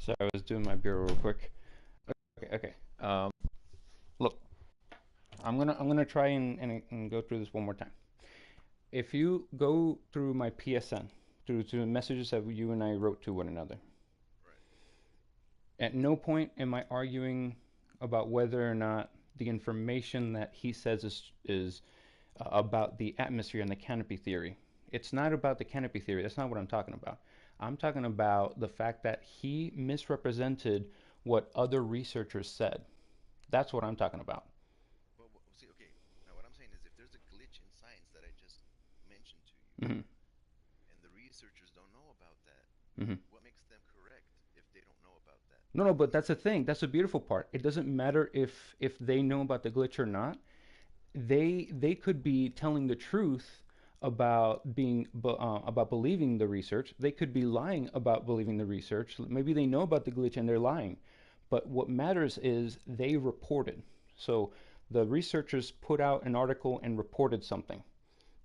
So I was doing my bureau real quick. Okay. Look, I'm gonna try and go through this one more time. If you go through my PSN, through to the messages that you and I wrote to one another, Right. at no point am I arguing about whether or not the information that he says is about the atmosphere and the canopy theory. It's not about the canopy theory. That's not what I'm talking about. I'm talking about the fact that he misrepresented what other researchers said. That's what I'm talking about. But see, okay. Now what I'm saying is, if there's a glitch in science that I just mentioned to you, Hmm. and the researchers don't know about that, Hmm. what makes them correct if they don't know about that? No, but that's the thing. That's the beautiful part. It doesn't matter if they know about the glitch or not. They could be telling the truth about believing the research. They could be lying about believing the research. Maybe they know about the glitch and they're lying. But what matters is they reported. So the researchers put out an article and reported something.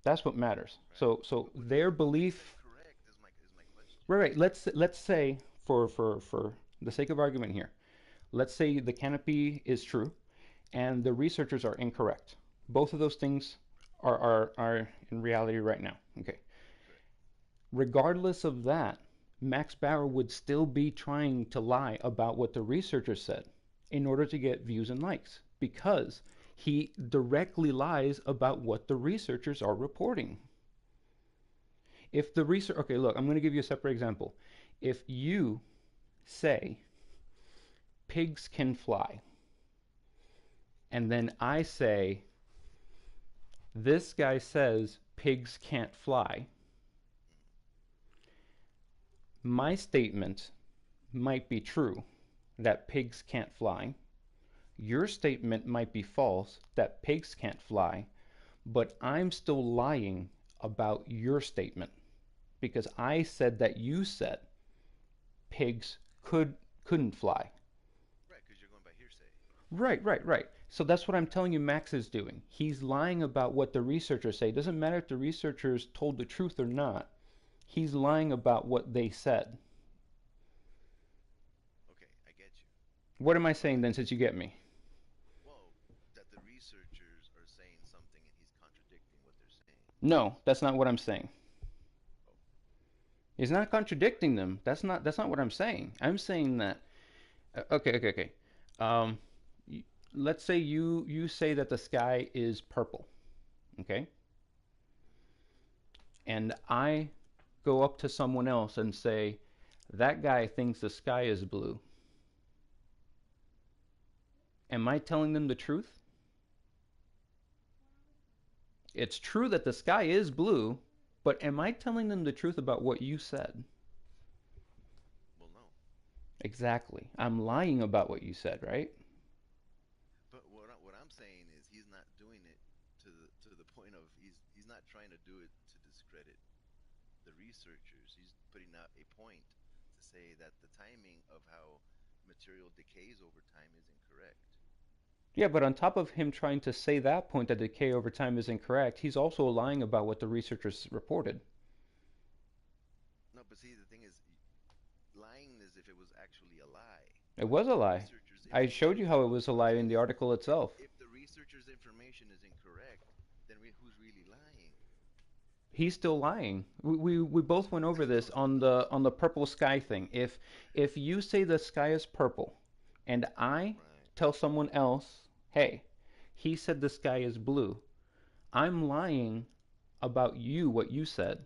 That's what matters. Right. So But their what makes them belief. correct is my question. Right, right. Let's say for the sake of argument here, let's say the canopy is true and the researchers are incorrect. Both of those things are in reality right now. Okay. Correct. Regardless of that, Max Bauer would still be trying to lie about what the researchers said in order to get views and likes because he directly lies about what the researchers are reporting. If the research, okay, look, I'm going to give you a separate example. If you say pigs can fly, and then I say this guy says pigs can't fly, my statement might be true that pigs can't fly. Your statement might be false that pigs can't fly, but I'm still lying about your statement because I said that you said pigs couldn't fly. Right, because you're going by hearsay. Right, right, right. So that's what I'm telling you Max is doing. He's lying about what the researchers say. It doesn't matter if the researchers told the truth or not. He's lying about what they said. Okay, I get you. What am I But saying then since you get me? well, that the researchers are saying something and he's contradicting what they're saying. No, that's not what I'm saying. Oh, He's not contradicting them. That's not what I'm saying. I'm saying that okay. Um, let's say you say that the sky is purple, okay? And I go up to someone else and say, that guy thinks the sky is blue. Am I telling them the truth? It's true that the sky is blue, but am I telling them the truth about what you said? well, no. Exactly. I'm lying about what you said, right? But what I'm saying is he's not doing it to the point of he's not trying to do it to discredit the researchers. He's putting out a point to say that the timing of how material decays over time is incorrect. Yeah, but on top of him trying to say that point that decay over time is incorrect, he's also lying about what the researchers reported. No, but see, the thing is, lying as if it was actually a lie. It But was if a the lie. researcher's I showed you how it information, was a what I'm lie in saying the is, article itself. if the researcher's information is incorrect, then who's really lying? He's still lying. We both went over No, this on no. the purple sky thing. If you say the sky is purple and I Right. tell someone else, "Hey, he said the sky is blue." I'm lying about you what you said,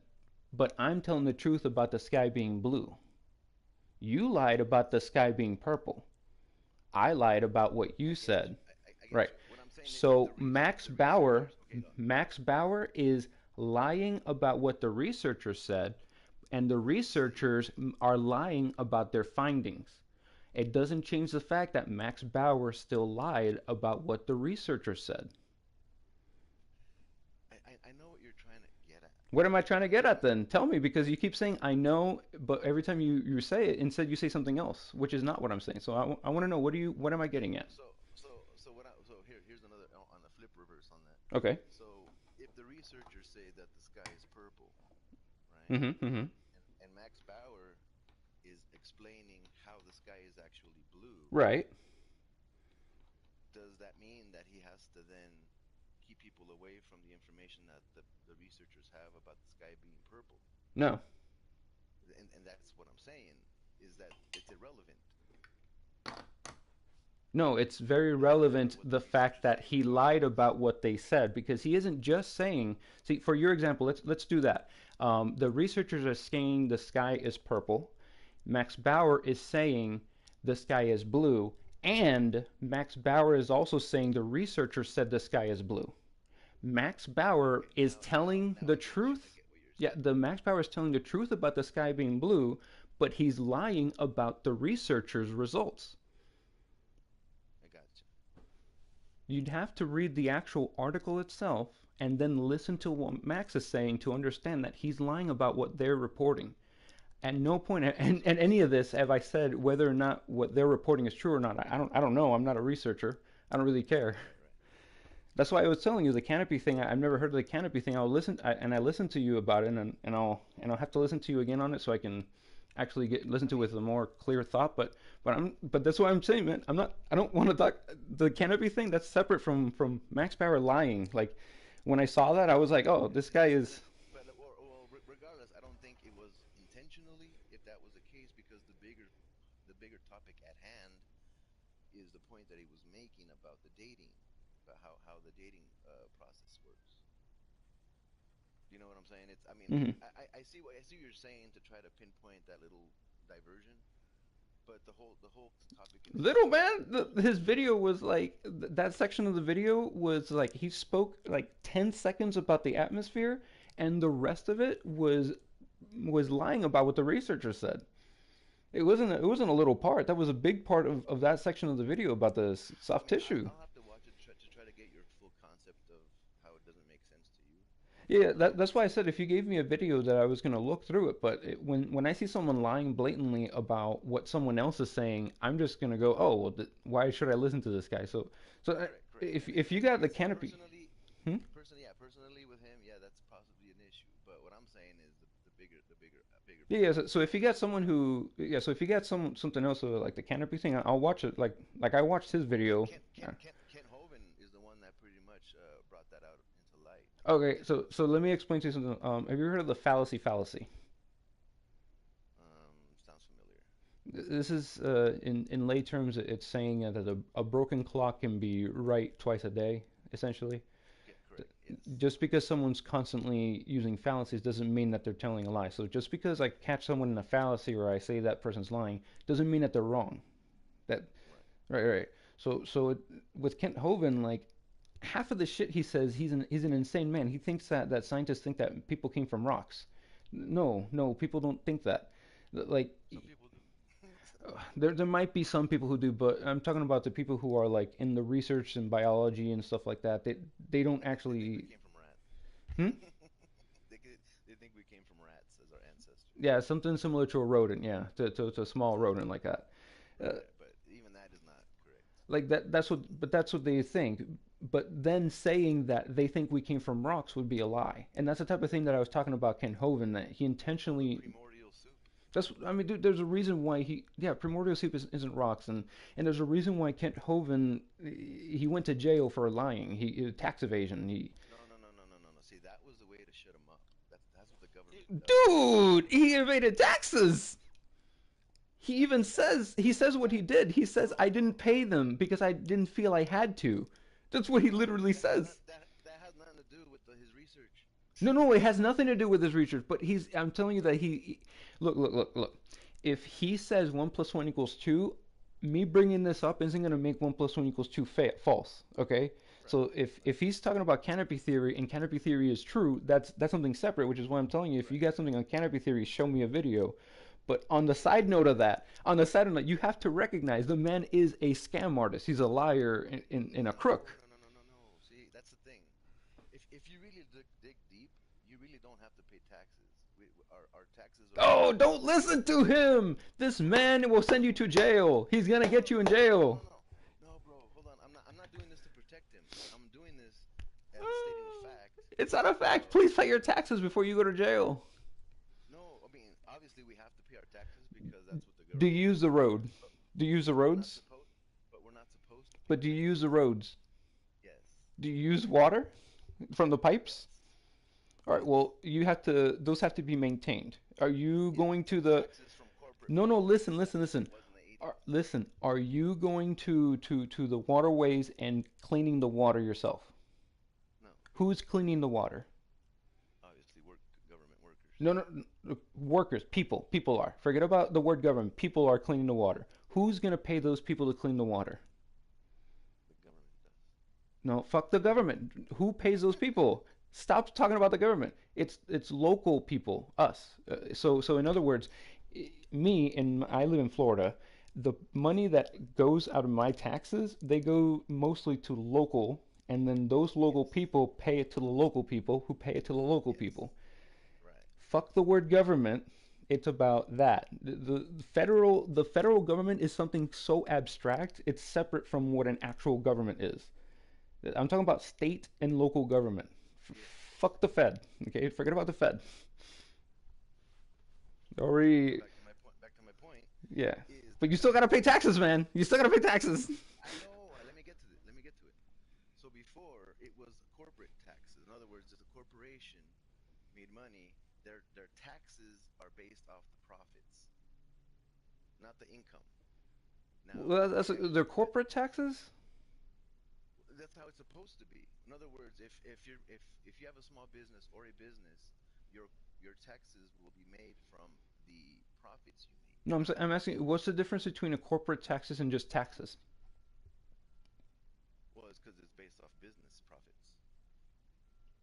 but I'm telling the truth about the sky being blue. You lied about the sky being purple. I lied about what you I get said. you. I get Right. you. What I'm saying is, So if the researchers, okay, look, Max Bauer is lying about what the researchers said, and the see, researchers are lying about their findings. It doesn't change the fact that Max Bauer still lied about what the researchers said. I know what you're trying to get at. What am I trying to get What at I, then? Tell me because you keep saying I know, but every time you say it, instead you say something else, which is not what I'm saying. So I want to know what am I getting at? here's another on the flip reverse on that. Okay. So if the researchers say that the sky is purple, right, Mm-hmm. Mm-hmm. and Max Bauer is explaining how the sky Right. Does that mean that he has to then keep people away from the information that the researchers have about the sky being purple? No. And that's what I'm saying is that it's irrelevant. No, it's very It's irrelevant relevant what the the fact researchers that say. he lied about what they said because he isn't just saying. See, for your example, let's do that. The researchers are saying the sky is purple. Max Bauer is saying the sky is blue, and Max Bauer is also saying the researcher said the sky is blue. Max Bauer Okay, is telling now the I get what I truth. get what you're Yeah, saying. the Max Bauer is telling the truth about the sky being blue, but he's lying about the researcher's results. I got you. You'd have to read the actual article itself and then listen to what Max is saying to understand that he's lying about what they're reporting. At no point and any of this have I said whether or not what they're reporting is true or not. I don't know. I'm not a researcher. I don't really care. Right. That's why I was telling you the canopy thing. I've never heard of the canopy thing. I listened to you about it, and I'll have to listen to you again on it so I can actually get listen I to it mean, with a more clear thought. But that's what I'm saying, man. I don't want to talk the canopy thing. That's separate from Max Power lying. Like when I saw that, I was like, oh, this guy but is. regardless, I don't think it was intentionally. If that was the case, because the bigger topic at hand is the point that he was making about the dating, about how the dating process works. Do you know what I'm saying? It's I mean Mhm. I see what you're saying to try to pinpoint that little diversion, but the whole topic in Little itself man, his video was like that section of the video was like he spoke like 10 seconds about the atmosphere and the rest of it was lying about what the researcher said. It wasn't a little part. That was a big part of that section of the video about the I soft mean, tissue. I'll have to watch it to try to get your full concept of how it doesn't make sense to you. Yeah, Um, that's why I said if you gave me a video that I was going to look through it, but when I see someone lying blatantly about what someone else is saying, I'm just going to go, "Oh, well, why should I listen to this guy?" So correct, correct. if you And got the see, canopy. Hmm? personally with him, yeah, that's possibly an issue. But what I'm saying is the bigger Yeah, yeah. picture So if you got someone who, yeah, so if you got something else like the canopy thing, I'll watch it. Like I watched his Well, video. Kent Hovind is the one that pretty much brought that out into light. Okay, so let me explain to you something. Have you heard of the fallacy? Sounds familiar. This is in lay terms, it's saying that a broken clock can be right twice a day, essentially. Correct. Yes. Just because someone's constantly using fallacies doesn't mean that they're telling a lie. So just because I catch someone in a fallacy or I say that person's lying doesn't mean that they're wrong. That Right. right. With Kent Hovind, like half of the shit he says, he's an insane man. He thinks that scientists think that people came from rocks. No, people don't think that. Like Some people do. there might be some people who do, but I'm talking about the people who are like in the research and biology and stuff like that. They don't They think we actually. came from rats. Hmm? They think we came from rats as our ancestors. Yeah, something similar to a rodent. Yeah, to a small rodent like that. Uh, Right. But even that is not correct. like that. That's what they think. But then saying that they think we came from rocks would be a lie, and that's the type of thing that I was talking about Ken Hovind. That he Or intentionally. primordial soup. That's I mean, dude, there's a reason why yeah, primordial soup isn't rocks, and there's a reason why Kent Hovind he went to jail for lying. Tax evasion. He No. See, that was the way to shut him up. That's what the government does. dude, he evaded taxes. He says what he did. He says I didn't pay them because I didn't feel I had to. That's what he No, literally says. that has nothing to do with his research. No, it has nothing to do with his research. But I'm telling you that look. If he says 1 plus 1 equals 2, me bringing this up isn't going to make 1 plus 1 equals 2 false. Okay. Right, So if right. he's talking about canopy theory and canopy theory is true, that's something separate. Which is why I'm telling you, if you Right. got something on canopy theory, show me a video. But on the side note of that, on the side note, you have to recognize the man is a scam artist. He's a liar in a crook. No. See, that's the thing. If you really dig deep, you really don't have to pay taxes. Our taxes are Oh, already don't listen to him. This man will send you to jail. He's gonna no, get no, you in no, no, no, no, jail. no, no, bro. Hold on. I'm not doing this to protect him. I'm doing this as stating a fact. It's not a fact. Uh, Please pay your taxes before you go to jail. no, I mean obviously we have to pay our taxes because that's what the Do you government use the does. road? But Do you use the we're not roads? supposed. But do you use the roads? Yes. Do you use water from the pipes? Yes. All right, Yes. well, you have to, those have to be maintained. Are you Yes. going to The the, taxes from corporate no, no, power. listen, listen, That's what listen. it was in the 80s. Listen, are you going to the waterways and cleaning the water yourself? No. Who's cleaning the water? Obviously, government workers. No, no, no, workers, people are. Forget about the word government. People are cleaning the water. Who's going to pay those people to clean the water? The government does. No, fuck the government. Who pays those people? Stop talking about the government. It's local people, us. So in other words, me and I live in Florida. The money that goes out of my taxes, they go mostly to local, and then those local Yes. people pay it to the local people who pay it to the local Yes. people. Right. Fuck the word government. It's about that. The federal government is something so abstract. It's separate from what an actual government is. I'm talking about state and local government. Yes. Fuck the Fed. Okay, forget about the Fed. So Already, back to my point yeah. is But the you still fact gotta pay that taxes, man. You still gotta pay taxes. I know. Let me get to it. Let me get to it. So before it was corporate taxes. In other words, if a corporation made money, their taxes are based off the profits, not the income. Now, Well, the they're corporate taxes. that's how it's supposed to be. In other words, if you have a small business or a business, your taxes will be made from the profits you make. No, I'm asking, what's the difference between a corporate taxes and just taxes? Well, it's because it's based off business profits.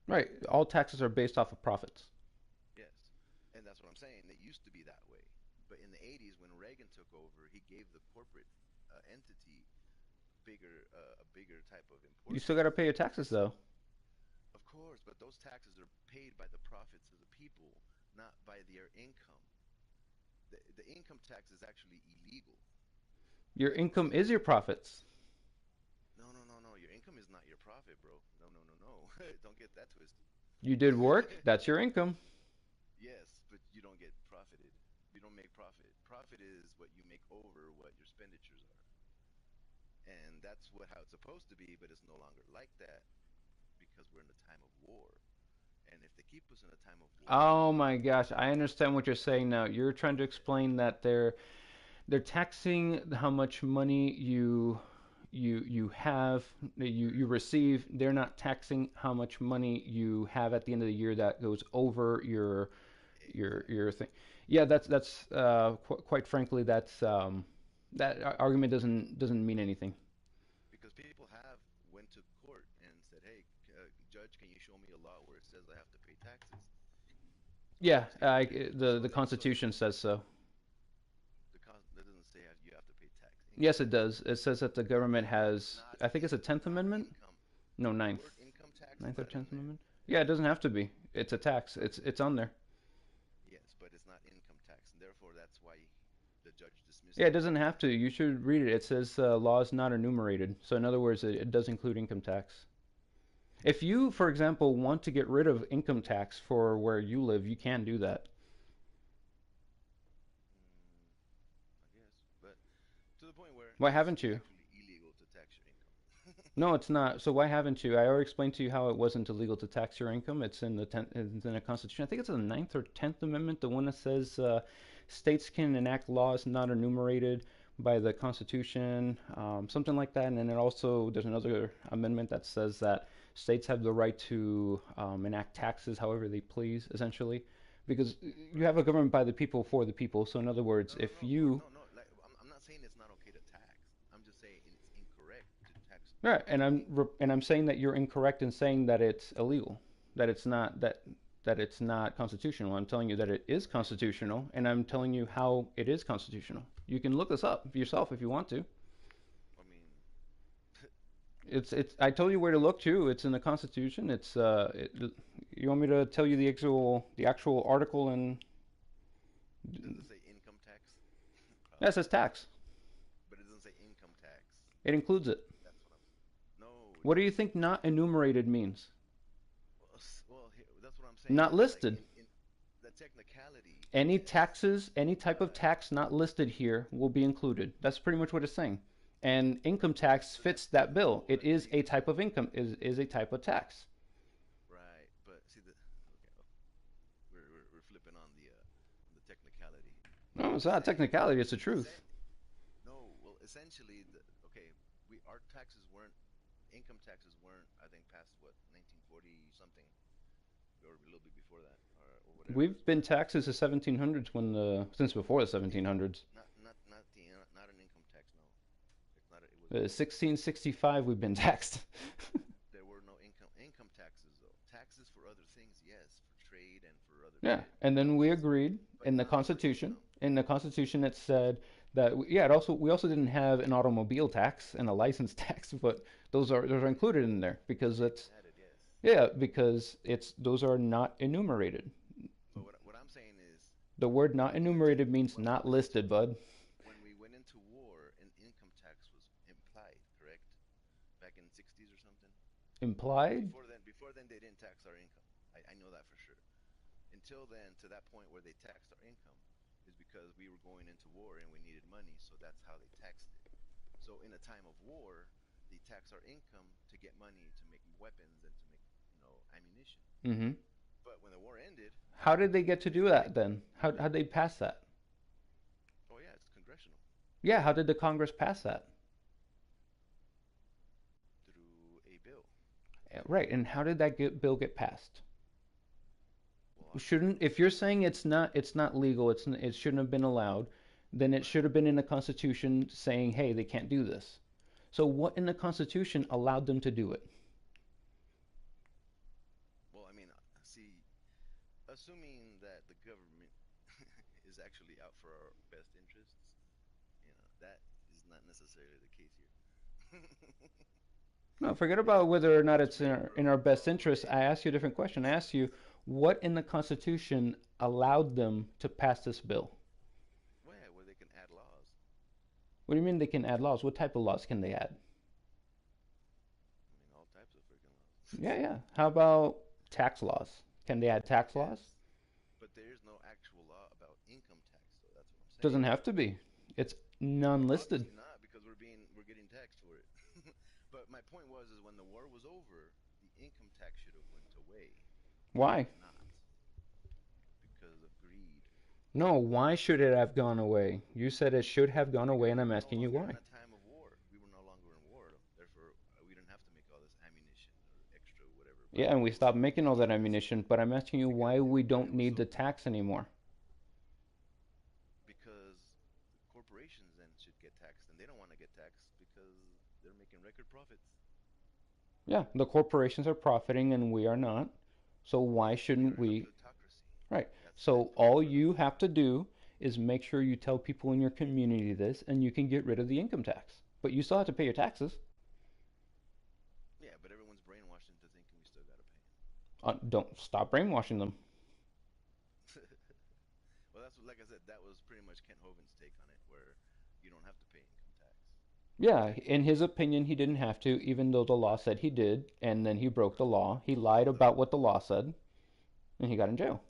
Right. All taxes are based off of profits. Yes, and that's what I'm saying. It used to be that way, but in the 80s, when Reagan took over, he gave the corporate entity a bigger type of You still importance. gotta pay your taxes though. Of course, but those taxes are paid by the profits of the people, not by their income. The income tax is actually illegal. Your income is So your profits. no, no, no, no. Your income is not your profit, bro. No, no, no, no. Don't get that twisted. You did work, that's your income. Yes, but you don't get profited. You don't make profit. Profit is what you make over what your expenditures are. And that's what how it's supposed to be, but it's no longer like that because we're in a time of war. And if they keep us in a time of war, Oh my gosh, I understand what you're saying now. You're trying to explain that they're taxing how much money you have you receive. They're not taxing how much money you have at the end of the year that goes over your exactly. thing. Yeah, that's quite frankly that argument doesn't mean anything. Because people have went to court and said, "Hey, judge, can you show me a law where it says I have to pay taxes?" Yeah, Okay. the Constitution says so. That doesn't say you have to pay tax Yes, income. it does. It says that the government has. I think it's a It's Tenth not Amendment. income. No, The ninth. word income tax is Ninth or not in Tenth there. Amendment. Yeah, it doesn't have to be. It's a tax. It's on there. Yes, but it's not income tax, and therefore that's why the judge dismissed Yeah, it it doesn't as have to. income. You should read it. It says laws not enumerated. So in other words, it does include income tax. If you, for example, want to get rid of income tax for where you live, you can do that. Mm, I guess, but to the point where Why it's haven't you? actually illegal to tax your income. No, it's not. So why haven't you? I already explained to you how it wasn't illegal to tax your income. It's in the Constitution. I think it's the Ninth or Tenth Amendment, the one that says states can enact laws not enumerated by the Constitution, something like that. And then it also there's another amendment that says that states have the right to enact taxes however they please, essentially, because you have Right. a government by the people for the people. So in other words, No, no, if no, of course, you no, no. Like, I'm not saying it's not okay to tax. I'm just saying it's incorrect to tax right, income. and I'm saying that you're incorrect in saying that it's illegal, that it's not constitutional. I'm telling you that it is constitutional, and I'm telling you how it is constitutional. You can look this up yourself if you want to. I mean, It's. I told you where to look too. It's in the Constitution. You want me to tell you the actual article and does it say income tax? yeah, it Probably, says tax. but it doesn't say income tax. It includes it. That's what I'm. No, it What do you doesn't. think not enumerated means? Well, that's what I'm saying. Not Is like listed. in the technicality, Any yes, taxes, any type of but tax not listed here will be included. That's pretty much what it's saying. And income tax So fits that that's bill. more It than is a legal. type of income, is a type of tax. Right, but see the okay, well, we're flipping on the technicality here. But No, I'm it's just not a saying, technicality, it's the truth. no, well, essentially, okay, we our taxes weren't income taxes weren't I think past what 1940 something or a little bit before that or whatever. We've been taxed since the 1700s since before the Income 1700s. not an income tax. No, it's not. It was 1665 we've been taxed. there were no income taxes though. Taxes for other things, yes, for trade and for other Yeah, shit, and then we taxes, agreed but not for income. In the Constitution it said that yeah, we also didn't have an automobile tax and a license tax, but those are included in there because They it's can add it, yes. yeah, because it's those are not enumerated. But what I'm saying is, The word when not we went to enumerated means when we not went into listed, bud. war, an income tax was implied, correct? Back in the 60s or something. Implied? Before then, they didn't tax our income. I know that for sure. Until then, to that point where they taxed our income, is because we were going into war and we needed money, so that's how they taxed it. So in a time of war, they tax our income to get money to make weapons and to make ammunition. Mm-hmm. But when the war ended, How did they get to they do started. that then? How'd they pass that? Oh yeah, it's congressional Yeah, how did the Congress pass that? through a bill. Right, and how did that bill get passed? Well, I don't Shouldn't know. if you're saying it's not legal, it shouldn't have been allowed, then it Right. should have been in the Constitution saying, hey, they can't do this. So what in the Constitution allowed them to do it? Well, I mean, see, assuming that the government is actually out for our best interests, that is not necessarily the case here. No, forget They about whether or not just it's make in our best rules. interest. I asked you a different question. I asked you what in the Constitution allowed them to pass this bill. Where they can add laws. What do you mean they can add laws? What type of laws can they add? I mean, all types of freaking Yeah, laws. yeah. How about tax laws? Can they add I tax laws? guess, but there is no actual law about income tax, though. That's what I'm saying. Doesn't have to be. It's Well, non-listed. obviously not because we're getting taxed for it. But my point was is when the war was over, the income tax should have went away, but it Why? did not because of greed. No, why should it have gone away? You said it should have gone away, Because and we I'm were no asking you longer in why. a time of war. We were no longer in war, therefore we didn't have to make all this ammunition or extra whatever Yeah, and we weapons stopped and making all that machines ammunition, but I'm asking you because why we everybody don't was need the so tax anymore. because the corporations then should get taxed and they don't want to get taxed because they're making record profits. Yeah, the corporations are profiting and we are not. So why You're shouldn't in a we? plutocracy. Right. That's So the all word for the you have to plutocracy. do is make sure you tell people in your community this and you can get rid of the income tax. But you still have to pay your taxes. Yeah, but everyone's brainwashed into thinking we still gotta pay Don't stop brainwashing them. them. Well, that's what, like I said, that was pretty much Kent Hovind's take on it, where you don't have to pay income tax. Yeah, in Taxes his opinion, he didn't have to, even though the law right. said he did, and then he broke the law. He Well, lied about what the law said, and he got in jail.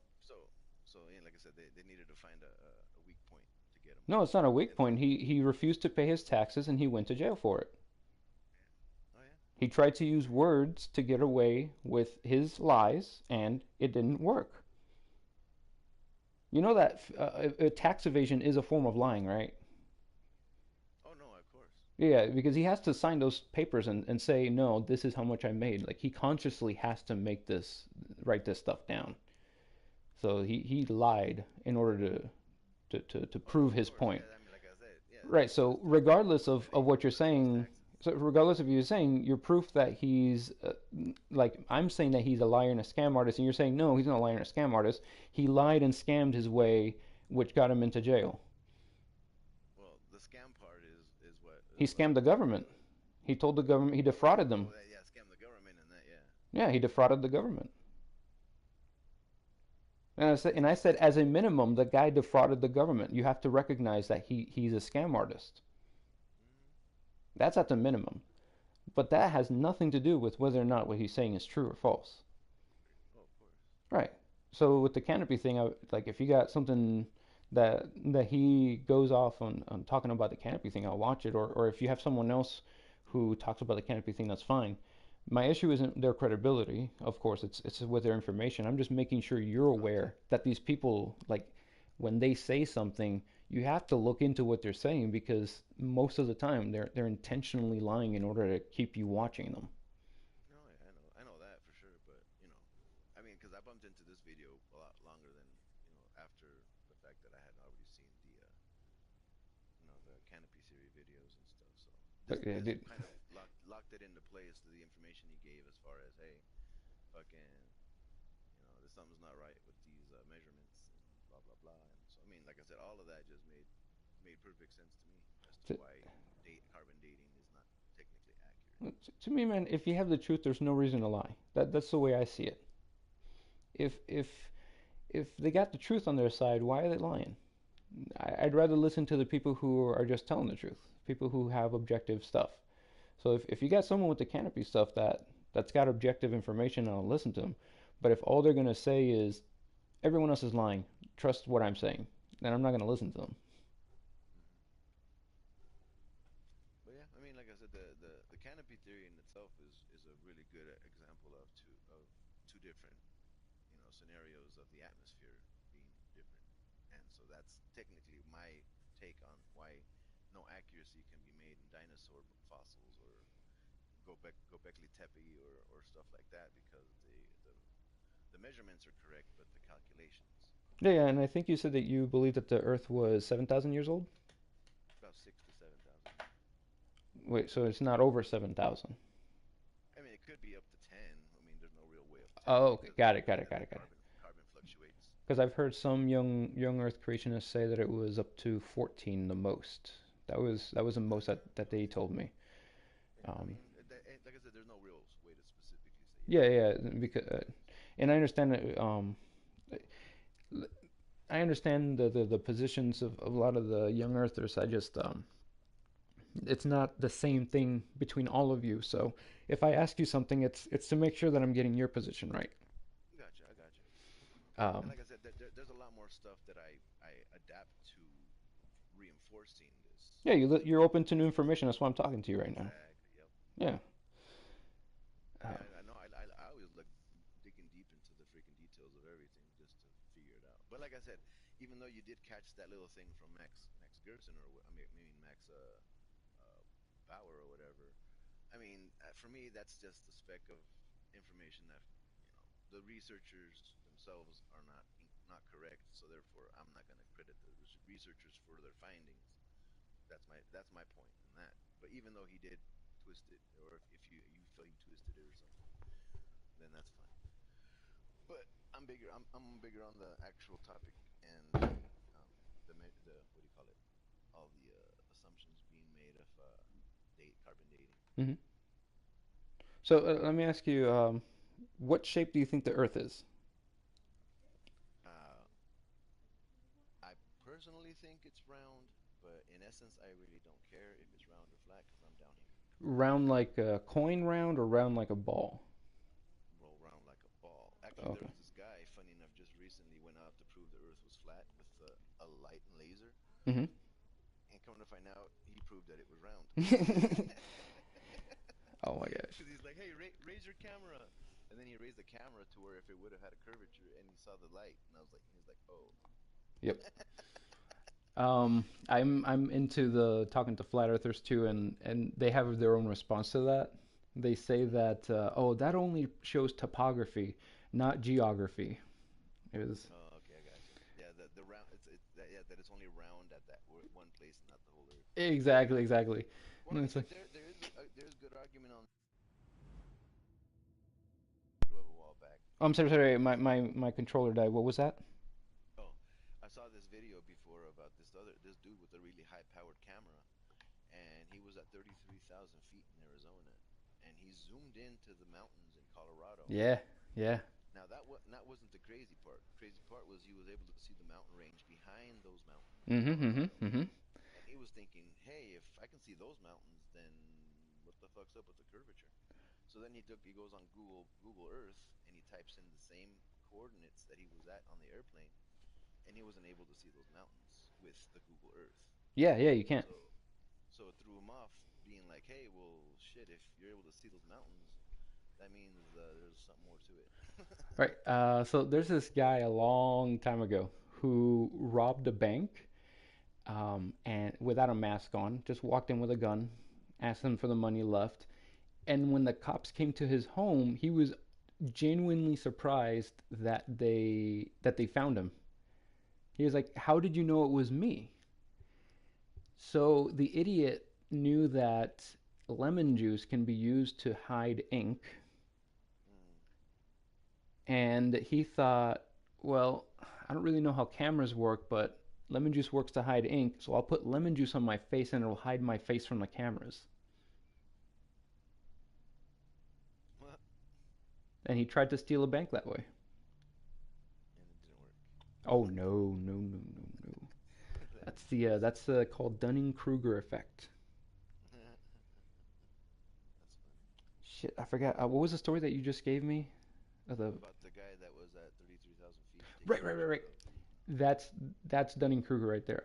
so yeah, like I said, they needed to find a weak point to get him, No, it's not a weak and then point. He refused to pay his taxes, and he went to jail for it. yeah. Oh yeah. He tried to use words to get away with his lies, and it didn't work. You know that tax evasion is a form of lying, right? Oh no, of course. Yeah, because he has to sign those papers and say, no, this is how much I made. Like he consciously has to write this stuff down. So he lied in order to Oh no, prove of his course. point. Yeah, I mean, like I said, yeah, Right. that's So to regardless so that of what you're so he owes saying, taxes. so regardless of you saying your proof that he's like I'm saying that he's a liar and a scam artist, and you're saying no, he's not a liar and a scam artist. He lied and scammed his way, which got him into jail. Well, the scam part is what He scammed the government. He told the government he defrauded them. yeah, scam the government and that, yeah. Yeah, he defrauded the government. And I said, Well, as a minimum, the guy defrauded the government. You have to recognize that he's a scam artist. mm, That's at the minimum. But that has nothing to do with whether or not what he's saying is true or false. oh, of course. Right. So with the canopy thing, like if you got something that he goes off on talking about the canopy thing, I'll watch it. Or if you have someone else who talks about the canopy thing, that's fine. My issue isn't their credibility, of course. It's with their information. I'm just making sure you're Okay. aware that these people, like, when they say something, you have to look into what they're saying because most of the time they're intentionally lying in order to keep you watching them. No, I know that for sure. But I mean, because I bumped into this video a lot longer than after the fact that I had already seen the canopy theory videos and stuff. So But yeah, this dude, kind of locked it into place to the information he gave as far as, hey, fucking, there's something's not right with these measurements and blah blah blah. And so I mean, like I said, all of that just made perfect sense to me as to to, why carbon dating is not technically accurate. to me, man, if you have the truth, there's no reason to lie. That's the way I see it. If they got the truth on their side, why are they lying? I'd rather listen to the people who are just telling the truth, people who have objective stuff. So if you got someone with the canopy stuff that's got objective information, I'll listen to them. But if all they're gonna say is everyone else is lying, trust what I'm saying, then I'm not gonna listen to them. Hmm. But yeah, I mean, like I said, the canopy theory in itself is a really good example of two different scenarios of the atmosphere being different, and so that's technically my take on why no accuracy can be made in dinosaur fossils or Gobekli Tepe or stuff like that because the measurements are correct, but the calculations Yeah, yeah, and I think you said that you believe that the Earth was 7,000 years old. about 6 to 7 thousand. Wait, so it's not over 7,000? I mean, it could be up to 10. I mean, there's no real way of Oh, telling okay, because of got the it, got fact it, that got the it, got it. carbon fluctuates. Because I've heard some young Earth creationists say that it was up to 14 the most. That was the most that they told me. Yeah, I Um, mean, like I said, there's no real way to specifically say, yeah, yeah, this yeah, is this because much. and I understand that. I understand the positions of a lot of the young Earthers. I just it's not the same thing between all of you. So if I ask you something, it's to make sure that I'm getting your position right. Gotcha, I gotcha. And Um, like I said, there's a lot more stuff that I adapt to reinforcing this. yeah, you're open to new information. That's why I'm talking to you right now. Exactly. Yep. Yeah. Yeah, Uh, I know. I always like digging deep into the freaking details of everything just to figure it out. But like I said, even though you did catch that little thing from Max Gerson I mean Max uh, Bauer or whatever. I mean, for me, that's just a speck of information that the researchers themselves are not correct. So therefore, I'm not going to credit the researchers for their findings. That's my point in that. But even though he did twist it, or if you feel he twisted it or something, then that's fine. But I'm bigger on the actual topic and the what do you call it? All the assumptions being made of carbon dating. mhm. So let me ask you, what shape do you think the Earth is? Uh, I personally think it's round, but in essence, I really don't care if it's round or flat because I'm down here. Round like a coin round or round like a ball? Roll round like a ball. Actually, there Okay. was this guy, funny enough, just recently went out to prove the Earth was flat with a light and laser, Hmm. and come to find out, he proved that it was round. Oh my gosh. Because he's like, "Hey, raise your camera," and then he raised the camera to where if it would have had a curvature, and he saw the light, and I was like, he was like, "Oh." Yep. I'm into the talking to flat earthers too, and they have their own response to that. They say Hmm. that oh, that only shows topography, not geography. It was Oh, okay, I got you. Yeah, the round. Yeah, that it's only round at that one place, not the whole Earth. exactly, exactly. Well, I And mean, it's like, there's good argument on a while back. oh, I'm sorry, sorry, my controller died. What was that? Oh, I saw this video before about this dude with a really high powered camera, and he was at 33,000 feet in Arizona, and he zoomed into the mountains in Colorado. Yeah, yeah. Now that wasn't the crazy part. The crazy part was he was able to see the mountain range behind those mountains in Mm-hmm, Colorado. mm-hmm, mm-hmm. And he was thinking, hey, if I can see those mountains, then what the fuck's up with the curvature? So then he goes on Google Earth and he types in the same coordinates that he was at on the airplane, and he wasn't able to see those mountains with the Google Earth. Yeah, yeah, you can't. So so it threw him off, being like, hey, well, shit, if you're able to see those mountains, that means there's something more to it. Right. So there's this guy a long time ago who robbed a bank, and without a mask on, just walked in with a gun, asked them for the money left, and when the cops came to his home, he was genuinely surprised that they found him. He was like, "How did you know it was me?" So the idiot knew that lemon juice can be used to hide ink, Mm. and he thought, well, I don't really know how cameras work, but lemon juice works to hide ink, so I'll put lemon juice on my face and it'll hide my face from the cameras. Well, And he tried to steal a bank that way. and it didn't work. Oh no, no, no, no, no. That's called Dunning-Kruger effect. That's funny. Shit, I forgot. What was the story that you just gave me? The About the guy that was at 33,000 feet taking right, right, right, pictures right. of the. That's that's Dunning-Kruger right there.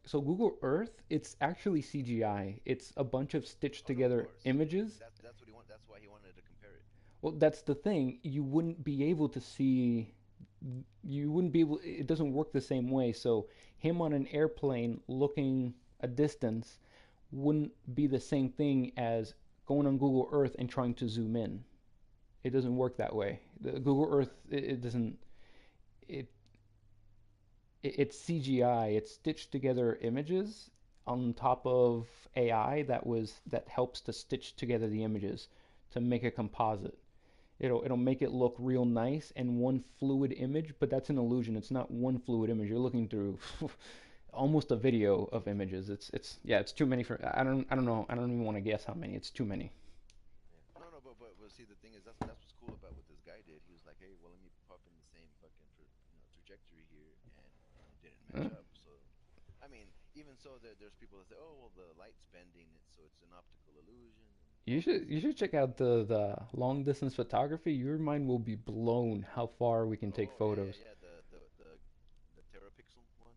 So Google Earth, it's actually CGI. It's a bunch of stitched Oh no, of together course. images. That's what he want. That's why he wanted to compare it. Well, that's the thing. You wouldn't be able to see. You wouldn't be able. It doesn't work the same way. So him on an airplane looking a distance wouldn't be the same thing as going on Google Earth and trying to zoom in. It doesn't work that way. The Google Earth, Right. it doesn't. It it's CGI. It's stitched together images on top of AI that helps to stitch together the images to make a composite. It'll make it look real nice and one fluid image, but that's an illusion. It's not one fluid image. You're looking through almost a video of images. It's yeah, it's too many for I don't know. I don't even want to guess how many. It's too many. Yeah. No, no, but see, the thing is, that's what's cool about what this guy did. He was like, hey, well, let me pop in the same fucking trajectory here, and it didn't match Uh, up. So, I mean, even so, there's people that say, oh, well, the light's bending it, so it's an optical illusion and You all should this. you should check out the long distance photography. Your mind will be blown how far we can take Oh yeah, yeah, photos. yeah. The terapixel one.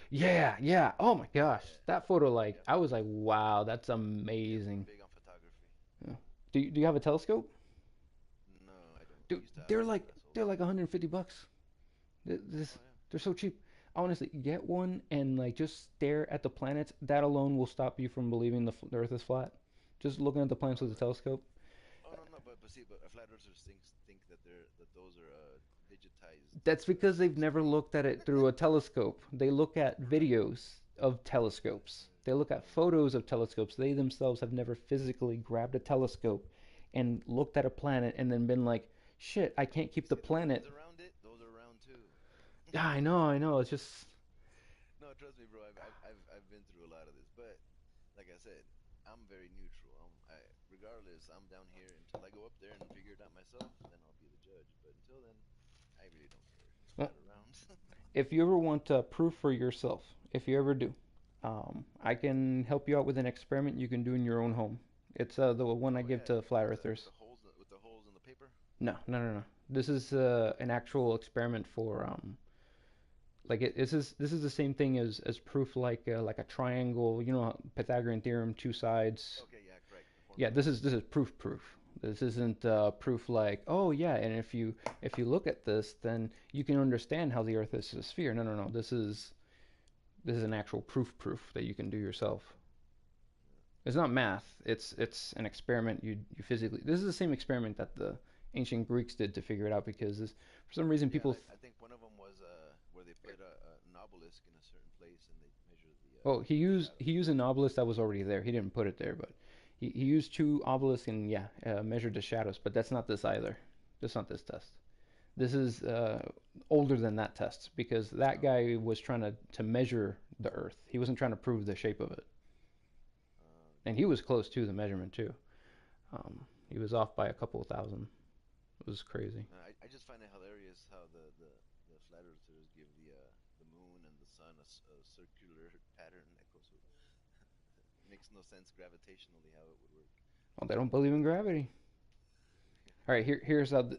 Yeah, yeah. Oh my gosh, Yeah, that photo like yeah. I was like, wow, that's Big, amazing. big on photography. Yeah. Do you have a telescope? No, I don't. I Dude, used to have they're one, but like I sold they're it. like 150 bucks. This Oh yeah. they're so cheap. Honestly, get one and like just stare at the planets. That alone will stop you from believing the Earth is flat. Just looking at the planets Oh with a really? telescope. Oh no, no. But see, but flat earthers think that those are digitized That's because they've never screen. looked at it through a telescope. They look at Right. videos of Right. telescopes. Right. They look at Mm. photos of telescopes. They themselves have never physically grabbed a telescope and looked at a planet and then been like, shit, I can't keep the See, the moons planet. around it, those are round too. Yeah, I know, I know. It's just, No, trust me, bro. I've been through a lot of this, but like I said, I'm very neutral. Regardless, I'm down here until I go up there and figure it out myself. Then I'll be the judge. But until then, I really don't care. It's well, flat around. if you ever want proof for yourself, if you ever do, I can help you out with an experiment you can do in your own home. It's the one I Oh give yeah, to flat with earthers. the holes in the paper. No, no, no, no. This is an actual experiment for like this is the same thing as proof like a triangle. You know Pythagorean theorem, two sides. Okay, yeah, correct. The Yeah, formula. this is proof. This isn't proof like oh yeah, and if you look at this, then you can understand how the Earth is a sphere. No, no, no. This is an actual proof that you can do yourself. Yeah. It's not math. It's an experiment you physically. This is the same experiment that the ancient Greeks did to figure it out because for some reason Yeah, people. like I think one of them was where they put an obelisk in a certain place and they measure Well, he the used he shadows. used an obelisk that was already there. He didn't put it there, but he used two obelisks and yeah, measured the shadows. But that's not this either. That's not this test. This is older than that test because that Oh, guy was trying to measure the Earth. He wasn't trying to prove the shape of it, and he okay. was close to the measurement too. He was off by a couple of thousand. It was crazy. I just find it hilarious how the flat earthers give the moon and the sun a circular pattern that goes with. Makes no sense gravitationally how it would work. Well, they don't believe in gravity. All right, here's how.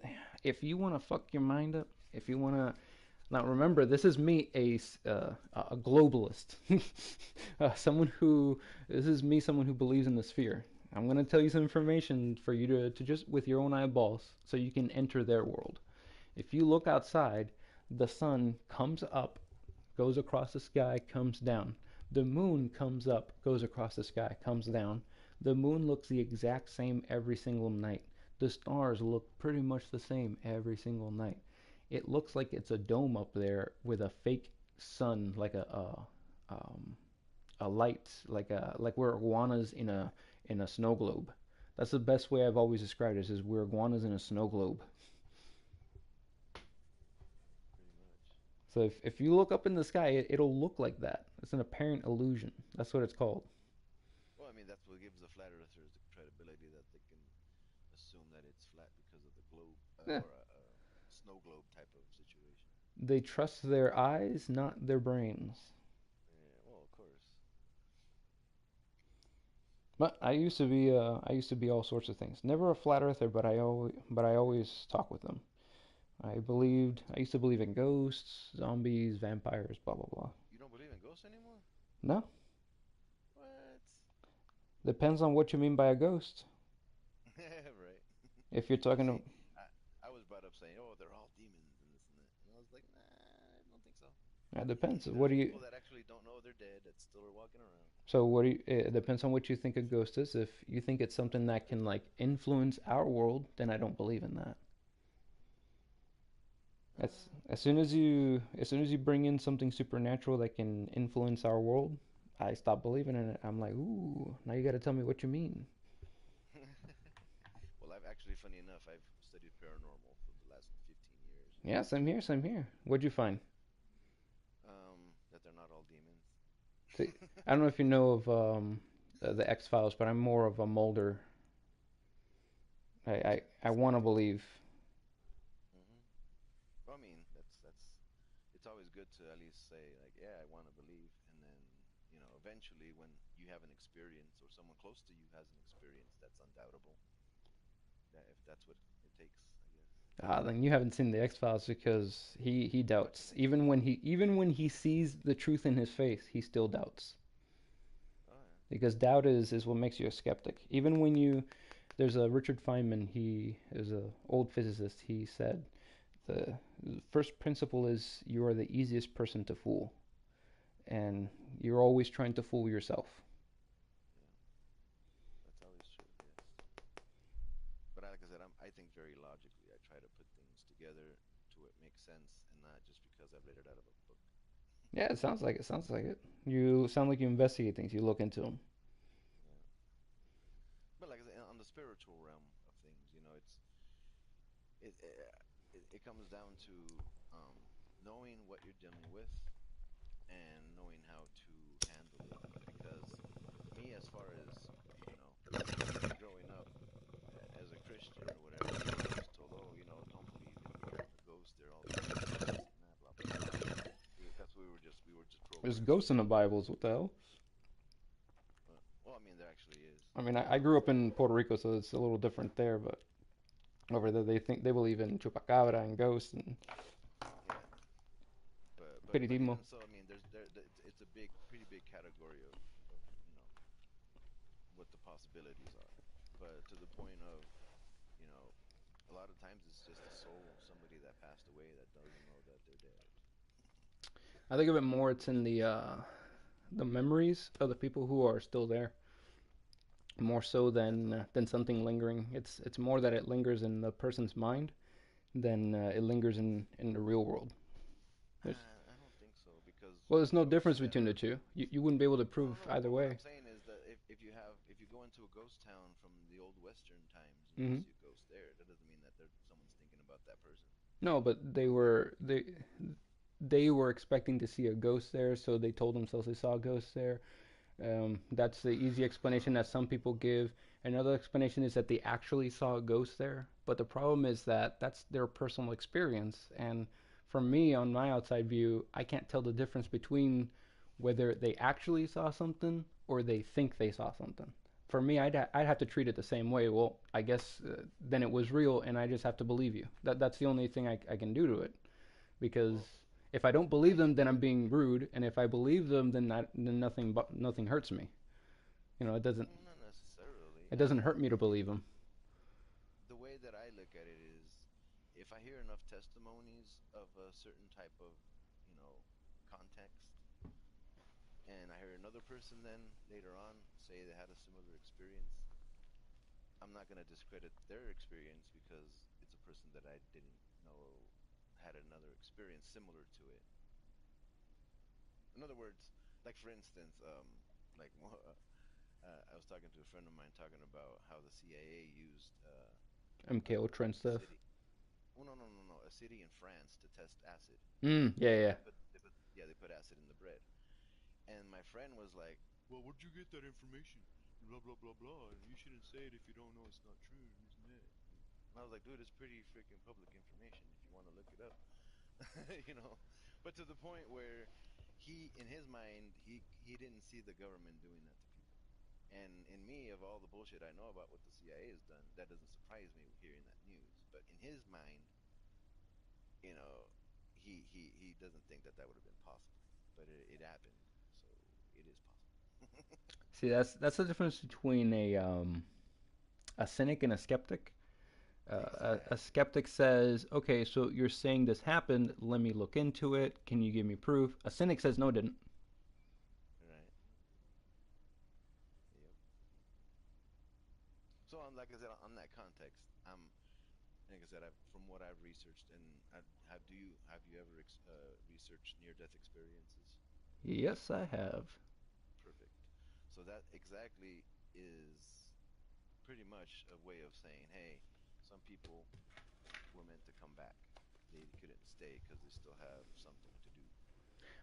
If you want to fuck your mind up, if you want to Now remember, this is me, a globalist, someone who this is me, someone who believes in the sphere. I'm going to tell you some information for you to just with your own eyeballs, so you can enter their world. If you look outside, the sun comes up, goes across the sky, comes down. The moon comes up, goes across the sky, comes down. The moon looks the exact same every single night. The stars look pretty much the same every single night. It looks like it's a dome up there with a fake sun, like um, a light, like we're iguanas in a snow globe. That's the best way I've always described it. Is we're iguanas in a snow globe. pretty much. So if you look up in the sky, it'll look like that. It's an apparent illusion. That's what it's called. Well, I mean, that's what gives the flat earthers the credibility that they can assume that it's flat because of the globe Yeah. or a snow globe type of situation. They trust their eyes, not their brains. Yeah, well, of course. But I used to be all sorts of things. Never a flat earther, but I always talk with them. I used to believe in ghosts, zombies, vampires, blah blah blah. You don't believe in ghosts anymore? No, What? depends on what you mean by a ghost. Right. If you're Well, talking, see, I was brought up saying, "Oh, they're all demons and this and that," and I was like, "Nah, I don't think so." it depends. What There's do you? people that actually don't know they're dead that still are walking around. So what do you? It depends on what you think a ghost is. If you think it's something that can like influence our world, then I don't believe in that. As soon as you bring in something supernatural that can influence our world, I stop believing in it. I'm like, ooh, now you got to tell me what you mean. Well, I've actually, funny enough, I've studied paranormal for the last 15 years, Yeah, same here, same here. What'd you find? that they're not all demons. See, I don't know if you know of the X Files, but I'm more of a Mulder. I want to believe. Hmm. Well, I mean, it's always good to at least say like, yeah, I want to believe, and then eventually when you have an experience or someone close to you has an experience that's undoubtable, that if that's what it takes, I guess. Ah, then you haven't seen the X Files because he doubts. Even when he sees the truth in his face, he still doubts. Oh yeah. Because doubt is what makes you a skeptic. Even when you there's a Richard Feynman, he is a old physicist. He said the first principle is you are the easiest person to fool, and you're always trying to fool yourself. Yeah, that's always true. Yes, but like I said, I think very logically. I try to put things together to it make sense, and not just because I've read it out of a book. Yeah, it sounds like it. Sounds like it. You sound like you investigate things. You look into them. Yeah, but like I said, on the spiritual realm of things, it it comes down to um, knowing what you're dealing with and knowing how to handle it. Because me, as far as you know, growing up as a Christian or whatever, I was told, oh, don't believe in a ghost. They're all demons and this and that, blah blah blah. That's what we were just There's programmed ghosts in the Bibles. What the hell? well, I mean, there actually is. I mean, I grew up in Puerto Rico, so it's a little different there. But over there, they believe in chupacabra and ghosts and Yeah, but espiritismo. even so, I mean, it's a pretty big category of what the possibilities are. But to the point of, you know, a lot of times it's just the soul of somebody that passed away that doesn't know that they're dead. I think of it more. It's in the memories of the people who are still there, more so That's than something lingering. It's more that it lingers in the person's mind than it lingers in the real world. There's I don't think so because well, there's no ghosts difference that between the are two. You wouldn't be able to no, no, prove no. either But what way. I'm saying is that if you go into a ghost town from the old Western times and you Hmm. see a ghost there, that doesn't mean that someone's thinking about that person. No, but they were expecting to see a ghost there, so they told themselves they saw a ghost there. That's the easy explanation that some people give. Another explanation is that they actually saw a ghost there. But the problem is that that's their personal experience. And for me, on my outside view, I can't tell the difference between whether they actually saw something or they think they saw something. For me, I'd have to treat it the same way. Well, I guess then it was real, and I just have to believe you. That's the only thing I can do to it because Well, If I don't I believe them, get then I'm you. being rude, and if I believe them, then nothing hurts me. It doesn't Not necessarily. it I doesn't mean, hurt me to believe them. the way that I look at it is, if I hear enough testimonies of a certain type of, you know, context, and I hear another person then later on say they had a similar experience, I'm not going to discredit their experience because it's a person that I didn't know had another experience similar to it. In other words, like for instance, I was talking to a friend of mine talking about how the CIA used MK Ultra and a stuff. city. Oh no, a city in France to test acid. Yeah, yeah. They put acid in the bread. And my friend was like, "Well, where'd you get that information? Blah blah blah blah. And you shouldn't say it if you don't know it's not true, isn't it?" And I was like, "Dude, it's pretty freaking public information if you want to look it up." you know, but to the point where in his mind, he didn't see the government doing that to people. And in me, of all the bullshit I know about what the CIA has done, that doesn't surprise me hearing that news. But in his mind, you know, he doesn't think that that would have been possible, but it happened, so it is possible. See, that's the difference between a cynic and a skeptic. A Exactly. skeptic says, "Okay, so you're saying this happened. Let me look into it. Can you give me proof?" A cynic says, "No, it didn't." Right. Yep. So, like I said, on that context, like I said, from what I've researched, and have you ever researched near-death experiences? Yes, I have. Perfect. So that exactly is pretty much a way of saying, hey, some people were meant to come back. They couldn't stay because they still have something to do.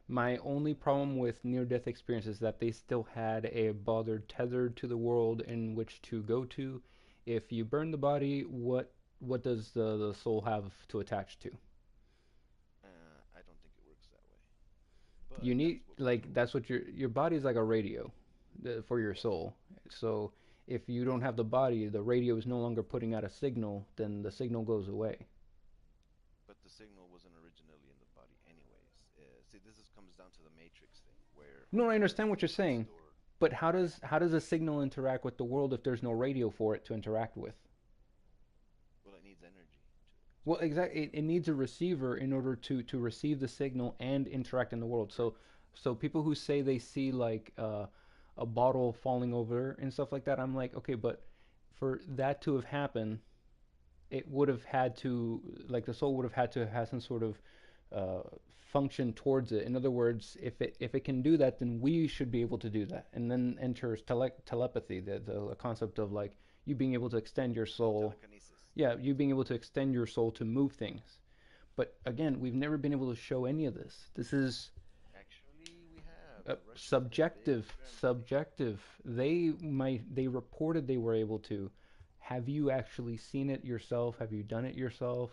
My only problem with near-death experience is that they still had a body tethered to the world in which to go to. If you burn the body, what does the soul have to attach to? I don't think it works that way, You but need that's what like people. that's what your body is like a radio for your Yes, soul. So if you don't have the body, the radio is no longer putting out a signal, then the signal goes away. but the signal wasn't originally in the body, anyways. See, comes down to the matrix thing, where No, I understand what you're information is saying, stored. but how does Right. a signal interact with the world if there's no radio for it to interact with? Well, it needs energy to Well, interact exactly. with. It needs a receiver in order to receive the signal and interact in the world. So, Correct. so people who say they see like a bottle falling over and stuff like that, I'm like, okay, but for that to have happened, it would have had to like the soul would have had to have some sort of function towards it. In other words, if it can do that, then we should be able to do that. And then enters telepathy, the concept of like you being able to extend your Oh, soul. telekinesis. Yeah, you being able to extend your soul to move things. But again, we've never been able to show any of this. This is Actually, we have. The Russians did big subjective. experimentation. Subjective. They reported they were able to. Have you actually seen it yourself? Have you done it yourself?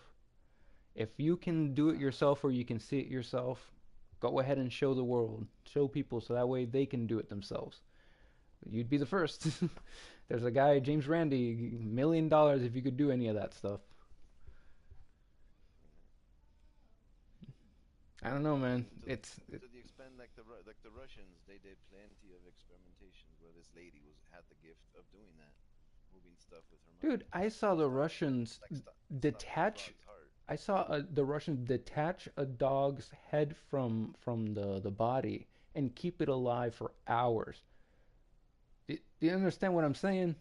If you can do it Uh, yourself or you can see it yourself, go ahead and show the world, show people so that way they can do it themselves. You'd be the first. There's a guy, James Randi, $1 million if you could do any of that stuff. mm. I don't know, I man. mean, to the extent like the Russians, they did plenty of experimentations where this lady was had the gift of doing that, moving stuff with her Dude, mind, I saw the stopping Russians like stopping a detach. frog's heart. I saw the Russians detach a dog's head from the body and keep it alive for hours. Do you understand what I'm saying?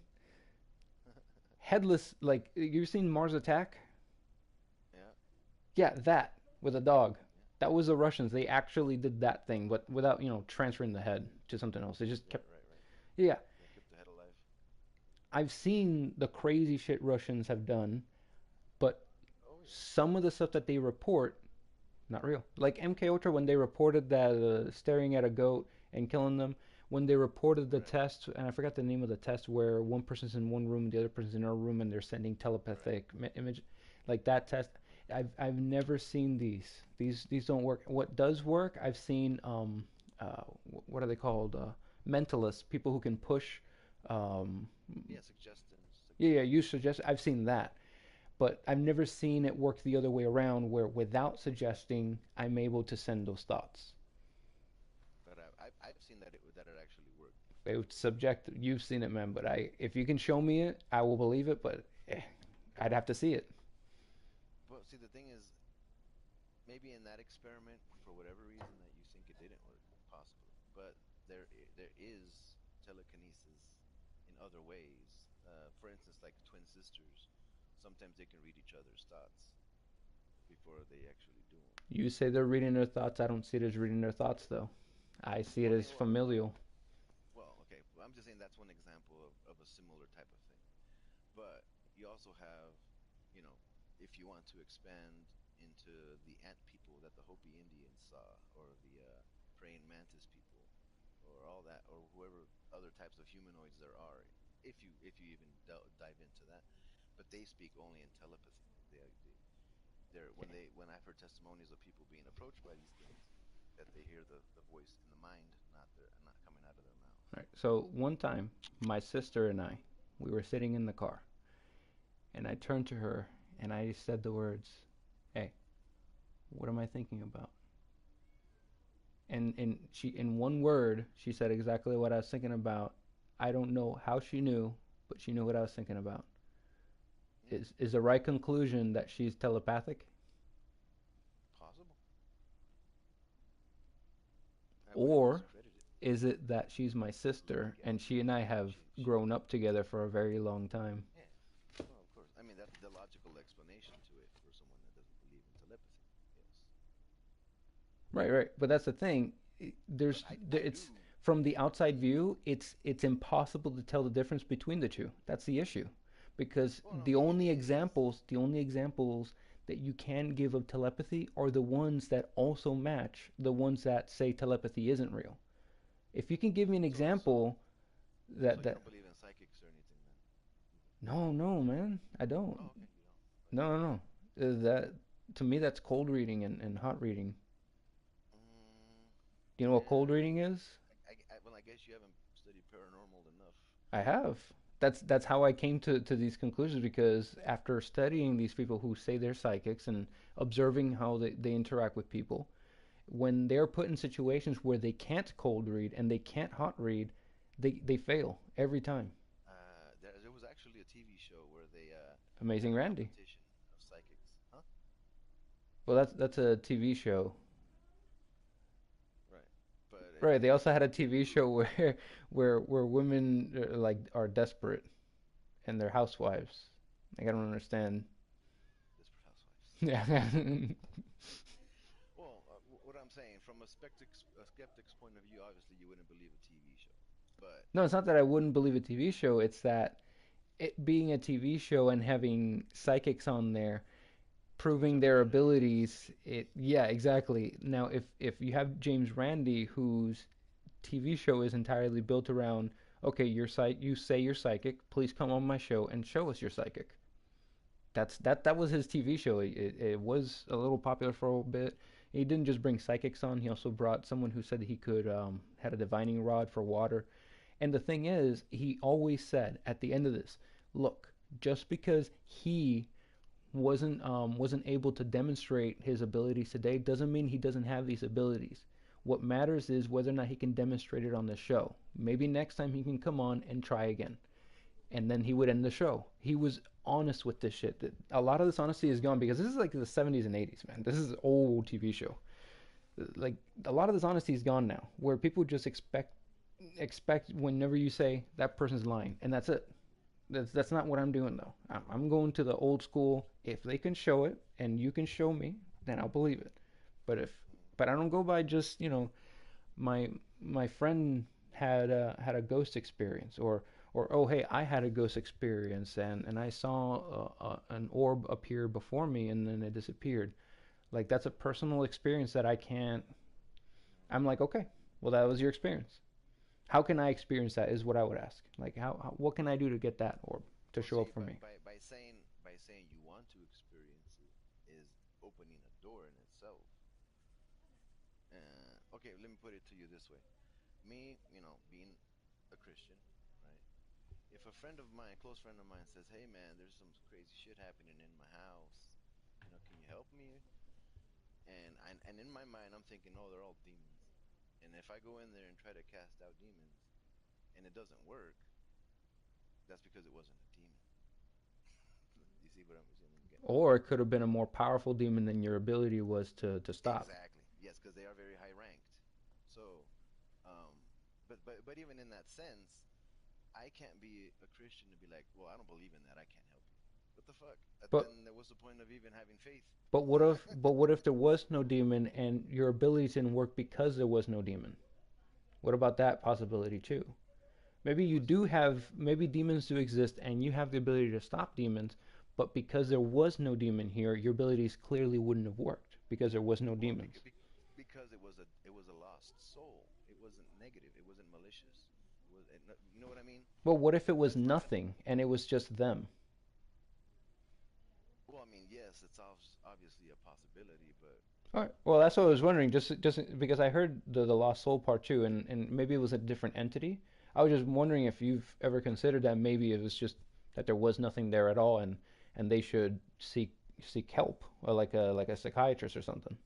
Headless, like you've seen Mars Attack? Yeah, Yeah, that with a dog. yeah, That was the Russians. They actually did that thing, but without transferring the head to something else. They just right, kept. right, right. Yeah, Yeah, kept the head alive. I've seen the crazy shit Russians have done, but Oh yeah, some of the stuff that they report, not real. Like MK Ultra when they reported that staring at a goat and killing them. When they reported the right, test, and I forgot the name of the test, where one person's in one room, the other person's in another room, and they're sending right. telepathic image, like that test. I've never seen these. These don't work. What does work? I've seen what are they called? Mentalists, people who can push. Um, Yeah, suggestions, yeah, yeah, you suggestions. suggest. I've seen that, But I've never seen it work the other way around, where without suggesting, I'm able to send those thoughts. But I've seen that it actually worked. It's subjective. You've seen it, man. But if you can show me it, I will believe it. But I'd have to see it. Well, see, the thing is, maybe in that experiment, for whatever reason that you think it didn't work, possibly. But there is telekinesis in other ways. For instance, like twin sisters, sometimes they can read each other's thoughts before they actually do them. You say they're reading their thoughts. I don't see it as reading their thoughts, though. I see it Okay, as familial. okay. Well, I'm just saying that's one example of a similar type of thing. But you also have, you know, if you want to expand into the ant people that the Hopi Indians saw, or the praying mantis people, or all that, or whoever other types of humanoids there are, if you even dive into that, but they speak only in telepathy. When I've heard testimonies of people being approached by these things, that they hear the voice in the mind, not coming out of their mouth. Right. So one time, my sister and I, we were sitting in the car, and I turned to her and I said the words, "Hey, what am I thinking about?" And she, in one word, she said exactly what I was thinking about. I don't know how she knew, but she knew what I was thinking about. Yeah, Is the right conclusion that she's telepathic, possible. I wouldn't or discredit it. is it that she's my sister and she and I have grown up together for a very long time? Yeah. Well, of course. I mean, that's the logical explanation to it for someone that doesn't believe in telepathy. Yes. Right, right. But that's the thing. But I do. It's from the outside view, it's impossible to tell the difference between the two. That's the issue, because Well, no, it is. the only examples that you can give of telepathy are the ones that also match the ones that say telepathy isn't real. If you can give me an So, so, example so you that don't believe in psychics or anything then? no, no, man, I Oh, don't. okay, you don't. Okay. No, no, no. That to me that's cold reading and hot reading. Mm, Do you know what cold yeah. reading is? Well, I guess you haven't studied paranormal enough. I have. That's how I came to these conclusions, because after studying these people who say they're psychics and observing how they interact with people, when they're put in situations where they can't cold read and they can't hot read, they fail every time. There was actually a TV show where they had Amazing a Randy. competition of psychics, huh? Well, that's a TV show. Right. But Right. They it also had a was TV show where where women like are desperate and they're housewives. Like I don't understand. Desperate Housewives. Yeah. Well, what I'm saying, from a skeptic's point of view, obviously you wouldn't believe a TV show. But No, it's not that I wouldn't believe a TV show. It's that it being a TV show and having psychics on there which proving are their predators. abilities, it yeah, exactly. Now if you have James Randi whose TV show is entirely built around, okay, you say you're psychic, please come on my show and show us you're psychic. That was his TV show. It was a little popular for a bit. He didn't just bring psychics on, he also brought someone who said he could had a divining rod for water. And the thing is, he always said at the end of this, look, just because he wasn't able to demonstrate his abilities today doesn't mean he doesn't have these abilities. What matters is whether or not he can demonstrate it on the show. Maybe next time he can come on and try again, and then he would end the show. He was honest with this shit. A lot of this honesty is gone because this is like the 70s and 80s, man. This is an old TV show. Like a lot of this honesty is gone now, where people just expect whenever you say that person's lying, and that's it. That's not what I'm doing though. I'm going to the old school. If they can show it and you can show me, then I'll believe it. But if but I don't go by just my my friend had a ghost experience, or oh hey, I had a ghost experience and I saw an orb appear before me and then it disappeared. Like that's a personal experience that I can't. I'm like, okay, well that was your experience. How can I experience that is what I would ask. Like how what can I do to get that orb to Well, show up see, for me? by saying you want to experience it is opening a door in itself. Okay, let me put it to you this way. Me, being a Christian, right? if a friend of mine, a close friend of mine, says, "Hey, man, there's some crazy shit happening in my house. Can you help me?" And in my mind, I'm thinking, "Oh, they're all demons." And if I go in there and try to cast out demons and it doesn't work, that's because it wasn't a demon. You see what I'm saying? I'm getting? Or it could have been a more powerful demon than your ability was to stop. Exactly. Yes, because they are very high ranked. So, um, but even in that sense, I can't be a Christian to be like, well, I don't believe in that. I can't help you. What the fuck? But Then what's the point of even having faith? what if there was no demon and your abilities didn't work because there was no demon? What about that possibility too? Maybe you What's do have, maybe demons do exist and you have the ability to stop demons, but because there was no demon here, your abilities clearly wouldn't have worked because there was no well, demons. because it was a lost soul. It wasn't negative. It wasn't malicious. You know what I mean? But what if it was Because nothing and it was just them? well, I mean, yes, it's obviously a possibility, but All right. Well, that's what I was wondering. Just because I heard the lost soul part too, and maybe it was a different entity. I was just wondering if you've ever considered that maybe it was just that there was nothing there at all, and they should seek help, or like a psychiatrist or something.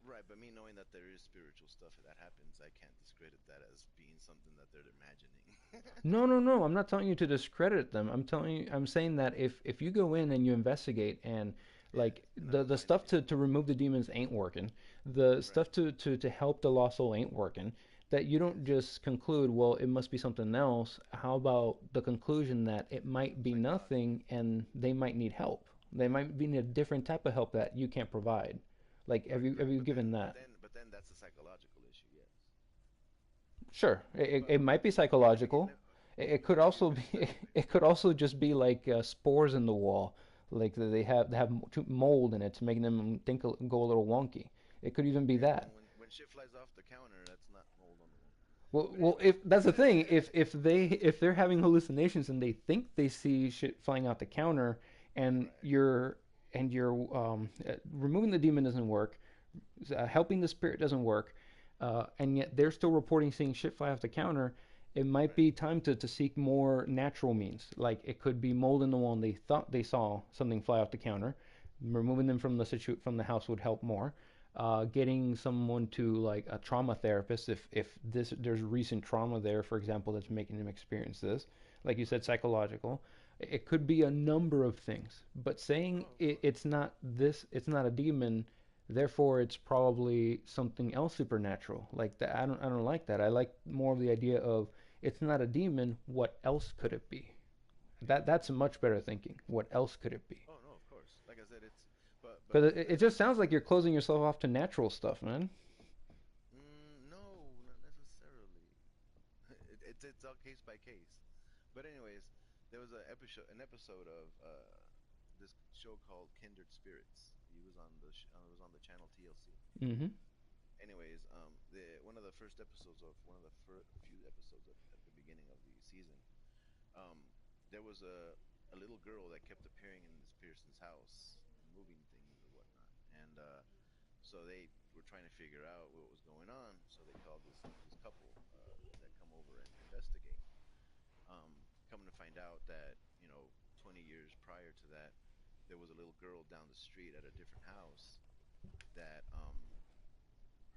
right. But me knowing that there is spiritual stuff that happens, I can't discredit that as being something that they're imagining. No, no, no. I'm not telling you to discredit them. I'm saying that if you go in and you investigate and Yeah, like and I the don't the find stuff anything. to remove the demons ain't working, the Right. stuff to help the lost soul ain't working, that you don't Yes. just conclude, well, it must be something else. How about the conclusion that it might be Psychology. nothing and they might need help? They might be need a different type of help that you can't provide. Like, have Right, you have right. you But then, given but that? then, but then that's a psychological issue. Yes. Sure, it But might be again, psychological. It let could me ask you a also question. be it could also just be like spores in the wall, like they have mold in it to make them go a little wonky. It could even be Okay, that. when shit flies off the counter, that's not mold on the wall. But Well, anyways, if that's the thing, if they're having hallucinations and they think they see shit flying out the counter, and right, you're removing the demon doesn't work, helping the spirit doesn't work, and yet they're still reporting seeing shit fly off the counter. It might right, be time to seek more natural means. Like it could be mold in the wall and they thought they saw something fly off the counter. Removing them from from the house would help more. Getting someone to like a trauma therapist if there's recent trauma there, for example, that's making them experience this. Like you said, right. psychological. It could be a number of things, but saying Oh, of course. it's not this, it's not a demon, therefore it's probably something else supernatural. Like that, I don't like that. I like more of the idea of it's not a demon. What else could it be? That's much better thinking. What else could it be? Oh no, of course. Like I said, but Because it just sounds like you're closing yourself off to natural stuff, man. no, not necessarily. It's all case by case. But anyways, there was an episode of this show called Kindred Spirits. He was on it was on the channel TLC. Mm-hmm. Anyways, the one of the first episodes of one of the few episodes at the beginning of the season, um, there was a little girl that kept appearing in this person's house, moving things or whatnot, and so they were trying to figure out what was going on. So they called this couple that come over and investigate. Coming to find out that 20 years prior to that, there was a little girl down the street at a different house that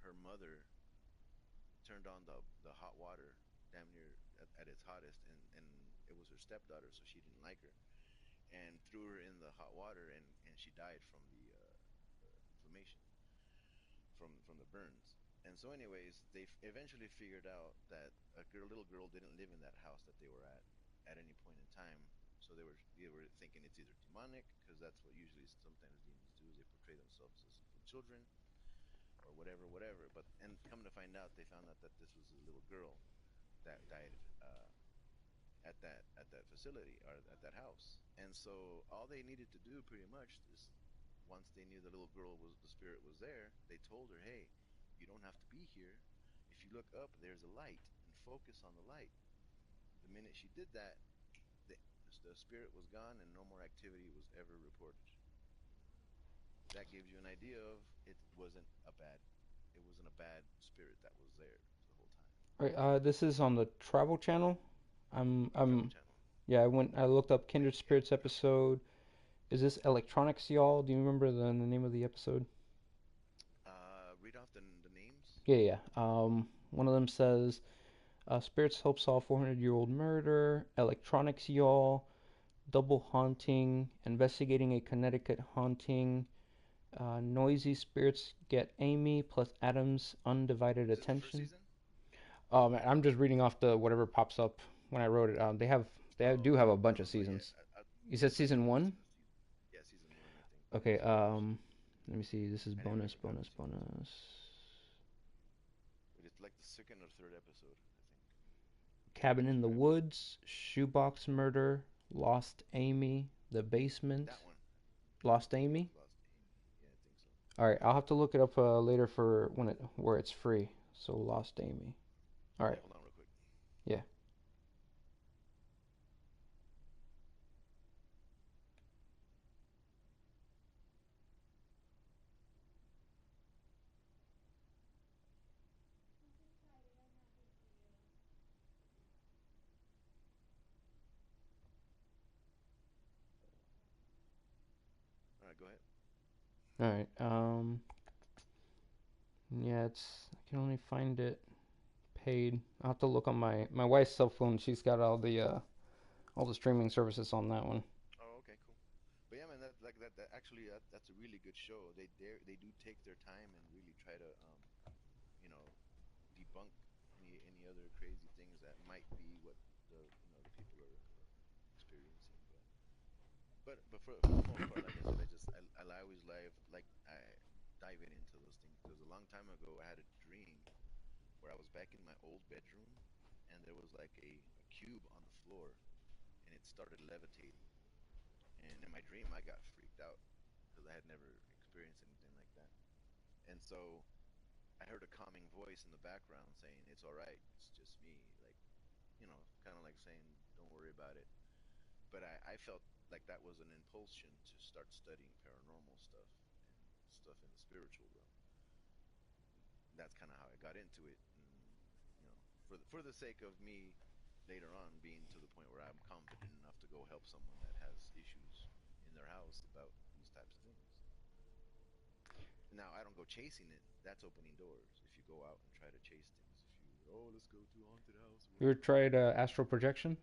her mother turned on the hot water damn near at its hottest, and it was her stepdaughter, so she didn't like her, and threw her in the hot water, and she died from the inflammation from the burns. And so, anyways, they eventually figured out that little girl didn't live in that house that they were at any point in time. So they were thinking it's either demonic, because that's what usually sometimes demons do, is they portray themselves as little children or whatever, whatever. But and come to find out, they found out that this was a little girl that died at that facility or at that house. And so all they needed to do pretty much is, once they knew the little girl was the spirit was there, they told her, "Hey, you don't have to be here. If you look up, there's a light, and focus on the light." The minute she did that, the, the spirit was gone, and no more activity was ever reported. That gives you an idea of it wasn't a bad spirit that was there the whole time. Right. This is on the Travel Channel. I'm Travel I'm Channel. Yeah, I looked up Kindred Spirits episode. Is this Electronics, y'all? Do you remember the name of the episode? Read off the names. Yeah, yeah. One of them says, Spirits help solve 400-year-old murder. Electronics, y'all. Double haunting. Investigating a Connecticut haunting. Noisy spirits get Amy plus Adam's undivided Is this the first attention. season? I'm just reading off the whatever pops up when I wrote it. Do Oh, have okay. a bunch No, of no, no. Yeah, seasons. You yeah. said It might be season the first one? season. Yeah, season one. I think Okay. season one or season two. Let me see. This is I never bonus, even got bonus, to season two. bonus. But it's like the second or third episode, I think. Cabin in the Describe it. Woods, Shoebox Murder, Lost Amy, The That Basement, one. Lost Amy. Lost Amy. Yeah, I think so. All right, I'll have to look it up later for when it where it's free. So Lost Amy. All right. Yeah, hold on real quick. Yeah. All right, go ahead. All right. Yeah, I can only find it paid. I'll have to look on my wife's cell phone. She's got all the streaming services on that one. Oh, okay, cool. But yeah, man, that like that actually that's a really good show. They do take their time and really try to you know debunk any other crazy things that might be what the people are experiencing. But for the most part, like I said, I always I diving into those things because a long time ago I had a dream where I was back in my old bedroom and there was like a cube on the floor and it started levitating. And in my dream, I got freaked out because I had never experienced anything like that. And so I heard a calming voice in the background saying, "It's all right. It's just me." Like, kind of like saying, "Don't worry about it." But I felt like that was an impulsion to start studying paranormal stuff and stuff in the spiritual realm. That's kind of how I got into it. And, for the sake of me later on being to the point where I'm confident enough to go help someone that has issues in their house about these types of things. Now, I don't go chasing it. That's opening doors. If you go out and try to chase things, let's go to a haunted house or You ever whatever. tried astral projection?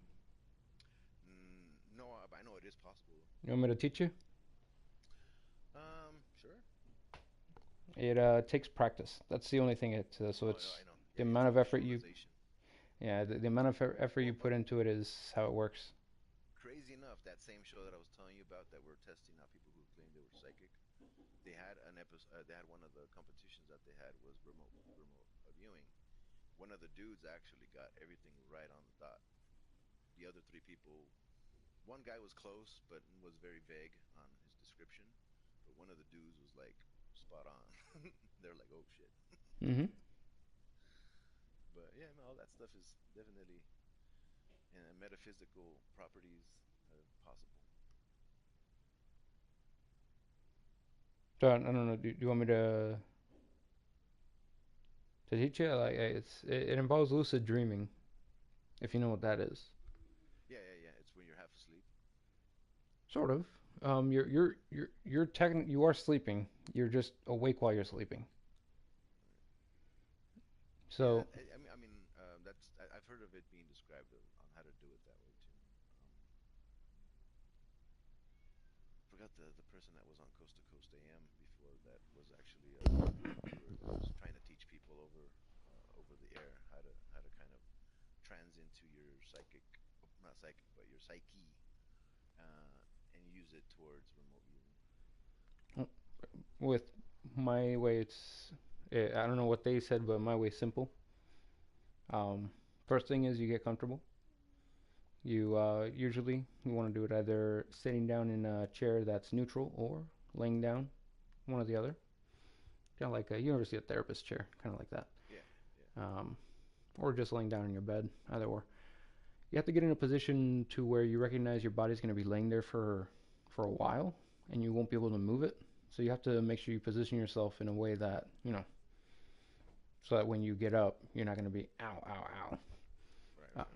No, but I know it is possible. You want me to teach you? Sure. It takes practice. That's the only thing so Oh, no, it's I know. the Yeah, it's amount a of effort you visualization. yeah the amount of effort you Well, put into it is how it works. crazy enough, that same show that I was telling you about that were testing out people who claimed they were psychic, they had an episode. They had one of the competitions that they had was remote viewing. One of the dudes actually got everything right on the dot. The other three people, one guy was close but was very vague on his description, but one of the dudes was like spot on. They're like, oh shit. Hmm. But yeah, no, all that stuff is definitely metaphysical properties are possible. So I don't know. Do you want me to teach you? Like it involves lucid dreaming, if you know what that is. Yeah, yeah, yeah. It's when you're half asleep. Sort of. You are sleeping. You're just awake while you're sleeping. Yeah, So I've heard of it being described on how to do it that way too. Forgot the person that was on Coast to Coast AM before that was actually they were just trying to teach people over the air how to kind of trans into your psychic, not psychic, but your psyche, and use it towards remote viewing. with my way, I don't know what they said, but my way's simple. Um, First thing is you get comfortable. You usually you want to do it either sitting down in a chair that's neutral or laying down, one or the other. Kind of like you ever see a therapist chair, kind of like that. Yeah, yeah, Um, or just laying down in your bed, either or. You have to get in a position to where you recognize your body's going to be laying there for a while, and you won't be able to move it. So you have to make sure you position yourself in a way that so that when you get up, you're not going to be ow, ow, right, ow. right, right.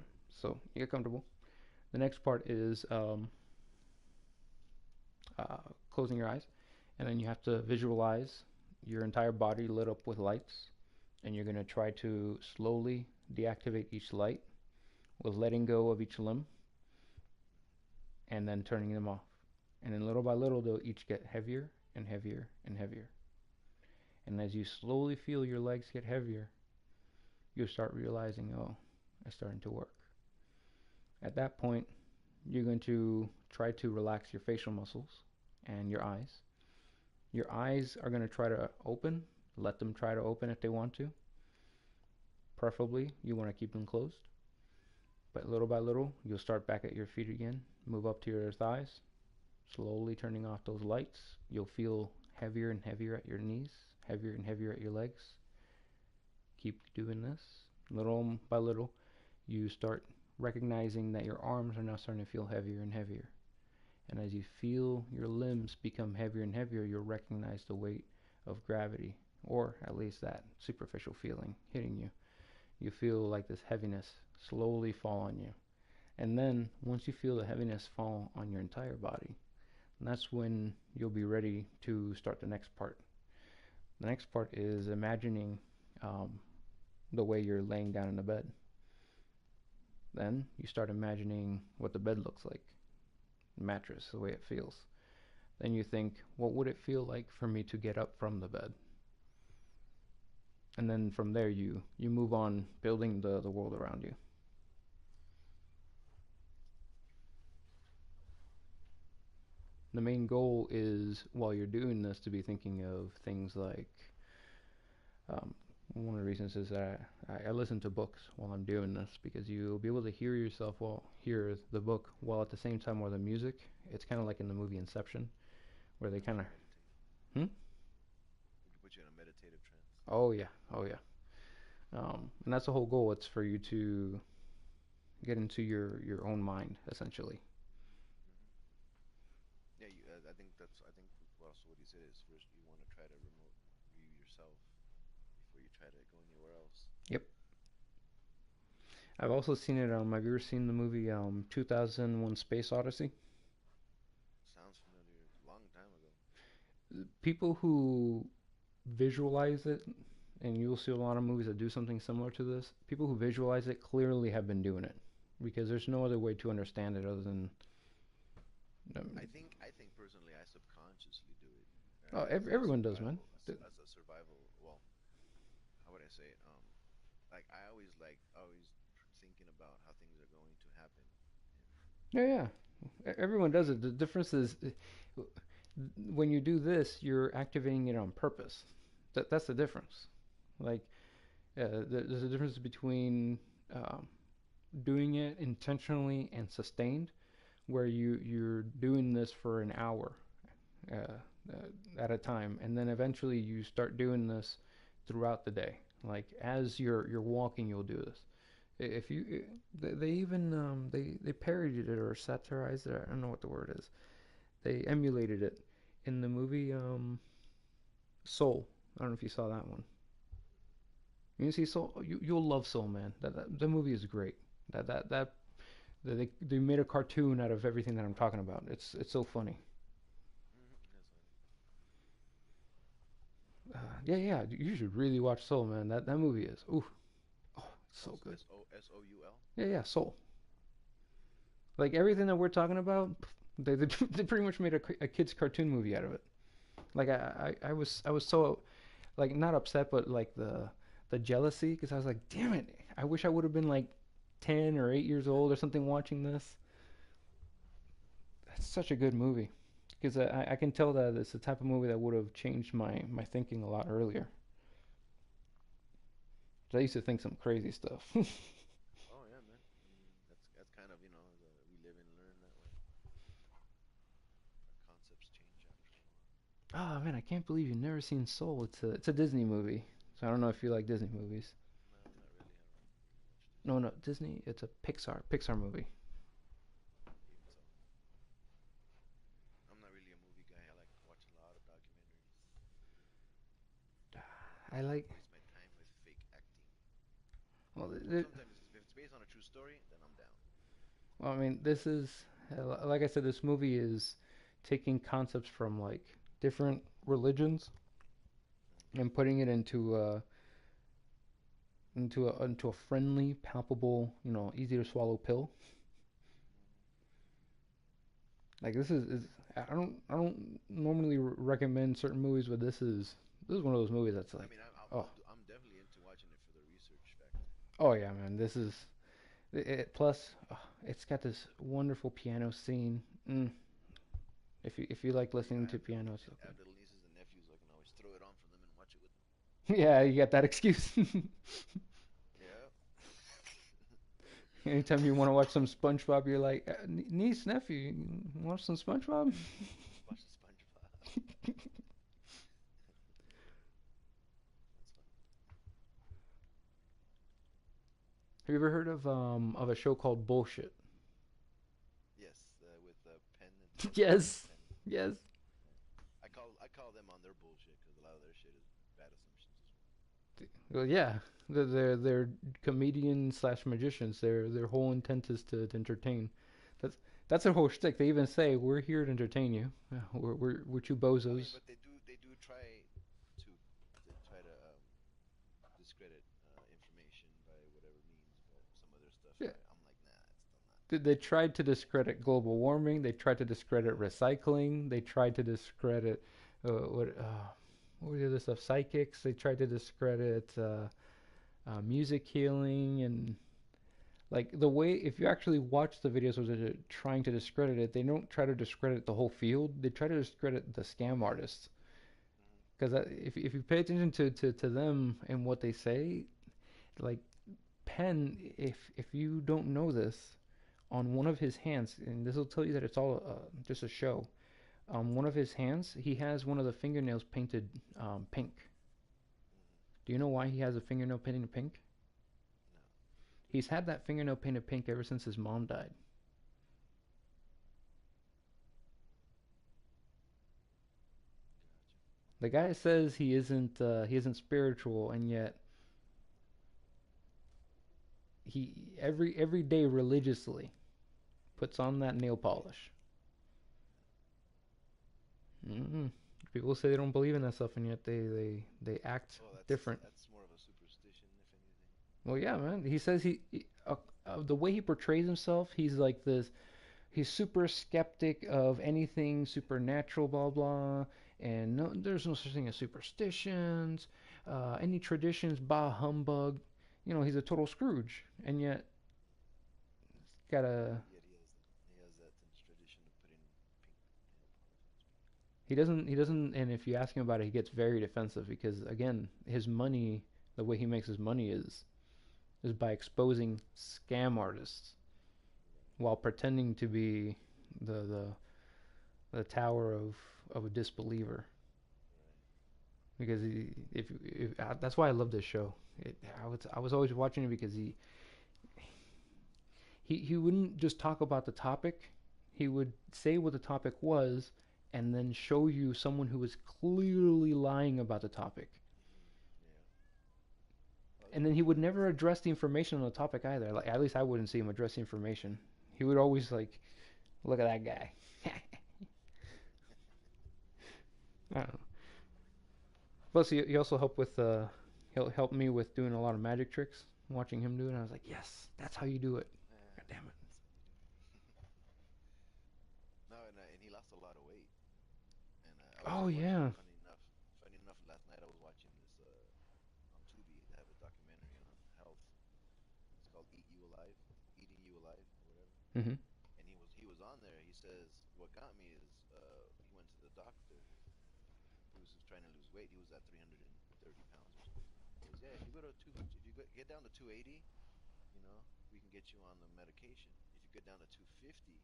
So you get comfortable. The next part is closing your eyes, and then you have to visualize your entire body lit up with lights, and you're going to try to slowly deactivate each light with letting go of each limb and then turning them off. And then little by little, they'll each get heavier and heavier and heavier. And as you slowly feel your legs get heavier, you'll start realizing, oh, it's starting to work. At that point, you're going to try to relax your facial muscles and your eyes. Your eyes are going to try to open. Let them try to open if they want to. Preferably, you want to keep them closed. But little by little, you'll start back at your feet again. Move up to your thighs. Slowly turning off those lights. You'll feel heavier and heavier at your knees. Heavier and heavier at your legs. Keep doing this. Little by little, you start recognizing that your arms are now starting to feel heavier and heavier. And as you feel your limbs become heavier and heavier, you'll recognize the weight of gravity, or at least that superficial feeling hitting you. You feel like this heaviness slowly fall on you. And then once you feel the heaviness fall on your entire body, that's when you'll be ready to start the next part. The next part is imagining the way you're laying down in the bed. Then you start imagining what the bed looks like, the mattress, the way it feels. Then you think, what would it feel like for me to get up from the bed? And then from there, you move on building the world around you. The main goal is, while you're doing this, to be thinking of things like um, one of the reasons is that I listen to books while I'm doing this because you'll be able to hear yourself hear the book while at the same time while the music. It's kind of like in the movie Inception, where they Would kind you of, meditate? hmm? Would you put you in a meditative trance? Oh yeah, oh yeah. And that's the whole goal. It's for you to get into your own mind, essentially. Hmm. Yeah, I think that's. I think also what he said is first you want to try to remote view yourself before you try to go anywhere else. Yep. I've also seen it. Have you ever seen the movie 2001: Space Odyssey? Sounds familiar. Long time ago. People who visualize it, and you'll see a lot of movies that do something similar to this. People who visualize it clearly have been doing it because there's no other way to understand it other than um, I think personally, I subconsciously do it oh, as a everyone does, man. survival, as a survival. Well, how would I say it? Like I always always thinking about how things are going to happen, and Yeah, yeah. Everyone does it. The difference is when you do this, you're activating it on purpose. That's the difference. Like there's a difference between um, doing it intentionally and sustained, where you're doing this for an hour uh, at a time, and then eventually you start doing this throughout the day. Like as you're walking, you'll do this. If you they even they parodied it or satirized it. I don't know what the word is. They emulated it in the movie Soul. I don't know if you saw that one. You see Soul? You'll love Soul, man. The movie is great. That they made a cartoon out of everything that I'm talking about. It's so funny. that's funny. Yeah, yeah. You should really watch Soul, man. That movie is ooh, oh, it's so good. Soul. Yeah, yeah. Soul. Like everything that we're talking about, they pretty much made a kids cartoon movie out of it. Like I was so like not upset, but like the jealousy because I was like, damn it, I wish I would have been like 10 or 8 years old or something watching this. That's such a good movie because I can tell that it's the type of movie that would have changed my thinking a lot earlier. 'Cause I used to think some crazy stuff. Oh yeah, man. I mean, that's kind of we live and learn that way. Our concepts change after a while. Oh man, I can't believe you've never seen Soul. It's a Disney movie, so I don't know if you like Disney movies. No, not really. I don't really watch Disney. No, no, Disney. It's a Pixar movie. Even so, I'm not really a movie guy. I like to watch a lot of documentaries. I I like. don't waste my time with fake acting. Well, Well, sometimes if it's based on a true story, then I'm down. Well, I mean, this is like I said, this movie is taking concepts from like different religions and putting it into a friendly, palpable, easy to swallow pill. Like is I don't normally recommend certain movies, but this is one of those movies that's I like, mean, oh, I'm definitely into watching it for the research factor. oh yeah, man, this is plus it's got this wonderful piano scene. If you like Yeah, listening to pianos, I have little nieces and nephews. I can always throw it on for them and watch it with them. yeah, you got that excuse. Yeah. Anytime you want to watch some SpongeBob, you're like, niece, nephew, you watch some SpongeBob? Let's watch the SpongeBob. That's funny. Have you ever heard of a show called Bullshit? Yes, with Penn and Teller and Yes, Penn. yes. Yeah. I call them on their bullshit because a lot of their shit is bad assumptions as well. Well, yeah. They're comedians slash magicians. Their whole intent is to entertain. That's that's their whole shtick. They even say we're here to entertain you. Yeah, we're two I mean, bozos. but they do try to discredit information by whatever means, but some other stuff Yeah. I'm like, nah, it's still not. They tried to discredit global warming. They tried to discredit Yeah. recycling. They tried to discredit what was the other stuff? Psychics. They tried to discredit music healing and like the way if you actually watch the videos where they're trying to discredit it, they don't try to discredit the whole field. They try to discredit the Oh scam yeah. artists Hmm. because if you pay attention to them and what they say, like Penn, if you don't know this, on one of his hands, and this will tell you that it's all just a show. On one of his hands, he has one of the fingernails painted pink. Hmm. Do you know why he has a fingernail painted pink? No. He's had that fingernail painted pink ever since his mom died. Gotcha. The guy says he isn't spiritual, and yet he every day religiously puts on that nail polish. Mm-mm. People say they don't believe in that stuff, and yet they act Oh, different. that's more of a superstition, if anything. Well, yeah, man. He says the way he portrays himself, he's like this. He's super skeptic of anything supernatural, blah blah, and no, there's no such thing as superstitions. Any traditions, bah humbug. He's a total Scrooge, and yet got a Yet he has that tradition of putting pink nail polish on his paint. he doesn't, and if you ask him about it, he gets very defensive because again, his money, the way he makes his money is by exposing scam artists Right. while pretending to be the the the tower of a disbeliever. Right. Because if that's why I love this show. I was always watching it because he wouldn't just talk about the topic. He would say what the topic was and then show you someone who was clearly lying about the topic. Hmm. Yeah. Oh, And then he would never address the information on the topic either. Like at least I wouldn't see him address the information. He would always like, look at that guy. I don't know. Plus, he also helped with he'll help me with doing a lot of magic tricks. Watching him do it, and I was like, yes, that's how you do it. God damn it. that's how you do it. No, and he lost a lot of weight. And I was Oh watching. yeah. Funny enough, last night I was watching this on Tubi. They have a documentary on health. It's called "Eat You Alive," "Eating You Alive," or whatever. Hmm. And he was on there. He says what got me is he went to the doctor. He was trying to lose weight. He was at 330 pounds or something. He goes, yeah, if you go to two, if you get down to 280, we can get you on the medication. If you get down to 250,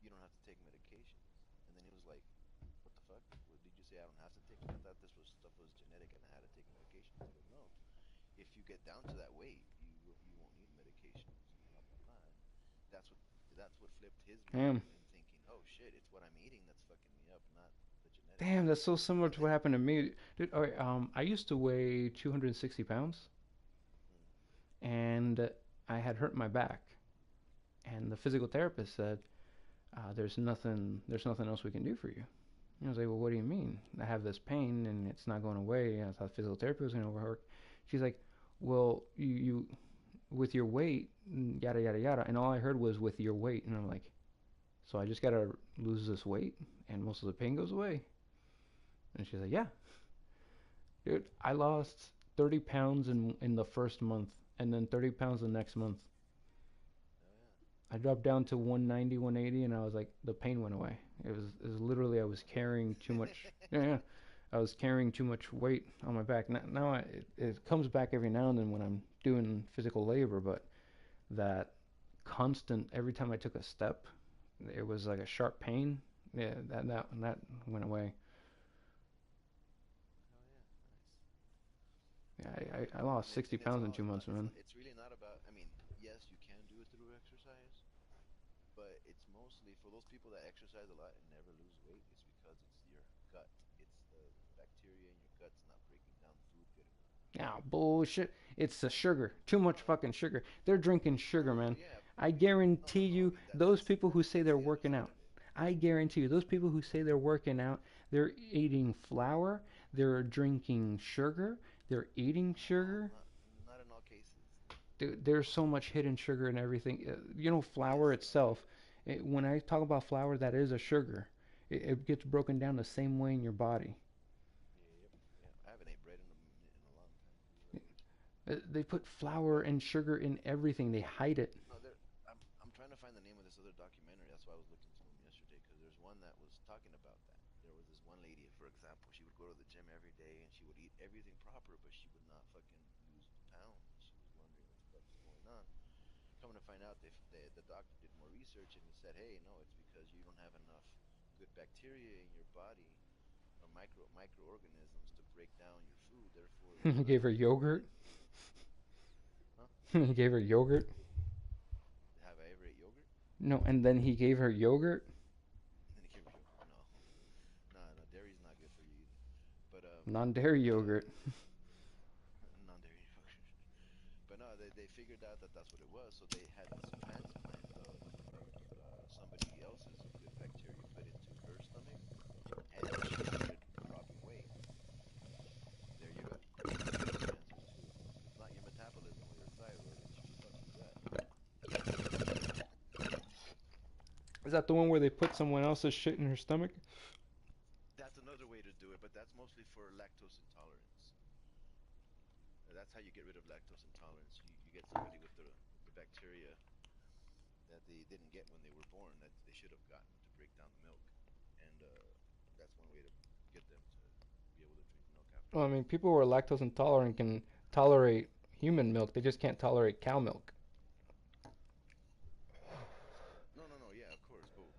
you don't have to take medications. And then he was like, what the fuck? What, did you say I don't have to take? I thought this was stuff was genetic and I had to take medications. He goes, no. If you get down to that weight, you won't need medications. Blah blah blah. And that's what flipped his mind Damn. and thinking, oh shit, it's what I'm eating that's fucking me up, not the genetics. Damn, that's so similar to what happened to me, dude. All right, I used to weigh 260 pounds, Hmm. and I had hurt my back. And the physical therapist said, there's nothing else we can do for you. And I was like, well, what do you mean? I have this pain and it's not going away. I thought physical therapy was going to work. She's like, well, you with your weight, yada yada yada. And all I heard was with your weight, and I'm like, so I just gotta lose this weight, and most of the pain goes away. And she's like, yeah, dude, I lost 30 pounds in the first month, and then 30 pounds the next month. Oh yeah. I dropped down to 190, 180, and I was like, the pain went away. It was literally I was carrying too much. Yeah, yeah. I was carrying too much weight on my back. Now it comes back every now and then when I'm doing physical labor, but that constant every time I took a step, it was like a sharp pain. Yeah, that went away. Oh yeah. Nice. Yeah, I lost And 60 it's pounds in all two months, man. it's really not about. I mean, yes, you can do it through exercise, but it's mostly for those people that exercise a lot and never lose weight. It's because it's your gut. It's the bacteria in your gut's not breaking down food good enough. Yeah, bullshit. It's the sugar. Too much No, fucking sugar. They're drinking no, sugar, no, man. yeah, I no, no, guarantee no. I you, mean those people who say that's they're the other working side out, of it. I guarantee you, those people who say they're working out, they're eating flour, they're drinking sugar, they're eating No, sugar. not in all cases. Dude, there's so much hidden sugar in everything. Flour Yes, itself. When I talk about flour, that is a sugar. It gets broken down the same way in your body. yeah, yep, yeah. I haven't ate bread in a long time. You're right. They put flour and sugar in everything. They hide it. No, there. I'm trying to find the name of this other documentary. That's why I was looking through them yesterday because there's one that was talking about that. There was this one lady, for example, she would go to the gym every day and she would eat everything proper, but she would not fucking lose pounds. She was wondering what the fuck is going on. Coming to find out, the doctor did more research and he said, hey, no, it's because you don't have enough good bacteria in your body or microorganisms to break down your food. Therefore, there's He less gave her yogurt. organisms. Huh? He gave her yogurt. Have I ever ate yogurt? No, and then he gave her yogurt. And then he gave me yogurt. No, no, no. Dairy's not good for you either. But Non-dairy but yogurt. non-dairy yogurt. But no, they figured out that that's what it was. So they had this transplant of somebody else's good bacteria put into her stomach, and she started dropping weight. There you go. That's your answer too. It's not your metabolism or your thyroid. It's your fucking gut. Is that the one where they put someone else's shit in her stomach? That's another way to do it, but that's mostly for lactose intolerance. That's how you get rid of lactose intolerance. You get somebody with the bacteria that they didn't get when they were born that they should have gotten to break down the milk, and that's one way to get them to be able to drink milk Well, I afterwards. mean, people who are lactose intolerant can tolerate human milk. They just can't tolerate cow milk. No, no, no. Yeah, of course, but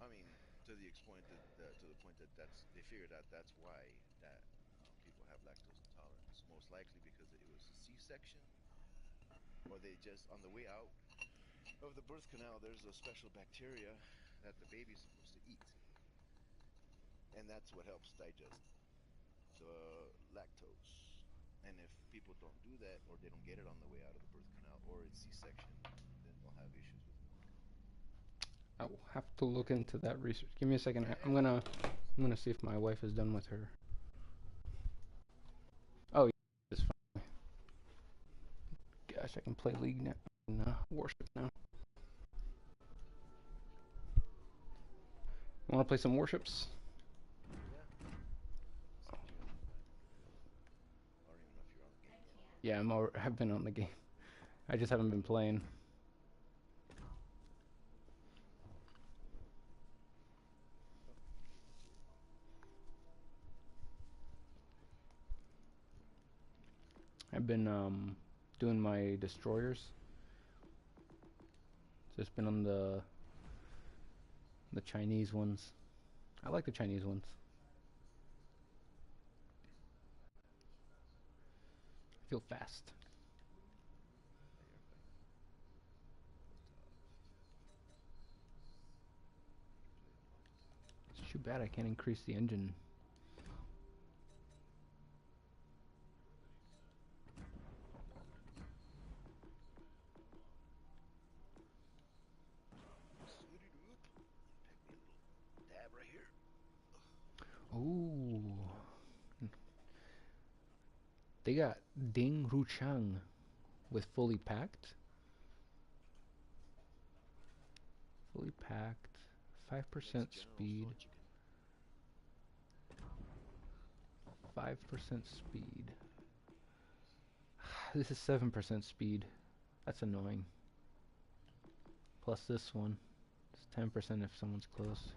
I mean to the point that they figured out that's why that people have lactose intolerance. Most likely because it was a C-section, or they just on the way out of the birth canal, there's a special bacteria that the baby's supposed to eat, and that's what helps digest the lactose. And if people don't do that, or they don't get it on the way out of the birth canal, or it's C-section, then they'll have issues with milk. I will have to look into that research. Give me a second. Yeah, I'm yeah, no gonna problem. I'm gonna see if my wife is done with her. Oh, yeah, it's fine. Gosh, I can play League now. And, worship now. Want to play some worships? Yeah, I'll send you an invite. I don't even know if you're on the game yet. Yeah, I've been on the game. I just haven't been playing. Oh, let's see. I've been doing my destroyers. Just been on the Chinese ones. I like the Chinese ones. I feel fast. Yeah, you're fine. You can play if you want to. It's too bad I can't increase the engine. They got Ding Ruchang with fully packed. Fully packed. Next 5% General speed. Tso chicken. 5% speed. This is 7% speed. That's annoying. Plus this one. It's 10% if someone's close.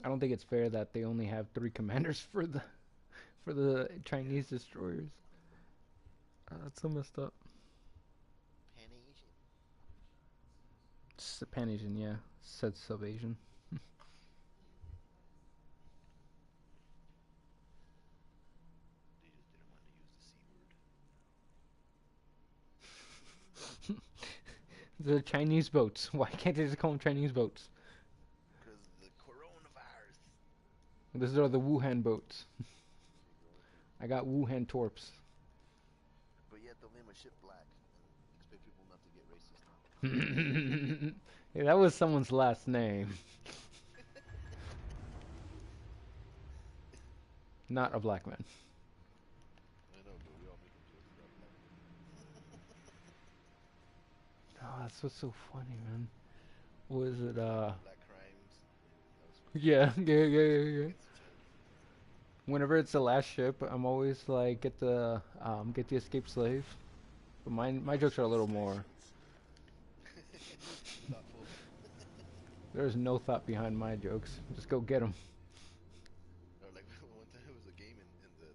I don't think it's fair that they only have 3 commanders for the Yeah. Chinese destroyers. That's so messed up. Pan Asian. It's Pan Asian, yeah. Said sub Asian. They just didn't want to use the C word. The Chinese boats. Why can't they just call them Chinese boats? Because the coronavirus. These are the Wuhan boats. There you go. I got Wuhan torps. But yet they'll name a ship black and expect people not to get racist. Yeah, that was someone's last name, not a black man. I know, but we all making jokes about black people. Oh, that's what's so funny, man. Was it Black crimes. That was funny. Yeah, yeah. Against each other. Whenever it's the last ship, I'm always like get the escaped slave. But my jokes are a little more. Thoughtful. There's no thought behind my jokes. Just go get them. Or like one time it was a game and the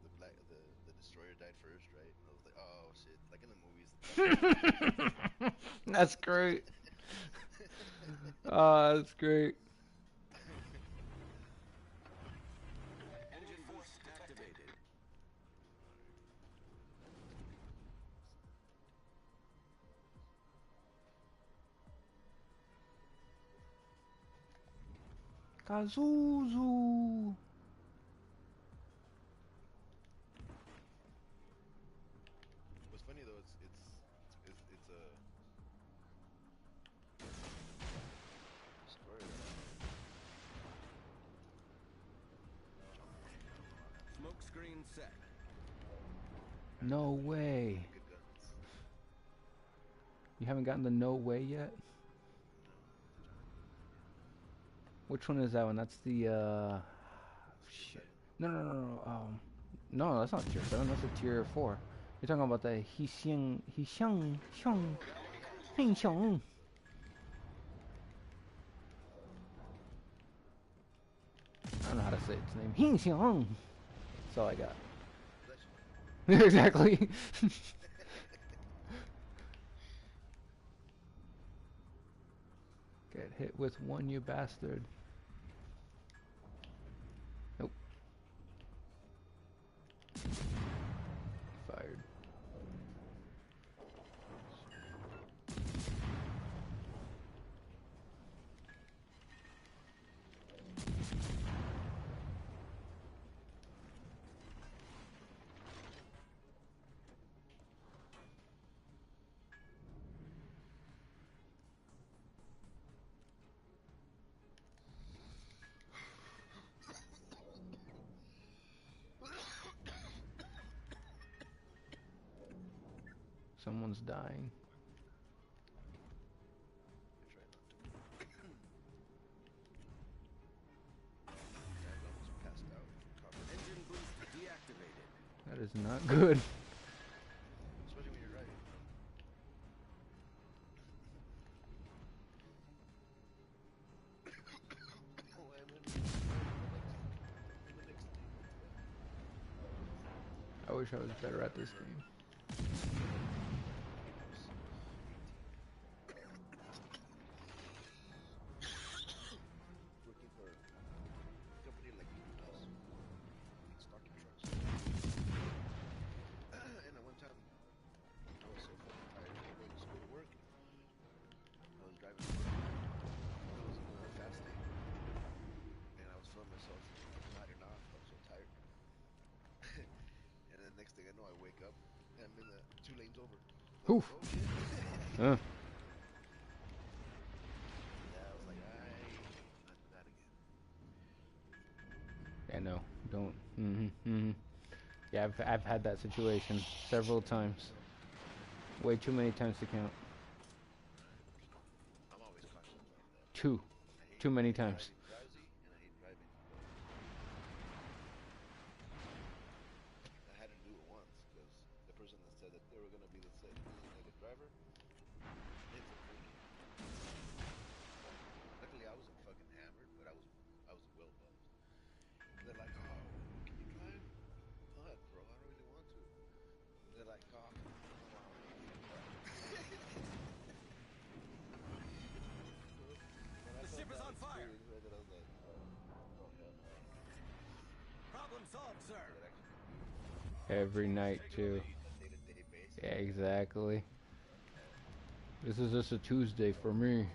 destroyer died first, right? And I was like, oh shit, like in the movies, that's how it's gonna end. That's great. That's great. Engine boost activated. Kazuzu. What's funny though, it's a destroyer that Smoke screen set. No has way. some good guns. You haven't gotten the no way yet? No, Which one is that one? That's the tier shit. seven. No, that's not tier 7. That's a tier 4. You're talking about the Hinxiang. I don't know how to say its name. Hinxiang. That's all I got. Bless you. Exactly. Get hit with one, you bastard. Nope. Fired. Someone's dying. I try not to. Guys almost passed out from coffee. Engine boost deactivated. That is not good. Especially when you're driving. Oh, I'm in the next thing. I wish I was better at this game. Working for a company like us, make stocking trucks. And at one time, I was so fucking tired of going to school to work. I was driving to work. I was in a fast lane, and I was feeling myself nodding off. I was so tired. And then next thing I know, I wake up and I'm in the 2 lanes over. I was like, Oof. oh shit. Uh. know. Don't. Yeah, I've had that situation several times. Way too many times to count. I'm always cautious about that. Too. Too I many hate times. driving drowsy, and I hate driving low. I had to do it once because the person that said that they were gonna be the designated driver, it's a freaking. Luckily, I wasn't fucking hammered, but I was well buzzed. They're like, "Oh, can you drive?" Fuck, bro, I don't really want to. They're like, "Oh, come on." I'm like, "Oh, you can drive." When I The ship felt is that on fire. experience, right, then I was like, "Oh hell no." Problem solved, I sir. could actually do Every night too. on a day-to-day basis. Yeah, exactly. This is just a Tuesday for me. Right?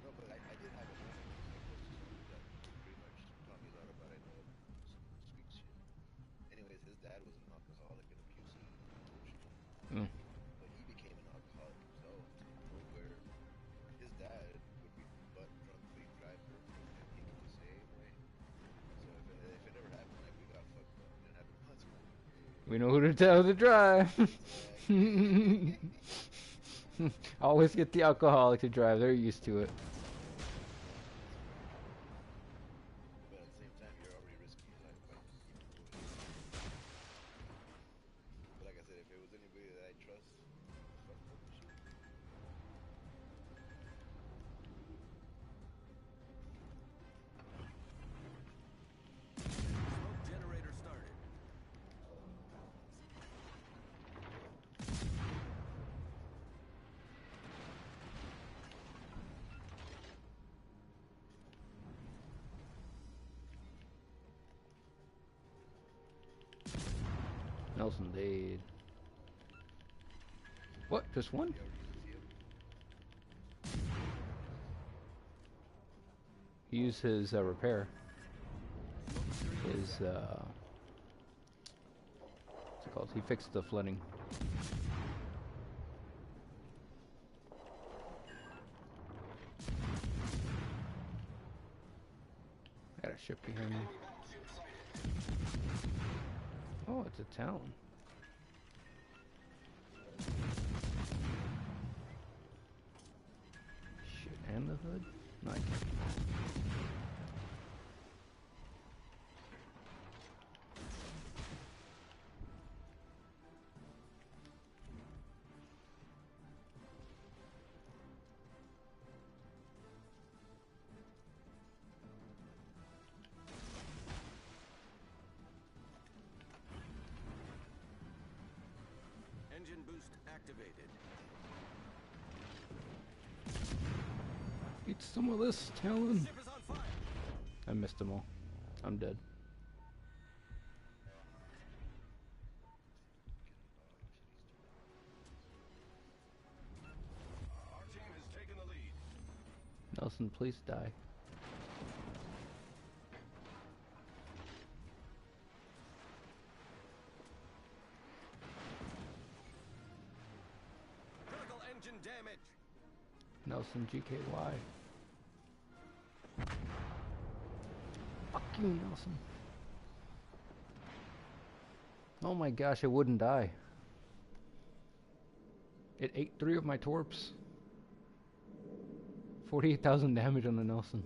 No, but I did have an owner when I was younger that pretty much taught me a lot about, I know, street shit. Anyways, his dad was an alcoholic and abusive and emotional, Mm. but he became an alcoholic himself to the point where his dad would be butt drunk late driver, and he would just say, "Hey, Moy." So if it ever happened, like we got fucked up, it didn't happen once, but hey, We know who to tell to drive. exactly. Always get the alcoholic to drive. They're used to it. That's right. But at the same time, you're already risking your life by even doing it. But like I said, if it was anybody that I trust, fuck that shit. Smoke generator started. Nelson dead. What? Just one? You ever use a TM? He used his repair. His what's it called? He fixed the flooding. I got a ship behind me. Oh, it's a town. Shit, and the hood? No, I can't. Engine boost activated. Eat some of this, Talon. Ship is on fire. I missed them all. I'm dead. Our team has taken the lead. Nelson, please die. Critical engine damage. Nelson, GKY. Fuck you, Nelson. Oh my gosh, it wouldn't die. It ate 3 of my torps. 48,000 damage on the Nelson.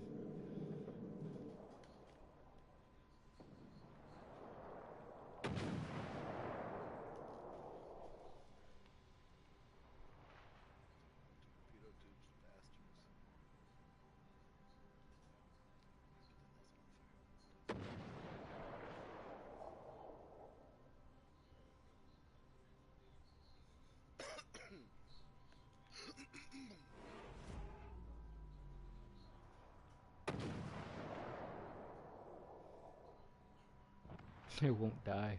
Torpedo tubes, bastards. It won't die.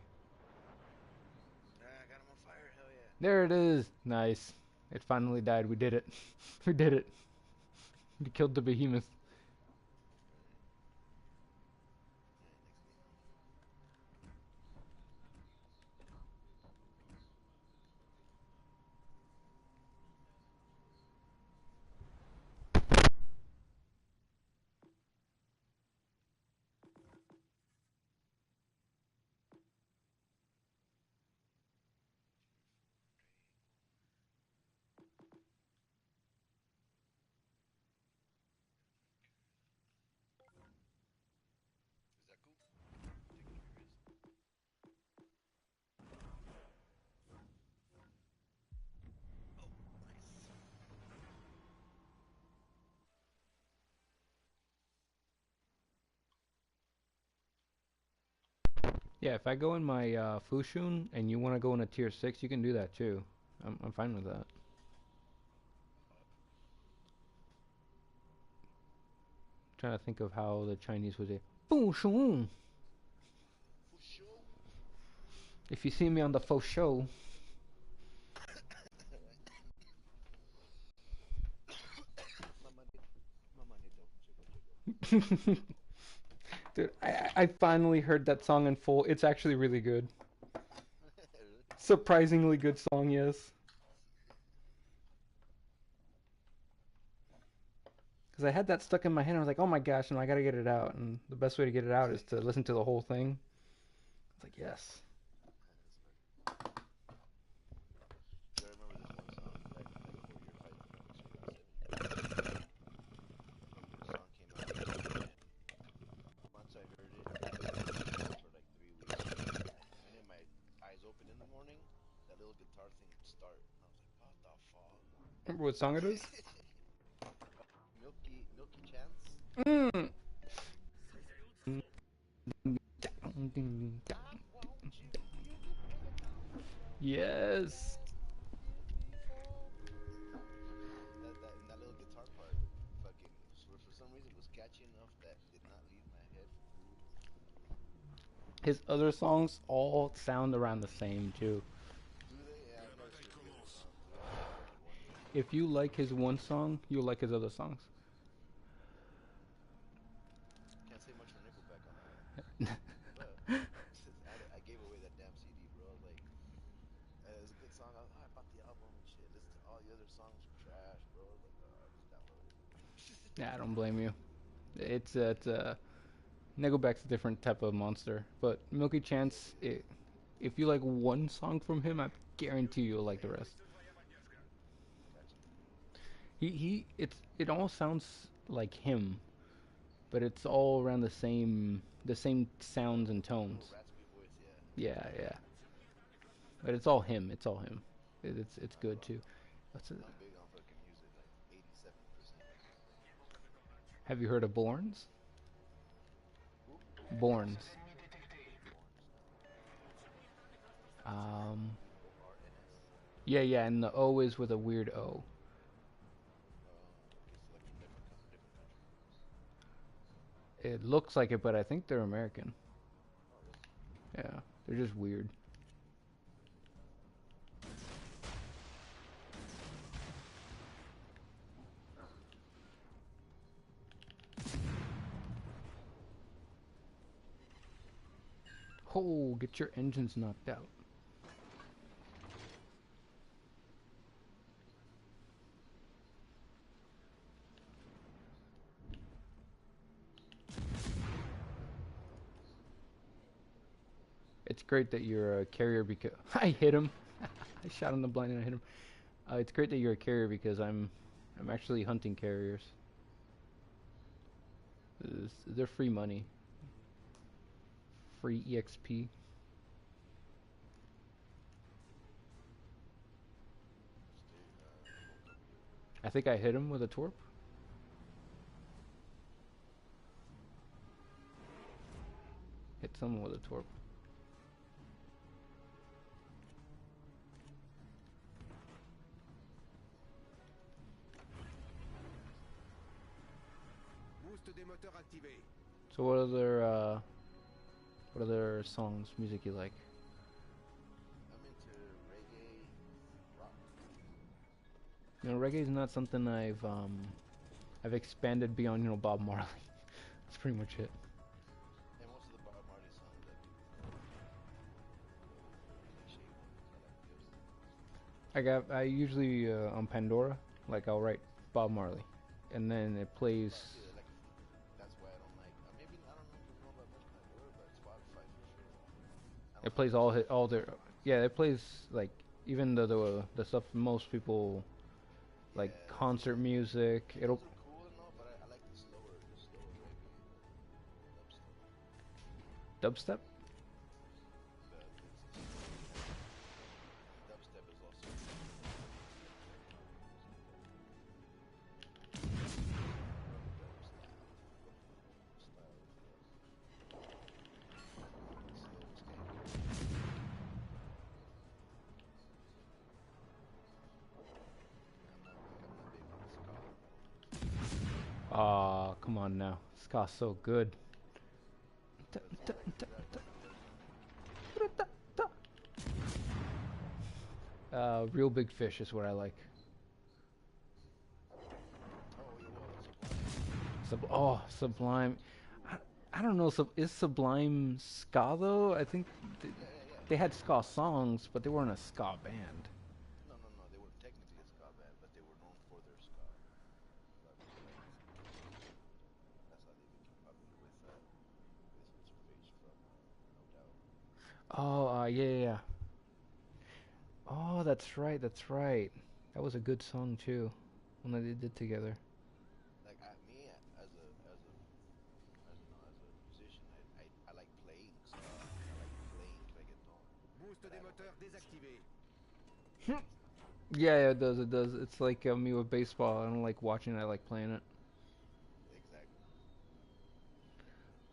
Ah, I got him on fire, hell yeah. There it is. Nice. It finally died. We did it. We did it. We killed the behemoth. Yeah, if I go in my Fushun and you want to go in a tier 6, you can do that too. I'm fine with that. Trying to think of how the Chinese would say Fushun. For sure. If you see me on the faux show, Mama need help. dude, I finally heard that song in full. It's actually really good. Really? Surprisingly good song, yes. Because I had that stuck in my head. I was like, oh my gosh, and I gotta get it out. And the best way to get it out is to listen to the whole thing. It's like, yes. That's funny. I remember this one song back like 4 years, 5 years ago, actually about 7 years ago. Fucking the song came out, and once I heard it, I listened to it for like 3 weeks straight. And the minute my eyes opened in the morning, that little guitar thing would start, and I was like, "What the fuck?" Remember what song it is? Milky Chance. Mm. I want you, beautiful, Yes. beautiful. That and that little guitar part, fucking for some reason was catchy enough that did not leave my head. His other songs all sound around the same too. Do they? Yeah, I've noticed with the other songs too. I was fucking wondering. If you like his one song, you'll like his other songs. Can't say much for Nickelback on that one, but I gave away that damn CD, bro. I was like, it was a good song. I bought the album and shit. Listen to all the other songs, trash, bro. I was like, I just download it. Yeah, I don't blame you. It's Nickelback's a different type of monster, but Milky Chance, if you like one song from him, I guarantee you'll like the rest. Gotcha. It all sounds like him, but it's all around the same sounds and Little tones. raspy voice, yeah. Yeah, yeah. But it's all him. It's all him. It's I good know. too. What's it? I'm big on fucking music, like 87%. Have you heard of Borns? Who? Borns. Borns? No. Um, Borns? yeah, yeah, and the O is with a weird O. It's like from different country. It looks like it, but I think they're American. Oh, really? Yeah, they're just weird. Oh, get your engines knocked out. It's great that you're a carrier because I hit him. I shot him in the blind and I hit him. It's great that you're a carrier because I'm actually hunting carriers. They're free money, free EXP. Stay close up here. I think I hit him with a torp. Hit someone with a torp. Boost des moteurs activé. So what other songs, music you like? I'm into reggae, rock. You know, reggae is not something I've expanded beyond Bob Marley. That's pretty much it. And most of the Bob Marley songs I do prefer the cliche ones. I like those. I usually on Pandora, like I'll write Bob Marley, and then it Oh, plays. see, like that's why I don't like. Maybe I don't know if you know about much Pandora, but Spotify for sure. I don't It know how plays much you use all it. their, yeah. It plays like even the stuff most people like Yeah, concert music. those It'll are cool and all, but I like the slower reggae, the dubstep. dubstep. It's slower kind of. And dubstep is also music that dub style, if you will. Slow, it's kind of Aw, come on now. Ska's so good. That's all right. Real big fish is what I like. Oh, yeah, well, Sublime. Sublime. I, I don't know. Is Sublime ska though? I think th- Yeah, yeah, yeah. they had ska songs, but they weren't a ska band. No, no, no. They were technically a ska band, but they were known for their ska. Like, that's how they became popular with what's her face from No Doubt. Oh, yeah, yeah, yeah. Oh, that's right. That's right. That was a good song too. One that they did together. Like me as a musician, I like playing ska and I like playing reggaeton, Boost but des I don't like moteurs désactivé. Yeah, yeah, it does. It does. It's like me with baseball. I don't like watching it. I like playing it. exactly.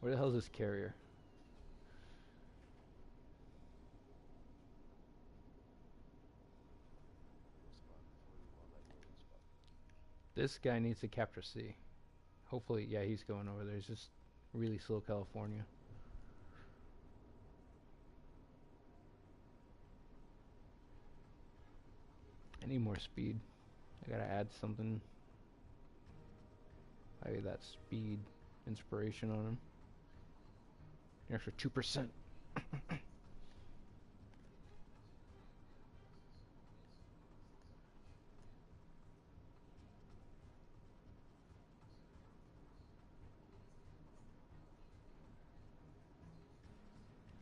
Where the hell is this carrier? What spot for you on that rolling spot? This guy needs to capture C. Hopefully, yeah, he's going over there. He's just really slow, California. I need more speed. I gotta add something. Maybe that speed inspiration on him. An extra 2%.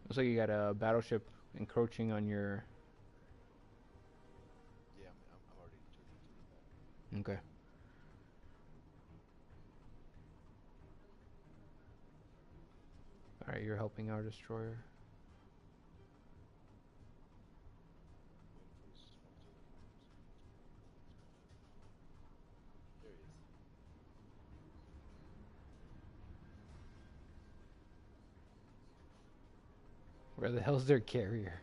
Looks like you got a battleship encroaching on your. Yeah, I'm already turned into the battle. Okay. Alright, you're helping our destroyer. Waiting for his smoke to expire. There he is. Where the hell's their carrier?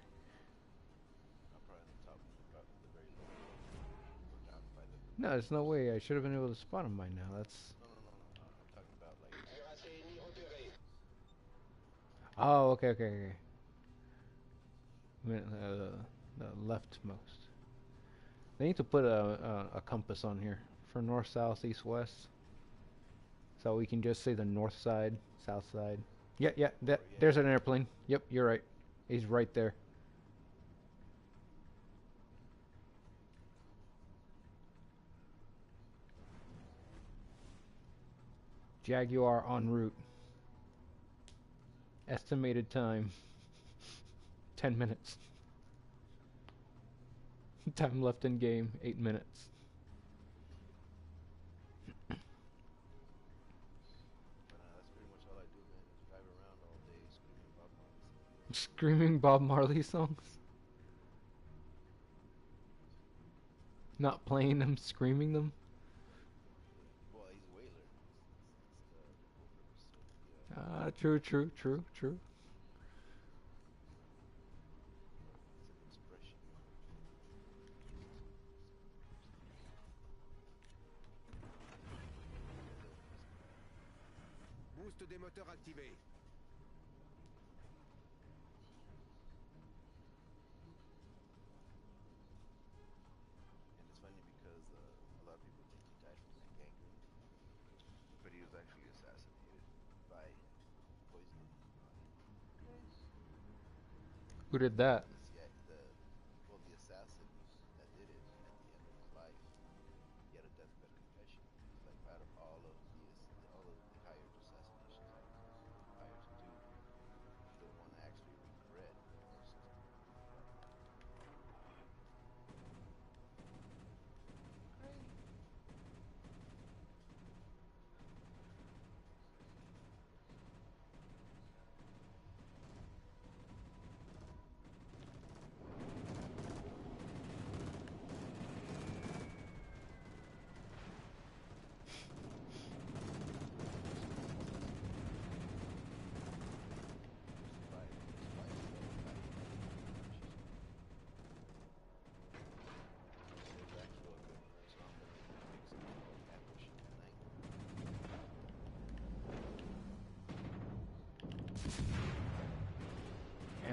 Probably on the top, the very low, or down by the. No, there's no way. I should have been able to spot him by now. That's. No, no, no, no. I'm talking about like Oh, okay, okay, okay. The leftmost. They need to put a compass on here for north, south, east, west. So we can just say the north side, south side. Yeah, yeah, or yeah, there's yeah. an airplane. Yep, you're right. He's right there. Jaguar en route. Estimated time 10 minutes. Time left in game 8 minutes. But that's pretty much all I do, man. Is drive around all day screaming Bob Marley songs. Screaming Bob Marley songs. Not playing them, screaming them. Well, he's a whaler. It's the whole purpose of True, true, true, true. it's an expression. Boost des moteurs activé. And it's funny because a lot of people think he died from gangrene, but he was actually assassinated by poisoning. Who did that? The CIA, the assassin that did it at the end of his life, he had a deathbed confession. He's like, out of all of the hired assassinations I've been hired to do, the one I actually regret the most is the one that he did.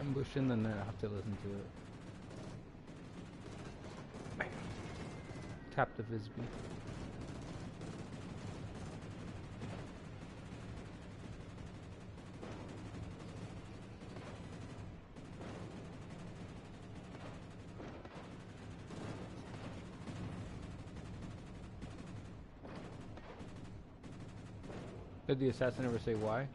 ambush in, then I have to listen to it. Bam. Tap the Visby. Did the assassin ever say why?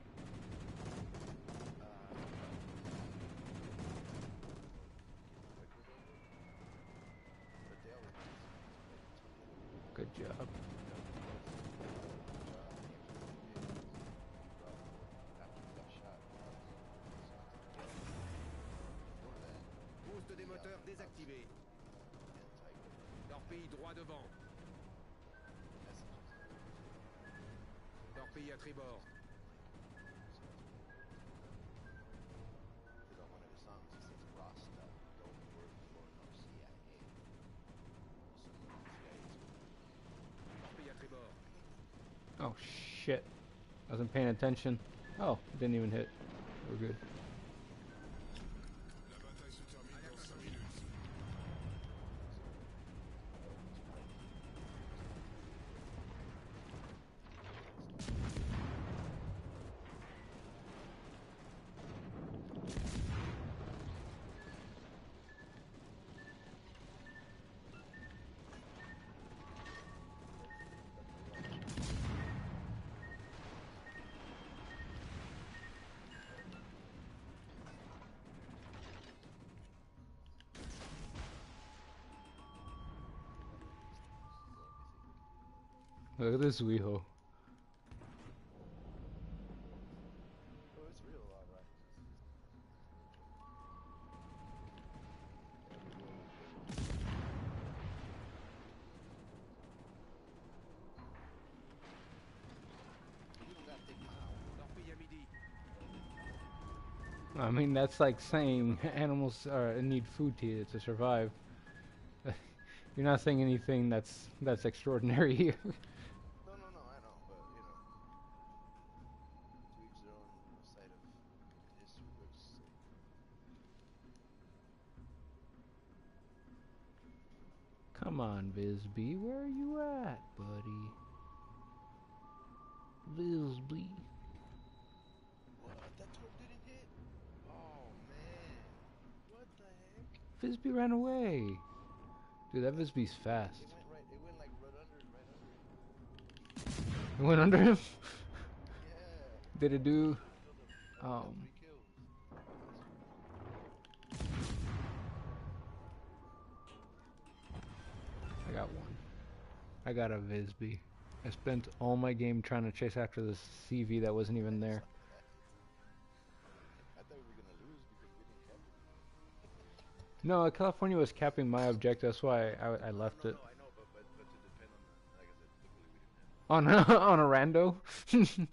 Good job. Boost des moteurs désactivé. Torpille droit devant. Torpille à tribord. Torpille à tribord. Oh shit. Wasn't paying attention. Oh, didn't even hit. We're good. La bataille se termine dans 5 minutes. Look at this weeho. Oh, it's real, all right. You don't gotta take my hour. Torpille à midi. I mean, that's like saying animals need food to survive. You're not saying anything that's extraordinary here. No, I know, but you know, to each their own side of history, let's say. Come on, Visby, where are you at, buddy? Visby. What? That torp didn't hit? Oh man, what the heck? Visby ran away. Dude, that Visby's fast. It went right. It went like right under him. It went under him? Yeah. Did it do... Killed him. 3 kills. I got one. I got a Visby. I spent all my game trying to chase after this CV that wasn't even there. I thought we were gonna lose because we didn't cap it. No, California was capping my objective, that's why I left it. No, I know, but to depend on the, like I said, luckily we didn't have. On a rando? Yeah.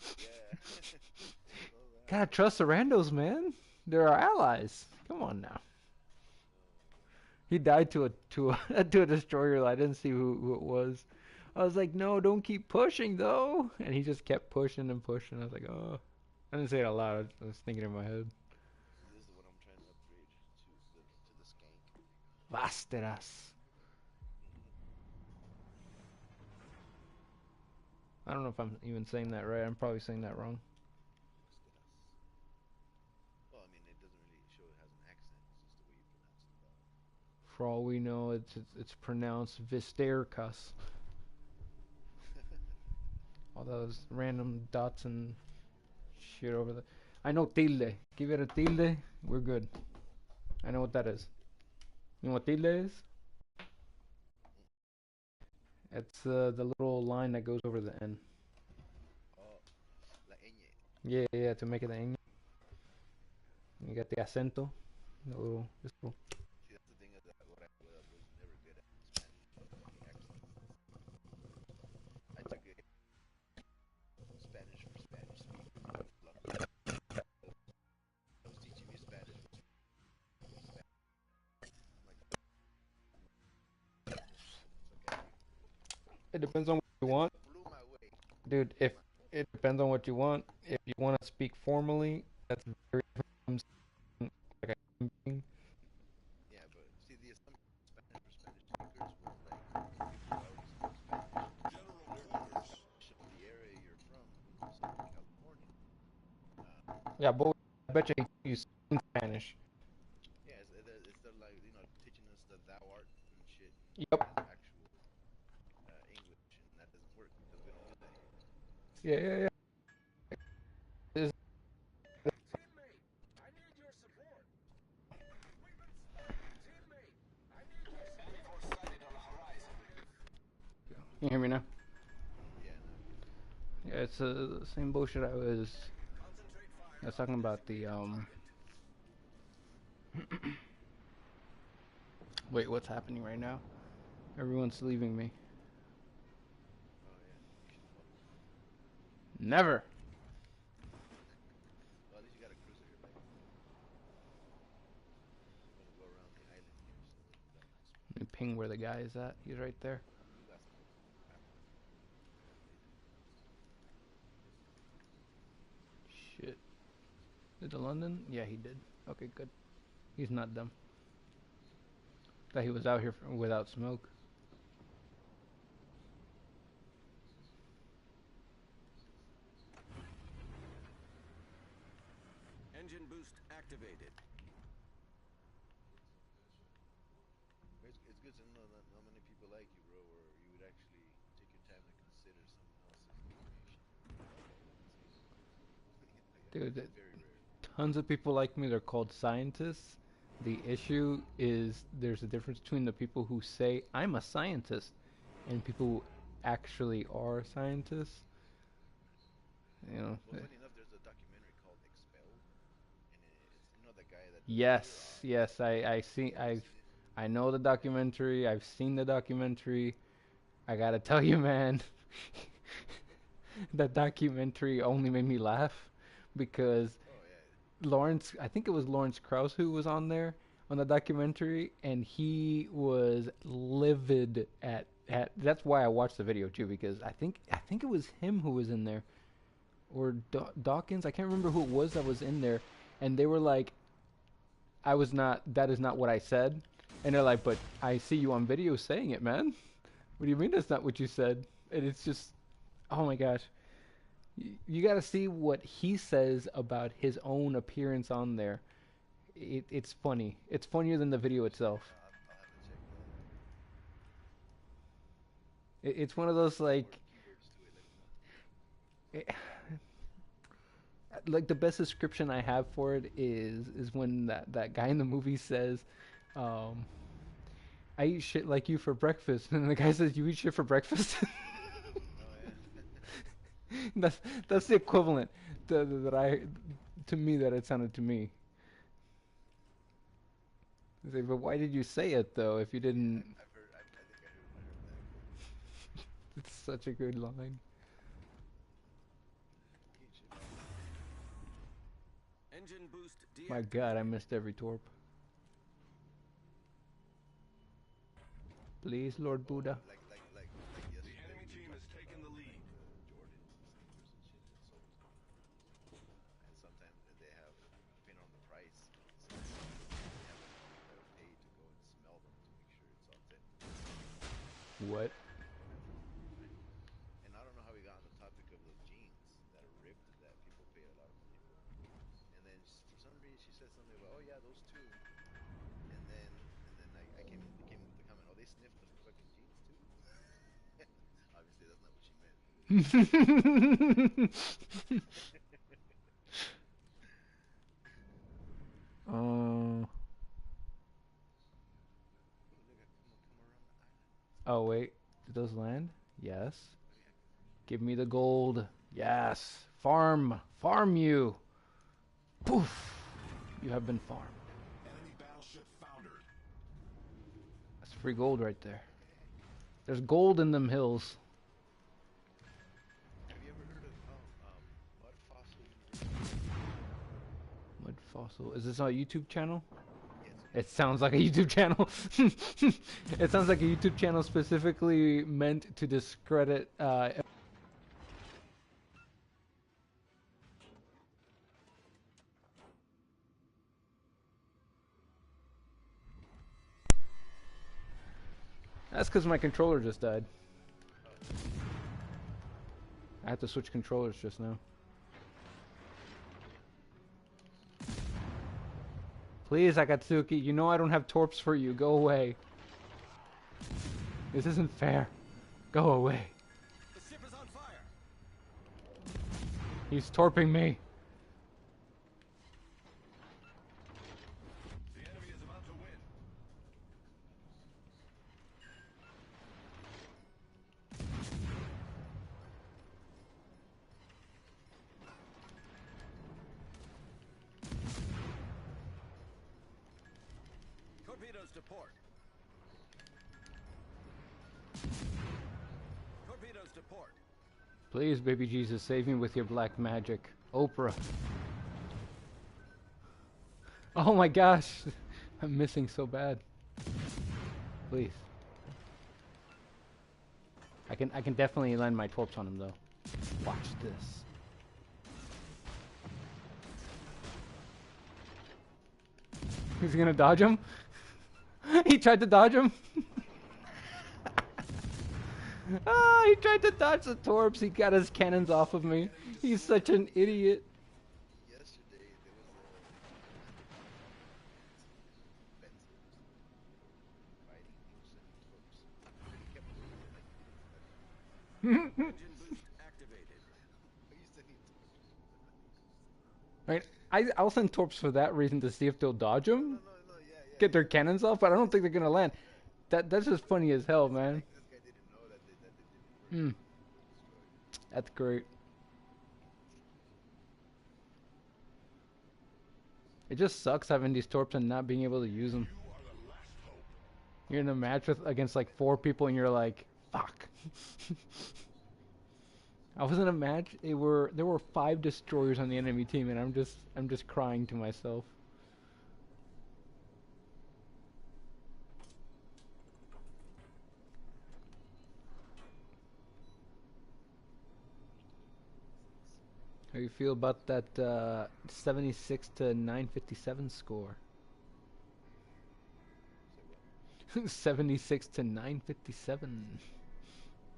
Gotta trust the randos, man. They're our allies. Come on now. He died to a to a destroyer. I didn't see who it was. I was like, no, don't keep pushing though. And he just kept pushing and pushing. I was like, oh. I didn't say it out loud. I was thinking in my head. This is what I'm trying to upgrade to the skank. Vasteras. I don't know if I'm even saying that right. I'm probably saying that wrong. Well, I mean, it doesn't really show it has an accent. It's just the way you pronounce it. For all we know, it's pronounced Vistercus. All those random dots and shit over there. I know tilde. Give it a tilde. We're good. I know what that is. You know what tilde is? It's the little line that goes over the N. Oh, la ñ. Yeah, to make it the ñ. You got the acento. The little, this little. See, that's the thing that what I was never good at Spanish accents. I took a Spanish for Spanish speakers. I was teaching me Spanish. It depends on what you want. Blew my way. Dude, if it depends on what you want. If you want to speak formally, that's very different from like Yeah, but see, the assumption of Spanish for Spanish speakers was like people who already spoke Spanish. But the assumption of the area you're from, Southern California, Yeah, but I bet you speak Spanish. yeah, it's the like teaching us the thou art and shit Yep. as actual English, and that doesn't work because we don't do that here. Yeah, yeah, yeah. This- Teammate, I need your support. We've been spotted. Teammate, I need your support. Enemy force sighted on the horizon. You hear me now? Yeah, no, I can hear you. Yeah, it's the same bullshit Concentrate I fire was on talking the about the designated target. Wait, what's happening right now? Everyone's leaving me. Oh yeah, you should follow me. Never. Well, at least you got a cruiser here, back. I'm gonna go around the island here so that you got no smoke. Let me ping where the guy is at. He's right there. You got smoke. I have no smoke. I got laser. Shit. Did the London? Yeah, he did. Okay, good. He's not dumb. Thought he was out here without smoke. Engine boost activated. It's good to know that how many people like you, bro, or you would actually take your time to consider someone else's information. Dude, It's very rare. tons of people like me. They're called scientists. The issue is there's a difference between the people who say I'm a scientist and people who actually are scientists. You know. Well, funny enough, there's a documentary called Expelled, and it's the guy that does the Yes, yes. I see. Have you seen it? I know the documentary. I've seen the documentary. I gotta tell you, man. That documentary only made me laugh because Oh yeah, Lawrence, I think it was Lawrence Krauss who was on there on the documentary, and he was livid at. That's why I watched the video too, because I think it was him who was in there, or Dawkins. I can't remember who it was that was in there, and they were like, "I was not. That is not what I said." And they're like, "But I see you on video saying it, man. What do you mean that's not what you said?" And it's just, oh my gosh. You got to see what he says about his own appearance on there. It's funny. It's funnier than the video itself. I'll have to check that out. It's one of those Add more like, keywords to it. Let me know. it, like the best description I have for it is when that guy in the movie says, um, "I eat shit like you for breakfast," and the guy says, "You eat shit for breakfast." Oh yeah. that's that's the equivalent that I to me that it sounded to me. I say, but why did you say it though if you Yeah, didn't? I've heard. I think I heard that quote before. It's such a good line. Eat shit like you. Engine boost My God, I deactivated. missed every torp. Please, Lord Oh, Buddha. like yesterday we were talking about the Jordans sneakers and shit that sold, and sometimes they have, depending on the price, sometimes they have like you gotta pay to go and smell them to make sure it's authentic. What? And I don't know how we got on the topic of those jeans that are ripped that people pay a lot of money for. And then for some reason she said something about, oh yeah, those two. And then I came with the comment, oh, they sniffed the fucking jeans too. Obviously, that's not what she meant. uh, Ooh, look, come around the island. oh, wait. Did those land? Yes. Oh yeah. Give me the gold. Yes. Farm. Farm you. Poof. You have been farmed. Enemy battleship foundered. That's free gold right there. There's gold in them hills. Have you ever heard of mud fossil university? Mud fossil. Is this on a YouTube channel? Yes, it is. It sounds like a YouTube channel. It sounds like a YouTube channel specifically meant to discredit That's because my controller just died. Oh, I had to switch controllers just now. Please, Akatsuki, you know I don't have torps for you. Go away. This isn't fair. Go away. The ship is on fire. He's torping me. The enemy is about to win. Torpedoes to port. Torpedoes to port. Please, baby Jesus, save me with your black magic. Oprah. Oh my gosh. I'm missing so bad. Please. I can definitely land my torps on him though. Watch this. He's gonna dodge him? He tried to dodge him? Ah, he tried to dodge the torps. He got his cannons off of me. He's such an idiot. yesterday there was a Spencer fighting. He was sending torps. And he kept doing it like he didn't study. Engine boost activated. Why are you sending torps? Right? I'll send torps for that reason to see if they'll dodge No, him, yeah. get their cannons off, but I don't think they're gonna land. That's just funny as hell, man. Like this guy didn't know that they didn't work. Hmm. That's great. It just sucks having these torps and not being able to use them. You are the last hope. You're in a match with against like 4 people and you're like, fuck. I was in a match. There were 5 destroyers on the enemy team, and I'm just crying to myself. How you feel about that 76 to 957 score? Say what? 76 to 957.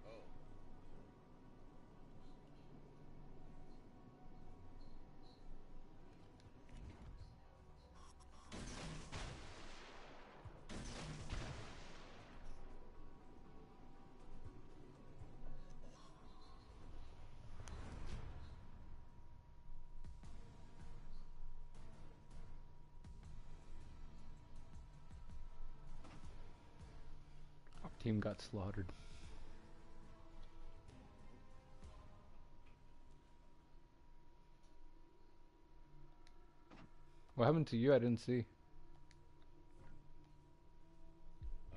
Oh. Our team got slaughtered. What happened to you? I didn't see. Oh,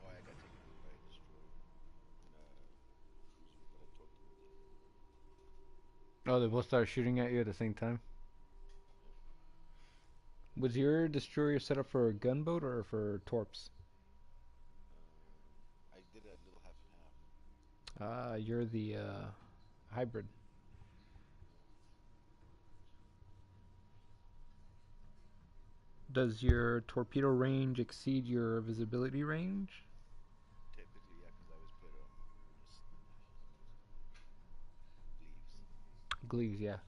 I got taken out by a destroyer and a cruiser, but I torqued them again. Oh, they both started shooting at you at the same time? Was your destroyer set up for a gunboat or for torps? I did a little half and half. You're the hybrid. Does your torpedo range exceed your visibility range? Technically, yeah, because I always put leaves. Glees, yeah.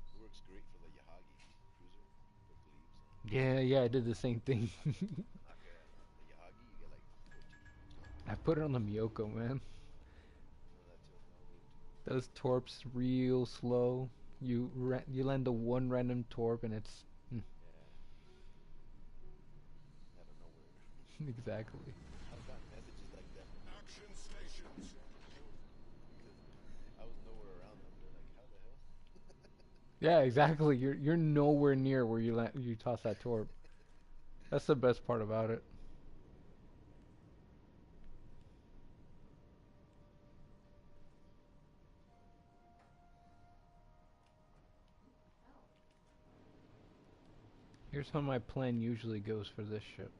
It works great for the Yahagi cruiser. Put leaves on. Yeah, I did the same thing. Like the Yahagi, you get like 14. I put it on the Miyoko, man. No, that's it. No, way too. Those torps real slow. You land the one random torp and it's Yeah. Out of nowhere. exactly. I've gotten messages like that from them Action stations. because I was nowhere around them. They're like, how the hell? Yeah, exactly. You're nowhere near where you toss that torp. That's the best part about it. Here's how my plan usually goes for this ship.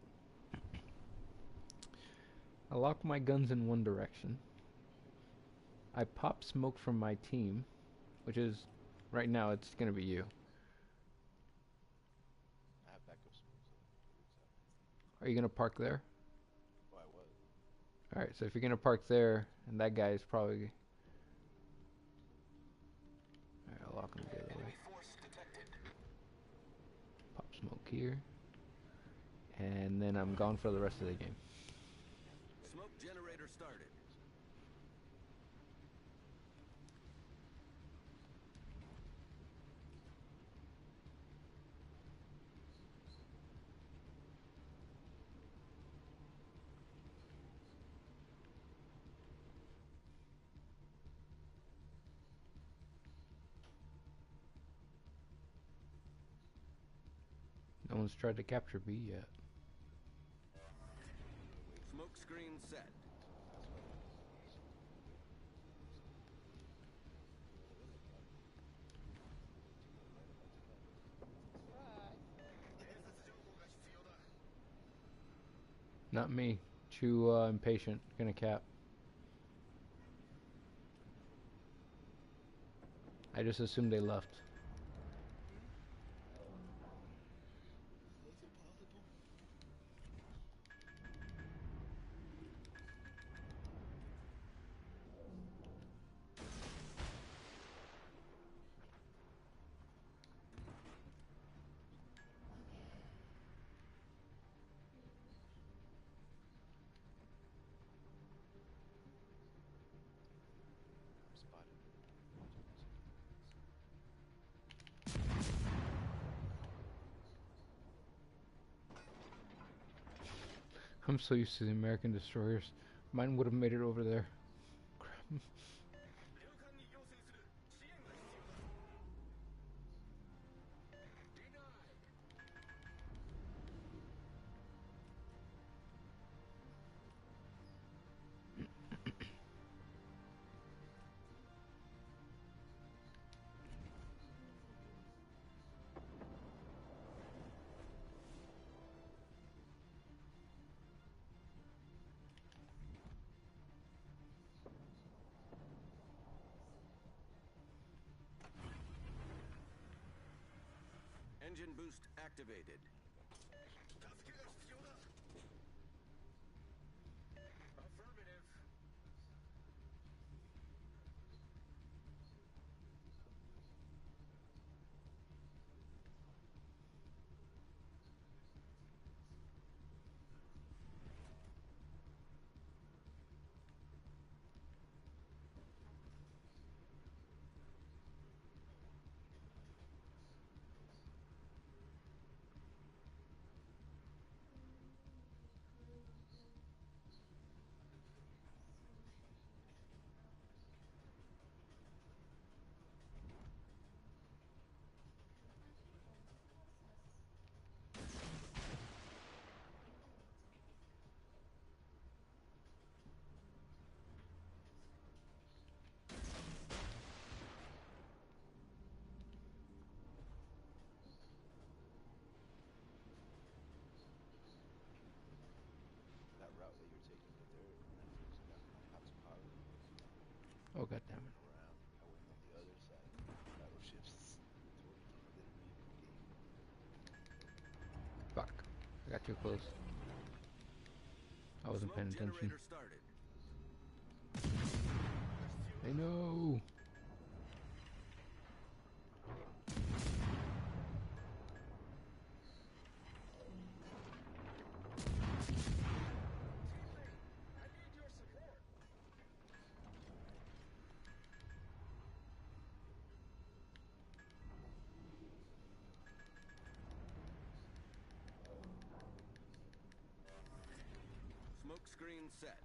I lock my guns in one direction. I pop smoke from my team, which is, right now, it's gonna be you. I have backup smoke, so it works out. Are you gonna park there? Oh, I was. All right. So if you're gonna park there, and that guy is probably. All right, I'll lock him the other way. Enemy force detected. Pop smoke here, and then I'm gone for the rest of the game. Smoke generator started. No one's tried to capture B yet. Smoke screen set. Not me. Too impatient. Gonna cap. I just assumed they left. Is it possible? Spotted. I'm so used to the American destroyers. Mine would have made it over there. Crap. 領艦に要請する。支援が必要だ。Denied. Engine boost activated. 助けが必要だ。Affirmative. That route that you're taking right there, using that house power, Oh god damn it. around, I went on the other side. Battleships toward literally game. Fuck. I got too close. I wasn't Smoke paying attention. generator started. I know. I need your support. Smoke screen set.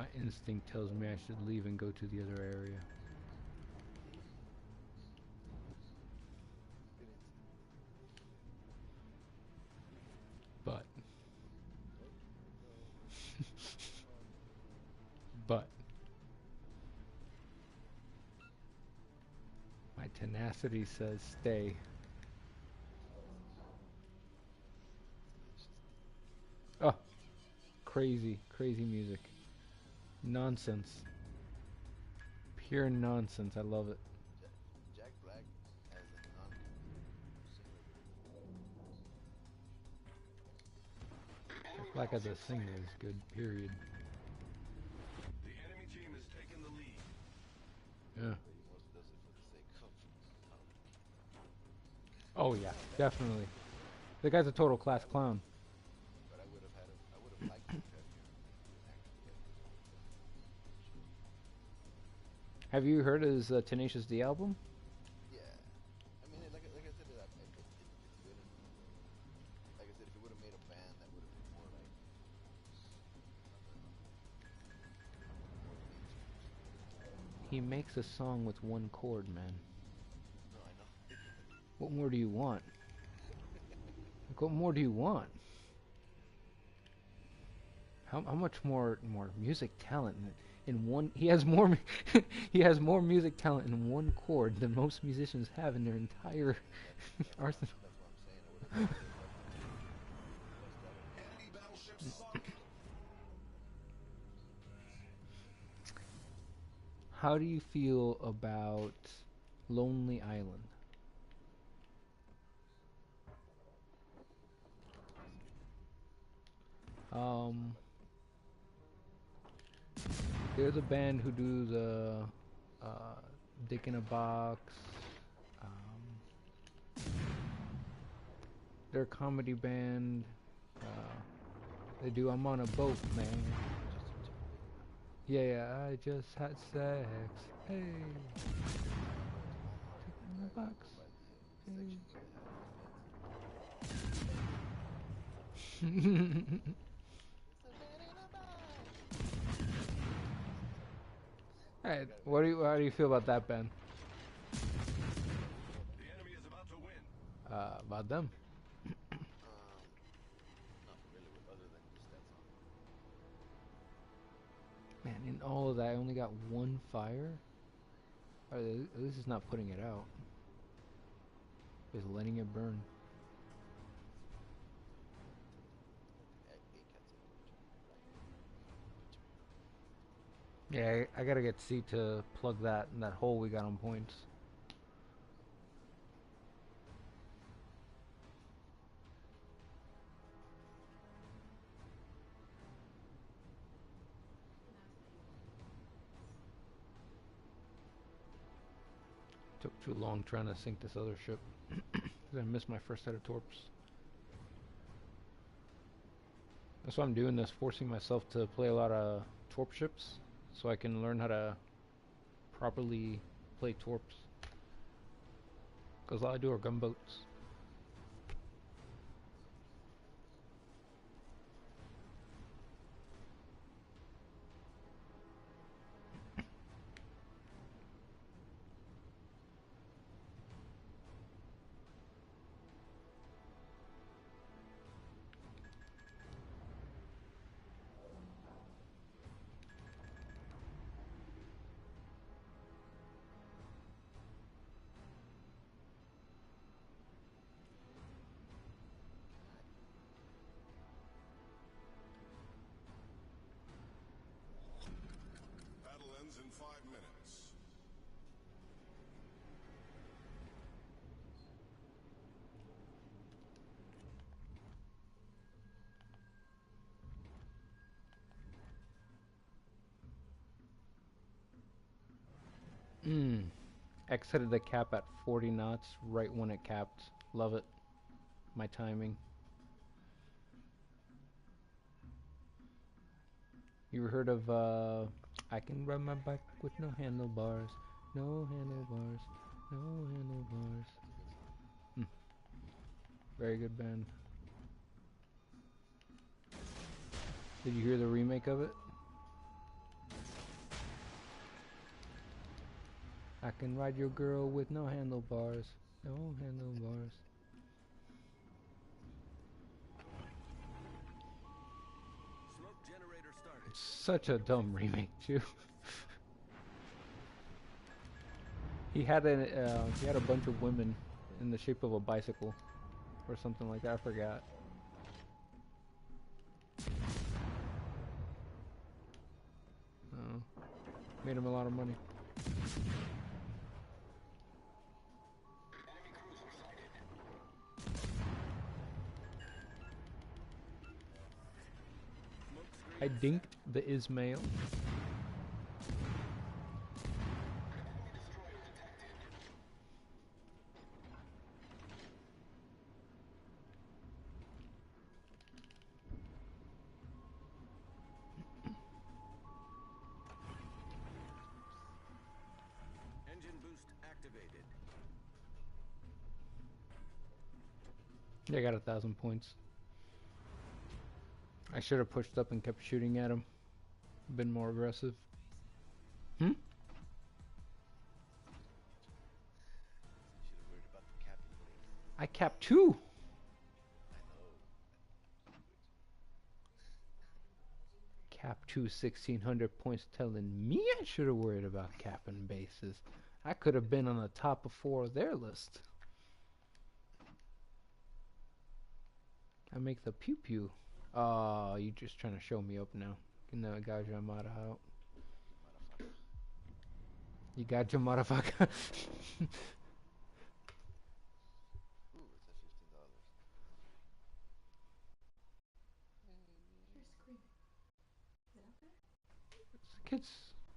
My instinct tells me I should leave and go to the other area. Good instinct. But, Nope. No. but, my tenacity says stay. Oh, crazy, crazy music. Nonsense. Pure nonsense. I love it. Jack, Jack Black as a non-singer. Black as a singer is good, period. The enemy team has taken the lead. Yeah. But he mostly does it for the sake of Oh yeah, definitely. The guy's a total class clown. But I would have had him. I would have liked him to have here actually have his own show. Have you heard his Tenacious D album? Yeah. I mean, like I said, it's good. Like I said, if it would have made a band, that would have been more like more mainstream. He makes a song with one chord, man. No, I know. What more do you want? Like, what more do you want? How much more music talent in one? He has more he has more music talent in one chord than most musicians have in their entire arsenal. That's what I'm saying. I would have bust out of it. Enemy battleship sunk. How do you feel about Lonely Island? Um, there's a band who do the Dick in a Box. They're a comedy band. They do I'm on a boat, man. Yeah, I just had sex. Hey. Dick in a box. Hey, how do you feel about that band? The enemy is about to win. About them? Not familiar with other than just that song. Man, in all of that, I only got one fire. Or at least it's not putting it out. Just letting it burn. Yeah, I gotta get C to plug that in that hole we got on points. Took too long trying to sink this other ship. I missed my first set of torps. That's why I'm doing this, forcing myself to play a lot of torp ships so I can learn how to properly play torps. Because all I do are gunboats. Battle ends in 5 minutes. Exited the cap at 40 knots right when it capped. Love it. My timing. You heard of I can ride my bike with no handlebars. No handlebars. No handlebars. Very good band. Did you hear the remake of it? I can ride your girl with no handlebars. No handlebars. Smoke generator started. Such a dumb remake too. He had a bunch of women in the shape of a bicycle or something like that. I forgot. Oh, made him a lot of money. I dinked the Ismail. Engine boost activated. Yeah, I got 1,000 points. I should have pushed up and kept shooting at him. Been more aggressive. Hmm? You should have worried about the capping base. I capped 2! I know. Cap 2, 1,600 points telling me I should have worried about capping bases. I could have been on the top of 4 of their list. I make the pew pew. Oh, you just trying to show me up now. You know, got your mother out. Motherfucker. You got your motherfucker. Ooh, it's at $15. You're screaming. Is it up there? Kids.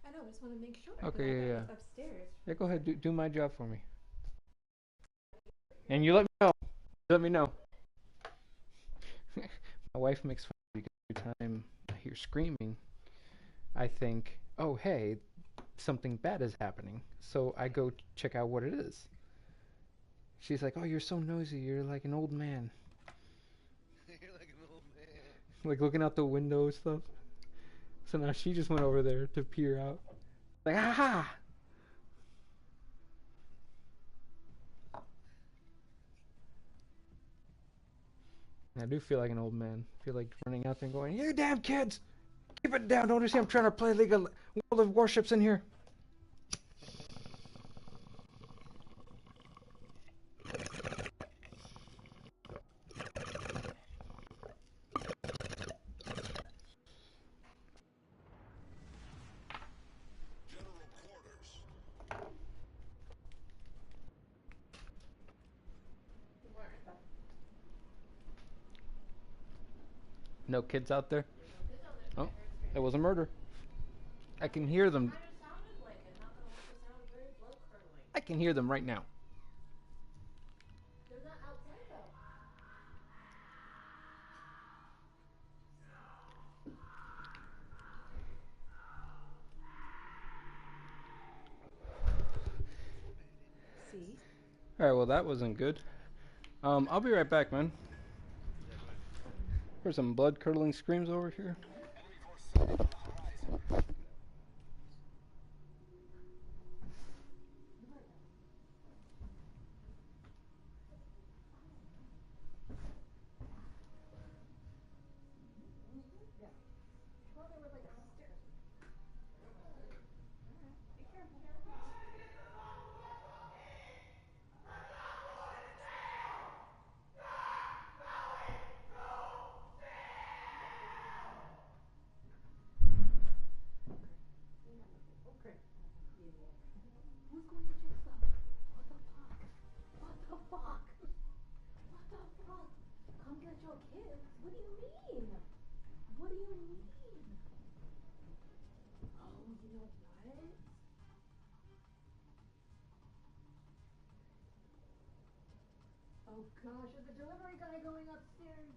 I know, I just want to make sure. Okay, yeah. It's upstairs. Yeah, go ahead. Do my job for me. And you let me know. Let me know. My wife makes fun of me because every time I hear screaming, I think, oh, hey, something bad is happening. So I go check out what it is. She's like, oh, you're so noisy. You're like an old man. You're like an old man. Like looking out the window and stuff. So now she just went over there to peer out. Like, aha! I do feel like an old man. I feel like running out there and going, you damn kids! Keep it down. Don't you see I'm trying to play League of World of Warships in here? General quarters. No kids out there? Oh, that was a murder. I can hear them. Kind of sounded like it. Not gonna let this sound very blood curdling. I can hear them right now. They're not outside though. See? Alright, well that wasn't good. I'll be right back, man. Yeah, go ahead. There's some blood curdling screams over here. Enemy force sighted on the horizon. Well, they were like upstairs. Be careful. Okay. Who's going to check stuff? What the fuck? What the fuck? What the fuck? Come get your kids? What do you mean? What do you mean? Oh, you know what? Oh gosh, is the delivery guy going upstairs?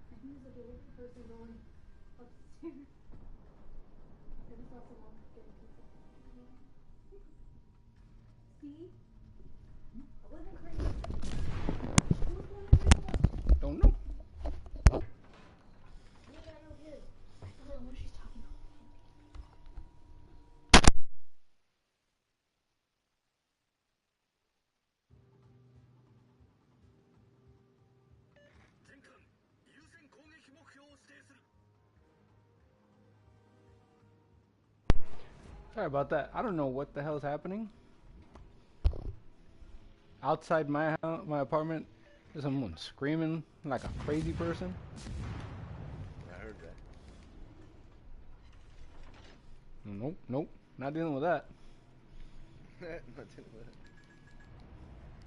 I think there's a delivery person going upstairs. I just saw someone getting pizza. See? I wasn't crazy. Who's going to pick up? Don't know. You got no kids. I still don't know what she's talking about. Sorry about that. I don't know what the hell is happening. Outside my house, my apartment, there's someone screaming like a crazy person. I heard that. Nope, nope, not dealing with that. Nothing but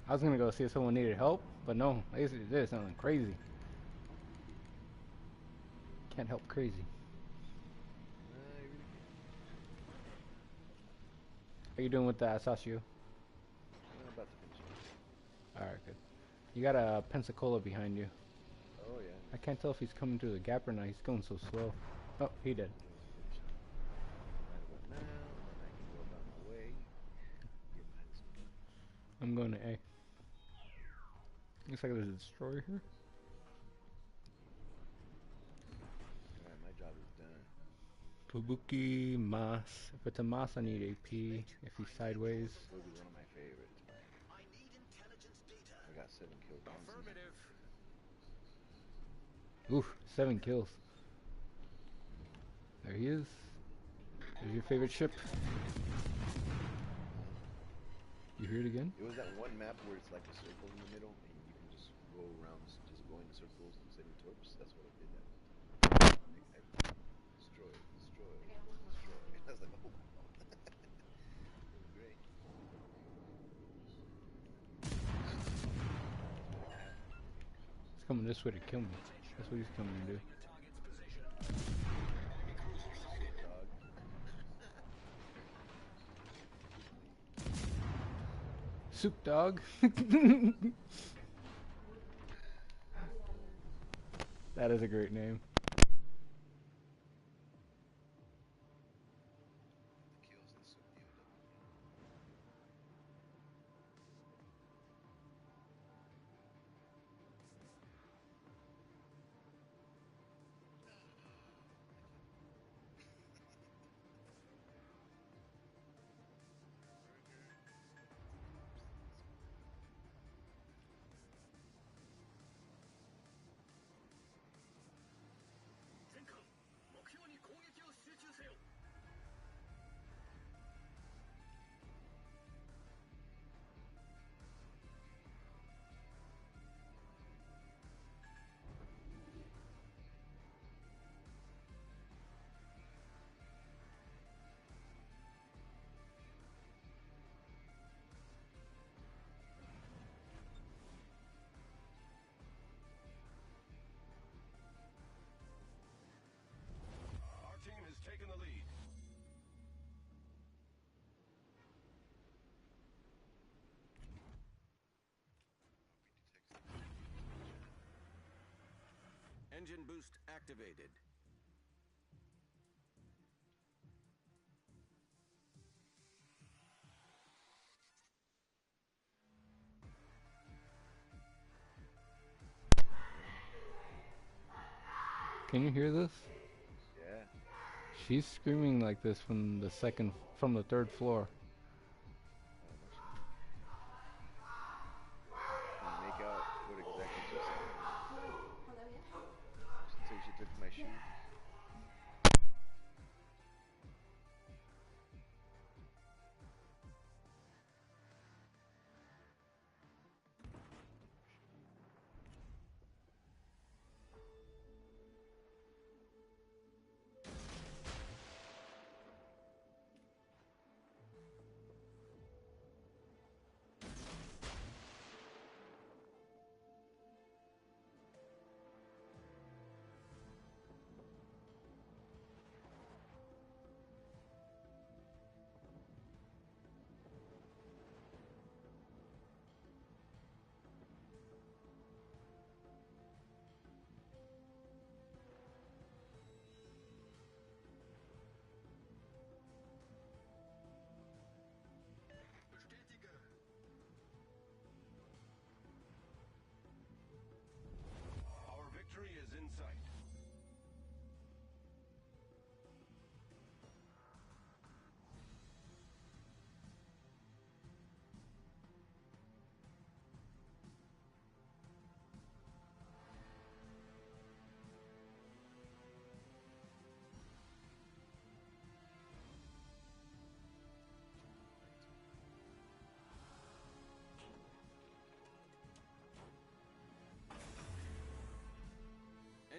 I was gonna go see if someone needed help, but no, they sounding crazy. Can't help crazy. I really can't. How you doing with that, Sashio? I'm about to finish it. All right, good. You got a Pensacola behind you. Oh yeah. I can't tell if he's coming through the gap or not. He's going so slow. Oh, he did. Let me finish it. Right about now, and then I can go about my way. Get behind this one. I'm going to A. Looks like there's a destroyer here. Alright, my job is done. Fubuki, Mas. If it's a Mas, I need AP. If he's sideways. This is one of my favorites, man. I got 7 kills. Affirmative. Oof, 7 kills. There he is. There's your favorite ship. You hear it again? It was that one map where it's like a circle in the middle, and you can just go around, just going in circles and setting torps. That's what I did that one time. I destroy, destroy, destroy. I was like, oh wow, it was great. He's coming this way to kill me. That's what he's coming to do. Dog. Soup dog. That is a great name. The kills and soup Our team has taken the lead. Engine boost activated. Can you hear this? Yeah. She's screaming like this from the third floor. Can you make out what exactly she said? Hello, yes? She said she took my shoe.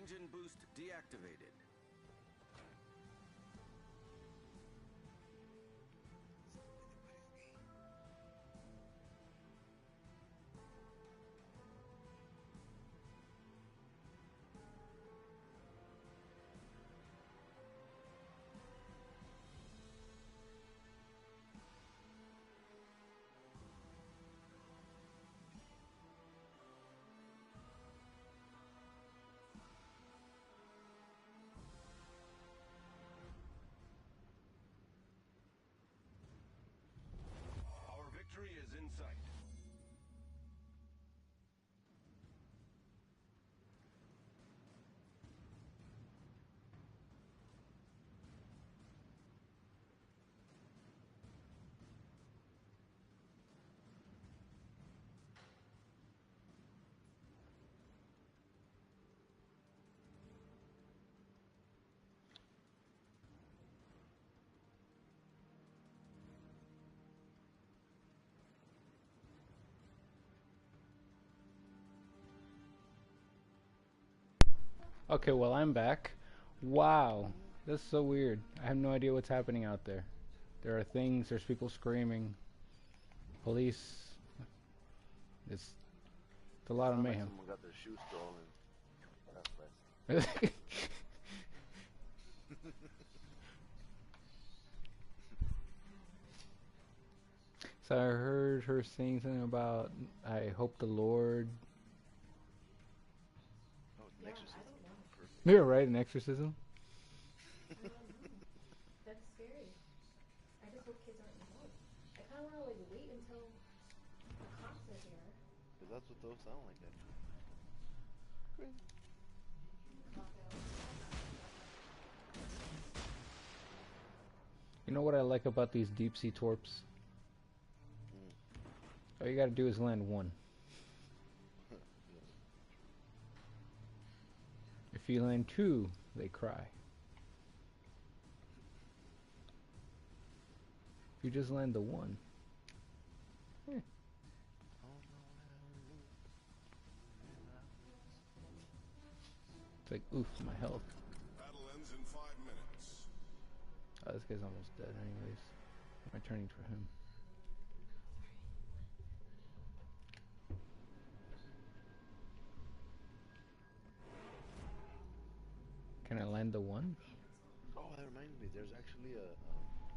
Engine boost deactivated. Our victory is in sight. Okay, well, I'm back. Wow, that's so weird. I have no idea what's happening out there. There are things, there's people screaming, police. It's a lot of Sound like mayhem. someone got their shoes stolen. So I heard her saying something about, I hope the Lord. Oh, it's an Yeah, I exorcism. don't know. Perfect. You're right, an exorcism. I don't know. That's scary. I just hope kids aren't involved. I kind of want to like wait until the cops are here. Because that's what those sound like, actually. Crazy. You know what I like about these deep sea torps? Mm. All you gotta do is land one. Yeah. If you land two, they cry. If you just land the one, Oh, no, it's like, oof, my health. Battle ends in 5 minutes. Oh, this guy's almost dead anyways. Am I turning for him? Can I land the one? Oh, that reminds me. There's actually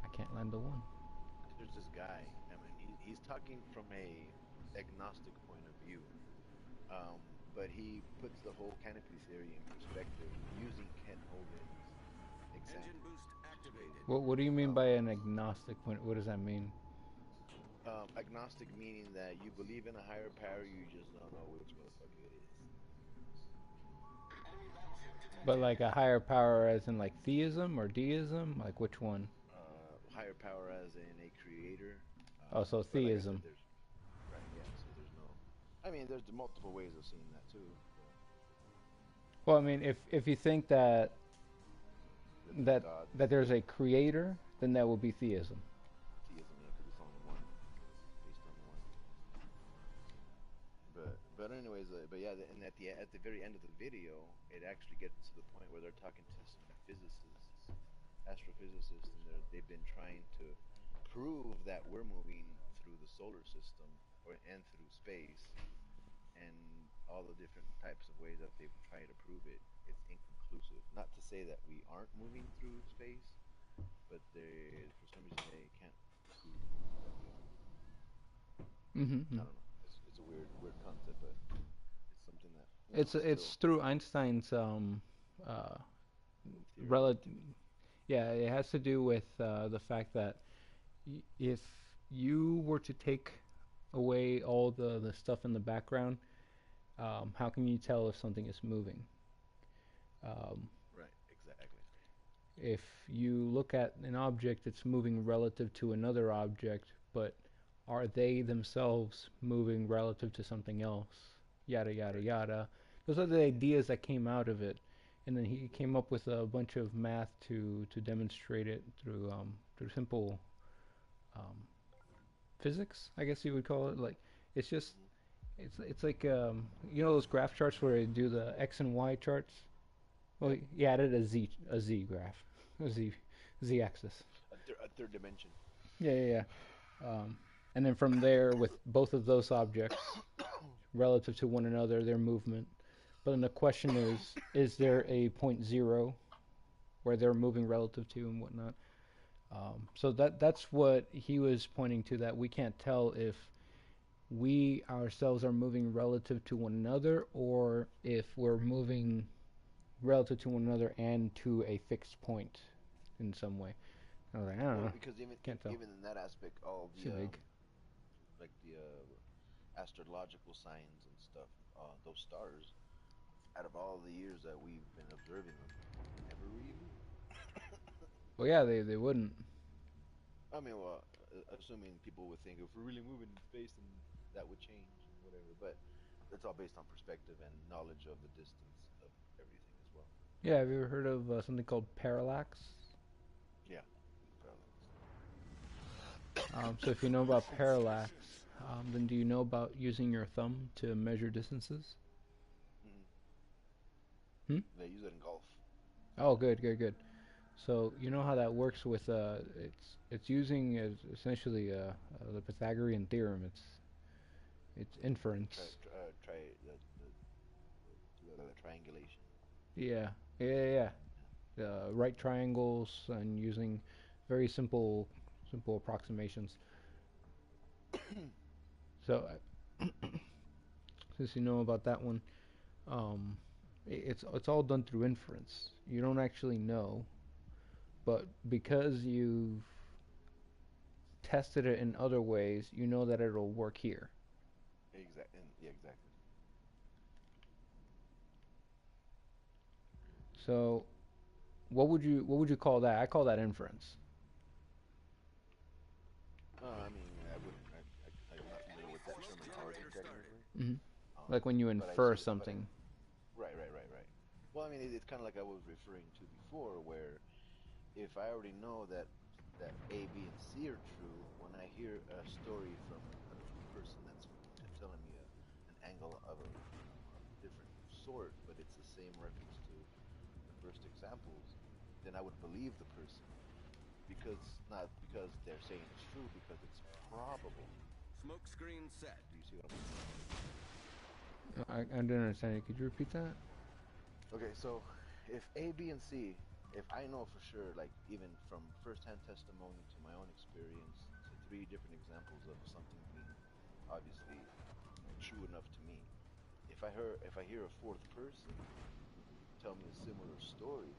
I can't land the one. there's this guy. I mean, he's talking from a agnostic point of view. But he puts the whole canopy theory in perspective using Ken Hogan's Engine example. boost activated. What do you mean Um, by an agnostic point? What does that mean? agnostic meaning that you believe in a higher power, you just don't know which motherfucker it is. But like a higher power as in like theism or deism? Like which one? Higher power as in a creator. Oh, so But like I said, theism. there's right, yeah. So there's no. I mean, there's multiple ways of seeing that too. Well, I mean, if you think that But there's that God, that there's a creator, then that would be theism. theism, yeah, because it's only one, based on one. But anyways, but yeah, and at the very end of the video, it actually gets to the point where they're talking to some physicists, astrophysicists, and they've been trying to prove that we're moving through the solar system and through space, and all the different types of ways that they've tried to prove it. It's inconclusive. Not to say that we aren't moving through space, but they, for some reason, they can't prove that we are. Mm-hmm. I don't know. It's a weird concept, but it's something that It's still through Einstein's uh, theory. relative. Yeah, it has to do with the fact that if you were to take away all the stuff in the background, how can you tell if something is moving? Um, Right, exactly. if you look at an object that's moving relative to another object, but are they themselves moving relative to something else? Yada yada Right. yada. Those are the ideas that came out of it, and then he came up with a bunch of math to demonstrate it through simple um, physics, I guess you would call it. Like it's just Hmm. it's like you know those graph charts where they do the x and y charts. Well, Yep. he added a z graph, a z axis. A third dimension. Yeah, yeah, yeah. And then from there, with both of those objects relative to one another, their movement. But then the question is there a point zero where they're moving relative to and whatnot? So that's what he was pointing to, that we can't tell if we ourselves are moving relative to one another or if we're moving relative to one another and to a fixed point in some way. I was like, I don't Well, know, because can't tell. even in that aspect, all Too big. like the astrological signs and stuff, those stars, out of all the years that we've been observing them, never really move. Well, yeah, they wouldn't. I mean, well, assuming people would think if we're really moving in space, then that would change and whatever. But that's all based on perspective and knowledge of the distance of everything as well. Yeah, have you ever heard of something called parallax? Yeah, parallax. So if you know about parallax, then do you know about using your thumb to measure distances? Hmm. Hmm? They use it in golf. Oh, good, good, good. So you know how that works with it's using essentially the Pythagorean theorem. It's Try, inference. try the triangulation. Yeah, yeah, yeah, yeah. Right triangles and using very simple approximations. So since you know about that one, um, it's all done through inference. You don't actually know, but because you've tested it in other ways, you know that it'll work here. Yeah, exactly. So what would you call that? I call that inference. I mean, I wouldn't. I'm not familiar with that terminology technically. Hmm. Like when you But I infer see. But something. right. Well, I mean, it's kind of like I was referring to before, where if I already know that A, B, and C are true, when I hear a story from a person that's telling me an angle of a different sort, but it's the same reference to the first examples, then I would believe the person because not because they're saying it's true, because it's probable. Smoke screen set. Do you see what I'm saying? I didn't understand it. Could you repeat that? Okay, so if A, B, and C, if I know for sure, like even from firsthand testimony to my own experience to three different examples of something being obviously true enough to me, if I hear a fourth person tell me a similar story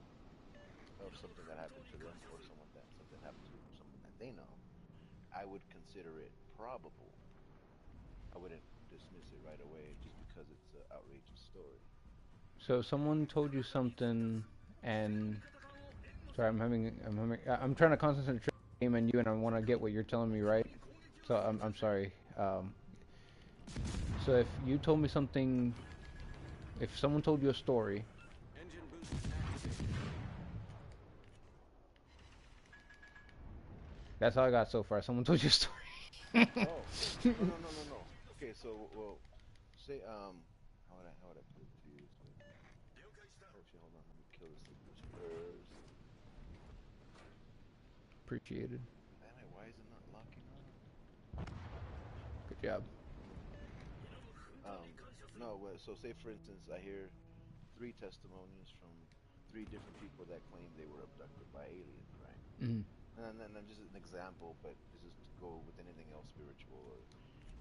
of something that happened to them or someone that something happened to someone that they know, I would consider it probable. I wouldn't dismiss it right away just because it's an outrageous story. So someone told you something, and sorry, I'm trying to concentrate on the game and you, and I want to get what you're telling me right. So I'm sorry. So if you told me something, if someone told you a story, Engine boost activated. that's all I got so far. Someone told you a story. Oh, no. Okay, so well, say how would I put it to you? Oh shit, hold on, let me kill this thing first. Appreciated. Damn it, why is it not locking on? Good job. Um, no, so say for instance, I hear three testimonies from three different people that claim they were abducted by aliens, right? Hmm. And then just an example, but this is to go with anything else spiritual or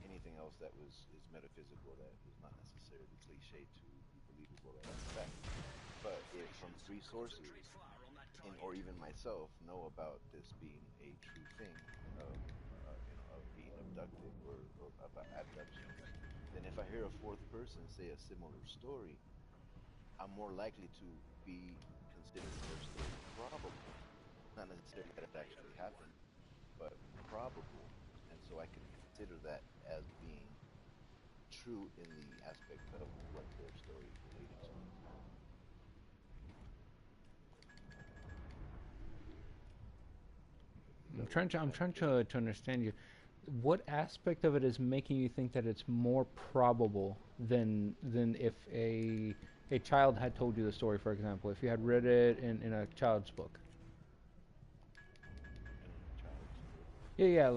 anything else that is metaphysical that is not necessarily cliche to be believable that that's fact. But if from three sources, and or even myself know about this being a true thing of of being abducted or about abductions, then if I hear a fourth person say a similar story, I'm more likely to be considering their story probable. Not necessarily that it actually happened, but probable. And so I could consider that as being true in the aspect of what their story related to. I'm Does trying to does I'm that trying clear? to understand you. What aspect of it is making you think that it's more probable than if a a child had told you the story, for example, if you had read it in a child's book. in a child's book. Yeah, yeah,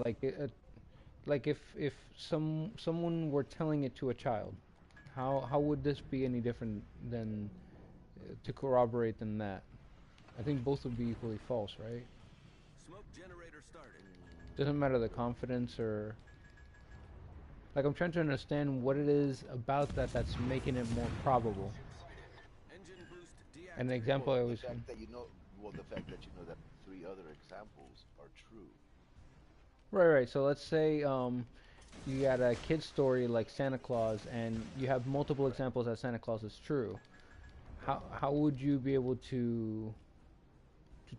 like if someone were telling it to a child, how would this be any different than to corroborate than that? I think both would be equally false, right? Smoke generator started. Doesn't matter the confidence or like I'm trying to understand what it is about that that's making it more probable. Engine boost And the deactivated. example Well, I the was fact that you know, well, the fact that you know that three other examples are true. right, right. So let's say you got a kid story like Santa Claus, and you have multiple Right. examples that Santa Claus is true. Right. How would you be able to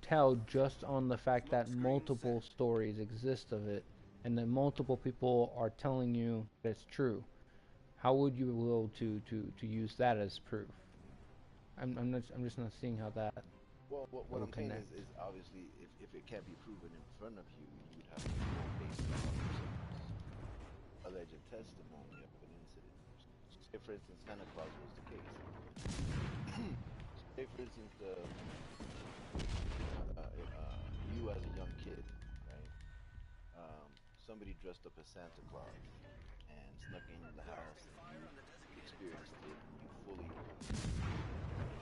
tell just on the fact Smoke that screen multiple set. stories exist of it, and that multiple people are telling you that it's true? How would you be able to use that as proof? I'm just not seeing how that Well, that what would I'm saying connect. is obviously if it can't be proven in front of you, you would have to go based on someone's alleged testimony of an incident. Say, for instance, Santa Claus was the case. Say, for instance, you as a young kid, right? Somebody dressed up as Santa Claus and snuck in the house, and you experienced it, and you fully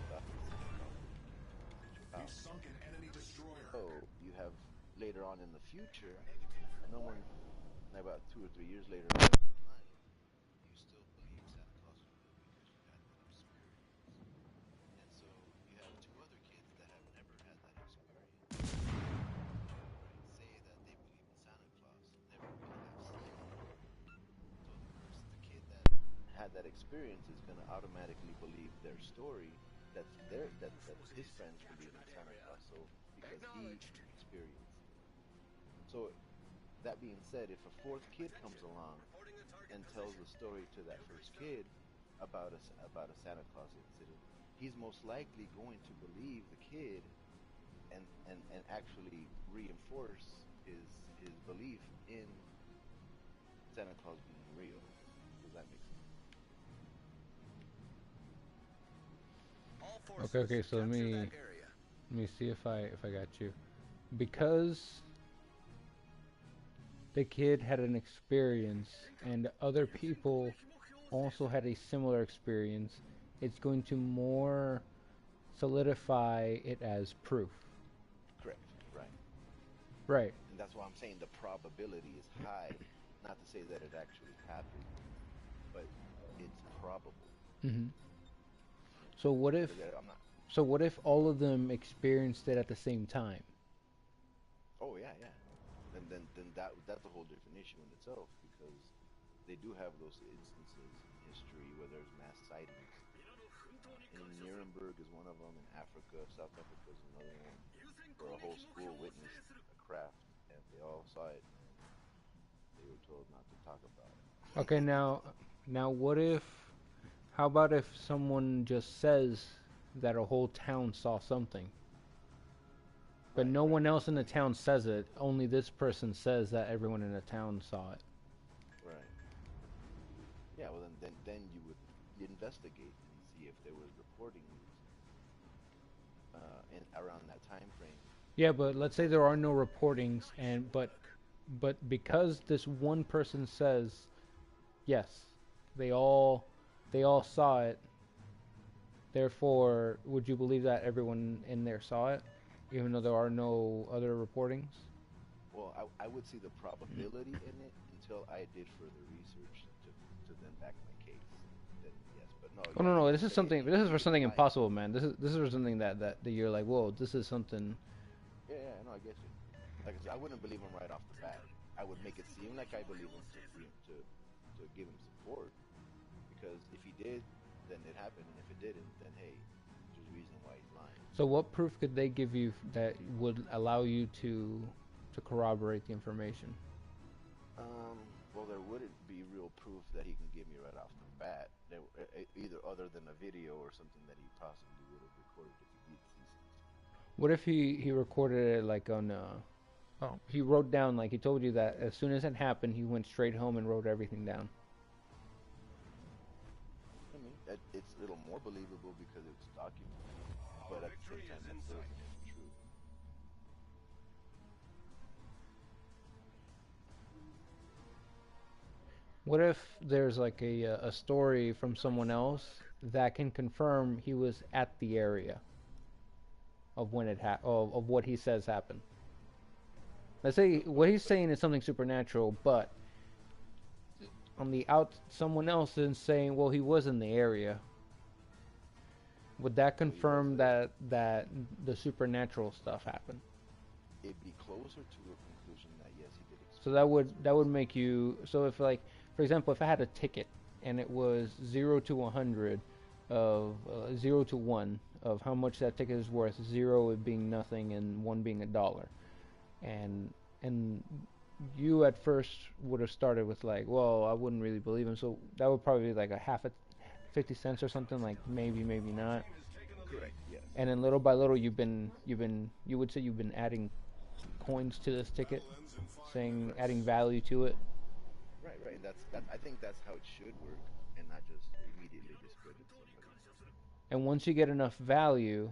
thought that Santa Claus came to visit your We've house. sunk an enemy destroyer. So you have later on in the future, no one, about 2 or 3 years later down the line, you still believe Santa Claus is real because you had that experience. And so you have two other kids that have never had that experience, right? Say that they believe in Santa Claus, never really have seen it. So the kid that had that experience is going to automatically believe their story. That's his friends believe in Santa Claus. So because he experienced it. So that being said, if a fourth kid comes along Reporting a target and tells position. the story to that first kid about a Santa Claus incident, he's most likely going to believe the kid and actually reinforce his belief in Santa Claus being real. Does that make sense? All Okay, forces, okay. So capture that area. let me see if I got you. Because the kid had an experience and other people also had a similar experience, it's going to more solidify it as proof. Correct. Right. Right. And that's why I'm saying the probability is high. Not to say that it actually happened, but it's probable. hmm So what if Because I'm not. so what if all of them experienced it at the same time? Oh yeah, yeah. Then that's a whole different issue in itself because they do have those instances in history where there's mass sightings. In Nuremberg is one of them. In Africa, South Africa is another one, where a whole school witnessed a craft and they all saw it. They were told not to talk about Okay, it. now what if how about if someone just says that a whole town saw something, but Right, no right. one else in the town says it, only this person says that everyone in the town saw it. Right. Yeah, well then you would investigate and see if there was reportings in around that time frame. Yeah, but let's say there are no reportings and but because this one person says yes, they all they all saw it, therefore would you believe that everyone in there saw it even though there are no other reportings? Well, I would see the probability in it until I did further research to then back my case. Then yes, but no, Oh yeah, no you no, would this is say something this is he for was something lying. impossible, man. This is for something that you're like, whoa, this is something. Yeah, yeah, no, I get you. Like I said, I wouldn't believe him right off the bat. I would make it seem like I believe him to give him support because if he did, then it happened, and if it didn't, then hey, there's a reason why he's lying. So what proof could they give you that would allow you to corroborate the information? Well, there wouldn't be real proof that he can give me right off the bat. There, either other than a video or something that he possibly would have recorded if he did see something. What if he recorded it like on oh, he wrote down like he told you that as soon as it happened he went straight home and wrote everything down. I mean, it's a little more believable because it's documented, but Our at the same victory time, is that in still sight. isn't true. What if there's like a story from someone else that can confirm he was at the area of when of what he says happened? Let's say what he's saying is something supernatural, but on the out, someone else is saying, well, he was in the area. Would that So he was confirm there. that the supernatural stuff happened? It'd be closer to a conclusion that yes, he did So experience that would this. make you, so if like, for example, if I had a ticket and it was 0 to 100 of 0 to 1 of how much that ticket is worth, zero being nothing and one being $1, and and you at first would have started with like, well, I wouldn't really believe him, so that would probably be like a half a 50 cents or something, like maybe Our not. team has taken the lead. Correct. Yes. And then little by little you would say you've been adding coins to this ticket, Battle ends in 5 saying minutes. adding value to it. Right. Right. And that's that. I think that's how it should work, and not just immediately discredit somebody. And once you get enough value,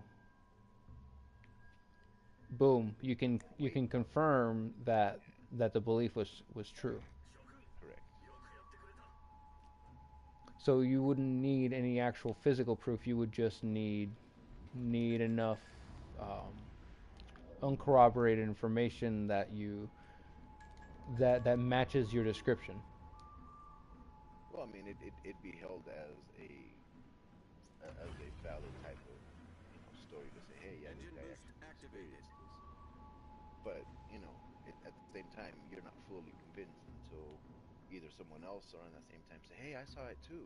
boom, you Wait. can confirm that the belief was true. Correct. So you wouldn't need any actual physical proof. You would just need enough um, uncorroborated information that matches your description. Well, I mean, it'd be held as a valid type of story to say, hey, yeah, this Engine guy boost actually activated. experienced this. But at the same time, you're not fully convinced until either someone else or on that same time say, hey, I saw it too.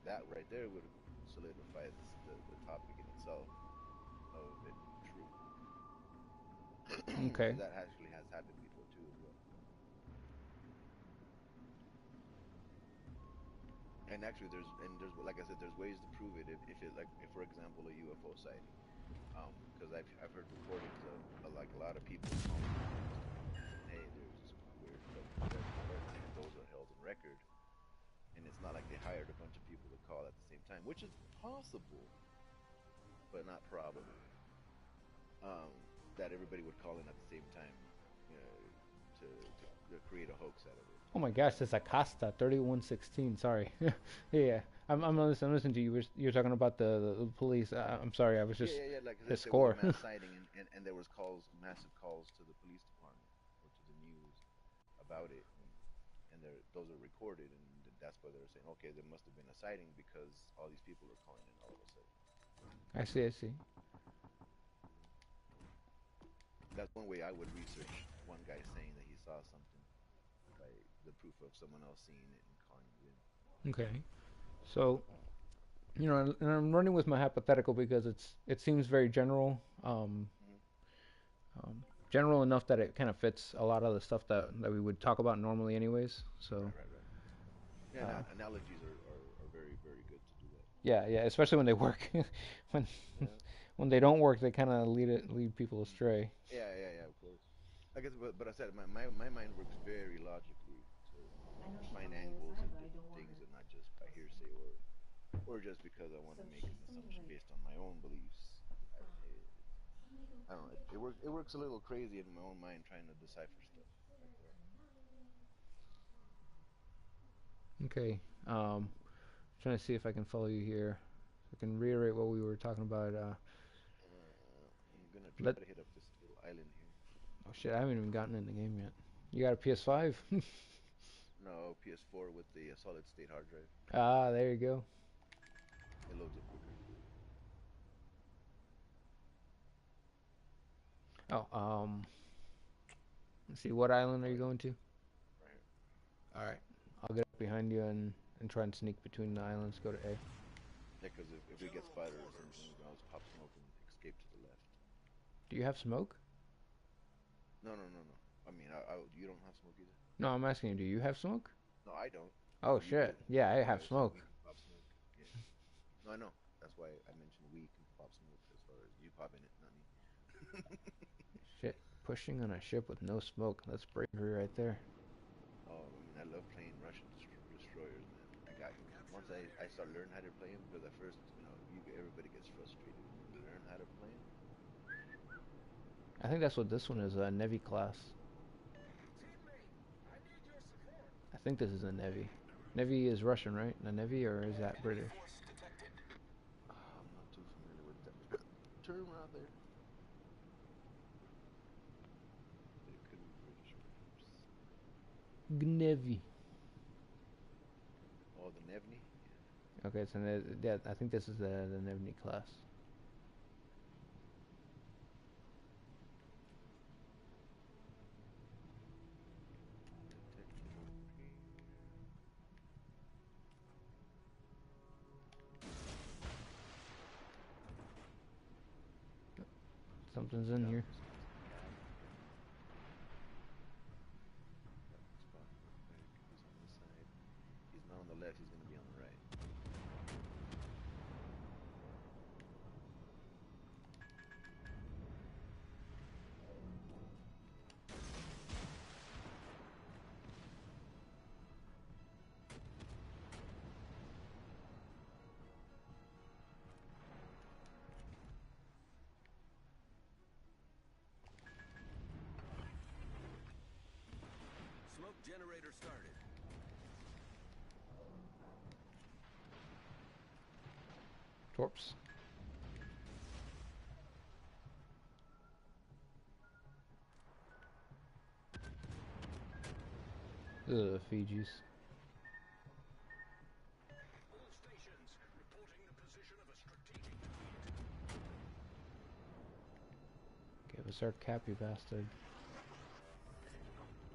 That right there would solidify the topic in itself of it being true, Okay. because that actually has happened before too as well. And actually, there's like I said, there's ways to prove it if it like if for example a UFO sighting. Because I've heard reportings of like a lot of people calling the police department saying, "Hey, there's this weird stuff in the desert," or whatever, and those are held in record. And it's not like they hired a bunch of people to call at the same time, which is possible, but not probable. Um, that everybody would call in at the same time, to create a hoax out of it. Oh my gosh, that's Acosta 3116. Sorry. Yeah, I'm listening to you. You're talking about the police. I'm sorry. I was Yeah, just yeah, yeah. Like his there was a score. mass sighting, and there was massive calls to the police department or to the news about it, and those are recorded, and that's why they're saying, okay, there must have been a sighting because all these people are calling in all of a sudden. I see. I see. That's one way I would research one guy saying that he saw something by the proof of someone else seeing it and calling it in. Okay. So and I'm running with my hypothetical because it seems very general. Hmm. Um, General enough that it kind of fits a lot of the stuff that we would talk about normally, anyways. So. Right, right, right. Yeah, Uh, analogies are very, very good to do that. yeah, yeah, especially when they work. when Yeah. when they don't work, they kind of lead people astray. Yeah, yeah, yeah, of course. I guess, but I said my mind works very logically to I know she's find on the other angles side, and but I different don't want things, her. and not just by hearsay or just because I want So to make she's an somebody assumption like, based on my own beliefs. what the I, fuck? it, Somebody go, I don't come know. get It your works. It stuff. works a little crazy in my own mind trying to decipher stuff like that. Okay. Trying to see if I can follow you here. I can reiterate what we were talking about. I'm gonna try Let to hit up this little island here. Oh shit, I haven't even gotten in the game yet. You got a PS5? No, PS4 with the solid state hard drive. Ah, there you go. It loads up quicker. Oh, let's see. What island are Oh you yeah, going to? right here. All right, I'll get up behind you and try and sneak between the islands. Go to A. Yeah, because if we get General spotted or something, orders. we can always pop smoke and escape to the left. Do you have smoke? No, no, no, no. I mean, you don't have smoke either. No, I'm asking you. Do you have smoke? No, I don't. Oh You do. shit. Yeah, I That's why have I said smoke. we can pop smoke. Yeah. No, I know. That's why I mentioned we can pop smoke as far as you popping it, not me. Shit. Pushing on a ship with no smoke. That's bravery right there. Oh, I mean, I love playing Russian destroyers, man. I got you. once I start learning how to play them, because at first, everybody gets frustrated. You learn how to play them. I think that's what this one is, a Navy class. Teammate, I need your support. I think this is a Navy. Navy is Russian, right? A Navy, or is that British? Force detected. I'm not too familiar with that term out there. But it could be British, perhaps. Navy. Oh, the Nevny? Okay, so yeah, I think this is the Navy class. Something's in here. He's on this side. He's not on the left, he's going to be on the right. Smoke generator started. Torps. Ugh, Fijis. All stations reporting the position of a strategic target. Give us our cap, you bastard.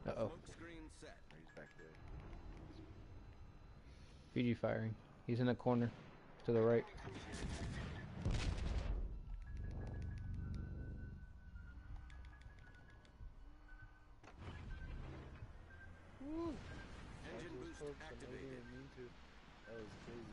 Uh-oh. Smoke screen set. He's back there. Fiji firing. He's in the corner. To the right. Engine boost activated. That was crazy.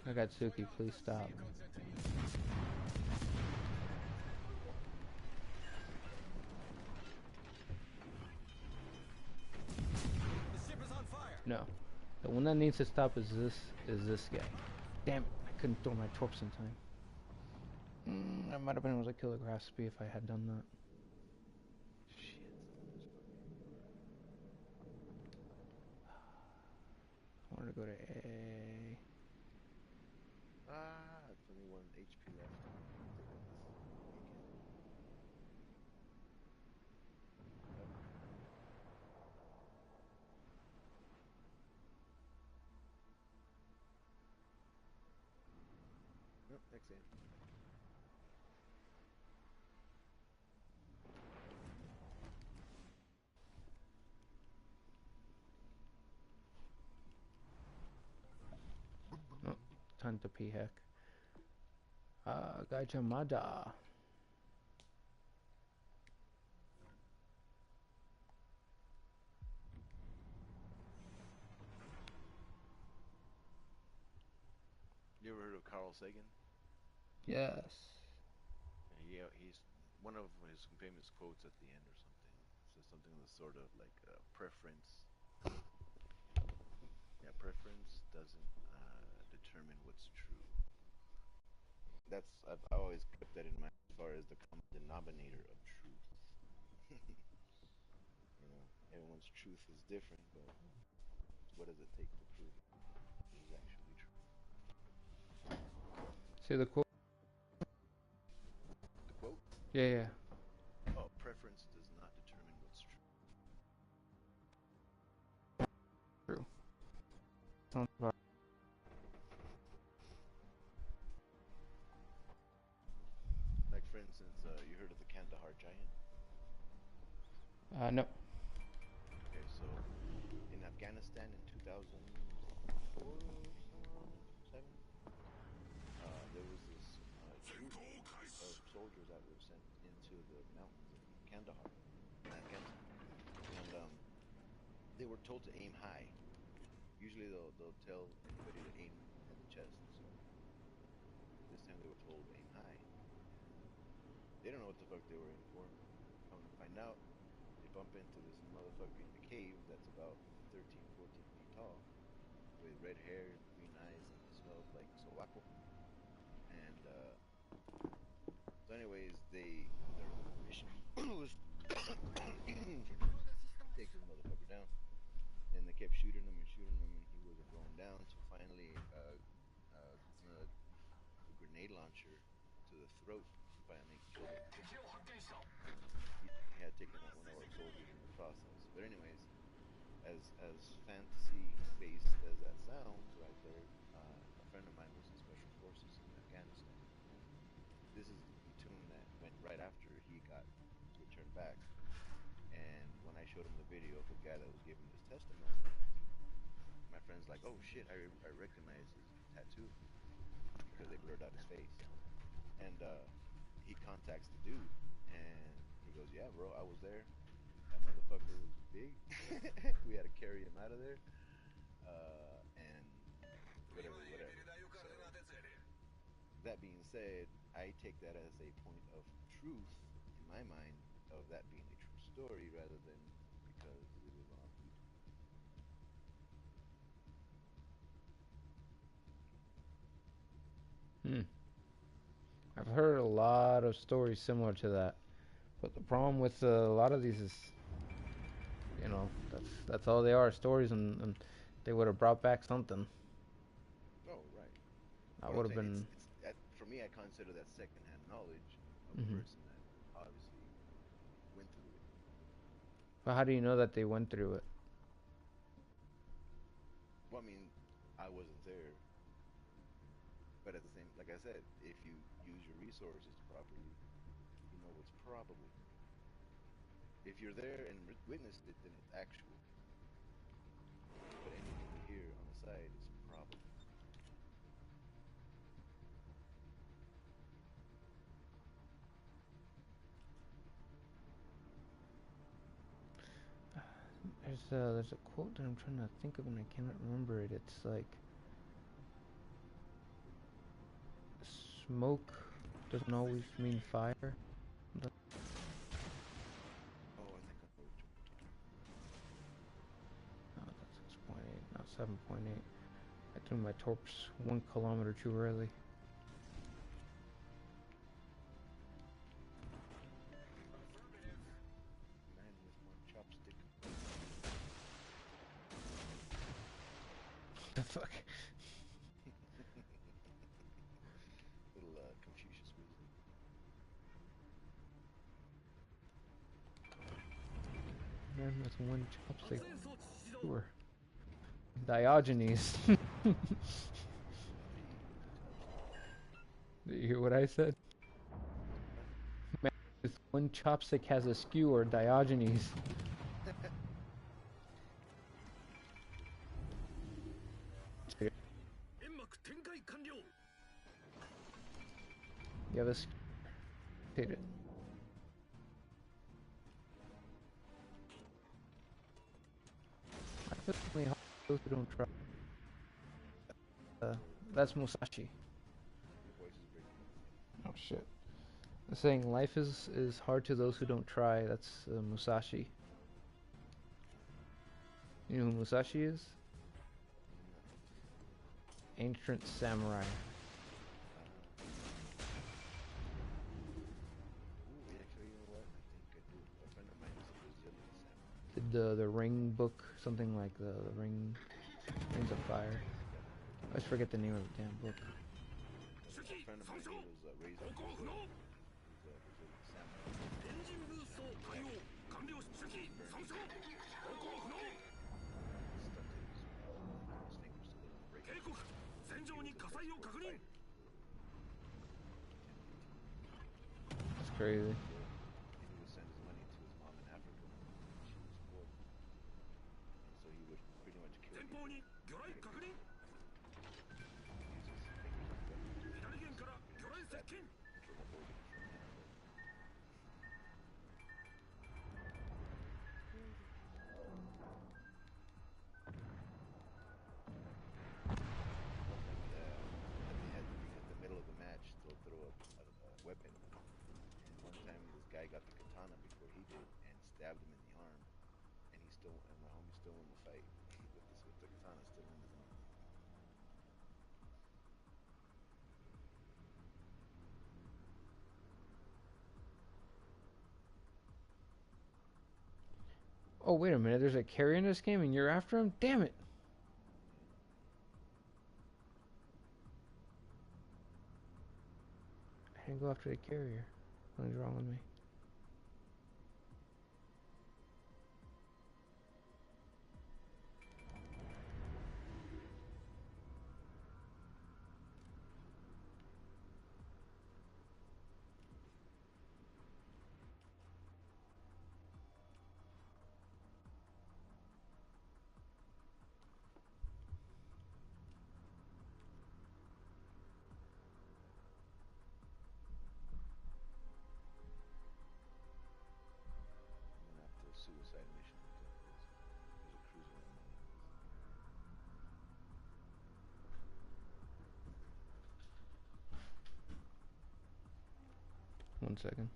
Nagatsuki, please stop. The ship is on fire. No. The one that needs to stop is this guy. Damn it, I couldn't throw my torps in time. I might have been able to kill a Graspy if I had done that. Shit. I wanted to go to A. It's only 1 HP left. Take out this beacon. Yep. Nope, next in. Oh, time to pee heck. Gajamada. You ever heard of Carl Sagan? Yes. Yeah, he's one of his famous quotes at the end or something. Says something in the sort of like preference. Yeah, preference doesn't determine what's true. I've always kept that in mind as far as the common denominator of truth. Everyone's truth is different, but what does it take to prove it is actually true? See the quote? The quote? Yeah. Oh, preference does not determine what's true. True. Sounds about. Like, for instance, you heard of the Kandahar giant? No. Okay, so in Afghanistan in 2004 or so, 7, there was this group of soldiers that were sent into the mountains of Kandahar in Afghanistan, and they were told to aim high. Usually they'll tell anybody to aim at the chest. So this time they were told aim high. They don't know what the fuck they were in for. Coming to find out, they bump into this motherfucker in the cave that's about 13, 14 feet tall, with red hair, green eyes, and he smells like sobaco. And so, anyways, their mission was take this motherfucker down. And they kept shooting him and shooting him, and he wasn't going down. So finally, a grenade launcher to the throat finally killed him. He had taken out one of our soldiers in the process. But anyways, as fantasy based as that sounds, right there, a friend of mine was in special forces in Afghanistan. This is the platoon that went right after he got returned back. And when I showed him the video of the guy that was giving his testimony, my friend's like, "Oh shit, I recognize his tattoo," because they blurred out his face. And he contacts the dude, and he goes, "Yeah, bro, I was there. That motherfucker was big. We had to carry him out of there, and whatever, whatever." So that being said, I take that as a point of truth in my mind of that being a true story rather than because it was on YouTube. Hmm. I've heard a lot of stories similar to that, but the problem with a lot of these is, that's all they are, stories, and they would have brought back something. Oh, right. I What I'm would have saying, been. it's that, for me, I consider that secondhand knowledge of a Hmm. person that obviously went through it. But how do you know that they went through it? Well, I mean, I wasn't there, but at the same, like I said, if you use your resources properly, you know it's probable. If you're there and witnessed it, then it's actual. But anything you hear on the side is probable. There's a quote that I'm trying to think of and I cannot remember it. It's like smoke doesn't always mean fire. Oh, I think I know what you're talking No, that's 6.8, not 7.8. I threw my torps 1 kilometer too early. about. Man with one chopstick. The fuck? Little Confucius wisdom. Man with one chopstick. Sure. Diogenes. P with the chopstick. Did you hear what I said? What? Man with one chopstick has a skewer. Diogenes. You have a skewer. Hit it. I feel only hard those who don't try. That's Musashi. Your voice is breaking up. Oh shit. The saying life is hard to those who don't try. That's Musashi. You know who Musashi is? No. Ancient samurai. Ooh, actually, you know what? I think I do. A friend of mine is a Brazilian samurai. Did the ring book something like the rings of fire? I always forget the name of the damn book. A friend of mine, he was raised in Brazil. He's a Brazilian samurai. It's crazy. And he would send his money to his mom in Africa when she was poor. And so he would pretty much kill people. Use his fingers as weapons. Stab them until the whole different hand broke. It's crazy. One time at the middle of the match, weapon. And one time, this guy got the katana before he did and stabbed him in the arm, and my homie still won the fight with the katana still in his arm. Oh, wait a minute. There's a carrier in this game and you're after him? Damn it. I didn't go after the carrier. Something's wrong with me. And after a suicide mission, there's a cruiser in there. 1 second.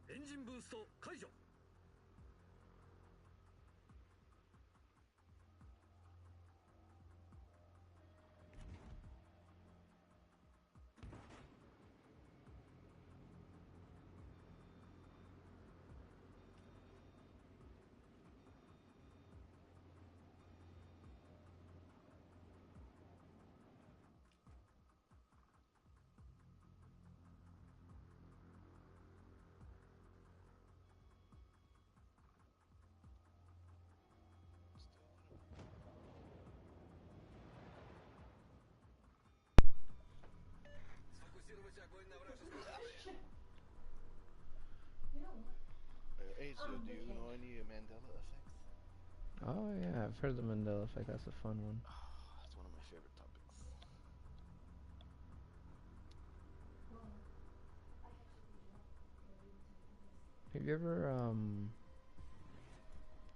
エンジンブースト解除。Hey, so do you know any Mandela effects? Oh, yeah. I've heard the Mandela effect. That's a fun one. That's one of my favorite topics. Have you ever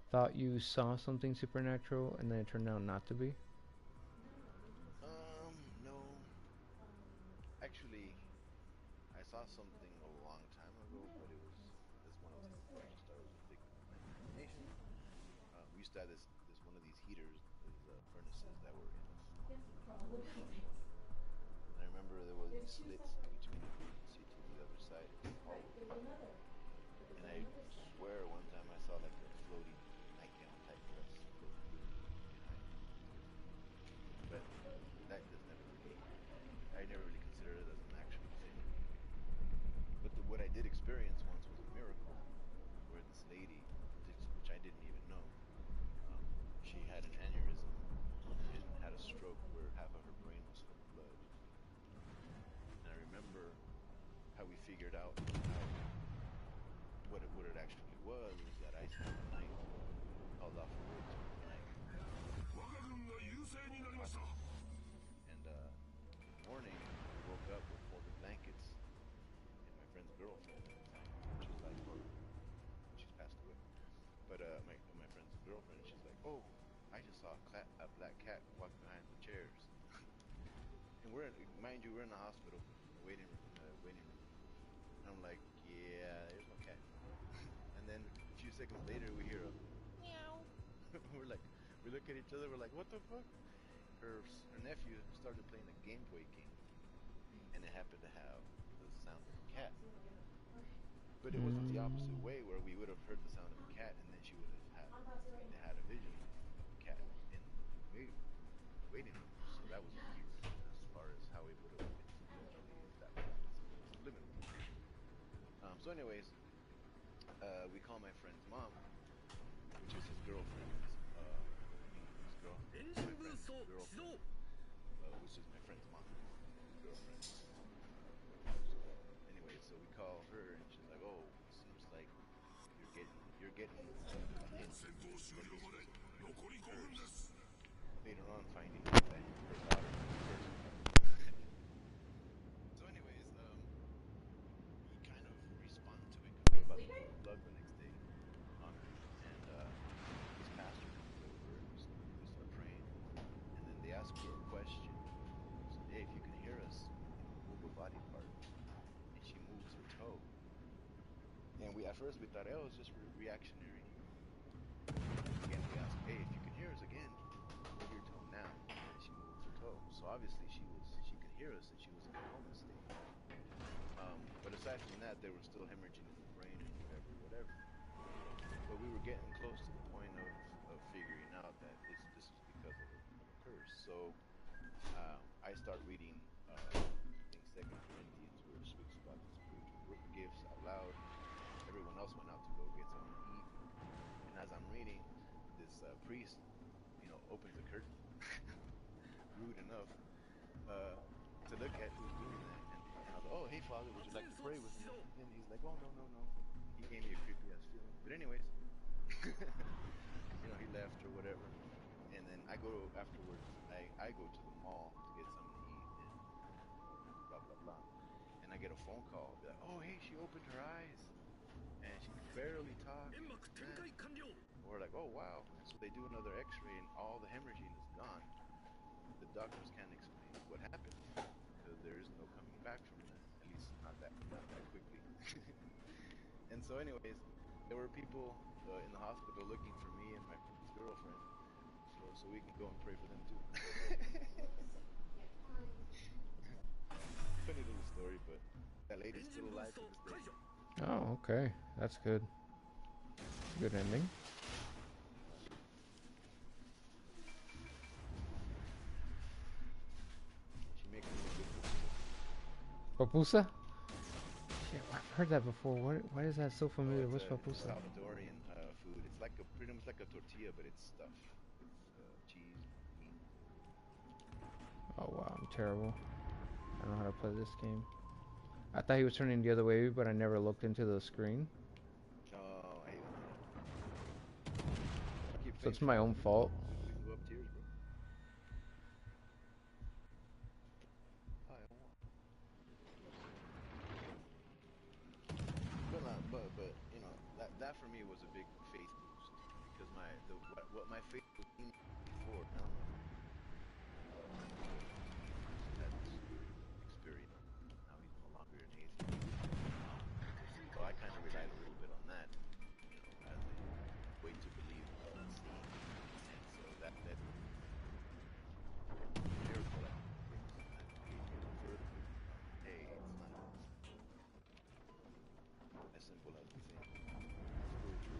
thought you saw something supernatural and then it turned out not to be? No. Actually, I saw something a long time ago, but it's one of those things where I just thought it was a figment of my imagination. We used to have this one of these heaters, these furnaces that were in the hospital. And I remember there was these slits in between the frequency to the other side of the hallway. And I swear one time I saw like a floating nightgown type dress floating through behind. But that just never really, I never really considered it as an actual thing. But what I did experience once was a miracle, where this lady, which I didn't even know, she had an aneurysm and had a stroke where half of her brain was full of blood. And I remember how we figured out what it actually was that I spent the night called off for work for the night. And in the morning, we woke up with folded blankets and my friend's girlfriend at the time. She's like, oh, she's passed away. But my friend's girlfriend, she's like, oh, I just saw a black cat walk behind the chairs. And mind you, we're in the hospital, in the waiting room. And I'm like, yeah, there's no cat. And then a few seconds later, we hear a meow. We look at each other, we're like, what the fuck? Her nephew started playing a Game Boy game, and it happened to have the sound of a cat. But it wasn't the opposite way, where we would have heard the sound of a cat, and then she would have had a vision of a cat in the waiting room. So that was weird as far as how it would have been subliminally, if that was subliminal. So anyways, we call my friend's mom, which is his girlfriend's,エンジンブースト始動。 which is my friend's mom, his girlfriend. Anyway, so we call her, and she's like, "Oh, it seems like you're getting a hint from these hers." Later on, finding out that her daughter was the person. So, anyways, we kind of respond to it because we're about to go to plug the next day on her, and this pastor comes over and we start praying, and then they ask at first we thought, oh, it's just reactionary. Again, we asked, hey, if you can hear us again, move your toe now. And she moved her toe. So obviously she could hear us and she was in a coma state. But aside from that, they were still hemorrhaging in the brain and whatever. But we were getting close to the point of figuring out that this was because of a curse. So I start reading, I think, Second Corinthians, where it speaks about the spiritual gifts out loud. Everyone else went out to go get something to eat, and as I'm reading, this priest, opens the curtain, rude enough, to look at who's doing that. And I was like, oh, hey, Father, would you like to pray with me? And he's like, oh, no, no, no. He gave me a creepy ass feeling. But anyways, he left or whatever. And then I go afterwards. I go to the mall to get something to eat and blah blah blah. And I get a phone call. Be like, oh, hey, she opened her eyes and she can barely talk. We're like, oh wow. And so they do another X-ray and all the hemorrhaging is gone. The doctors can't explain what happened because there is no coming back from that. At least not that quickly. And so, anyways, there were people in the hospital looking for me and my friend's girlfriend, so we can go and pray for them too. Funny little story, but that lady's still alive to this day. Oh, okay. That's good. Good ending. She makes me a good Papusa? Shit, I've heard that before. Why is that so familiar? What's papusa? Salvadorian food. It's like pretty much like a tortilla, but it's stuffed with cheese, meat. Oh wow, I'm terrible. I don't know how to play this game. I thought he was turning the other way, but I never looked into the screen. Oh, I hate when that happens. So it's my own fault. We can go up tiers, bro. I don't want. But that for me was a big faith boost because what my faith was in before, I don't know. That experience. Now he's no longer an atheist. So I kind of relied a little bit on that, as a way to believe without seeing. And so that miracle that gave me the further, hey, it's not as simple as we think. Spiritual.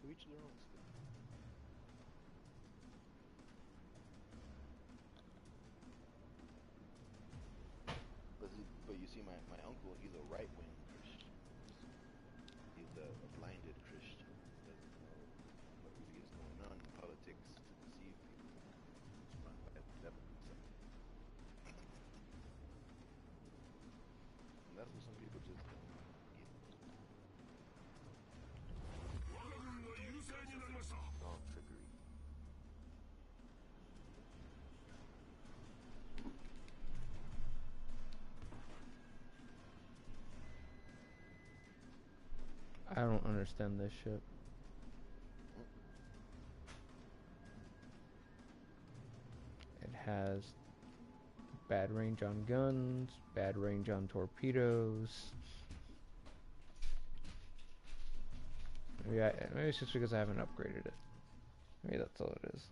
To each their own still. But you see, my uncle, he's a right-wing Christian. He's a blinded Christian. He doesn't know what really is going on in politics to deceive people. It's run by the devil himself. And that's what some people just don't get. Oh, trickery. I don't understand this shit. It has bad range on guns, bad range on torpedoes. Maybe it's just because I haven't upgraded it. Maybe that's all it is.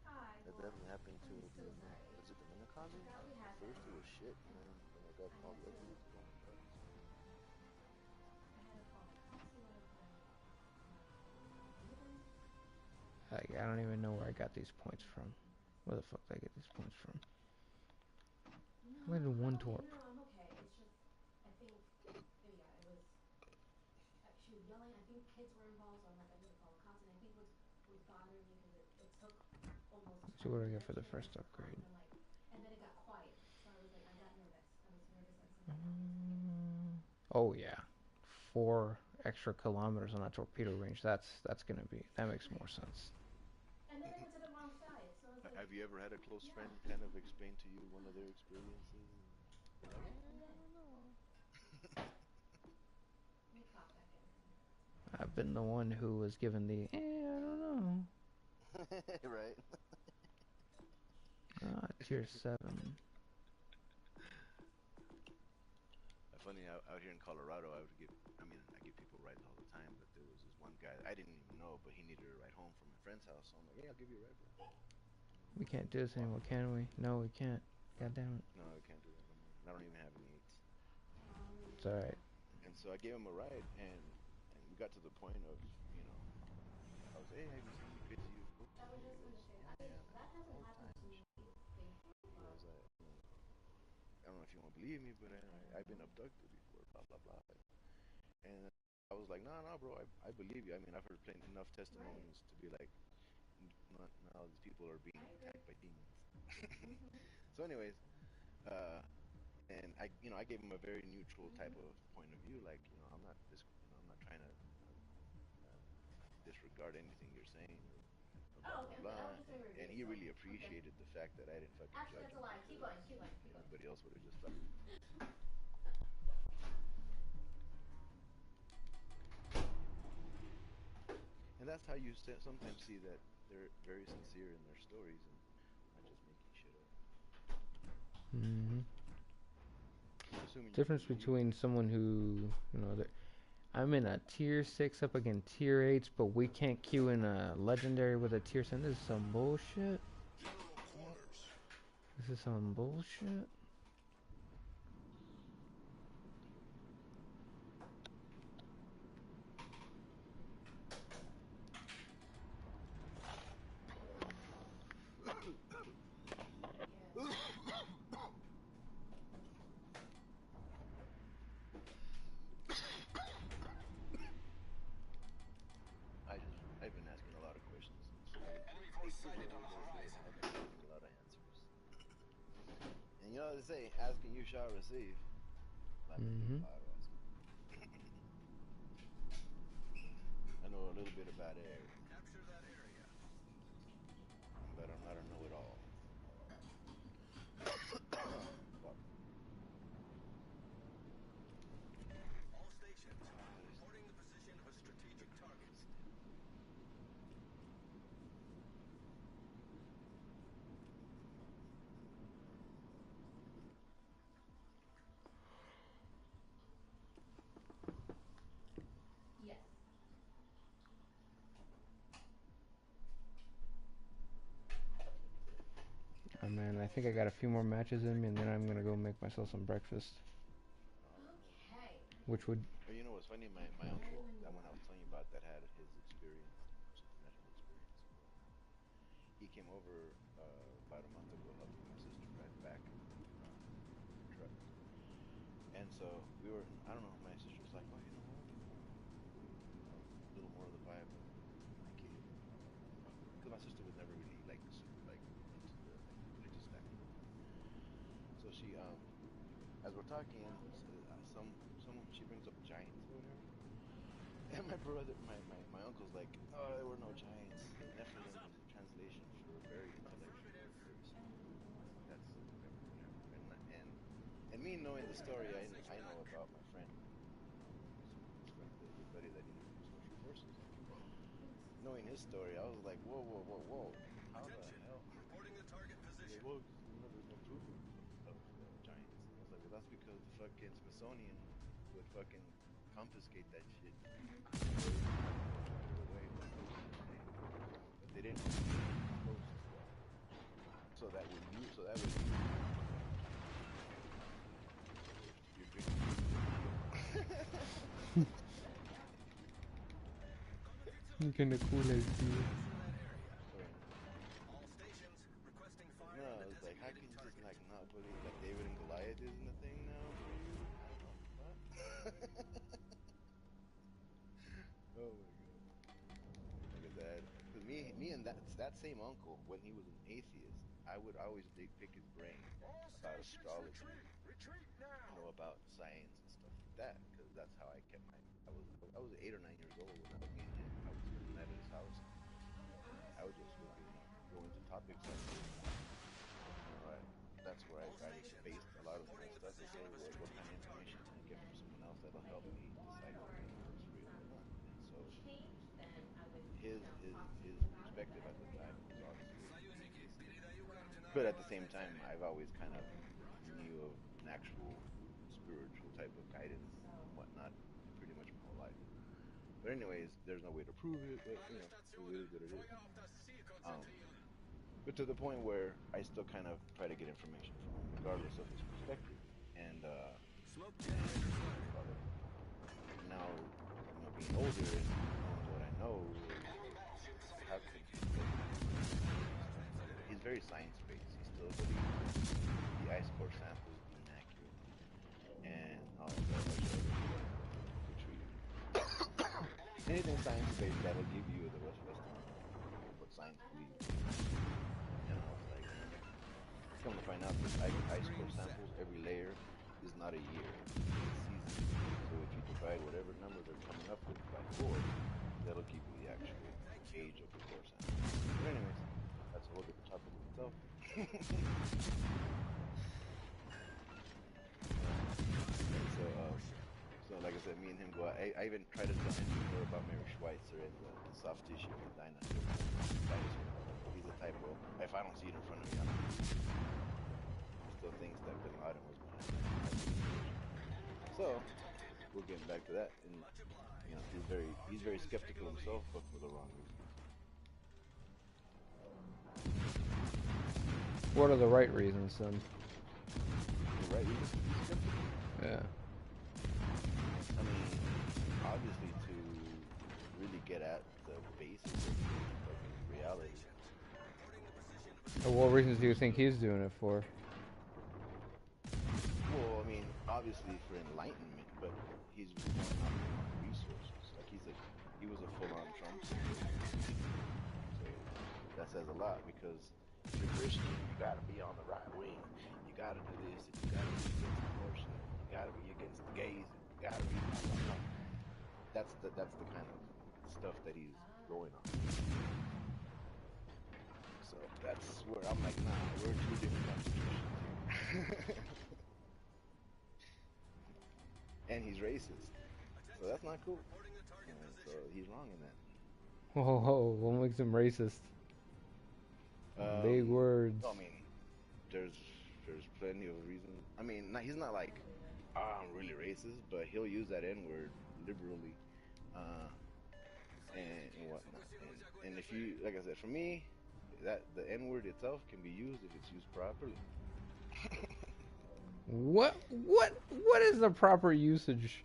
That doesn't happen to was it the Minnetonka? At first it was shit, and then I got all the upgrades going. I don't even know where I got these points from. Where the fuck did I get these points from? I landed one torp. No, I'm okay. It's just, I think, yeah, it was, she was yelling. I think kids were involved, so I'm like, I need to call the cops. And I think what's bothering me, because it took almost. Let's see what I get for the first upgrade. And then it got quiet, so I was like, I got nervous. I was nervous that something happened. Oh yeah, 4 extra kilometers on that torpedo range. That makes more sense. And then I went to the wrong side, so I was like, Have you ever had a close friend kind of explain to you one of their experiences? And you're like, I don't know. Let me pop back in. I've been the one who was given the, I don't know. Right. Tier 7. funny out here in Colorado. I give people rides all the time, but there was this one guy I didn't even know, but he needed a ride home from a friend's house. So I'm like, yeah, I'll give you a ride, bro. We can't do this anymore, can we? No, we can't. God damn it. No, I can't do that no more. I don't even have any eights. It's alright. And so I gave him a ride, and we got to the point of, you know, I was, hey, have you seen the crazy UFO? I was He just goes, gonna say, yeah, man, that all hasn't the happened time. to me. He goes, I don't know if you won't believe me, but I've been abducted before, blah blah blah. And I was like, no, no, bro, I believe you. I mean, I've heard plenty enough testimonies to be like, now these people are being attacked by demons. So, anyways, uh, and I gave him a very neutral type of point of view. Like, I'm not trying to disregard anything you're saying or blah Oh, blah okay, okay. blah. I was just doing a And review, he so really okay. appreciated the fact that I didn't fucking Actually, judge that's him a lie. Keep because going, keep going, keep going. everybody else would have just fucking. And that's how you sometimes see that they're very sincere in their stories and not just making shit up. Mm-hmm. Assuming you Difference believe. between someone who, I'm in a tier 6 up against tier 8s, but we can't queue in a legendary with a tier 7. This is some bullshit. General quarters. This is some bullshit. I've been asking a lot of questions since Enemy they force took sighted over on the this. horizon. I've been getting a lot of answers. And you know what they say, asking you shall receive. La mente Mm-hmm. claro, asking. I know a little bit about air, Capture that area. but I'm not a know-it-all. Fuck. All stations, This reporting the position of a strategic target. Yes. Oh man, I think I got a few more matches in me, and then I'm gonna go make myself some breakfast. Okay. Which would. But you know what's funny? My uncle, that one I was telling you about, that had his experience, supernatural experience. He came over about a month ago, helping my sister drive back in her truck. And so we were, I don't know, my sister was like, oh, you know what, a little more of the vibe of my kid, blah blah blah. Because my sister was never really like super like into the like religious factor of it. So she, as we're talking, some she brings up giants or whatever, and my uncle's like, oh, there were no giants. Nephilim is a translation for very intellectual or very smart. That's whatever, whatever. And me knowing the story, I know about my friend, your buddy that interviewed Special Forces. Knowing his story, I was like, whoa, whoa, whoa, whoa, how the Attention, hell? reporting the target He's like, position. well, there's no proof of giants. And I was like, well, that's because the fucking Smithsonian would fucking confiscate that shit and put it away when it was today. But they didn't want to be exposed. So that way you're drinking. You kinda cool as you. Sorry. All stations requesting fire No, on the I was like, how can designated you just target. like not believe like David and Goliath isn't a thing now for you? What? Oh my god. Look at that. Because me and that same uncle, when he was an atheist, I would always pick his brain All about stations astrology, retreat. Retreat now. about science and stuff like that. Because that's how I kept my. I was 8 or 9 years old when me and him. I would spend the night at his house, and I would just fucking go into topics like this. Right. That's where All I stations based a lot of my reporting the stuff. position Okay, of a what kind of strategic target. information can I get from someone else that'll help me decipher what's real or not? And so Change, then I would, his talk to you about it, but perspective I at the really time don't was care. obviously Союзники atheistic. передают But координаты at the same базы time, цели. I've always kind of knew of an actual spiritual type of guidance and whatnot, pretty much my whole life. But anyways, there's no way to prove it, but it is what it is. Um, but to the point where I still kind of try to get information from him, regardless of his perspective. And what do you call it? Now, being older and knowing what I know, how could he's very science based. He still believes the ice core samples being accurate and all of that other shit, which we anything science based that'll give you the rest of what science believes. It's like come to find out that ice core samples, every layer is not a year, it's a season. So if you divide whatever number they're coming up with by 4, that'll give you the actual age of the core sample. But anyways, that's a whole different topic in itself. So like I said, me and him go out. I even tried to tell him more about Mary Schweitzer and the soft tissue and the dinosaur. He's the type of, if I don't see it in front of me, I don't see it. He still thinks that Bin Laden was behind it. So we're getting back to that, and he's very skeptical himself, but for the wrong reasons. What are the right reasons then? The right reasons to be skeptical? Yeah. I mean, obviously to really get at the basis of reality. What reasons do you think he's doing it for? Well, I mean, obviously for enlightenment, but he's running out of resources. Like he was a full-on Trump supporter. So that says a lot, because if you're Christian, you gotta be on the right wing. You gotta do this, and you gotta be against abortion, and you gotta be against the gays, and you gotta be blah, blah, blah. That's the kind of stuff that he's going on. So that's where I'm like, nah, we're two different constitutions here. And he's racist, so that's not cool. So he's wrong in that. Whoa, what makes him racist? Big words. I mean, there's plenty of reasons. I mean, he's not like, I'm really racist, but he'll use that N-word liberally, and whatnot. And if you, like I said, for me, that the N-word itself can be used if it's used properly. What is the proper usage?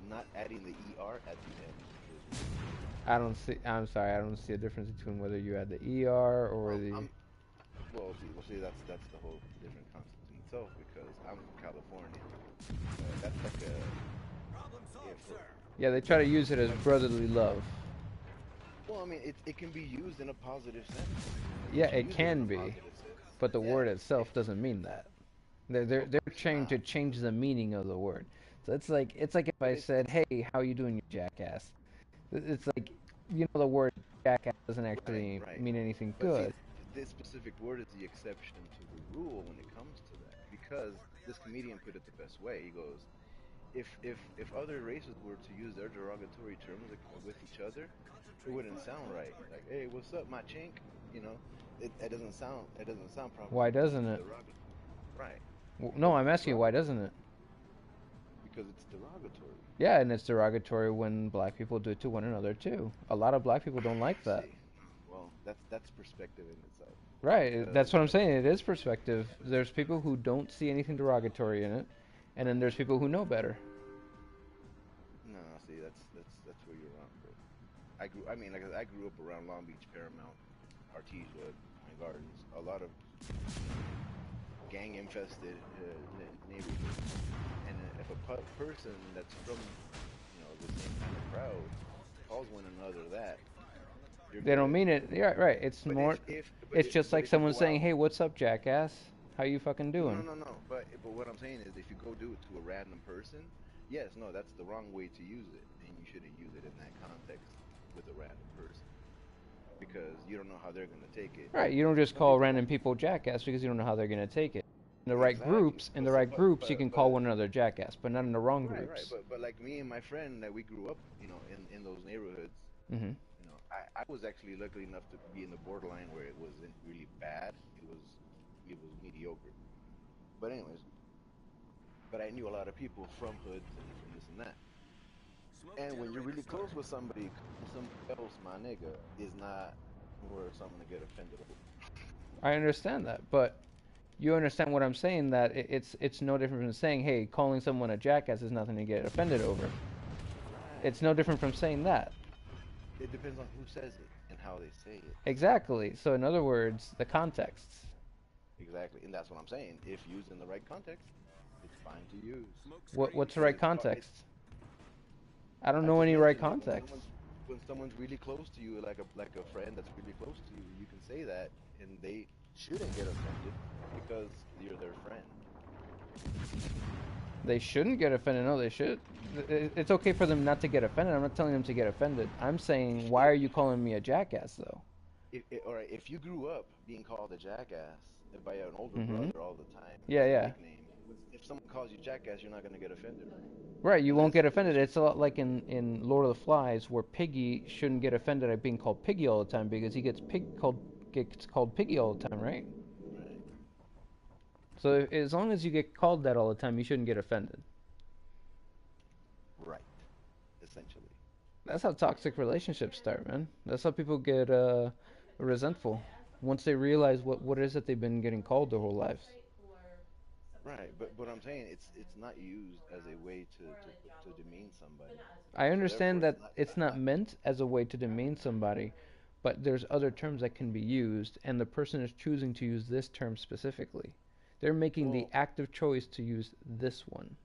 Not adding the ER at the end. I'm sorry, I don't see a difference between whether you add the ER or the... See, that's the whole different concept in itself, because I'm from California. That's like a... Yeah, they try to use it as brotherly love. Well, I mean, it can be used in a positive sense. Yeah, it can be, but the word itself doesn't mean that. They're trying to change the meaning of the word. So it's like if I said, "Hey, how you doing, you jackass?" It's like, the word jackass doesn't actually mean anything good. See, this specific word is the exception to the rule when it comes to that, because this comedian put it the best way. He goes, if other races were to use their derogatory terms with each other, it wouldn't sound right. Like, hey, what's up, my chink? It doesn't sound proper. Why doesn't it? Right. No, I'm asking you, why doesn't it? Because it's derogatory. Yeah, and it's derogatory when black people do it to one another too. A lot of black people don't like that. Well, that's perspective in itself. Right, that's what I'm saying. It is perspective. There's people who don't see anything derogatory in it, and then there's people who know better. No, see, that's where you're wrong, bro. I grew up around Long Beach, Paramount, Artesia, Pine Gardens, a lot of gang-infested neighborhoods, and if a person that's from the same kind of crowd calls one another that, they don't mean it. Yeah, right. It's more. It's just like someone saying, "Hey, what's up, jackass? How you fucking doing?" No. But what I'm saying is, if you go do it to a random person, yes, no, that's the wrong way to use it, and you shouldn't use it in that context with a random person, because you don't know how they're gonna take it. Right. You don't just call random people jackass because you don't know how they're gonna take it. In the right groups, you can call one another jackass, but not in the wrong groups. Right. But like me and my friend that we grew up, in those neighborhoods. Mm-hmm. I was actually lucky enough to be in the borderline where it wasn't really bad. It was mediocre. But anyways, but I knew a lot of people from hoods and this and that. Smoke And when you're generator really close started. with somebody, calling somebody else my nigga is not where someone to get offended over. I understand that, but you understand what I'm saying, that it's no different from saying, hey, calling someone a jackass is nothing to get offended over. Right. It's no different from saying that. It depends on who says it and how they say it. Exactly. So in other words, the context. Exactly, and that's what I'm saying. If used in the right context, it's fine to use. Smoke screen What's the But right set. context? I don't I know just any right mentioned it context. when someone's really close to you, like a friend that's really close to you, you can say that, and they shouldn't get offended because you're their friend. They shouldn't get offended. No, they should. It's okay for them not to get offended. I'm not telling them to get offended. I'm saying, why are you calling me a jackass, though? All right, if you grew up being called a jackass by an older Mm-hmm. brother all the time Yeah, as a yeah. nickname, if someone calls you jackass, you're not gonna get offended, right? Right, you won't Unless get it was offended. your It's a lot like in Lord of the Flies, where Piggy shouldn't get offended at being called Piggy all the time because he gets called Piggy all the time, right? right. So as long as you get called that all the time, you shouldn't get offended. Right, essentially. That's how toxic relationships start, man. That's how people get resentful once they realize what it is that they've been getting called their whole lives. Right, but what I'm saying, it's not used as a way to demean somebody. I So understand therefore, it's that not it's not meant as a way to demean somebody, but there's other terms that can be used, and the person is choosing to use this term specifically. They're making the well. active choice to use this one.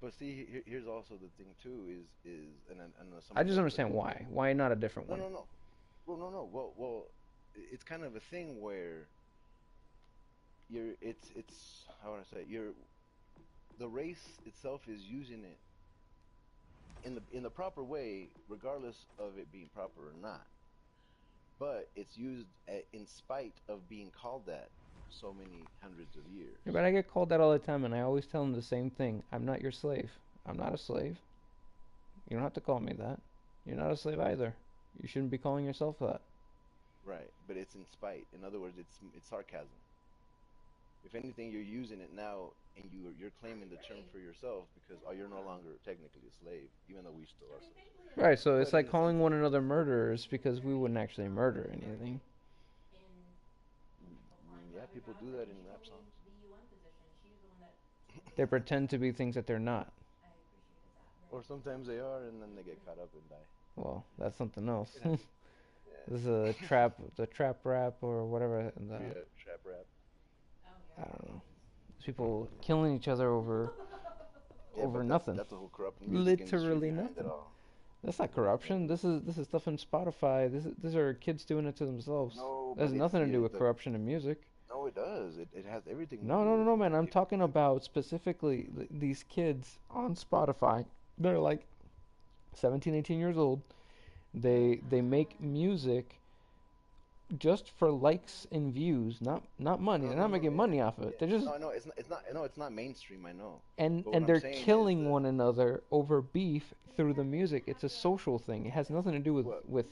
But see, here's also the thing too and I someone just else put it understand this way. why. Why not a different No, one? no, no. Well, no, no. Well, it's kind of a thing where it's how would I say it? The race itself is using it in the proper way, regardless of it being proper or not. But it's used in spite of being called that so many hundreds of years. Yeah, but I get called that all the time, and I always tell them the same thing. I'm not your slave. I'm not a slave. You don't have to call me that. You're not a slave either. You shouldn't be calling yourself that. Right, but it's in spite. In other words, it's sarcasm. If anything, you're using it now, and you're claiming the term for yourself because you're no longer technically a slave, even though we still are slaves. Right, so it's But in like the sense, calling one another murderers because we wouldn't actually murder anything. yeah, people do that in rap songs. They pretend to be things that they're not. Or sometimes they are, and then they get caught up and die. Well, that's something else. It happens. This is a Yeah. trap, the trap rap or whatever. Yeah, trap rap. I don't know. People killing each other Yeah, over but nothing. that's the whole corrupt music industry Literally behind it nothing. all. That's not corruption. This is stuff on Spotify. These are kids doing it to themselves. No, It has but it's nothing to do the, with the corruption in music. no, it does. It has everything to No, do no, no, with no, it. man. I'm If talking about specifically these kids on Spotify. They're like 17, 18 years old. They make music just for likes and views, not money. no, They're no, not no, making yeah, money off of it. yeah. They're just No, no, it's not. No, it's not mainstream. I know. and But what and I'm they're saying is killing that one another over beef through the music. It's a social thing. It has nothing to do with what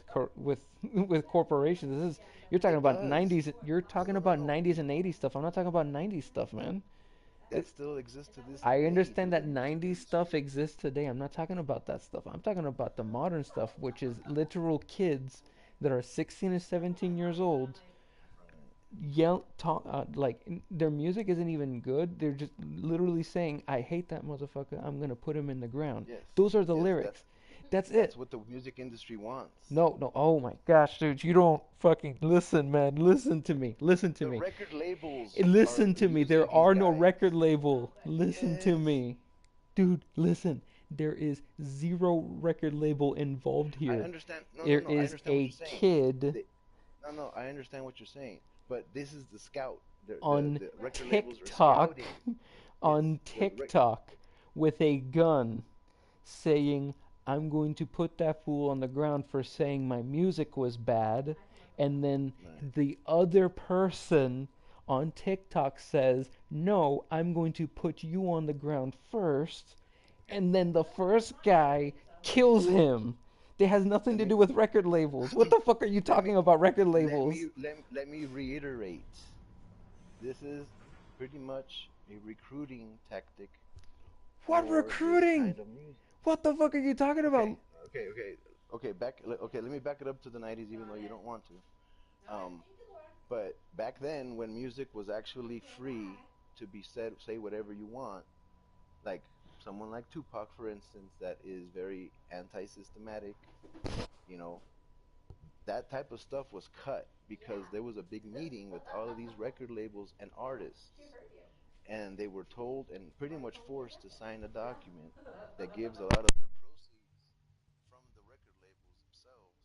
with corporations. This is you're talking it about does. 90s. You're No, talking no, no, about no. 90s and 80s stuff. I'm not talking about 90s stuff, man. That still exists to this I day understand through the that music 90s stuff industry. exists today. I'm not talking about that stuff. I'm talking about the modern stuff, which is literal kids that are 16 and 17 years old Right. yell talk like their music isn't even good. They're just literally saying, "I hate that motherfucker. I'm gonna put him in the ground." Yes, Those are the yes. lyrics. That's That's it. what the music industry wants. No, no. Oh my gosh, dude, you don't fucking listen, man. Listen to me. Listen to The me. record labels are Listen to me. There using these are no guys. record label. Listen to Yes, me. Dude, listen. There is zero record label involved I here. understand. No, no, There no. I is understand what a you're saying. kid They, no, no. I understand what you're saying. But this is the scout. on The record labels are TikTok, scouting. Yes, on the rec. TikTok with a gun saying, I'm going to put that fool on the ground for saying my music was bad. And then Right. the other person on TikTok says, no, I'm going to put you on the ground first. And then the first guy kills him. It has nothing Let to me do with record labels. What the fuck are you let me talking about record let labels? me let me reiterate. This is pretty much a recruiting tactic What for this recruiting? kind of music. What the fuck are you talking Okay, about? okay. Okay, let me back it up to the '90s, even though you don't want to. But back then, when music was actually free to be said, say whatever you want, like someone like Tupac, for instance, that is very anti-systematic, you know, that type of stuff was cut because there was a big meeting with all of these record labels and artists, and they were told and pretty much forced to sign a document that gives a lot of their proceeds from the record labels themselves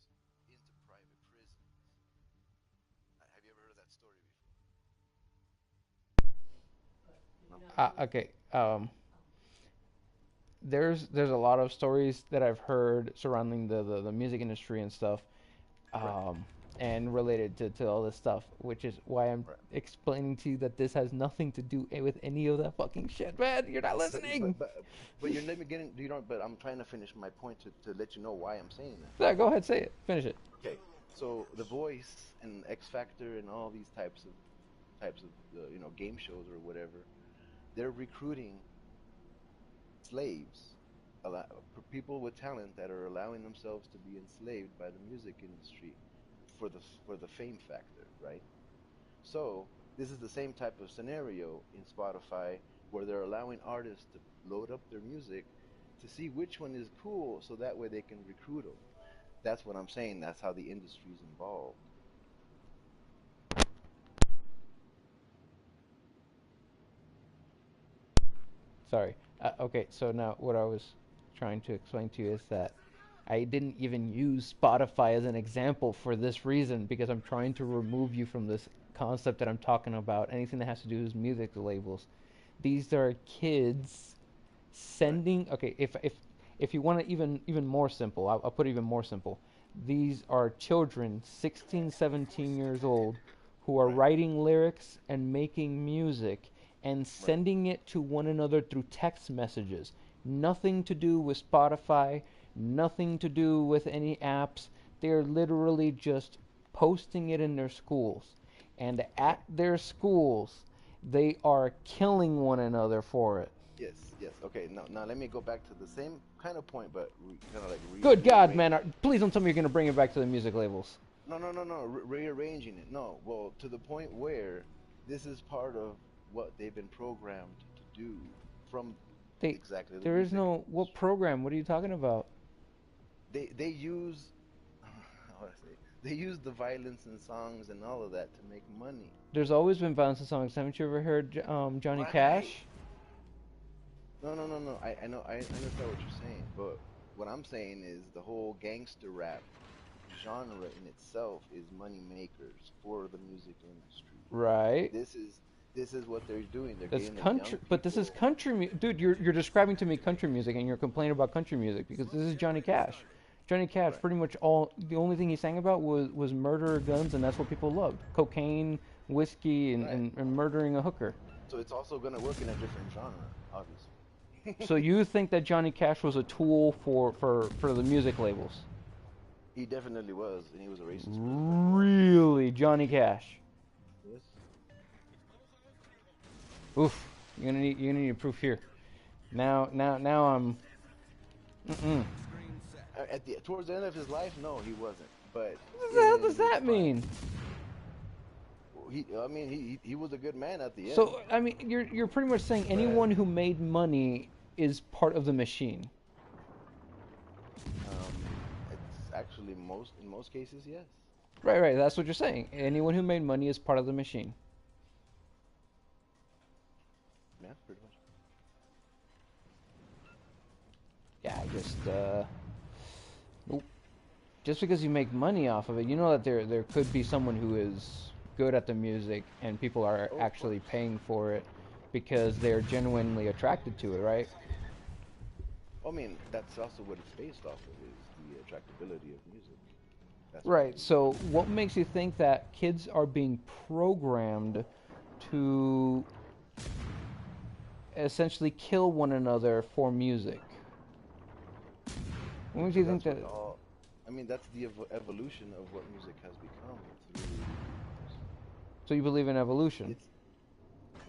into private prisons. Have you ever heard of that story before? No. Okay. There's a lot of stories that I've heard surrounding the music industry and stuff, Right. um, and related to all this stuff, which is why I'm Right. explaining to you that this has nothing to do with any of that fucking shit, man. You're not But listening. but but but you're let me getting you don't. But I'm trying to finish my point to let you know why I'm saying that. Yeah, go ahead, say it. Finish it. Okay. So The Voice and X Factor and all these types of game shows or whatever, they're recruiting slaves, people with talent that are allowing themselves to be enslaved by the music industry for the fame factor, right? So this is the same type of scenario in Spotify where they're allowing artists to load up their music to see which one is cool, so that way they can recruit them. That's what I'm saying. That's how the industry's involved. Sorry. Okay, so now what I was trying to explain to you is that I didn't even use Spotify as an example for this reason because I'm trying to remove you from this concept that I'm talking about. Anything that has to do with music labels. These are kids Right. sending. Okay, if you want to even more simple, I'll put it even more simple. These are children, 16, 17 years old, who are Right. writing lyrics and making music and Right. sending it to one another through text messages. Nothing to do with Spotify, nothing to do with any apps. They're literally just posting it in their schools. And Okay. at their schools, they are killing one another for it. Yes. Yes. Okay. Now let me go back to the same kind of point, but kind of like Good God, rearranging man. it. Please don't tell me you're going to bring it back to the music labels. No. Rearranging it. No. Well, to the point where this is part of what they've been programmed to do from They, exactly the there is music no, what industry. program? What are you talking about? They use how would I say, they use the violence in songs and all of that to make money. There's always been violence in songs. Haven't you ever heard Johnny Right. Cash? No. I understand what you're saying, but what I'm saying is the whole gangster rap genre in itself is money makers for the music industry. Right. This is this is what they're doing. They're That's getting the young country, but this is people. dude. You're describing to me country music, and you're complaining about country music because this is Johnny Cash. Johnny Cash, Right. pretty much all the only thing he sang about was murder, guns, and that's what people loved: cocaine, whiskey, Right. and murdering a hooker. So it's also gonna work in a different genre, So obviously. you think that Johnny Cash was a tool for the music labels? He definitely was, and he was a racist prisoner as well. Really, Johnny Cash? Yes. Oof, you're gonna need proof here. Now I'm. Mm-mm. Screen set. At the towards the end of his life, no, he wasn't. But What the hell in does his that prime, mean? I mean, he was a good man at the end. So I mean, you're pretty much saying But anyone who made money is part of the machine. it's actually in most cases, yes. Right. That's what you're saying. Anyone who made money is part of the machine. Yeah, pretty much. Yeah, I just nope. Just because you make money off of it, you know that there could be someone who is good at the music and people are Oh, of actually course. paying for it because they're genuinely attracted to it, right? I mean, that's also what it's based off of is the attractability of music. That's why Right. So what makes you think that kids are being programmed to essentially kill one another for music? What makes because you think that's that? what all. I mean, that's the evolution of what music has become through. So you believe in evolution? It's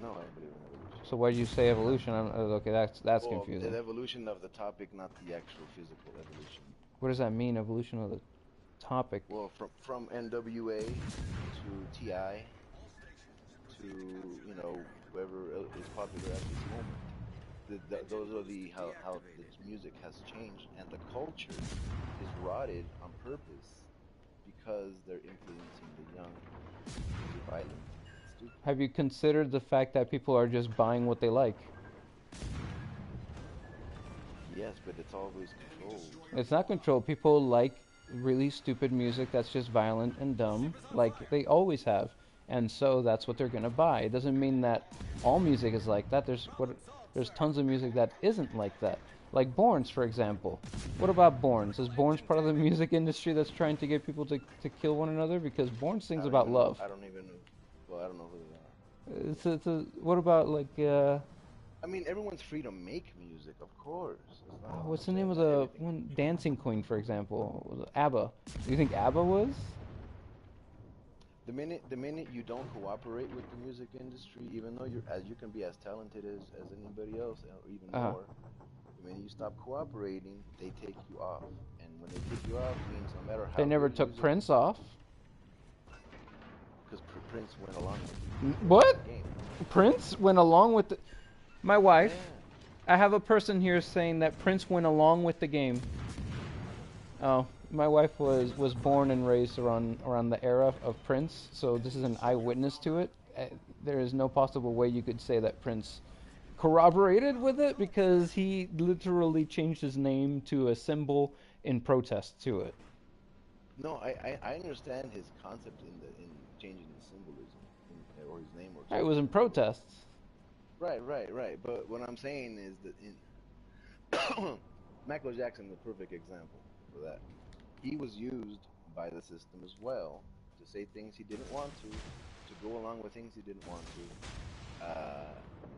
no, I don't believe in evolution. So why did you say evolution? Okay, that's Well, the confusing. evolution of the topic, not the actual physical evolution. What does that mean? Evolution of the topic? Well, from NWA to TI to whoever is popular at this moment. Those are the how the music has changed, and the culture is rotted on purpose because they're influencing the young to be violent and stupid. Have you considered the fact that people are just buying what they like? Yes, but it's always controlled. It's not controlled. People like really stupid music that's just violent and dumb, like they always have. And so that's what they're gonna buy. It doesn't mean that all music is like that. There's tons of music that isn't like that. Like Borns, for example. What about Borns? Is Borns part of the music industry that's trying to get people to kill one another? Because Borns I sings don't about even know. love. I don't even know. Well, I don't know who they are. What about like I mean, everyone's free to make music, of course. That's not what what's I'm the name saying. of Not the everything. one dancing queen, for example? Was it ABBA? Do you think ABBA was? The minute you don't cooperate with the music industry, even though you can be as talented as anybody else or even Uh-huh. more, the minute you stop cooperating, they take you off. And when they take you off, means no matter They how never good took music, Prince off. because Prince went along with What? the game. Prince went along with the. My wife. Yeah. I have a person here saying that Prince went along with the game. Oh, my wife was born and raised around the era of Prince, so this is an eyewitness to it. There is no possible way you could say that Prince corroborated with it because he literally changed his name to a symbol in protest to it. No, I understand his concept in changing the symbolism or his name or It was changing in the symbolism. protests. Right. But what I'm saying is that Michael Jackson, the perfect example for that. He was used by the system as well to say things he didn't want to go along with things he didn't want to.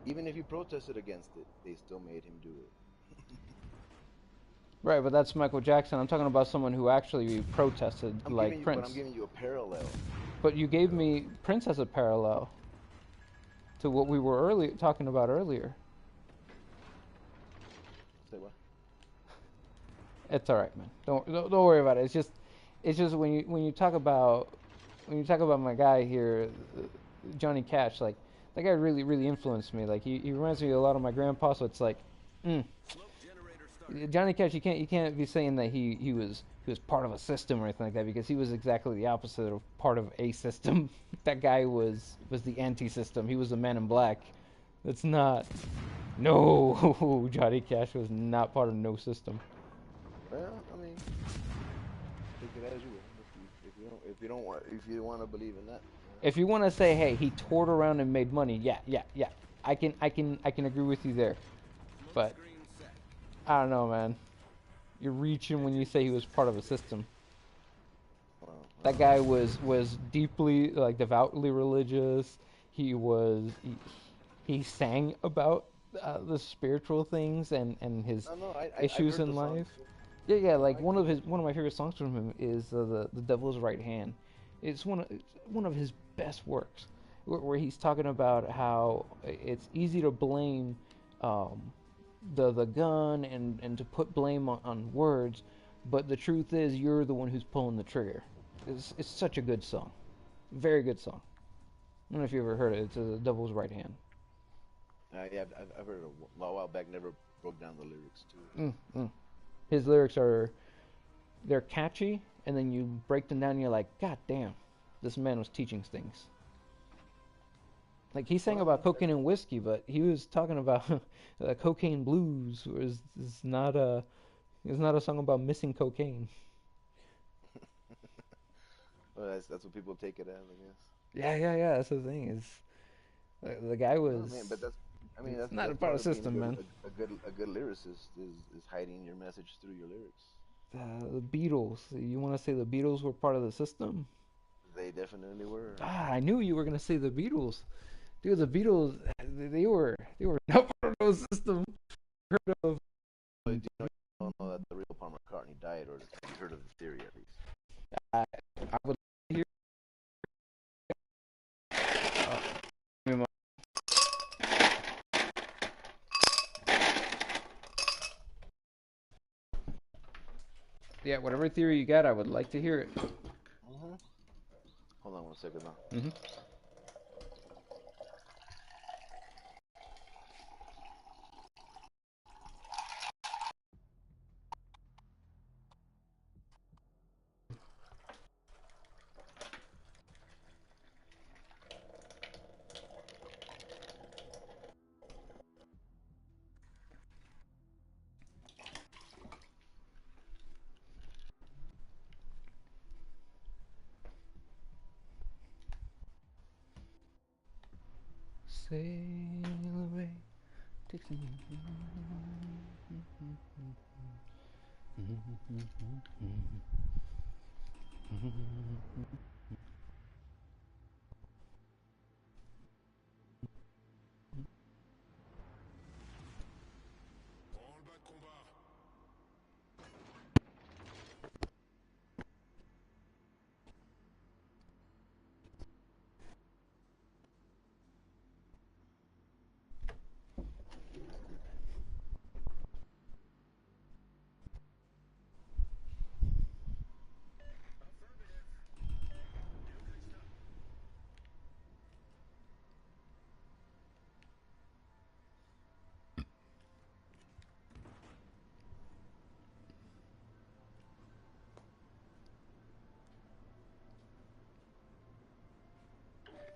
Even if he protested against it, they still made him do it. Right, but that's Michael Jackson. I'm talking about someone who actually protested like I'm Prince. giving you a parallel. But you gave me Prince as a parallel to what we were talking about earlier. Say what? It's all right, man. Don't worry about it. It's just when you talk about my guy here, Johnny Cash, like that guy really influenced me. Like he reminds me a lot of my grandpa. So it's like, mm, Johnny Cash. You can't be saying that he was part of a system or anything like that because he was exactly the opposite of part of a system. That guy was the anti-system. He was the man in black. That's not. No, Johnny Cash was not part of no system. Well, I mean, take it as you will. If you don't want to believe in that. If you want to say, hey, he toured around and made money, yeah, I can agree with you there. But I don't know, man. You're reaching when you say he was part of a system. Well, That guy was deeply, like, devoutly religious. He sang about the spiritual things and his no, I've issues heard in the song life. before. Yeah. I Like like it. one of my favorite songs from him is the Devil's Right Hand. It's one of his best works, where he's talking about how it's easy to blame um, the gun and to put blame on words, but the truth is you're the one who's pulling the trigger. It's such a good song, very good song. I don't know if you ever heard it. It's the Devil's Right Hand. Yeah, I've heard it a while back. Never broke down the lyrics to it. Mm, mm. His lyrics they're catchy, and then you break them down and you're like, God damn, this man was teaching things. Like he sang Well, about cocaine and whiskey, but he was talking about cocaine blues. Is not a song about missing cocaine. well, that's what people take it as, I guess. Yeah. That's the thing. Is the guy No, man, but was I mean, not a that's part part of of the being system, man. a good lyricist is hiding your message through your lyrics. The Beatles. You want to say the Beatles were part of the system? They definitely were. Ah, I knew you were gonna say the Beatles. Dude, the Beatles, they were not part of the system. Heard of? But you don't know that the real Paul McCartney died, or you heard of the theory at least. I, I would hear. Uh, give me Yeah, whatever theory you got, I would like to hear it. Mm-hmm. Hold on one second now. Mm-hmm. Sail away, Dixie. Branle-bas de combat.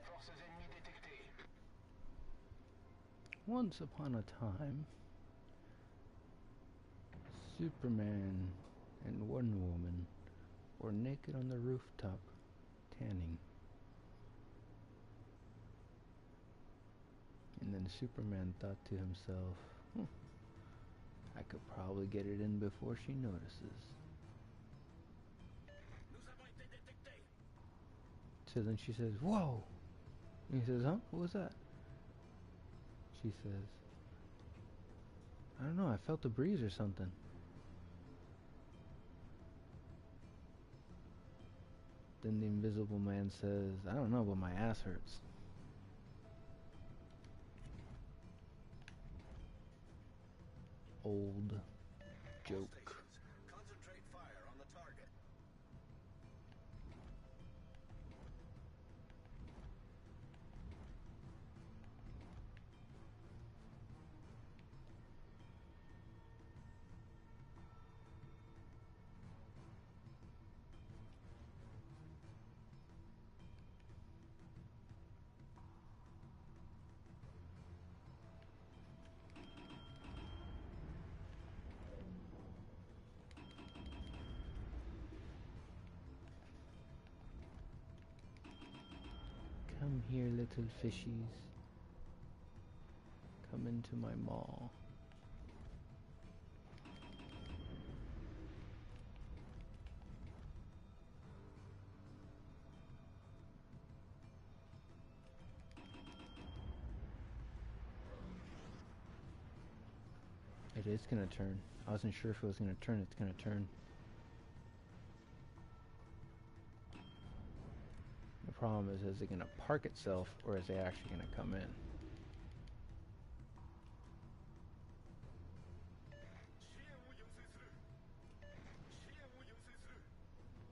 Forces ennemies détectées. Once upon a time, Superman and Wonder Woman were naked on the rooftop, tanning. And then Superman thought to himself, I could probably get it in before she notices. Nous avons été détectés. So then she says, whoa! And he says, huh? What was that? She says, I don't know, I felt a breeze or something. Then the Invisible Man says, I don't know, but my ass hurts. Old joke. Concentrate fire on the target. Come here, little fishies. Come into my maw. It is gonna turn. I wasn't sure if it was gonna turn. It's gonna turn. The problem is it gonna park itself or is it actually gonna come in?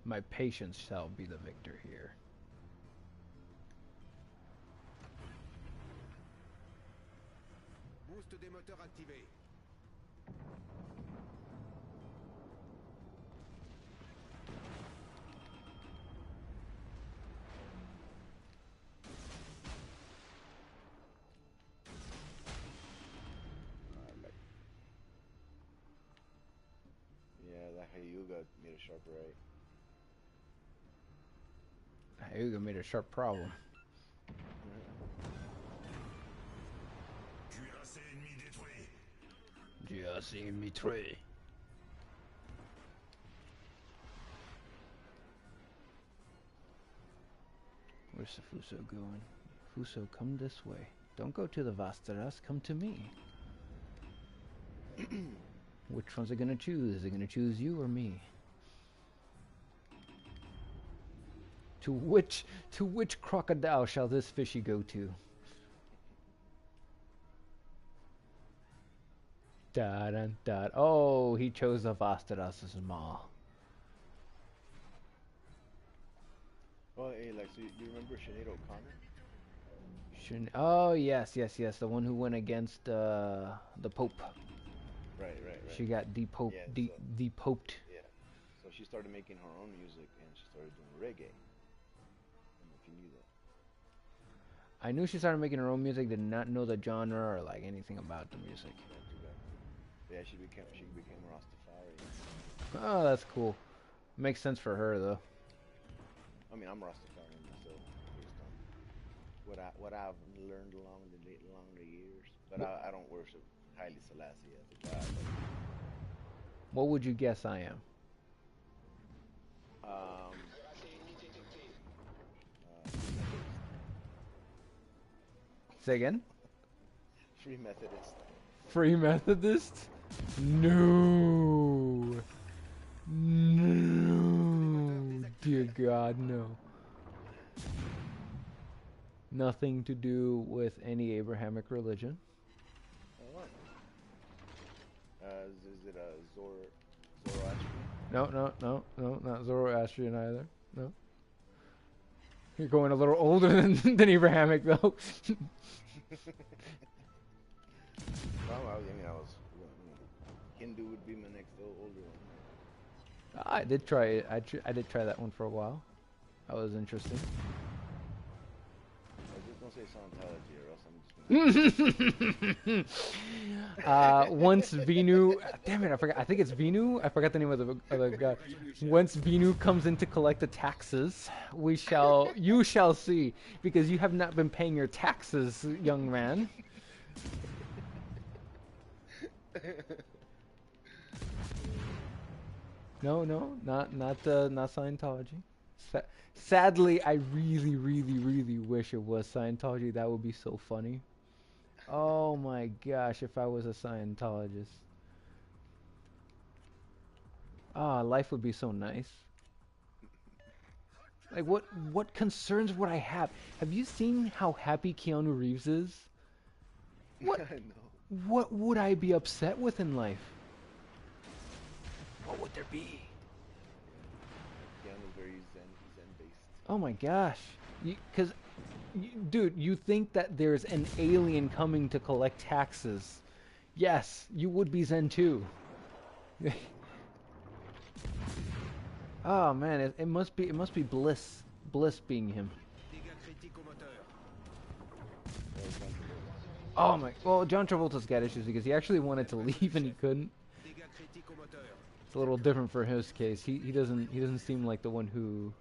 My patience shall be the victor here. Boost des moteurs activé. Yeah, that Hyuga made a sharp right. Hyuga made a sharp problem. Cuirassé ennemi détruit. Just in me three. Where's the Fuso going? Fuso, come this way. Don't go to the Vastaras, come to me. Which one's it gonna choose? Is it gonna choose you or me? To which crocodile shall this fishy go to? Da da da. Oh, he chose the Vastaras' maw. Oh, hey, like, so you remember Sinead O'Connor? Oh yes, yes, yes. The one who went against the Pope. Right, right, She right. got depope, Yeah, depoped. yeah. So she started making her own music and she started doing reggae. I don't know if you knew that. I knew she started making her own music. Did not know the genre or like anything about the music. Not too bad. Yeah, she became Rastafarian. Oh, that's cool. Makes sense for her though. I mean, I'm Rastafarian myself, based on what I've learned along the years. But What, I don't worship Haile Selassie as a god. what would you guess I am? Free Methodist. Say again? Free Methodist. Free Methodist? No. No. Dear God, no. Nothing to do with any Abrahamic religion. Oh, is it a Zoroastrian? No, no, no, no, not Zoroastrian either. No. You're going a little older than Abrahamic though. Well, Hindu would be my next older one. I did try it. I did try that one for a while. That was interesting. I was just gonna say Scientology, or else I'm just Once Venu, damn it, I forgot. I think it's Venu. I forgot the name of the guy. Once Venu comes in to collect the taxes, you shall see, because you have not been paying your taxes, young man. No, no, not Scientology. Sadly, I really, really, really wish it was Scientology. That would be so funny. Oh my gosh, if I was a Scientologist. Ah, life would be so nice. Like what concerns would I have? Have you seen how happy Keanu Reeves is? What I know. what would I be upset with in life? What would there be? Keanu's very zen based. Oh my gosh. Cuz dude, you think that there's an alien coming to collect taxes. Yes, you would be zen too. Oh man, it must be bliss being him. Dégâts critiques au moteur. Or John Travolta. Oh my, well, John Travolta's got issues because he actually wanted to leave and he couldn't. Dégâts critiques au moteur. It's a little different for his case. He doesn't seem like the one who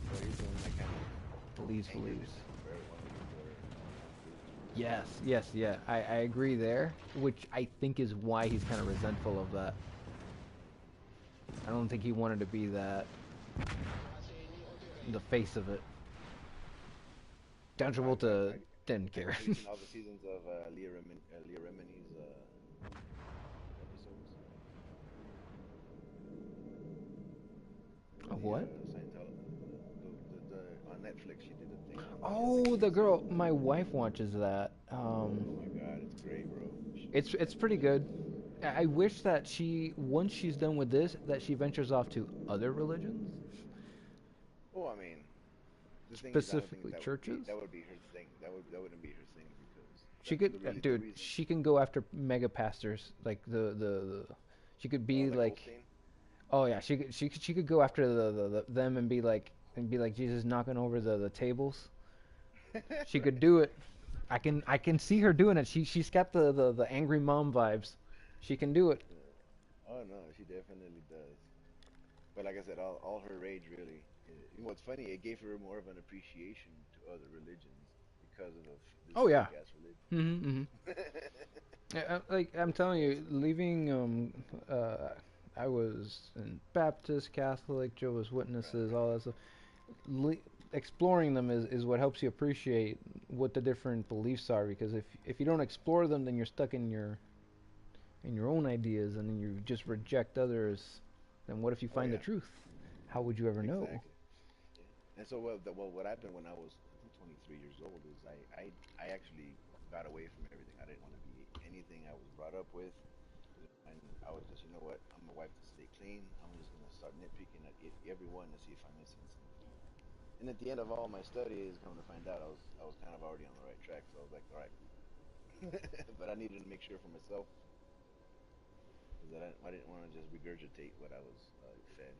So he's doing that kind of believes. angriness for everyone before. Yes, yes, yeah. I agree there, which I think is why he's kind of resentful of that. I don't think he wanted to be that the face of it. John Travolta didn't care. Have you seen all the seasons of Leah Remini's episodes? Of The what? Scientology, on Netflix, she did a thing on Oh, the girl. My wife watches that. Oh my god, it's great, bro. It's pretty good. I wish that once she's done with this, that she ventures off to other religions, Oh, I mean, the thing is, I don't think specifically churches. that would be her thing. That wouldn't be her thing because She that, could, the dude. reason. She can go after mega pastors, like the. She could Oh, be like like, Goldstein. oh yeah, she could go after them and be like Jesus knocking over the tables. She could do it. I can see her doing it. She's got the angry mom vibes. She can do it. Oh no, she definitely does. But like I said, all her rage really. What's funny, it gave her more of an appreciation to other religions because of this Oh yeah. fake ass Mm-hmm. religion. Yeah, like I'm telling you, leaving I was in Baptist, Catholic, Jehovah's Witnesses, Right. all that stuff. Le- Exploring them is what helps you appreciate what the different beliefs are. Because if you don't explore them, then you're stuck in your own ideas, and then you just reject others. Then what if you Oh find the yeah, truth? How would you ever know? exactly. Yeah. And so what happened when I was I think 23 years old is I actually got away from everything. I didn't want to be anything I was brought up with, and I was just, you know what, I'm a wife to stay clean. I'm just gonna start nitpicking at everyone to see if I'm missing something. And at the end of all my studies, come to find out, I was kind of already on the right track. So I was like, all right, but I needed to make sure for myself because I didn't want to just regurgitate what I was fed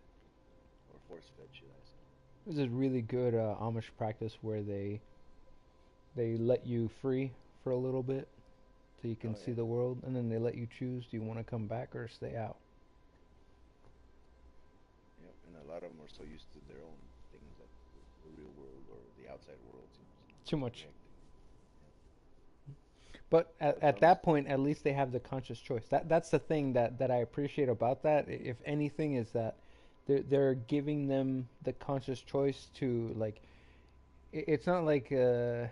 or force fed, should I say? This is really good Amish practice where they let you free for a little bit so you can Oh see yeah, the world, and then they let you choose: do you want to come back or stay out? yep. And a lot of them are so used to their own things that the real world or the outside world seems Too much. hectic. Yeah. But But at some, that point, at least they have the conscious choice. That's the thing that I appreciate about that. If anything, is that they're giving them the conscious choice to like. It's not like they're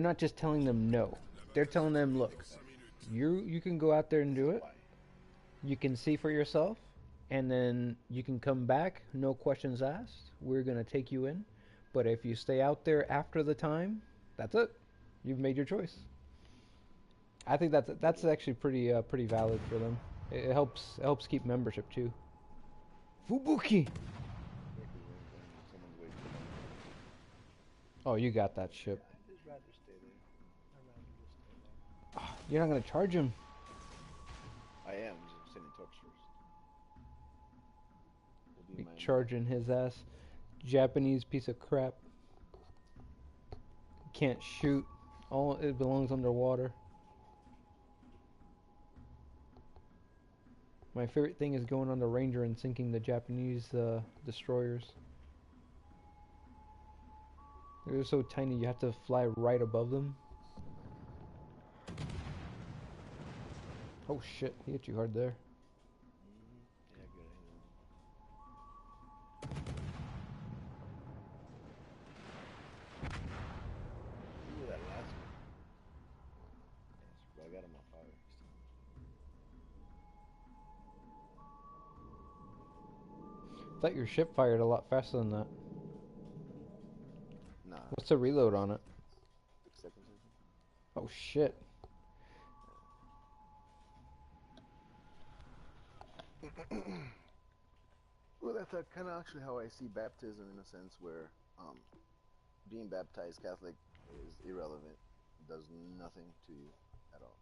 not just telling them no. They're telling them, look, you can go out there and this do is it. why. You can see for yourself, and then you can come back, no questions asked. We're gonna take you in. But if you stay out there after the time, that's it. You've made your choice. I think that's Yeah, actually pretty valid for them. It helps keep membership too. Fubuki. because when someone's waiting for them, Oh, you got that ship. I'd just rather stay there. I'd rather just stay there. You're not gonna charge him. I am just sending talks first. We'll be You my man. charging his ass. Japanese piece of crap. Can't shoot. All it belongs underwater. My favorite thing is going on the Ranger and sinking the Japanese destroyers. They're so tiny, you have to fly right above them. Oh shit, he hit you hard there. Yeah, good. I hit him. Ooh, that last one. Yes, bro, I got him on fire. Thought your ship fired a lot faster than that. Nah, What's the reload on it? 6 seconds or something. Oh shit. Yeah. Well, that's kind of actually how I see baptism in a sense where being baptized Catholic is irrelevant. It does nothing to you at all.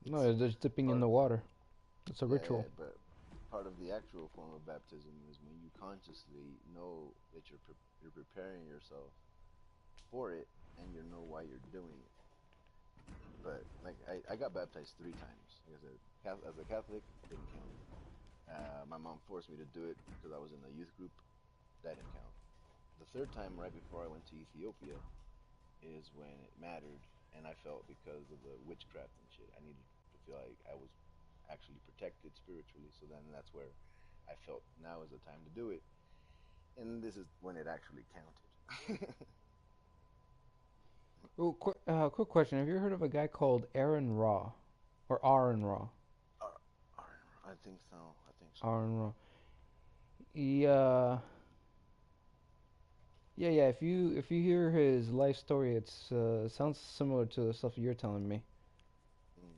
No, It's it's just dipping in part the of, water. It's a yeah, ritual. yeah, but part of the actual form of baptism is when you consciously know that you're preparing yourself for it and you know why you're doing it. But like I got baptized 3 times. Like I said, as a Catholic, didn't count. My mom forced me to do it because I was in a youth group. That didn't count. The third time, right before I went to Ethiopia, is when it mattered, and I felt because of the witchcraft and shit, I needed to feel like I was actually protected spiritually. So then that's where I felt now is the time to do it, and this is when it actually counted. Oh, quick question. Have you heard of a guy called Aaron Ra? Or Aaron Ra? I think so. I think so. Aaron Ra. Yeah, yeah. If you hear his life story, sounds similar to the stuff you're telling me. Mm.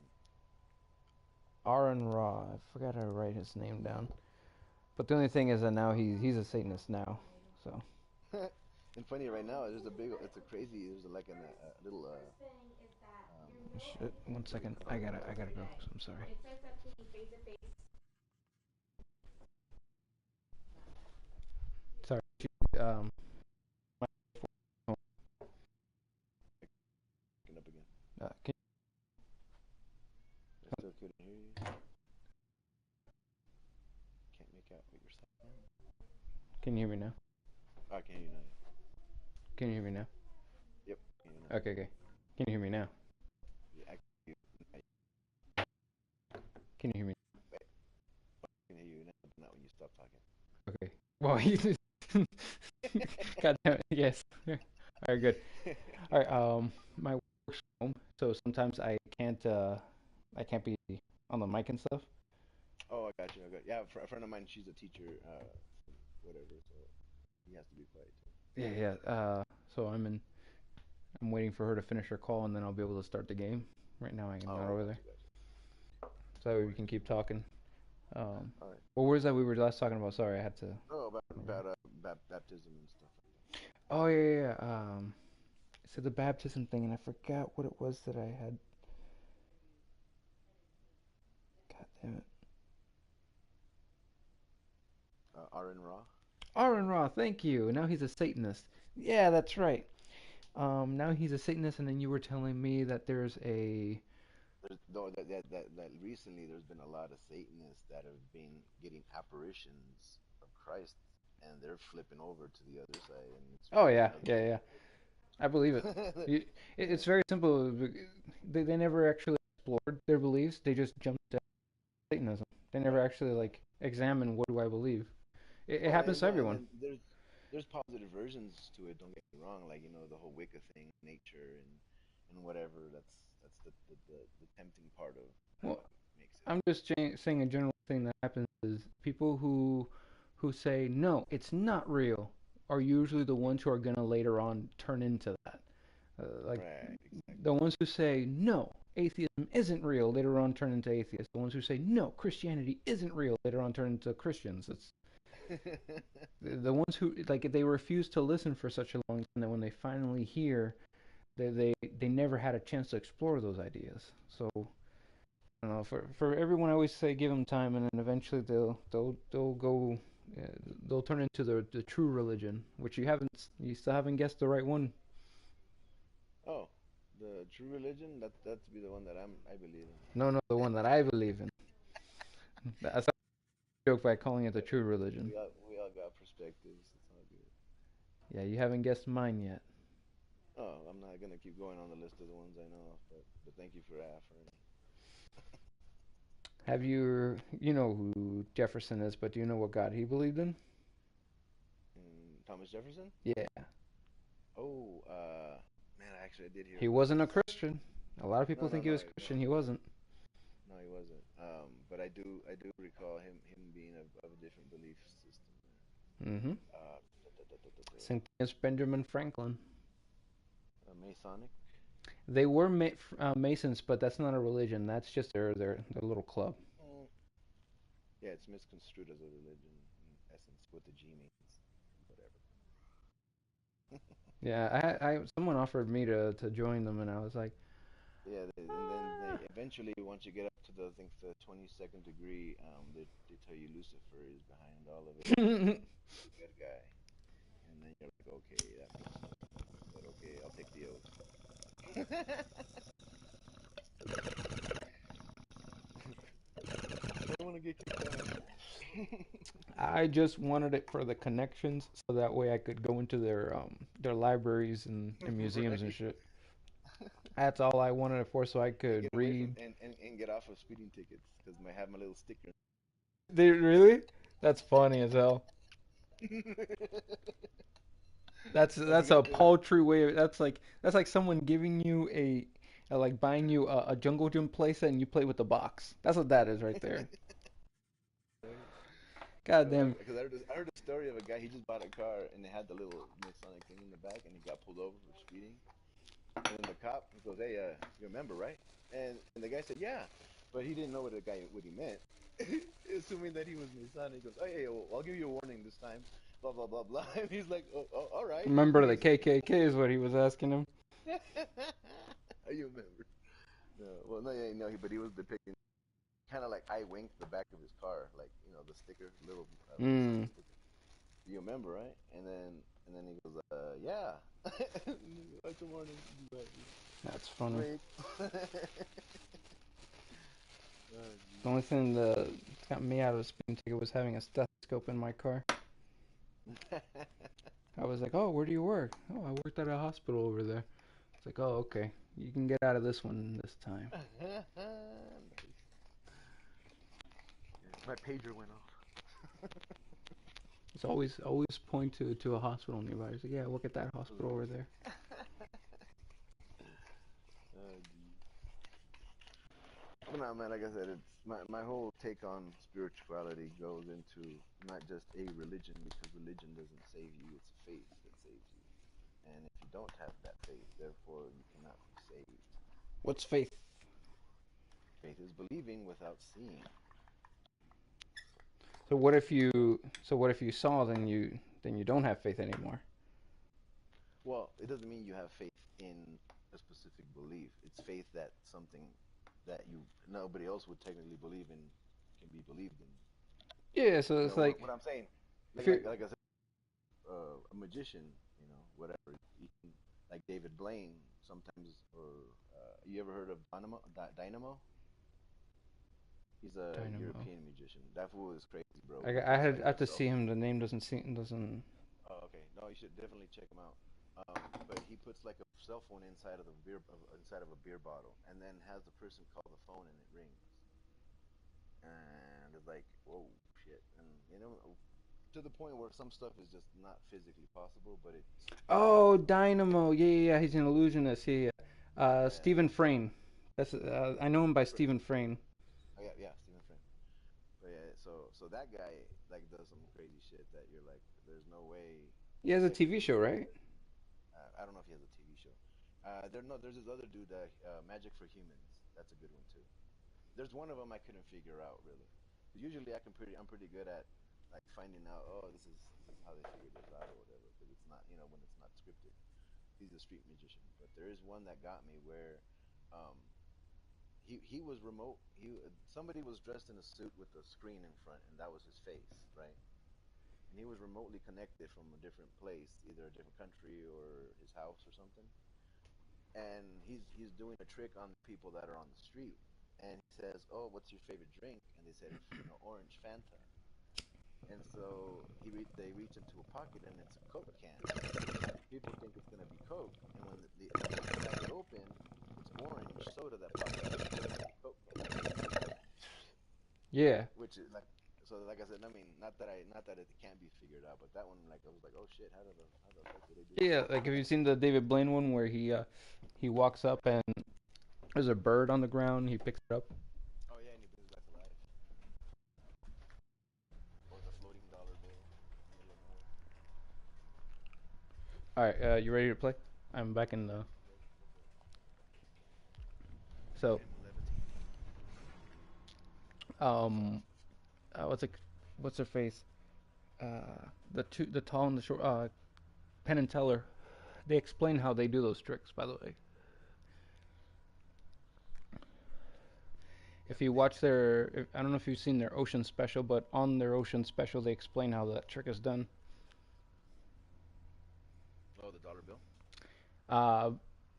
Aaron Ra. I forgot how to write his name down. But the only thing is that now he's a Satanist now. So And funny right now, there's a big, it's a crazy, there's like a little, shit. One what do you second. call I it? gotta go. I'm sorry. Sorry. Um. Picking up again. Can, I still couldn't hear you. Can't make out what you're saying. can you hear me now? Oh, I can hear you now. Can you hear me now? Yep, can hear you now. Okay, okay. Can you hear me now? Yeah, I Can you hear me? can hear you now, but not when you stop talking. Okay. Well, you just. God damn it. Yes. All right, good. All right. My work's home, so sometimes I can't be on the mic and stuff. Oh, I got you. I got yeah. A friend of mine, she's a teacher, whatever. So he has to be quiet too. Yeah, yeah. So I'm waiting for her to finish her call, and then I'll be able to start the game. Right now, I'm not Oh, over got there, you, got you. so that No way we worries. can keep talking. Um, All right. what was that we were last talking about? Sorry, I had to. Oh, about baptism and stuff like Oh yeah, yeah. It said the baptism thing, and I forgot what it was that I had. God damn it. Aaron Ra. Aaron Ra, thank you. Now he's a Satanist. Yeah, that's right. Now he's a Satanist, and then you were telling me that there's a. There's no that recently there's been a lot of Satanists that have been getting apparitions of Christ, and they're flipping over to the other side and Oh experiencing yeah, other yeah, yeah. I believe it. things. You, Yeah. it's very simple. They never actually explored their beliefs. They just jumped to Satanism. They never Right. actually like examine what do I believe. It Well, happens and to no, and everyone. then there's positive versions to it. Don't get me wrong. Like the whole Wicca thing, nature and whatever. That's the tempting part of how Well, it makes it. I'm just saying a general thing that happens is people who say no, it's not real, are usually the ones who are gonna later on turn into that. Like Right. the ones who say no, atheism isn't real, later on turn into atheists. The ones who say no, Christianity isn't real, later on turn into Christians. It's Exactly. the ones who like they refuse to listen for such a long time that when they finally hear, they never had a chance to explore those ideas. So I don't know. For everyone, I always say give them time, and then eventually they'll go. Uh, they'll turn into the true religion, which you still haven't guessed the right one. Oh, the true religion. That's be the one that I believe in. No, no, the one that I believe in. That's a joke by calling it the But true religion. we all got perspectives. It's all good. Yeah, you haven't guessed mine yet. Oh, I'm not gonna keep going on the list of the ones I know, but thank you for offering. Have you know who Jefferson is, but do you know what God he believed in? Thomas Jefferson. Yeah, Oh, man, actually I did hear he about wasn't a this. Christian. A lot of No, people no, think he no, was Christian. He wasn't. no, he wasn't. But I do recall him being of a different belief system. Mm-hmm. St. Benjamin Franklin. Masonic. They were Masons, but that's not a religion. That's just their little club. Mm. Yeah, it's misconstrued as a religion in essence, what the G means, whatever. Yeah, someone offered me to join them, and I was like, Yeah, and then they eventually, once you get up to the, I think the 22nd degree, they tell you Lucifer is behind all of it, the good guy, and then you're like, okay, that makes sense. But okay, I'll take the oath. I don't want to get kicked out. I just wanted it for the connections, so that way I could go into their libraries and museums and Right. shit. That's all I wanted it for, so I And could get away from read. and get off of speeding tickets because I have my little sticker. They really? That's funny as hell. I That's a forgot the. paltry way. That's like someone giving you like buying you a jungle gym playset and you play with the box. That's what that is right there. Right? God damn. Because I heard a story of a guy. He just bought a car and it had the little Masonic thing in the back, and he got pulled over for speeding. And then the cop he goes, "Hey, you remember, right?" And the guy said, "Yeah," but he didn't know what he meant, assuming that he was Masonic. He goes, "Oh yeah, well, I'll give you a warning this time." Blah blah blah blah. And he's like, "Oh, all right." Remember the He's, KKK is what he was asking him. you remember? No, well, no, yeah, no, but he was depicting kind of like I winked the back of his car, like the sticker, little Mm, Masonic sticker. You remember, right? And then he goes, yeah. That's a warning. that's funny. Great. Oh, The only thing that got me out of the speeding ticket was having a stethoscope in my car. I was like, "Oh, where do you work?" "Oh, I worked at a hospital over there." It's like, "Oh, okay. You can get out of this one this time." nice. Yeah, my pager went off. It's always point to a hospital nearby. It's like, "Yeah, I work at that hospital over there." Geez. Well, no, man, like I said, it's my whole take on spirituality goes into not just a religion because religion doesn't save you, it's faith that saves you. And if you don't have that faith, therefore you cannot be saved. What's faith? Faith is believing without seeing. So what if you saw then you don't have faith anymore? Well, it doesn't mean you have faith in a specific belief. It's faith that something that you nobody else would technically believe in can be believed in. Yeah, so You it's know like what I'm saying? if you're Like I said, a magician, whatever. He can, like David Blaine, sometimes, or you ever heard of Dynamo? He's a Dynamo. European magician. That fool is crazy, bro. I, He I puts had like I a have to cell see phone. him. The name doesn't. Oh, okay. No, you should definitely check him out. But he puts like a cell phone inside of a beer bottle, and then has the person call the phone, and it rings. And it's like, whoa, shit. And to the point where some stuff is just not physically possible, but it's Oh, possible. Dynamo. Yeah, yeah, yeah. He's an illusionist. Yeah, yeah. Yeah. Stephen Frayne. That's I know him by Fr- Stephen Frayne. Oh yeah, yeah, Stephen Fry. But yeah, so that guy like does some crazy shit that you're like, there's no way He has a that could TV be show, real. right? I don't know if he has a TV show. There's this other dude that Magic for Humans. That's a good one too. There's one of them I couldn't figure out really. Usually I'm pretty good at like finding out. Oh, this is how they figured this out or whatever. Because it's not when it's not scripted. He's a street magician, but there is one that got me where um, he was remote. Somebody was dressed in a suit with a screen in front, and that was his face, right? And he was remotely connected from a different place, either a different country or his house or something. And he's doing a trick on the people that are on the street. And he says, "Oh, what's your favorite drink?" And they said, "Orange Fanta." And so they reach into a pocket, and it's a Coke can. People think it's gonna be Coke, and when they crack it open, it's orange soda that pops out. It's supposed to be Coke, Yeah. which is like, so like I said, I mean, not that it can't be figured out, but that one, like, I was like, oh shit, how the fuck did they do that? Yeah, like have you seen the David Blaine one where he walks up and there's a bird on the ground, he picks it up. Oh yeah, and he brings back to life, or the floating dollar bill in the middle of nowhere. All right, you ready to play? I'm back in the Yep, go for it. so I'm levitating. um what's it what's her face? The tall and the short Penn and Teller. They explain how they do those tricks, by the way. Yep, If you they watch explain it. I don't know if you've seen their Ocean special, but on their Ocean special, they explain how that trick is done. Oh, the dollar bill, Uh,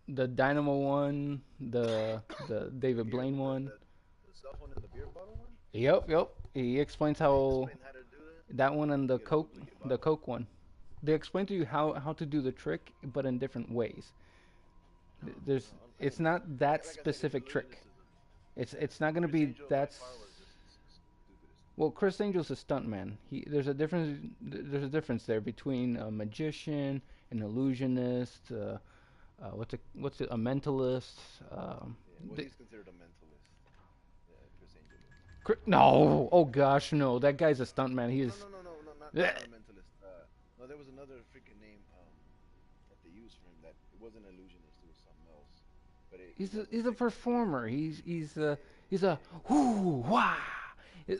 the Dynamo one, the David beer, Blaine one. the cell phone and the beer bottle one. Yep, yep. He explains They how explain how to do that. that one and You get a duplicate The bottle. Coke one. They explain to you how to do the trick, but in different ways. No, no, There's I'm it's saying, not that like I said, it's specific trick. illusionism. It's not gonna Chris be Angel by that's far was just stupidest. well. Chris Angel's a stuntman. There's a difference. There's a difference there between a magician, an illusionist. A mentalist? Yeah, well, The, he's considered a mentalist. Yeah, Chris Angel is. no, oh gosh, no. That guy's a stuntman. He No, is. no, no, no, no, not Blech. a mentalist. No, there was another freaking name that they used for him that it wasn't illusionist. It was something else. But he wasn't He's a technically. performer. He's a Yeah, whoo wah.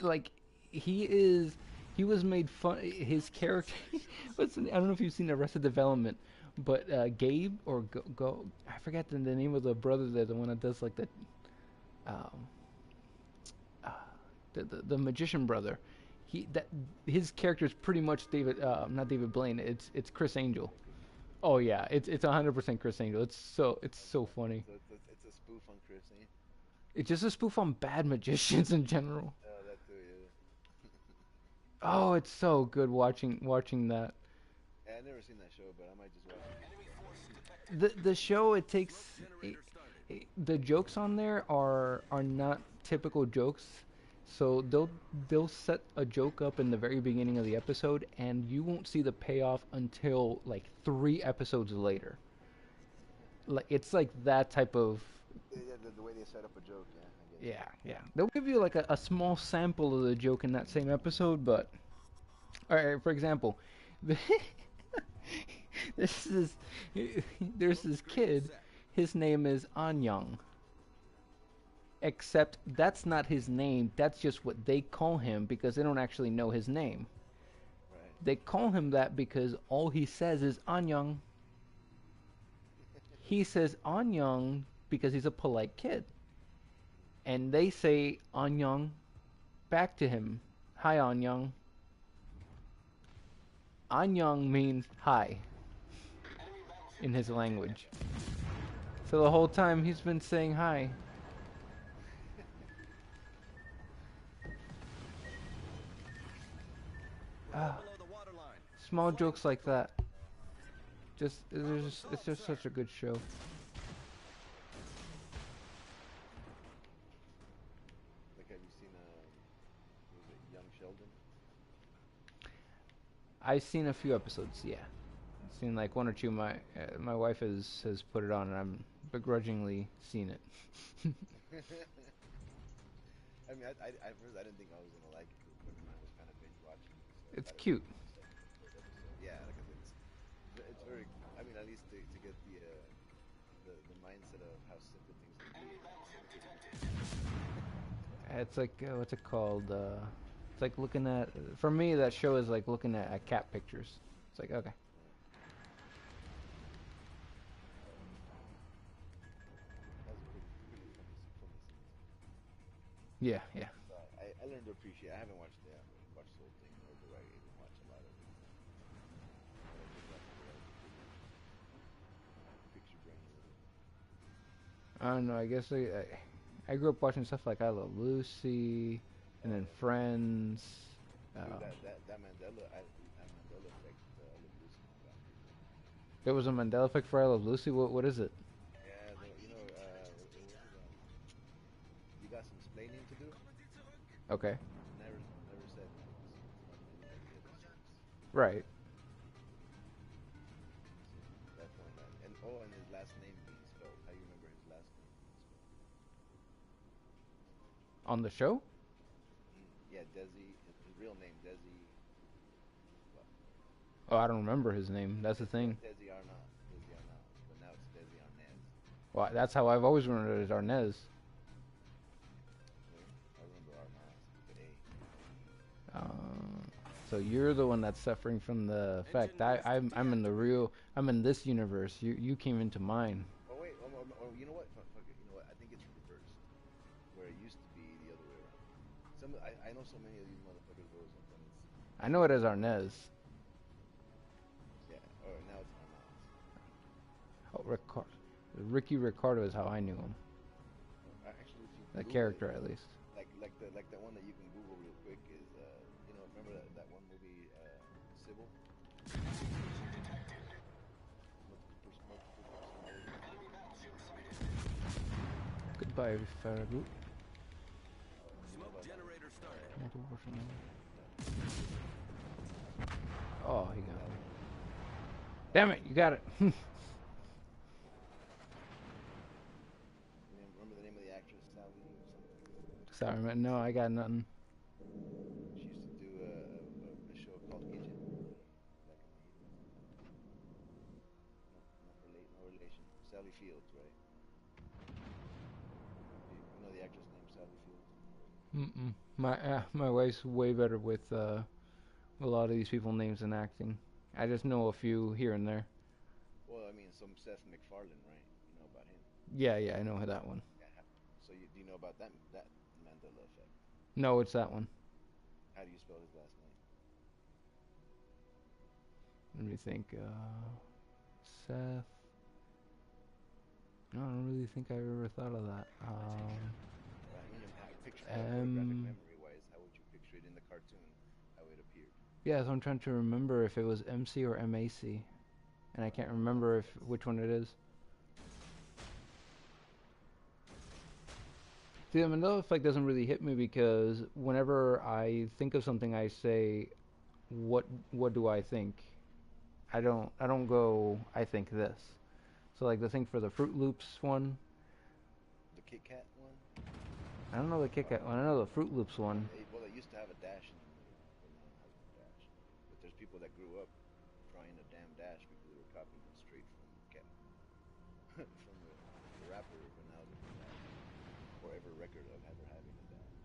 Like he is. He was made fun. His character. I don't know if you've seen Arrested Development, but Gabe or I forget the name of the brother there, the one that does like um, uh, the magician brother. His character is pretty much not David Blaine. It's Chris Angel. Chris Angel. Oh yeah, it's 100% Chris Angel. It's so funny. So it's a spoof on Chris, eh? It's just a spoof on bad magicians in general. That too, yeah. Oh, it's so good watching that. Yeah, I never seen that show, but I might just watch it just Enemy for that. force detected. The show it Smoke takes generator started. the jokes on there are not typical jokes. So they'll set a joke up in the very beginning of the episode, and you won't see the payoff until like 3 episodes later. Like it's like that type of Yeah, the way they set up a joke, yeah, I get you. yeah. They'll give you like a small sample of the joke in that same episode, but all right, for example, this is there's this Smoke screen kid. set. His name is Anyang. Except that's not his name. That's just what they call him because they don't actually know his name. Right. They call him that because all he says is Anyang. he says Anyang because he's a polite kid. And they say Anyang back to him. Hi, Anyang. Anyang means hi in his language. So the whole time he's been saying hi. Below the waterline. Small jokes like that. It's just such a good show. Like, have you seen was it Young Sheldon? I've seen a few episodes, yeah. I've seen like one or two. My wife has put it on, and I'm begrudgingly seen it. I mean, at first I didn't think I was gonna like it, but I was kind of binge watching it. So I It's got it cute. the second or third episode. Yeah, like I said, it's very. I mean, at least to get the mindset of how simple things can be. It's like what's it called? It's like looking at. For me, that show is like looking at cat pictures. It's like okay. That was a pretty funny scene. Yeah, yeah. So I learned to appreciate. I haven't watched the whole thing, nor do I even watch a lot of it. But I did watch it. Picture brain a little. I don't know. I guess I grew up watching stuff like I Love Lucy, and then Friends. Dude, that Mandela effect. I Love Lucy got me. There was a Mandela effect for I Love Lucy. What is it? Yeah, what was it? You got some explaining to do. Okay. Never said once. Not in any of the other scenes. Right. That point, and his last name being spelled. How you remember his last name being spelled? On the show? Yeah, Desi. His real name, Desi. What? Oh, I don't remember his name. That's the thing. Desi Arnaz. Desi Arnaz. But now it's Desi Arnaz. Well, that's how I've always remembered it as Arnez. I remember Arnaz with A. So you're the one that's suffering from the effect. I'm in the real. I'm in this universe. You came into mine. Oh wait, you know what? Fuck it. You know what? I think it's reversed. Where it used to be the other way around. I know so many of these motherfuckers go something. I know it as Arnez. Yeah. Or now it's Arnaz. Oh, Ricky Ricardo is how I knew him. Actually, if you The Google character, it, at least. like the one that you can Google real quick is remember that one movie Sybil? Goodbye, Farragut. Smoke generator started. Oh, he got me. Damn it, you got it. Remember the name of the actress, Sally or something? Sorry, man. No, I got nothing. She used to do a show called Kitchen back in the 80s. No relation. Sally Fields, right? You know the actress named Sally Fields? Mm-mm. My wife's way better with a lot of these people names and acting. I just know a few here and there. Well, I mean, some Seth MacFarlane, right? You know about him. Yeah, I know that one. Yeah. So do you know about that Mandela effect? No, it's that one. How do you spell his last name? Let me think. Seth. No, I don't really think I ever thought of that. I mean, picture photographic M. memory-wise, how would you picture it in the cartoon? How it appeared? Yeah, so I'm trying to remember if it was MC or MAC, and I can't remember which one it is. See, the Mandela effect doesn't really hit me because whenever I think of something, I say, "What do I think?" I don't go, "I think this." So like the thing for the Fruit Loops one, The Kit Kat one? I don't know the Kit Kat one. I know the Fruit Loops one. Well, it used to have a dash in the middle, but now it has no dash. But there's people that grew up trying a damn dash because they were copying it straight from from the rapper, but now there's no dash. Or ever record of ever having a dash.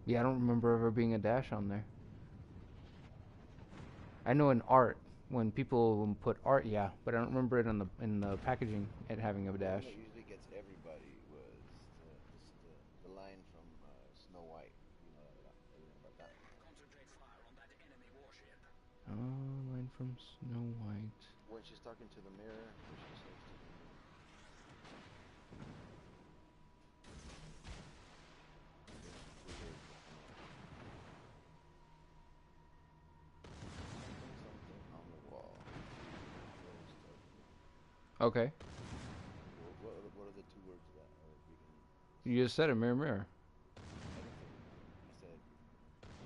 Yeah, I don't remember ever being a dash on there. I know in art when people put art, yeah, but I don't remember it on the packaging it having a The one dash. that usually gets everybody was the line from Snow White. You know everything about that. Concentrate fire on that enemy warship. Oh, line from Snow White. When she's talking to the mirror, when she says to the mirror. Something on the wall. Okay, What are the two words that are beginning? you just said it, mirror, mirror. I didn't say mirror. I said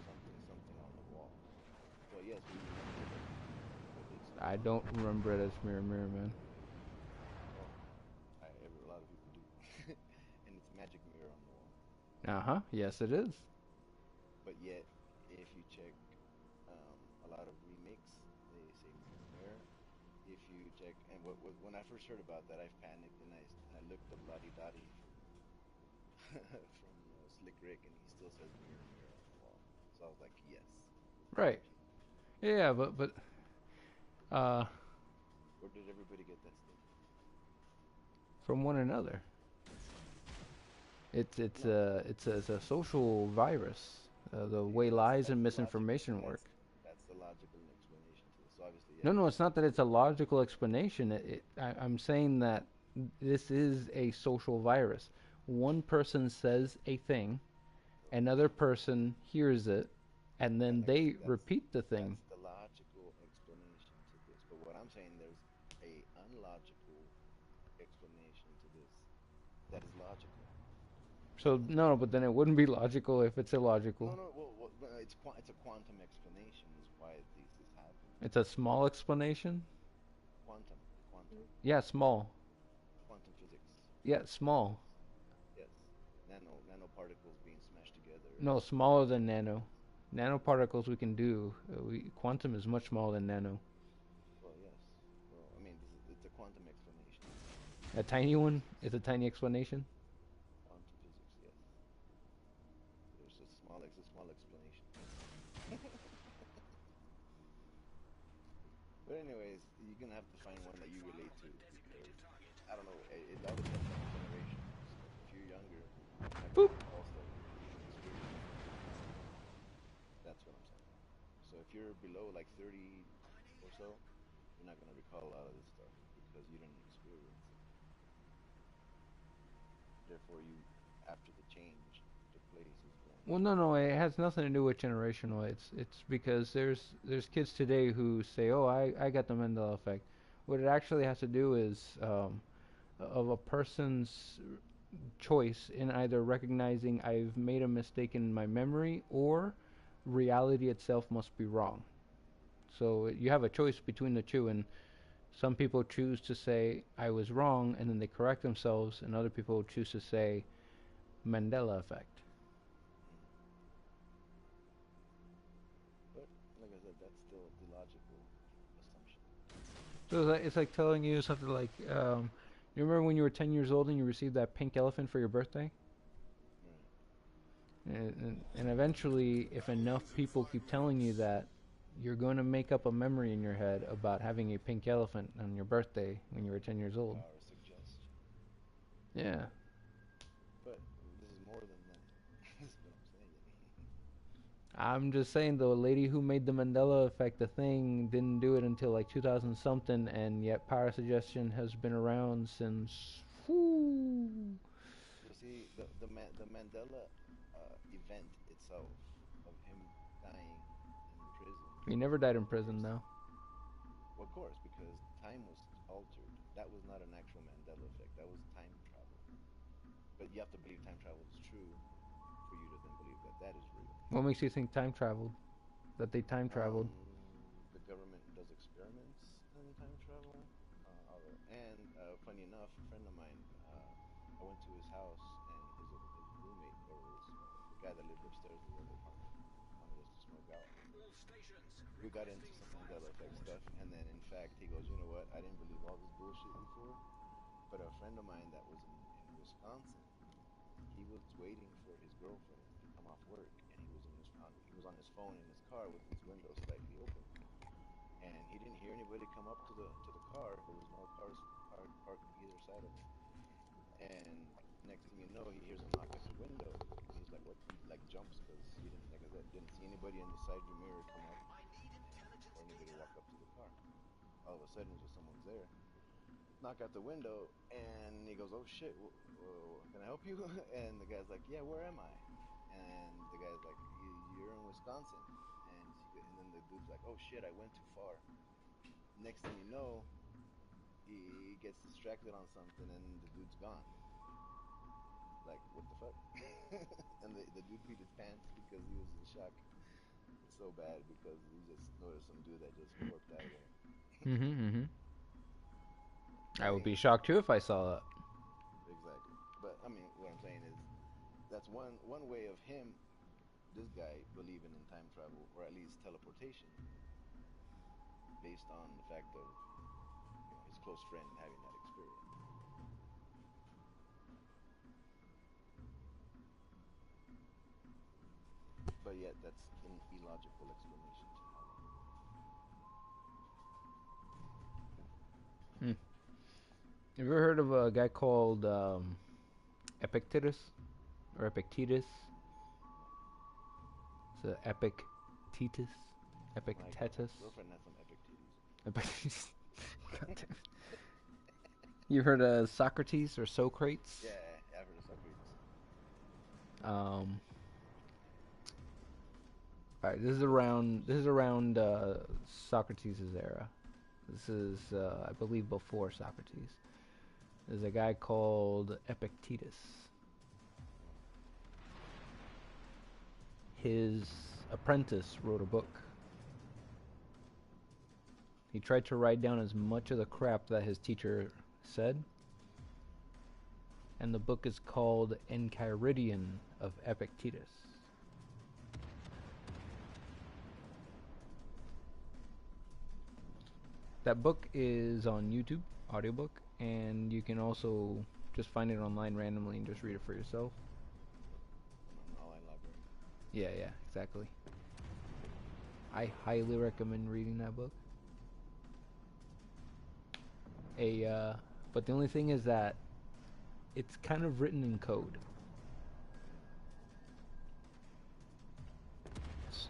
something on the wall. Well, yes, we remember it, but it's I on the don't wall. remember it as mirror, mirror, man. Well, a lot of people do, and it's magic mirror on the wall. Uh huh. Yes, it is. But yet, if you check a lot of remakes, they say mirror, mirror. If you check, and when I first heard about that, I panicked and I looked up Lottie Dottie from Slick Rick, and he still says mirror, mirror on the wall. So I was like, yes, Right. magic. Yeah, but uh, Where did everybody get that stuff? from one another. It's No, a it's a social virus. The okay, way lies that's and the logic. misinformation work. That's the logical explanation to this. So obviously, No, yeah, no, it's not that it's a logical explanation. I'm saying that this is a social virus. One person says a thing, another person hears it, and yeah, then like I they said, repeat the thing. that's the logical explanation to this. But what I'm saying, there's a unlogical explanation to this that is logical. So no, but then it wouldn't be logical if it's No, illogical. no, well, it's a quantum explanation is why this happened. It's a small explanation. Quantum, quantum, Yeah, small. quantum physics. Yeah, small. Yes, nanoparticles being smashed together. No, smaller than nano. Nanoparticles we can do. Quantum is much smaller than nano. Well, yes. Well, I mean, it's a quantum explanation. A tiny one is a tiny explanation. Quantum physics, yes. It's a small explanation. But anyways, you're gonna have to find one that you relate to because I don't know. It all depends on the generation. If you're younger, you're not Boop. gonna recall stuff because you didn't experience it. That's what I'm saying. So if you're below like 30 or so, you're not gonna recall a lot of this stuff because you didn't experience it. Therefore, you after the change took place is when Well, no, no, it has nothing to do with generational. It's because there's kids today who say, "Oh, I got the Mandela effect." What it actually has to do is of a person's choice in either recognizing I've made a mistake in my memory or reality itself must be wrong. So you have a choice between the two, and some people choose to say I was wrong, and then they correct themselves, and other people choose to say Mandela effect. but like I said, that's still the logical assumption. So it's like telling you something like, you remember when you were 10 years old and you received that pink elephant for your birthday? Right. And eventually, if enough people keep telling you that, you're going to make up a memory in your head about having a pink elephant on your birthday when you were 10 years old. Power of suggestion. Yeah. But this is more than that. That's what I'm saying. I'm just saying, the lady who made the Mandela effect a thing didn't do it until like 2000 something, and yet power suggestion has been around since. Whoo. You see, the Mandela event itself of him dying in prison He never died for in prison, years. though. Well, of course, because time was altered. That was not an actual Mandela effect. That was time travel. But you have to believe time travel is true for you to then believe that that is real. What makes you think time traveled? That they time traveled? The government does experiments in time travel. And funny enough, a friend of mine, I went to his house, and his roommate, or the guy that lived upstairs in the other apartment, wanted us to smoke out. All stations We got into requesting some fire Mandela effect support. stuff, and then in fact, he goes, you know what? I didn't believe all this bullshit before, but a friend of mine that was in Wisconsin, he was waiting for his girlfriend to come off work, and he was on his phone in his car with his window slightly open, and he didn't hear anybody come up to the car. There was no cars parked on either side of him. And next thing you know, he hears a knock at the window. And he's like, "What?" He like jumps because he didn't, like I said, didn't see anybody in the side view mirror come up or anybody walk up to the car. All of a sudden, just someone's there. Knock at the window, and he goes, "Oh shit, can I help you?" And the guy's like, "Yeah, where am I?" And the guy's like, "You're in Wisconsin." And then the dude's like, "Oh shit, I went too far." Next thing you know, he gets distracted on something, and the dude's gone. Like, what the fuck? And the dude peed his pants because he was in shock so bad because he just noticed some dude that just warped out of there. Mm-hmm. I I would be mean, shocked too if I saw that. exactly. But I mean, what I'm saying is that's one way of him, this guy, believing in time travel or at least teleportation, based on the fact of his close friend having that experience. But yet, that's an illogical explanation somehow. Hmm. Have you ever heard of a guy called Epictetus or Epictetus? No, It's Epictetus, my Epictetus. girlfriend has some epic titties. Epictetus. God damn it. You heard of Socrates or Socrates? Yeah, I've heard of Socrates. Um. All right, this is around Socrates' era. This is, I believe, before Socrates. There's a guy called Epictetus. His apprentice wrote a book. He tried to write down as much of the crap that his teacher said, and the book is called Enchiridion of Epictetus. That book is on YouTube, audiobook, and you can also just find it online randomly and just read it for yourself. On an online library. Yeah, exactly. I highly recommend reading that book. But the only thing is that it's kind of written in code. It's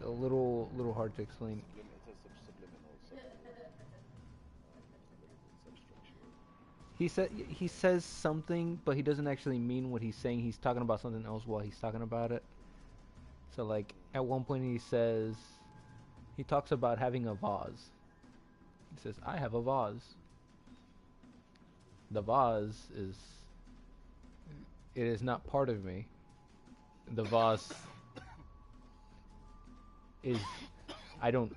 a little hard to explain. It's a subliminal substructure. He says something, but he doesn't actually mean what he's saying. He's talking about something else while he's talking about it. So like at one point he talks about having a vase. He says, "I have a vase." The vase is not part of me. The vase is I don't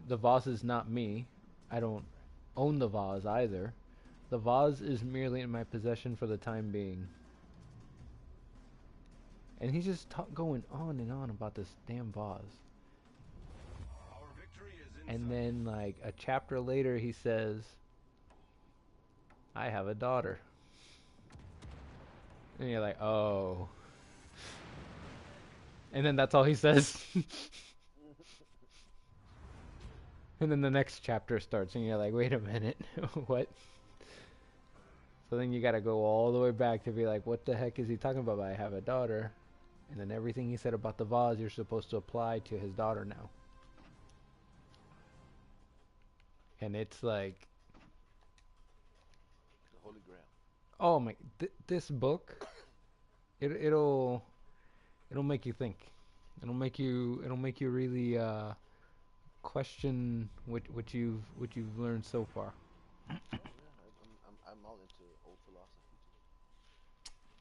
the vase is not me. I don't own the vase either. The vase is merely in my possession for the time being. And he's just going on and on about this damn vase. Our victory is in And sight. then like a chapter later he says, "I have a daughter." And you're like, "Oh." And then that's all he says. And then the next chapter starts and you're like, "Wait a minute. What?" So then you got to go all the way back to be like, "What the heck is he talking about? I have a daughter." And then everything he said about the vase you're supposed to apply to his daughter now. And it's like, The Holy Grail. oh my, this book, it'll make you think. It'll make you really question what you've learned so far. Oh yeah, I'm all into old philosophy too.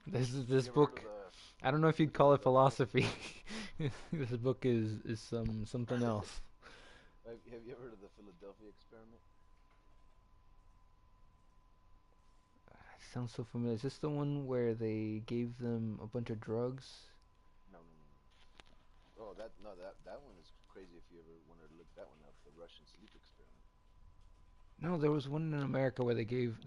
This You ever heard book, of the I don't know if you'd call it Philadelphia? philosophy. This book is something else. Have you ever heard of the Philadelphia experiment? Sounds so familiar. Is this the one where they gave them a bunch of drugs? No, no, no, no. Oh, that one is crazy. If you ever wanted to look that one up, the Russian sleep experiment. No, there was one in America where they gave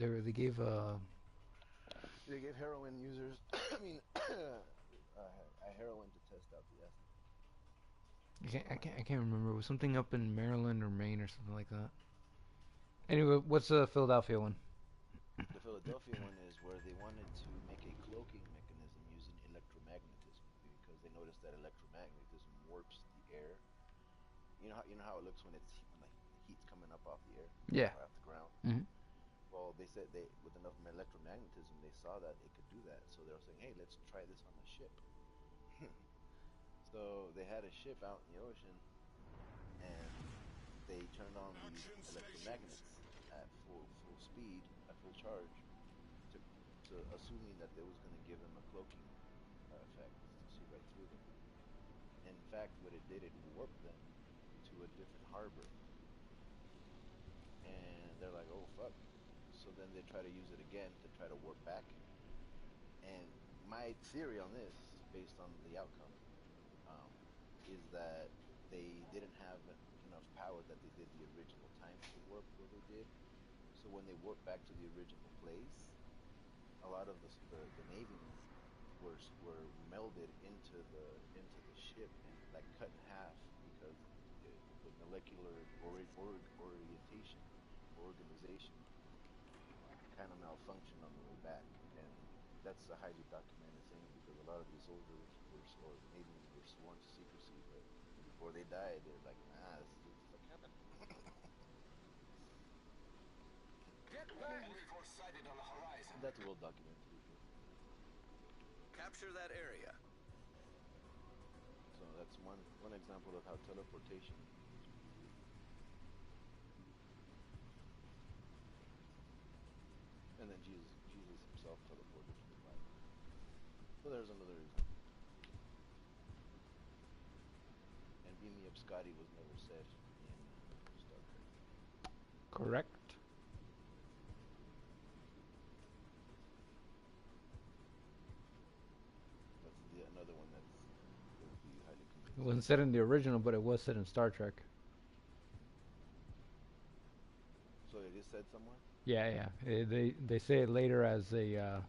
They gave heroin users, I mean, heroin to test out the acid. I can't remember. It was something up in Maryland or Maine or something like that. Anyway, what's the Philadelphia one? The Philadelphia one is where they wanted to make a cloaking mechanism using electromagnetism because they noticed that electromagnetism warps the air. You know how it looks when the heat's coming up off the air Yeah. or off the ground. Hmm. Well, they said they with enough electromagnetism they saw that it could do that. So they were saying, hey, let's try this on the ship. So they had a ship out in the ocean and they turned on these electromagnets at full speed, at full charge, to, to assuming that it was going to give them a cloaking effect to see right through them. In fact, what it did, it warped them to a different harbor, and they're like, "Oh fuck!" So then they try to use it again to try to warp back. And my theory on this, based on the outcome, um, is that they didn't have enough power that they did the original time to warp where they did. So when they warped back to the original place, a lot of the navies were melded into the ship and like cut in half because the molecular orientation organization kind of malfunctioned on the way back, and that's a highly documented thing because a lot of these soldiers or the navies were sworn to secrecy, but before they died, they're like, nah, this is what happened. Get back! Enemy force sighted on the horizon. That's well documented. Capture that area. So that's one example of how teleportation. And then Jesus himself teleported to the Bible. So there's another example. And beam me up Scotty was never said in Star Trek. Correct. That's another one that would be highly It convincing. wasn't said in the original, but it was said in Star Trek. So it is said somewhere? Yeah, yeah. They say it later as a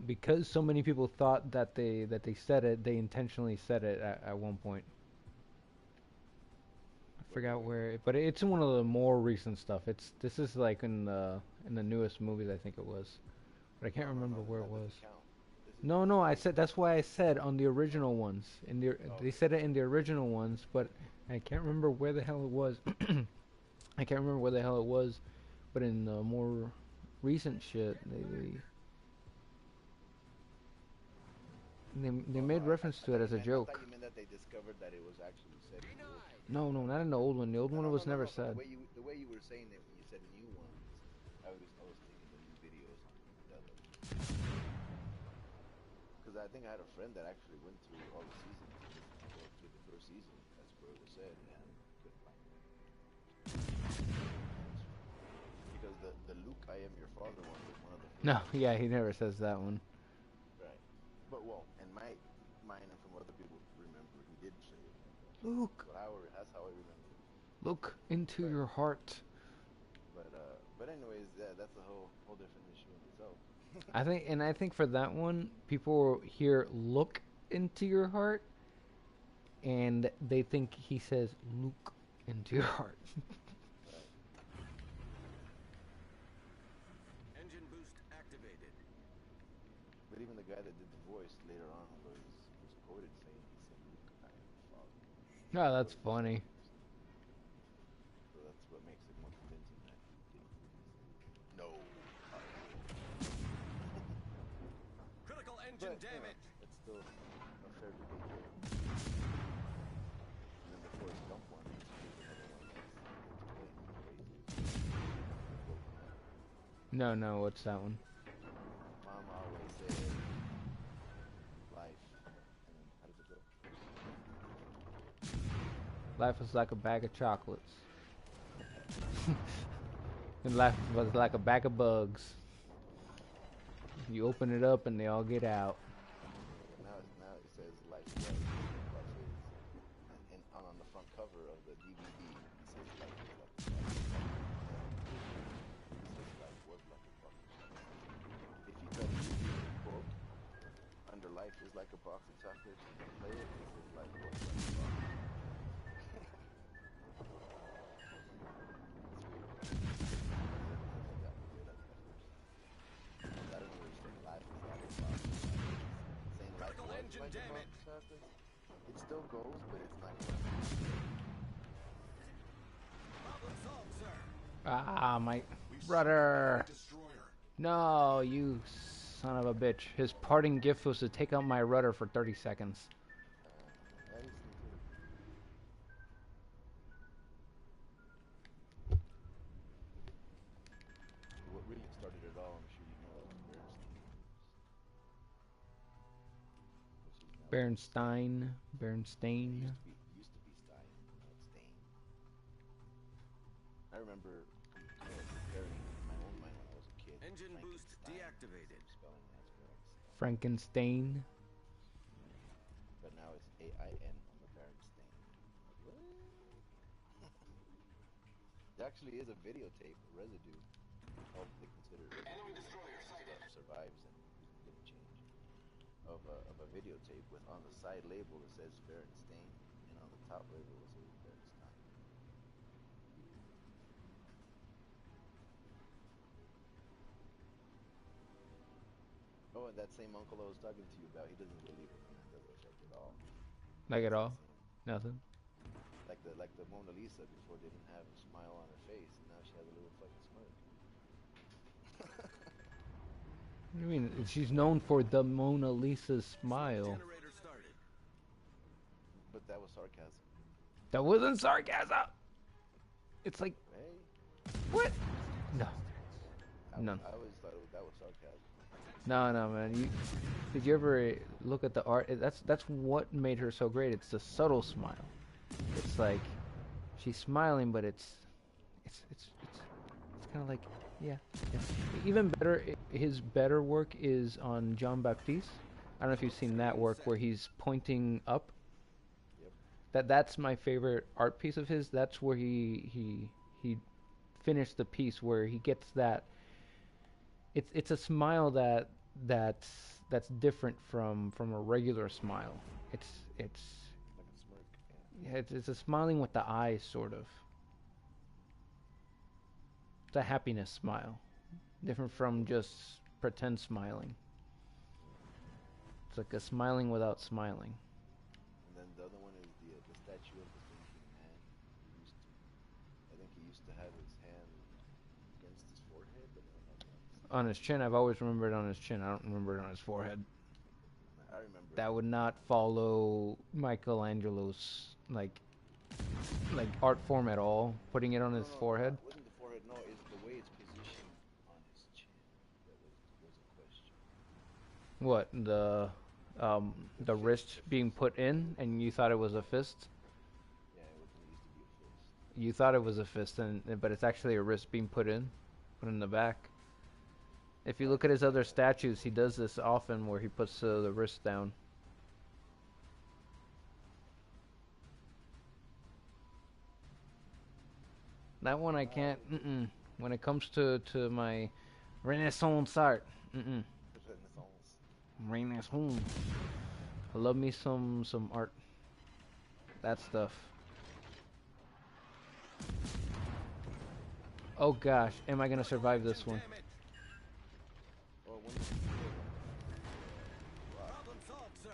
because so many people thought that they said it. They intentionally said it at one point. I forgot where, but it's in one of the more recent stuff. This is like in the newest movies, I think it was, but I can't remember where it that was. doesn't count. No, I said that's why I said on the original ones. They said it in the original ones, but I can't remember where the hell it was. I can't remember where the hell it was, but in the more recent shit, they made reference to it as a joke. I thought you meant that they discovered that it was actually said in the old. No, not in the old one. The old one was never No. said. The way you were saying it when you said new ones, I was thinking the new videos on Mandela. Because I think I had a friend that actually went through all the seasons, or through the first season. That's where it was said, and couldn't find it. Because the Luke, I am your father one was one of the first. No, yeah, he never says that one. Right. But well, and mine and from other people remember he did say it. Luke, That's how I remember. look into your heart. But anyways, yeah, that's a whole different issue in itself. I think for that one, people hear "look into your heart," and they think he says "look into your heart." Right. Engine boost activated. But even the guy that did the voice later on was quoted saying he said, "Luke, I am your father." Oh, that's funny. So that's what makes it more convincing that he didn't really say it. No. Critical engine damage. It's still a fair debate there. And then the Forrest Gump one is another one that's crazy. No, what's that one? Mom always said life. And then how does it go? Life is like a bag of chocolates. And life was like a bag of bugs. You open it up and they all get out. Now it says life is life is, and on the front cover of the DVD it says life is like a box. It says life was like a box. If you cut the quote under life is like a box of chocolates and play it, it says life was like a box. the damn it. fuck happened? It still goes, but it's not going. Problem solved, sir. Ah, my We've sunk rudder. enemy destroyer. No, you son of a bitch. His parting gift was to take out my rudder for 30 seconds. I used to too. What really started it all, I'm sure you know, was Bernstein, which is now Bernstein. It used to be Stein, now it's Stain. I remember comparing in my own mind when I was a kid. Engine boost Frankenstein, deactivated. same spelling as Bernstein, Frankenstein. but now it's A-I-N on the Bernstein. Like, what? There actually is a videotape, a residue, of they consider it Enemy residue, destroyer sighted. stuff survives and didn't change. Of a videotape with on the side label it says Bernstein, and on the top label it says Bernstein. Oh, and that same uncle I was talking to you about, he doesn't believe it, man. It doesn't affect at all. Like It's it all? insane. Nothing. Like the Mona Lisa before they didn't have a smile on her face, and now she has a little fucking smirk. What do you mean? She's known for the Mona Lisa smile. Generator started. But that was sarcasm. That wasn't sarcasm. It's like, Hey, what? No. No. I always thought that was sarcasm. No, no, man. Did you ever look at the art? That's what made her so great. It's the subtle smile. It's like she's smiling, but it's kind of like, yeah, yeah. Even better, his better work is on Jean Baptiste. I don't know if you've seen that work where he's pointing up. Yep. That's my favorite art piece of his. That's where he finished the piece where he gets that. It's a smile that's different from a regular smile. It's Like a smirk. Yeah. yeah, it's a smiling with the eyes, sort of. It's a happiness smile, different from just pretend smiling. It's like a smiling without smiling. And then the other one is the statue of the thinking man. I think he used to have his hand against his forehead, but no, not against. On his chin, I've always remembered it on his chin. I don't remember it on his forehead. I remember. That would not follow Michelangelo's like art form at all. Putting it on his forehead. It wasn't the forehead. No, it's the way it's positioned on his chin that was a question. What, the wrist being put in, and you thought it was a fist? Yeah, it used to be a fist. You thought it was a fist, but it's actually a wrist being put in the back. If you look at his other statues, he does this often, where he puts the wrist down. That one I can't. When it comes to my Renaissance art, Renaissance. Renaissance. I love me some art. That stuff. Oh gosh, am I gonna survive this one? Well, when Problem solved, sir.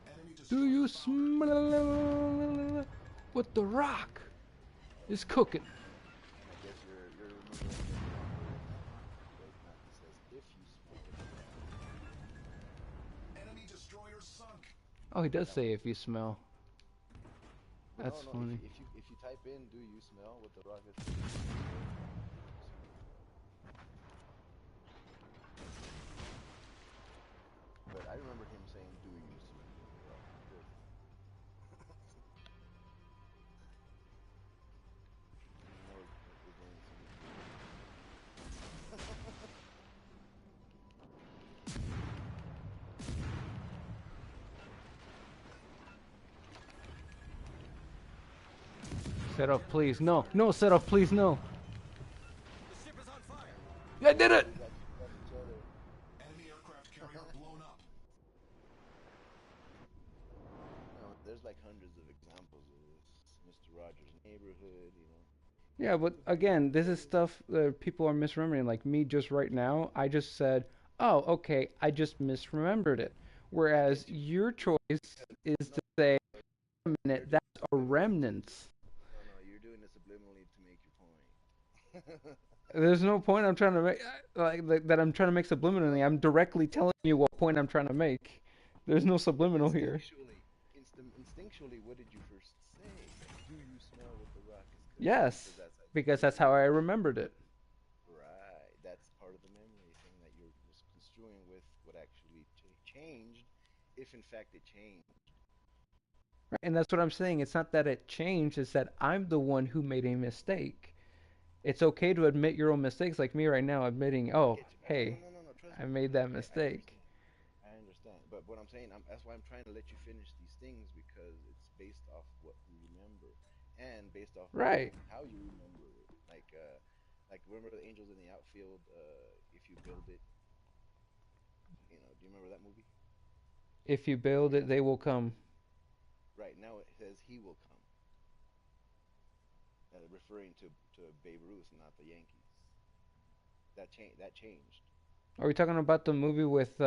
Enemy Do you destroyer smell what the rock is cooking? I guess you're remembering the wrong word now. Because not it says if you smell it. Enemy destroyer sunk. Oh, he does say if you smell. No, That's no, funny. If you type in "Do you smell?" what the rock is. But I remember him saying "Do you smell?" what the rock is cooking?" You know, we're going to Set up, please. No, no, set up, please, no. The ship is on fire. I did it! We got each other. Enemy aircraft carrier blown up. You know, there's like hundreds of examples of this. Mr. Rogers' Neighborhood, you know. Yeah, but again, this is stuff that people are misremembering. Like me just right now, I just said, oh, okay, I just misremembered it. Yes, Whereas you. your choice is No, to say, "Wait a you're minute, doing. that's a remnants." No, you're doing it subliminally to make your point. There's no point I'm trying to make, like that I'm trying to make subliminally. I'm directly telling you what point I'm trying to make. There's no But subliminal here. instinctually, what did you first say? Do you smell what the rock is cooking? Because Yes, that's how you because that's how I remember it. remembered it. Right. That's part of the memory thing that you're misconstruing with what actually changed, if in fact it changed. Right, and that's what I'm saying. It's not that it changed, it's that I'm the one who made a mistake. It's okay to admit your own mistakes, like me right now admitting, I oh, get you. hey, No. Trust I me. made that I mistake. understand. I understand. But what I'm saying, that's why I'm trying to let you finish these things because it's based off what you remember and based off Right. how you remember it. Like remember the angels in the outfield? If you build it, do you remember that movie? If you build it, That's they will come. right. Now it says he will come, referring to Babe Ruth, not the Yankees. That changed. Are we talking about the movie with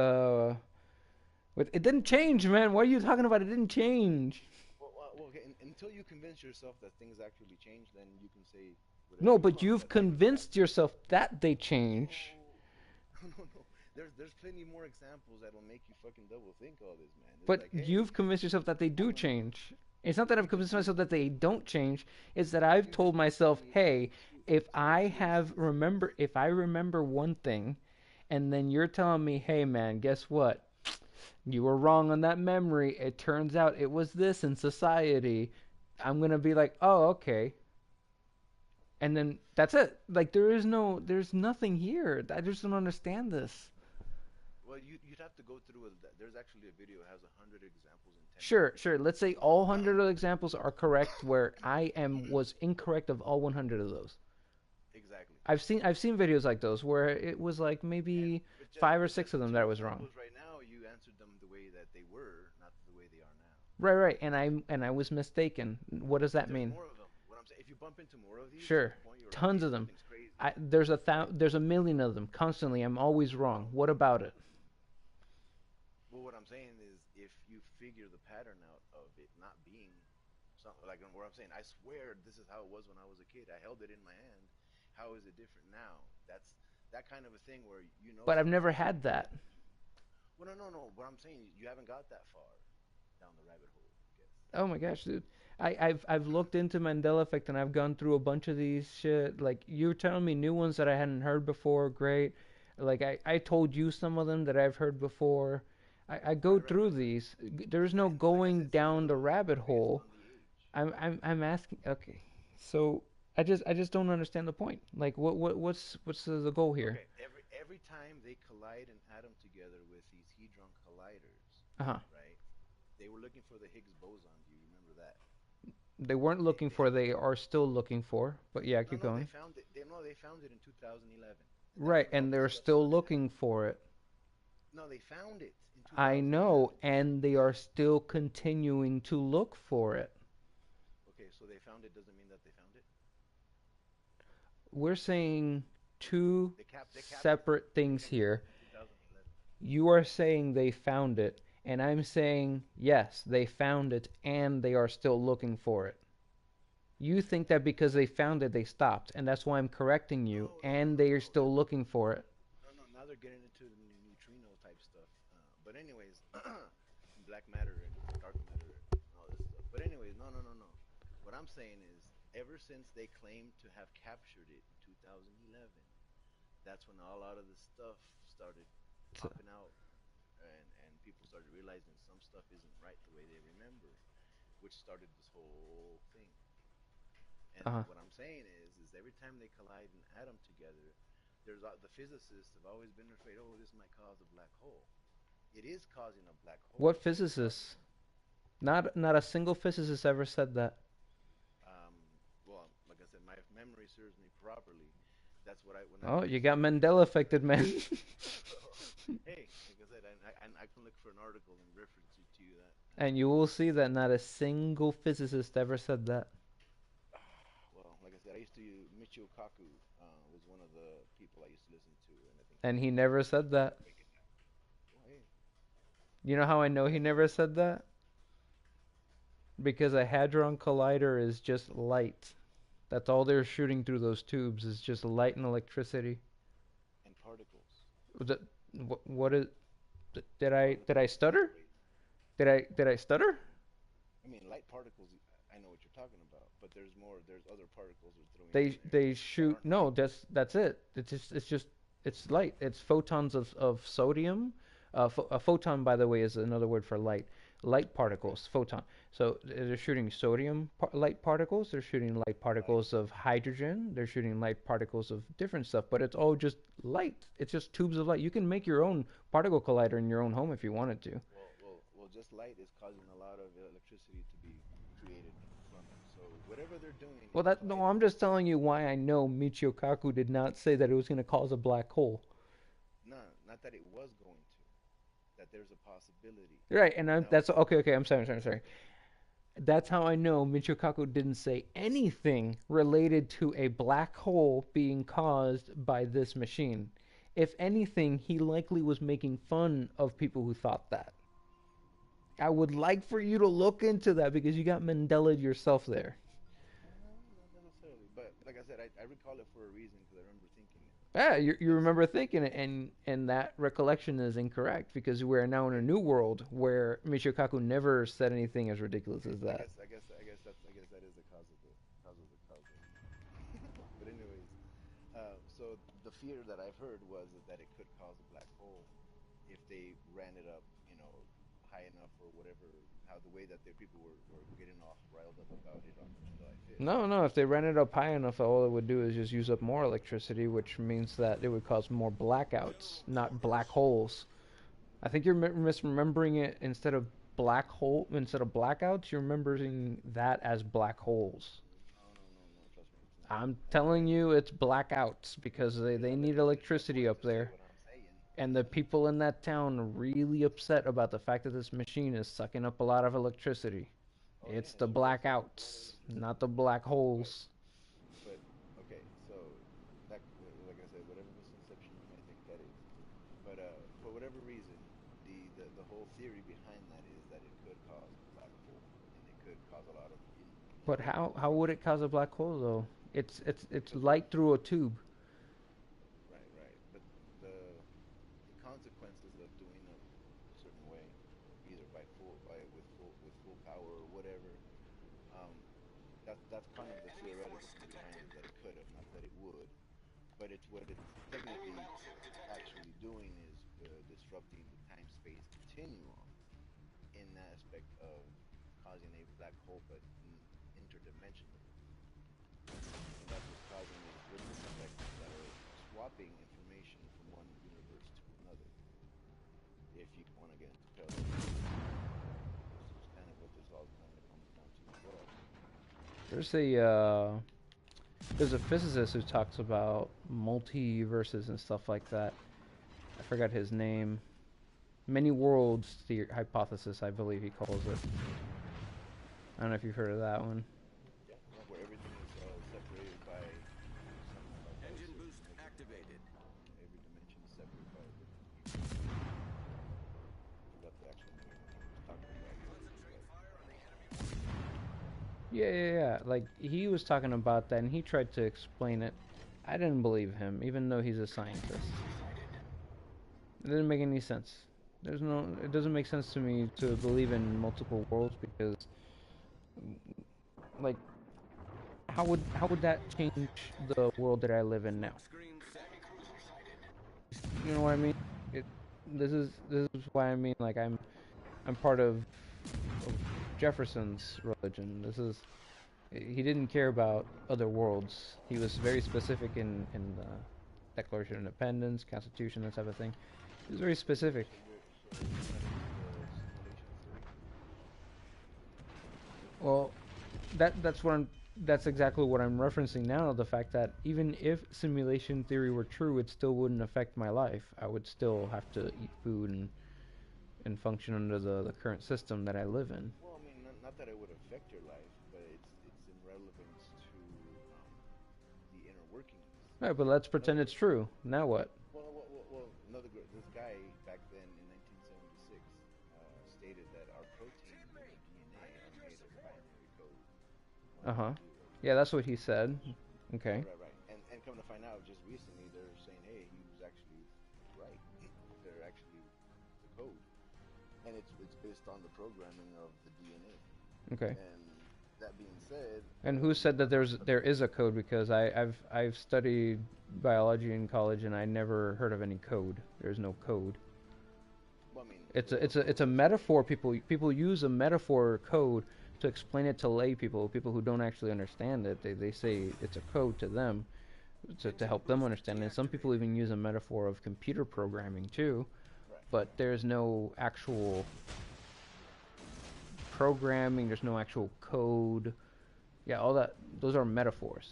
it didn't change, man. What are you talking about? It didn't change. Well okay, until you convince yourself that things actually change, then you can say whatever No, you but want. you've But right now, convinced yourself that they change. no, no. There's plenty more examples that'll make you fucking double think all this, man. It's But like, hey, you've convinced yourself that they do no. change. It's not that I've You convinced you myself that they don't change. It's that I've you just told want myself, me hey, if to let I you have exist. remember if I remember one thing, and then you're telling me, hey man, guess what? You were wrong on that memory. It turns out it was this in society. I'm gonna be like, oh, okay. And then that's it. Like there's nothing here. I just don't understand this. Well, you'd have to go through. There's actually a video that has 100 examples in 10 Sure, minutes. sure. Let's say all 100 of the examples are correct, where I am was incorrect of all 100 of those. Exactly. I've seen videos like those where it was like And maybe but just five or but just six of the them that two I was wrong. examples right now, you answered them the way that they were, not the way they are now. Right, right. And I was mistaken. What does But that there's mean? more of them. What I'm saying, if you bump into more of these to Sure, the point you're like, tons hey, of them. something's crazy. There's a million of them constantly. I'm always wrong. What about it? Well, what I'm saying is, if you figure the pattern out of it not being something like what I'm saying, I swear this is how it was when I was a kid. I held it in my hand. How is it different now? That's that kind of a thing where But I've never something. had that. Well, no. What I'm saying, you haven't got that far down the rabbit hole, I guess. Oh my gosh, dude. I've looked into Mandela effect and I've gone through a bunch of these shit. Like you're telling me new ones that I hadn't heard before. Great. Like I told you some of them that I've heard before. I go Right. through these. There's no And like I going said, some of down the them rabbit are based hole. on the age. I'm asking. Okay, so I just don't understand the point. Like what's the goal here? Okay, every time they collide an atom together with these hadron colliders, Uh huh. right? They were looking for the Higgs boson. Do you remember that? They weren't They looking they for. They are still looking for. But yeah, no keep no they going. found it. They found it in 2011, and that's Right, when all and this they're stuff still started looking happening. for it. No, they found it in I know, 2011. and they are still continuing to look for it. Okay, so they found it doesn't mean that they found it. We're saying two They captured it. separate They things captured here. it in 2011. You are saying they found it, and I'm saying yes, they found it, and they are still looking for it. You think that because they found it, they stopped, and that's why I'm correcting you, and they are No. still looking for it. No. Now they're getting into the neutrino type stuff. But anyways, black matter and dark matter and all this stuff. But anyways, no. What I'm saying is, ever since they claimed to have captured it in 2011, that's when a lot of the stuff started So, popping out, and people started realizing some stuff isn't right the way they remember, which started this whole thing. And uh-huh. what I'm saying is every time they collide an atom together, the physicists have always been afraid, oh, this might cause a black hole. It is causing a black What hole, but it's causing. physicists? Not a single physicist ever said that. Um, well, like I said, my memory serves me properly. That's what I when I Oh, first you got started Mandela researching. affected, man. Hey, like I said, I can look for an article and reference it to you that And you will see that not a single physicist ever said that. well, like I said, I used to Michio Kaku was one of the people I used to listen to, and I think he And was he one of the never said that. You know how I know he never said that? Because a hadron collider is just light. That's all they're shooting through those tubes is just light and electricity. and particles. That, what is? Did I Particles stutter? separate. Did I stutter? I mean, light particles. I know what you're talking about, but there's more. There's other particles they're throwing in there They that shoot aren't no. light. That's it. It's just it's light. It's photons of sodium. A photon, by the way, is another word for light. Light Right, right, particles, photon. So they're shooting sodium light particles. They're shooting light right. particles of hydrogen. They're shooting light particles of different stuff. But it's all just light. It's just tubes of light. You can make your own particle collider in your own home if you wanted to. Well, just light is causing a lot of electricity to be created from it. So whatever they're doing Well, is that no, I'm colliding. just telling you why I know Michio Kaku did not say that it was going to cause a black hole. No, not that it was going to. That there's a possibility. Right, and Now, that's okay. Okay, I'm sorry. That's how I know Michio Kaku didn't say anything related to a black hole being caused by this machine. If anything, he likely was making fun of people who thought that. I would like for you to look into that because you got Mandela yourself there. not necessarily, but like I said, I recall it for a reason because I remember thinking it. Yeah, you Because remember thinking it, and that recollection is incorrect because we're now in a okay, new world where Michio Kaku never said anything as ridiculous okay, as that. I guess that is the cause of the cause of. But anyways, so the fear that I've heard was that it could cause a black hole if they ran it up, high enough or whatever. How the way that the people were getting all riled up about it on July 5th. No, no, if they ran it up high enough, all it would do is just use up more electricity, which means that it would cause more blackouts, not black holes. I think you're misremembering it instead of blackouts, you're remembering that as black holes. No, no, no, no. Trust me, it's not. I'm telling you it's blackouts because Then they let, need let me get more electricity up there. specific what I'm saying. And the people in that town are really upset about the fact that this machine is sucking up a lot of electricity. Oh yeah, It's the sure. It's sucking up a lot of blackouts, electricity. not the black But holes. but okay, so that like I said, whatever misconception you might think that is, but for whatever reason, the whole theory behind that is that it could cause a black hole and it could cause a lot of But negative how would it destruction. cause a black hole though? It's Because light through a tube. right, right, but the consequences of doing it a certain way, either with full power or whatever, um, that's kind of the theoretical thing behind it, that it could have, not that it would. But it's what it's technically actually doing is disrupting the time-space continuum in the aspect of causing a black hole, but interdimensionally, and that's what's causing these ripple effects that are swapping information from one universe to another. If you want to get into parallel universes, which is kind of what this all kind of comes down to as well. There's a there's a physicist who talks about multiverses and stuff like that. I forgot his name. Many worlds hypothesis, I believe he calls it. I don't know if you've heard of that one. Yeah, yeah, where everything is separated by some by a Engine certain boost measure. activated. Every dimension is separated by a different measure. I forgot the actual name that he was talking about, Concentrate but fire on the enemy. Yeah. Like he was talking about that, and he tried to explain it. I didn't believe him, even though he's a scientist. It didn't make any sense. It doesn't make sense to me to believe in multiple worlds because, like, how would that change the world that I live in now? Smoke screen set. You know what I mean? It, this is why I mean like I'm part of Jefferson's religion. He didn't care about other worlds. He was very specific in the Declaration of Independence, Constitution, that type of thing. He was very specific. so you're not into the simulation theory. Well, that's exactly what I'm referencing now. The fact that even if simulation theory were true, it still wouldn't affect my life. I would still have to eat food and function under the current system that I live in. Well, I mean, not that it would affect your life, but it's in relevance to the inner workings. Right, but let's In other pretend it's words, true. Now what? this guy back then in 1976, Uh-huh. You, Yeah, that's what he said. right, Okay. right, right. And come to find out, just recently they're saying, hey, he was actually right. They're actually the code, and it's based on the programming of the DNA. Okay. And that being said, And who said that there is a code? Because I've studied biology in college and I never heard of any code. There's no code. well, I mean, It's a metaphor. People use a metaphor code to explain it to lay people, people who don't actually understand it. They say it's a code to them to help them understand it. Some people even use a metaphor of computer programming too, right. but there's no actual programming. There's no actual code. Yeah, all that. Those are metaphors.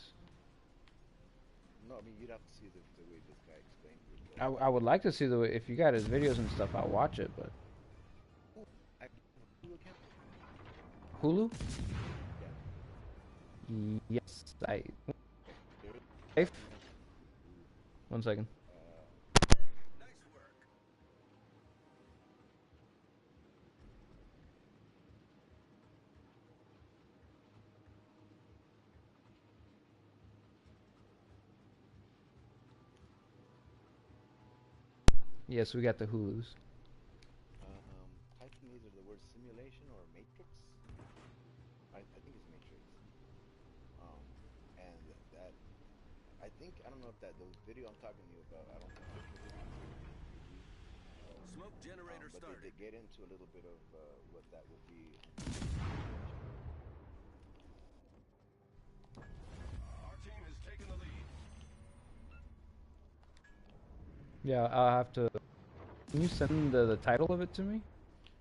No, I mean you'd have to see the way this guy explained it. I would like to see the if you got his videos and stuff. I'll watch it, but I, Hulu account? Hulu? Yeah. Yes, I. There is Safe? Hulu. 1 second. Nice work. Yes, we got the Hulus. Type in either the word simulation or matrix. I think it's matrix. Um, and that I think I don't know if that the video I'm talking to you about. I don't think it's a video. Smoke generator But started. they get into a little bit of what that would be. Our team has taken the lead. Yeah, I'll have to. Can you send the title of it to me?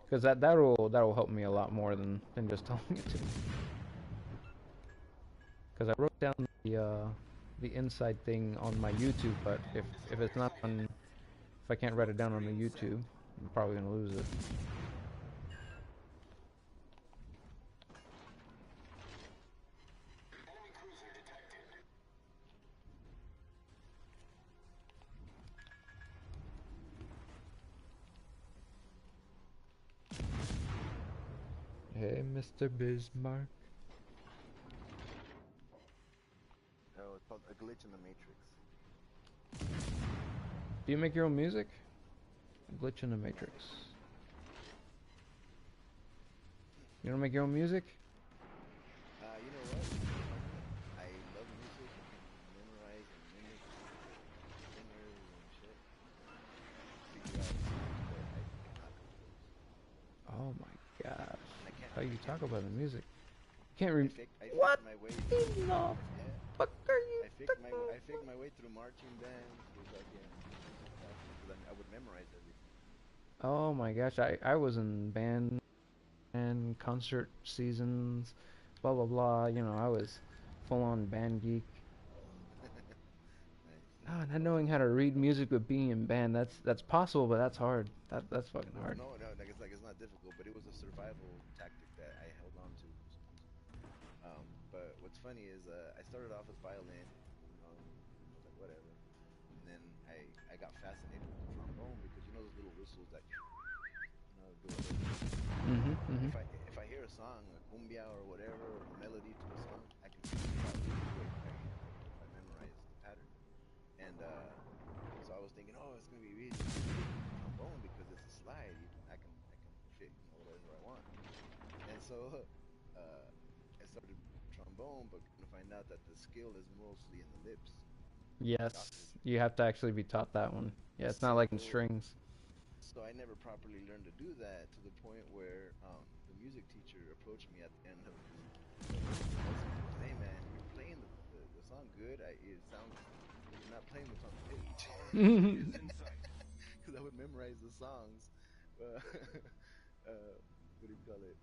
Because that'll help me a lot more than just telling it to me. Because I wrote down the inside thing on my YouTube, but if it's not on, if I can't write it down on the YouTube, I'm probably gonna lose it. Enemy cruiser detected. Hey, Mr. Bismarck. Oh, it's called a glitch in the matrix. Do you make your own music? Glitch in the Matrix. You don't make your own music? You know what? I love music. I can memorize and mimic singers and shit. Figure out songs, but I cannot compose. Oh my gosh. And How you I can't talk read about the music. music? Can't read. I What faked my way. in the Yeah, fuck are you I faked my way through marching bands, through fucking, because I would memorize everything. Oh my gosh, I was in band and concert seasons, blah blah blah. You know, I was full on band geek. Nice. Ah, not I was knowing in how to read music but being in band, that's possible, but that's hard. That's fucking hard. no, like it's not difficult, but it was a survival tactic that I held on to. But what's funny is I started off with violin, you know, I was like whatever, and then I got fascinated with the trombone because you know those little whistles that do a little. Mhm, mhm. If I hear a song, a cumbia or whatever, or the melody to a song, I can figure it out really quick if I memorize the pattern. And so I was thinking, oh, it's gonna be really easy with trombone because it's a slide. I can fit whatever I want. And so I started trombone, but come to find out that the skill is mostly in the lips, the Yes, octave. you have to actually be taught that one. Yeah, it's not So like in strings. so I never properly learned to do that to the point where the music teacher approached me at the end of the lesson. He goes, "Hey man, you're playing the song good. It sounds like you're not playing what's on the page." Enemy is in sight. Because I would memorize the songs, uh, what do you call it,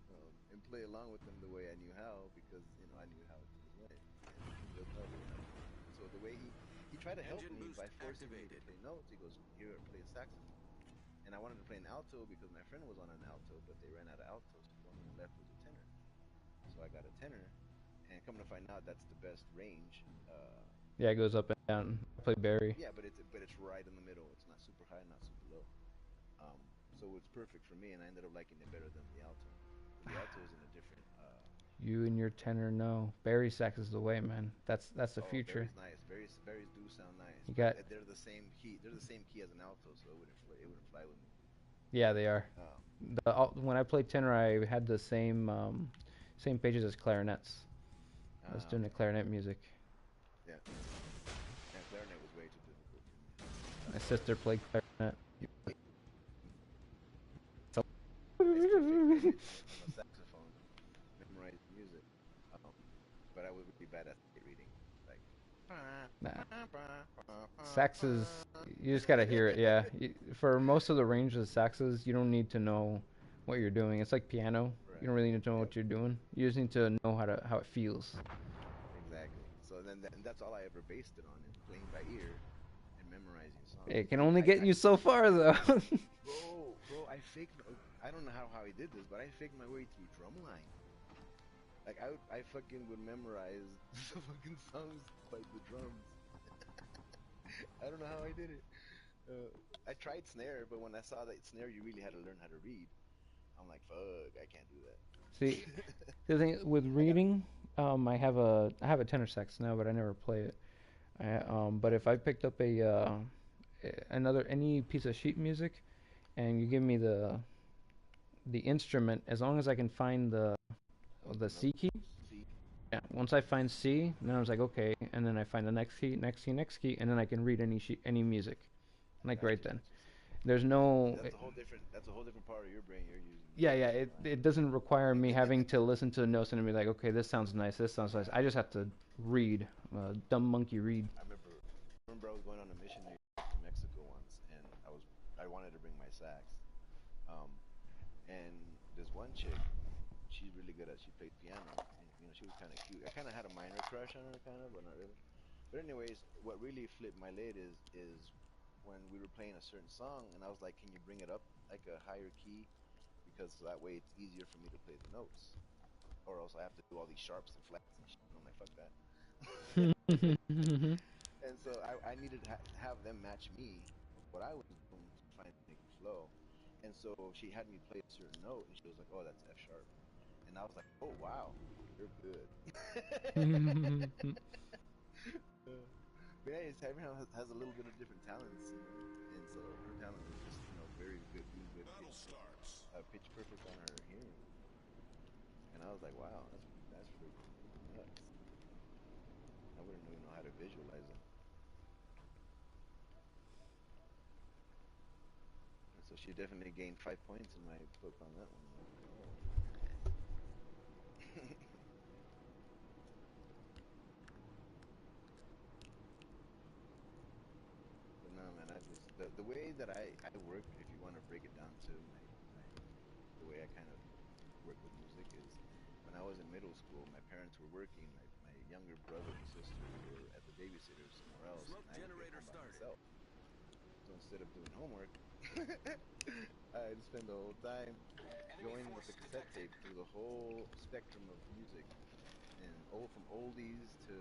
and play along with them the way I knew how because I knew how things went, and he'll tell me when I'm wrong. So the way he tried to help Engine me boost by forcing me to activated. play notes. He goes, "Here, play a saxophone," and I wanted to play an alto because my friend was on an alto, but they ran out of alto, so the only one left was a tenor. So I got a tenor, and come to find out that's the best range. Yeah, it goes up and down. I play Barry. Yeah, but it's right in the middle. It's not super high, not super low. So it's perfect for me, and I ended up liking it better than the alto. The alto is in a different You and your tenor, no. Barry sax is the way, man. That's the Oh, future. Barry's nice. Barry's do sound nice, You but got, they're the same key. They're the same key as an alto, so it wouldn't fly with me. yeah, they are. Um, When I played tenor, I had the same pages as clarinets. I was doing the okay. clarinet music. Yeah. And clarinet was way too difficult for me. My sister played clarinet. I still fix my way on a saxophone, memorize music. Um, but I was really bad at sight reading. Like, Nah, saxes. You just gotta hear it. Yeah, for most of the range of saxes, you don't need to know what you're doing. It's like piano. You right. don't really need to know Yep. what you're doing. You just need to know how it feels. Exactly. So then, and that's all I ever based it on, is playing by ear and memorizing songs. It can only get you so far, though. Bro, I faked. I don't know how he did this, but I faked my way through drumline. Like I fucking would memorize the fucking songs by the drums. I don't know how I did it. I tried snare, but when I saw that snare, you really had to learn how to read. I'm like, fuck, I can't do See, that. the thing with I got reading, I have a tenor sax now, but I never play it. But if I picked up another any piece of sheet music and you give me the instrument, as long as I can find the the C notes. key. See, Yeah, once I find C, then I was like, okay, and then I find the next key, next key, next key, and then I can read any music, like right then. got you. See, There's see, no, that's a whole different. That's a whole different part of your brain you're using yeah, there. yeah, I ain't it gonna lie. it doesn't require me having to listen to the notes and be like, okay, this sounds nice, this sounds nice. I just have to read, dumb monkey read. I remember I was going on a missionary trip to Mexico once, and I wanted to bring my sax. Um, and this one chick, she's really good at. She played piano, and she was kind of cute. I kind of had a minor crush on her, kind of, but not really. But anyways, what really flipped my lid is when we were playing a certain song, and I was like, "Can you bring it up like a higher key? Because that way it's easier for me to play the notes, or else I have to do all these sharps and flats and shit." And I'm like, "Fuck that." And so I needed to have them match me with what I was doing to try and make it flow. And so she had me play a certain note, and she was like, "Oh, that's F sharp," and I was like, "Oh wow, you're good." But yeah, everyone has a little bit of different talents, and so her talent was just very good, being good Battle starts. pitch perfect on her hearing, and I was like, "Wow, that's freaking nuts." I wouldn't even know how to visualize it. And so she definitely gained 5 points in my book on that one. I was like, oh. But no, man, I just the way that I work, if you want to break it down to my the way I kind of work with music is when I was in middle school, my parents were working. My younger brother and sister were at the babysitter somewhere else, and Smoke I would be at generator home by started. myself. So instead of doing homework, I'd spend the whole time Enemy going with force the cassette detected. tape through the whole spectrum of music, and from oldies to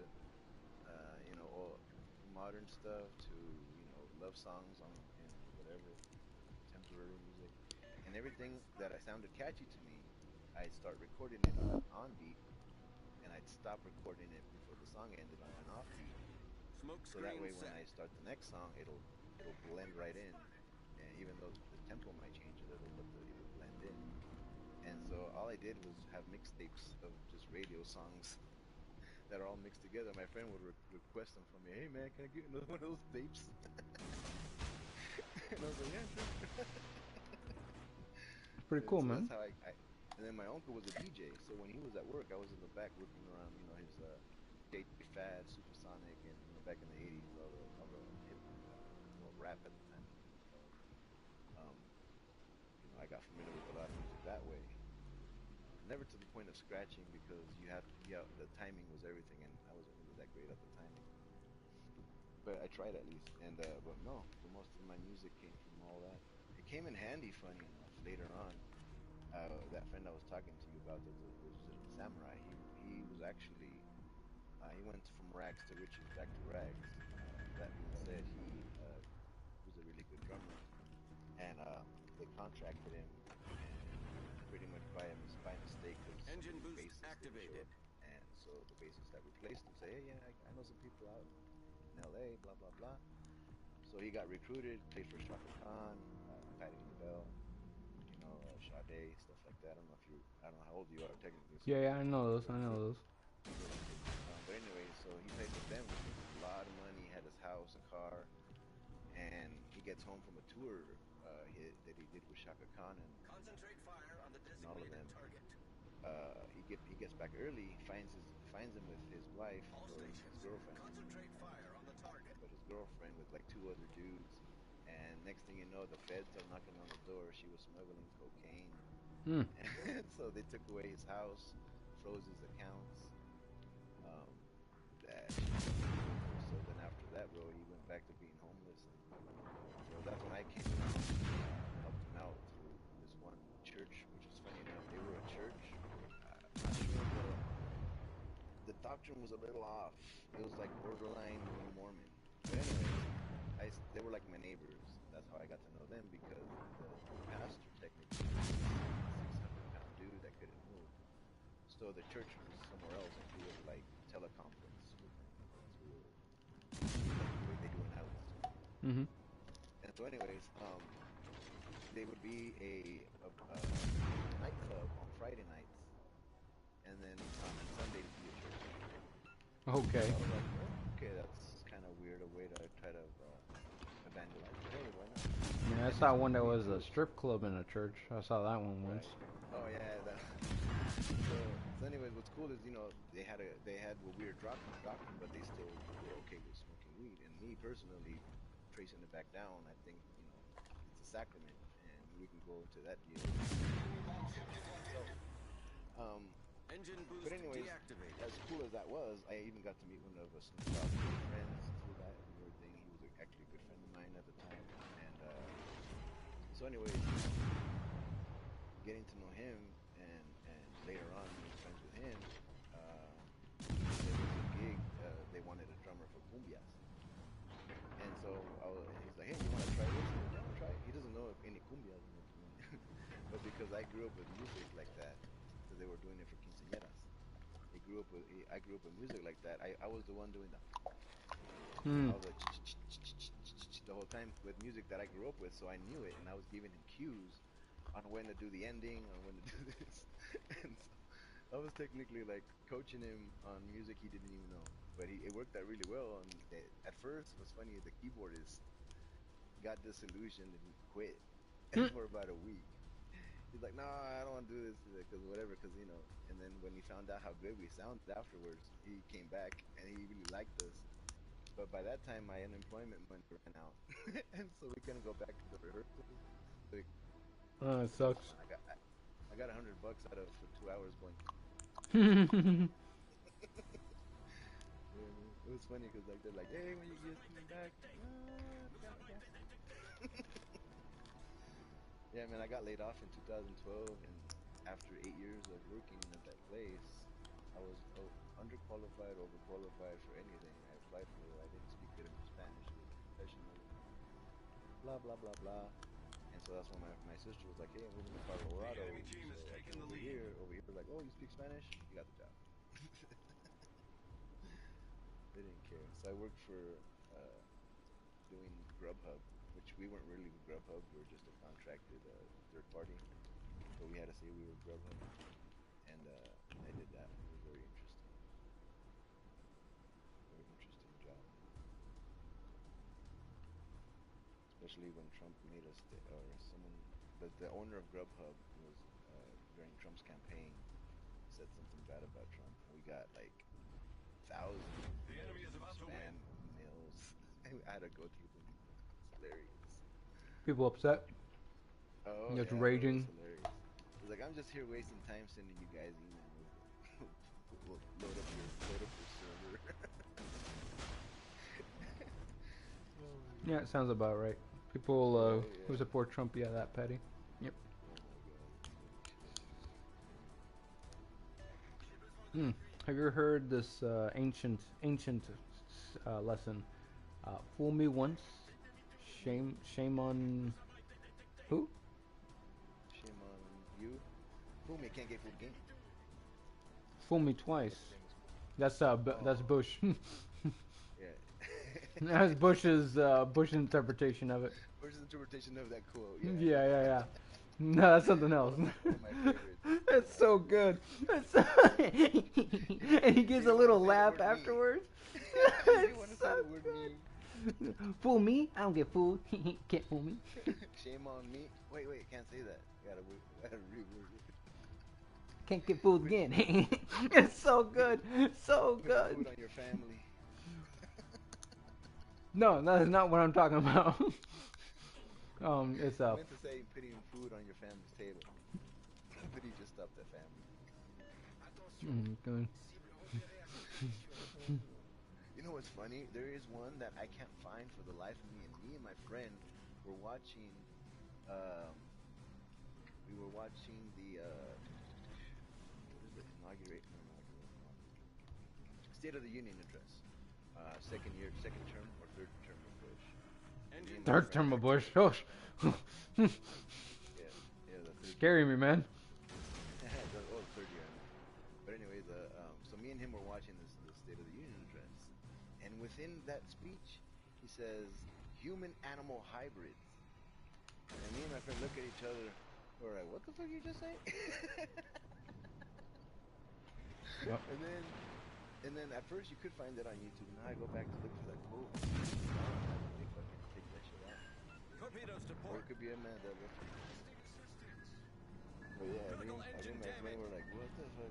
all modern stuff to love songs on whatever contemporary music, and everything that I sounded catchy to me, I'd start recording it on beat, and I'd stop recording it before the song ended on an off beat, Smoke so that screen way when set. I start the next song, it'll blend right in, and even though the tempo might change a little, but it would blend in. And so all I did was have mixtapes of just radio songs that are all mixed together. My friend would request them from me. Hey man, can I get another one of those tapes? And I was like, yeah, sure. Pretty And cool, so man. that's how I. And then my uncle was a DJ, so when he was at work, I was in the back working around, his DJ Fad, Supersonic, and back in the '80s, all the hip, well, rap at the time was being called. Um, I got familiar with a lot of music that way. Never to the point of scratching because the timing was everything, and I wasn't really that great at the timing. But I tried at least, and but no, the most of my music came from all that. It came in handy, funny enough, later on. That friend I was talking to you about that was a samurai. He was actually he went from rags to riches, back to rags. That being said, he was a really good drummer, and they contracted him, and pretty much by mistake because Engine the boost bassist didn't show activated. up, and so the bassist that replaced him say, hey, yeah, I know some people out in L.A. Blah blah blah. So he got recruited, played for Shaka Khan, Patti LaBelle, Sade, stuff like that. I don't know how old you are technically, so Yeah, I know those. I know those. but anyway, so he played with them, making a lot of money, had his house, a car, and he gets home from a tour that he did with Shaka Khan Concentrate fire on the and all of designated them. target. He gets back early, finds him with his wife All or his stations, girlfriend, concentrate fire on the target. but his girlfriend with like two other dudes. And next thing you know, the feds are knocking on the door. She was smuggling cocaine, Hmm. and so they took away his house, froze his accounts. Um, that so then after that, bro, he went back to being homeless. So that's when I came around, helped him out through this one church, which is funny enough. They were a church. Not sure the doctrine was a little off. It was like borderline Mormon. But anyways, they were like my neighbors. That's how I got to know them because the pastor technically was a 600-pound dude that couldn't move. So the church was somewhere else, and he would like teleconference with them through the way they do in Islands. Mhm. And so, anyways, they would be a nightclub on Friday nights, and then on Sunday to be a church. Okay. I was like, oh, okay, that's kind of weird, a way to try to evangelize. But hey, why not? Yeah, I And saw it's one that really was a good. strip club in a church. I saw that one once. Right. Oh yeah. So anyways, what's cool is they had what we were doctrine, but they still were okay with smoking weed. And me personally, tracing it back down, I think it's a sacrament, and we can go into that deal. So, Engine boost but anyways, deactivated. as cool as that was, I even got to meet one of Snoop Dogg's good friends through that and everything. He was actually a good friend of mine at the time, and so anyways, getting to know him and later on being friends with him, there was a gig. They wanted a drummer for cumbias, and so he's like, "Hey, you want to try this?" I'm like, "Yeah, I'll try it." He doesn't know any cumbias, but because I grew up with music like that, because they were doing it for quinceañeras. I grew up with music like that. I was the one doing the. Hmm. I was like the whole time with music that I grew up with, so I knew it, and I was giving him cues on when to do the ending, on when to do this, and so I was technically like coaching him on music he didn't even know. But it worked out really well. And at first, what's funny is the keyboardist got disillusioned and he quit Hmm. for about a week. He's like, "No, I don't want to do this because whatever." Because and then when he found out how good we sounded afterwards, he came back and he really liked us. But by that time, my unemployment money ran out, and so we couldn't go back to the rehearsals. So It sucks. I got $100 out of for 2 hours going. It was funny because like they're like, "Hey, when you get coming back?" I got my gas. Yeah, man, I got laid off in 2012, and after 8 years of working at that place, I was underqualified, overqualified for anything I applied for. I didn't speak good enough Spanish to be professional. Blah blah blah blah. And so that's when my sister was like, "Hey, I'm moving to The Colorado." enemy team So is I taking came the over lead. here. Over here, like, "Oh, you speak Spanish? You got the job." They didn't care. So I worked for doing Grubhub, which we weren't really Grubhub. We were just a contracted third party, but we had to say we were Grubhub, and I did that. It was very interesting job, especially when Trump made us or someone. The owner of Grubhub was during Trump's campaign said something bad about Trump, and we got like thousands The enemy is of about to spam win. emails. I had to go through them. It's hilarious. People upset. Oh Just yeah, bro, it was raging. hilarious. It's like I'm just here wasting time sending you guys emails. Load up your server. Oh my Yeah, it god. sounds about right. People Right? who Yeah. support Trump, yeah, that petty. Yep. Oh my god. Holy shit. Hmm. Have you ever heard this ancient lesson? Fool me once, shame on who? Shame on you. Fool me, I can't get fooled again. Fool me twice. That's the famous quote. That's Bush. Yeah. That's Bush's interpretation of it. Where's the interpretation of that quote? Yeah. Yeah, yeah, yeah. No, that's something else. One of my favorites. That's so good. And he gives a little laugh afterwards. You want to say the word me? Fool me? I don't get fooled. Can't fool me. Shame on me. Wait, can't say that. Gotta reword it. Can't get fooled again. It's so good. So Put good. food on your family. No, that is not what I'm talking about. It's I meant to say putting food on your family's table. But he just stopped at family. Good. You know what's funny? There is one that I can't find for the life of me. And me and my friend were watching. We were watching the what is it? State of the Union address. Second term or third term of Bush. Me and my Third friend term of were- Bush. Oh. Yeah, the third Scaring me, man. third year. I mean. But anyways, so me and him were watching the State of the Union address, and within that speech, he says human-animal hybrids, and me and my friend look at each other. We're like, "What the fuck you just say?" Yep. And then at first you could find that on YouTube. Now I go back to look for that quote. They fucking take that shit out. Torpedoes to Or port. it could be a man that left. But yeah, I mean, my friend were like, what the fuck?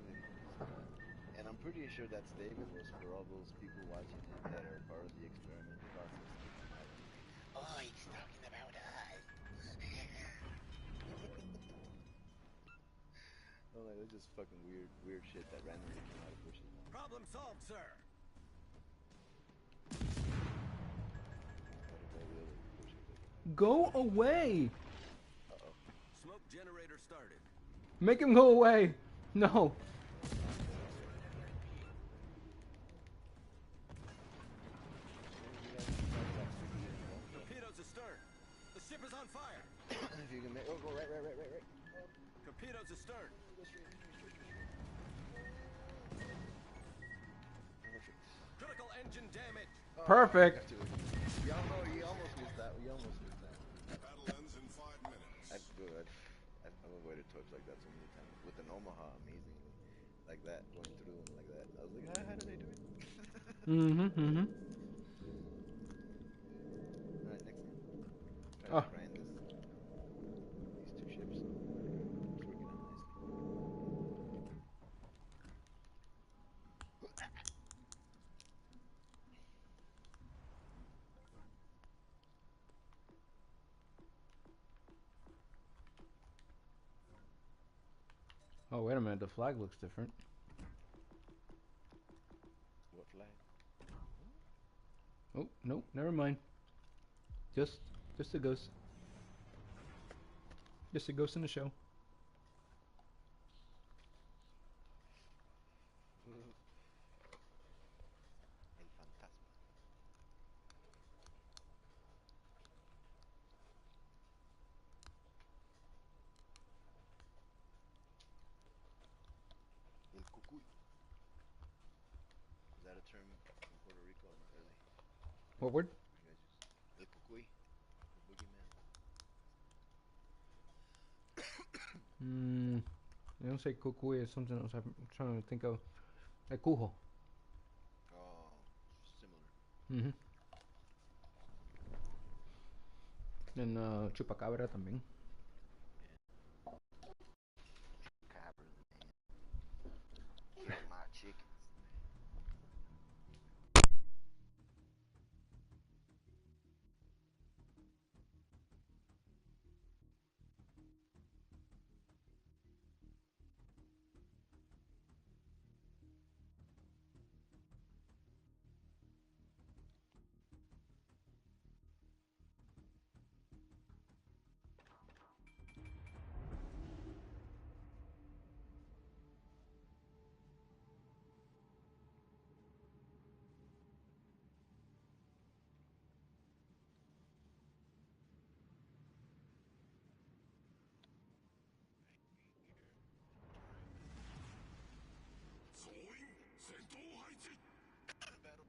And I'm pretty sure that statement was for all those people watching it that are part of the experimental process. Oh, he's talking about us. Oh, like, it's just fucking weird shit that randomly came out of bushes. Problem solved, sir. Go away. Uh-oh. Smoke generator started. Make him go away. No. Torpedoes astern. The ship is on fire. If you can make, go right. Torpedoes astern. Perfect. Critical engine damage. Oh, Perfect. You almost missed that. Battle ends in 5 minutes. I've avoided torps like that so many times. With an Omaha, amazingly. Like that, going through them like that. I was like, how do they do it? Mm-hmm. Alright, next time. Try Oh. to grind these two ships. It's working out nicely. Oh, wait a minute. The flag looks different. What flag? Oh, nope. Never mind. Just a ghost. Just a ghost in the show. El fantasma. El cucuy. Is that a term in Puerto Rico early? What word? You guys use el cucuy, the boogeyman. I don't say cucuy. It's something else. I'm trying to think of. Like cujo. Oh, similar. Mm-hmm. And chupacabra también. Cabras, man. Kill my chickens. battle.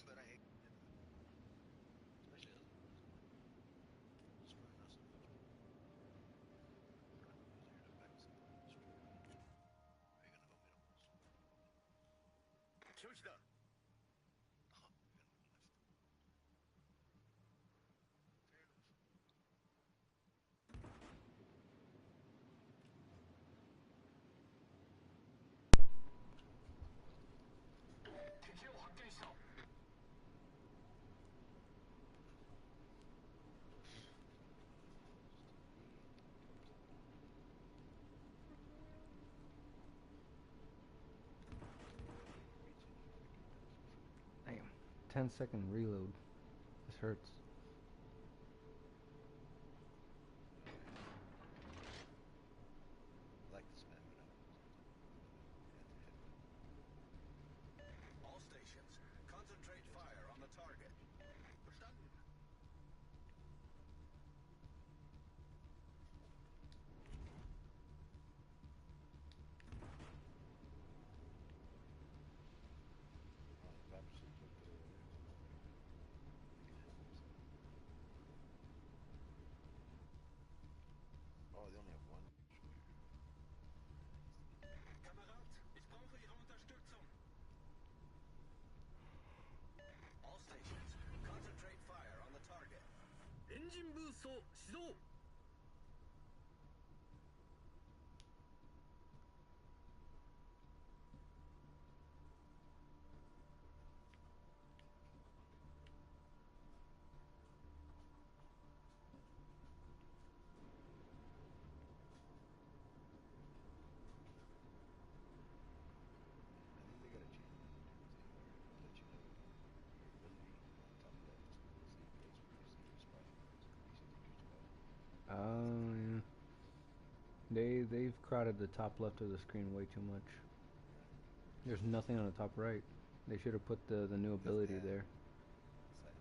But I hate it, especially as just running out so much. Easier to back some straight. Are you gonna go middle? Oh, you're gonna go left. Fair enough. Damn. 10-second reload. This hurts. I like to spam it out sometimes. Head to head. All stations, concentrate fire on the target. Verstanden. Oh, the Raptors should put it over there. They can have them. Oh, they only have one destroyer. Kamerad, ich brauche Ihre Unterstützung. All stations, concentrate fire on the target. Engine boost 始動 I think they gotta change the thing where it'll let you know your ability on the top left is the same place where you see your spy. So in case you think you're spy. Oh, yeah. They've crowded the top left of the screen way too much. Right. There's nothing on the top right. They should have put the new Because ability there. side.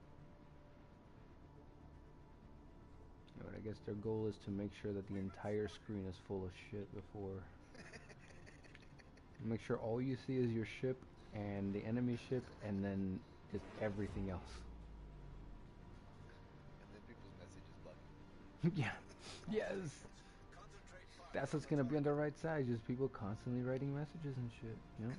Yeah, but I guess their goal is to make sure that the entire screen is full of shit before. Make sure all you see is your ship and the enemy ship and then just everything else. And then people's messages blocking them. Yeah. Yes. Concentrate fire That's on what's the gonna be on target. the right side, just people constantly writing messages and shit, you know?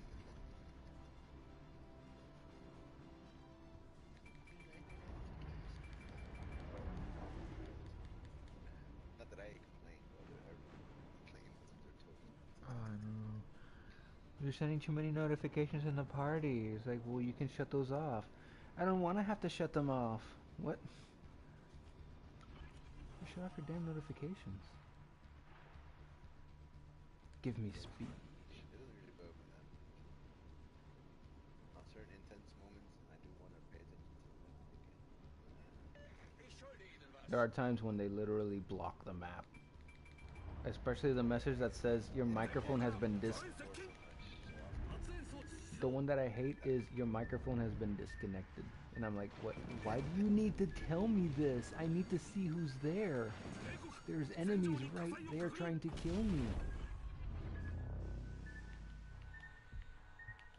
Not that I complain, but everyone complains. That's what they're told. Oh, no. You're sending too many notifications in the party. It's like, well, you can shut those off. I don't want to have to shut them off. What? Shut off your damn notifications. Give me speed. It doesn't really bug me that much. On certain intense moments, I do want to pay attention to the notification. Ich schulde Ihnen was. There are times when they literally block the map. Especially the message that says your microphone has been Or so often. The one that I hate is your microphone has been disconnected. And I'm like, what? Why do you need to tell me this? I need to see who's there. There's enemies right there trying to kill me.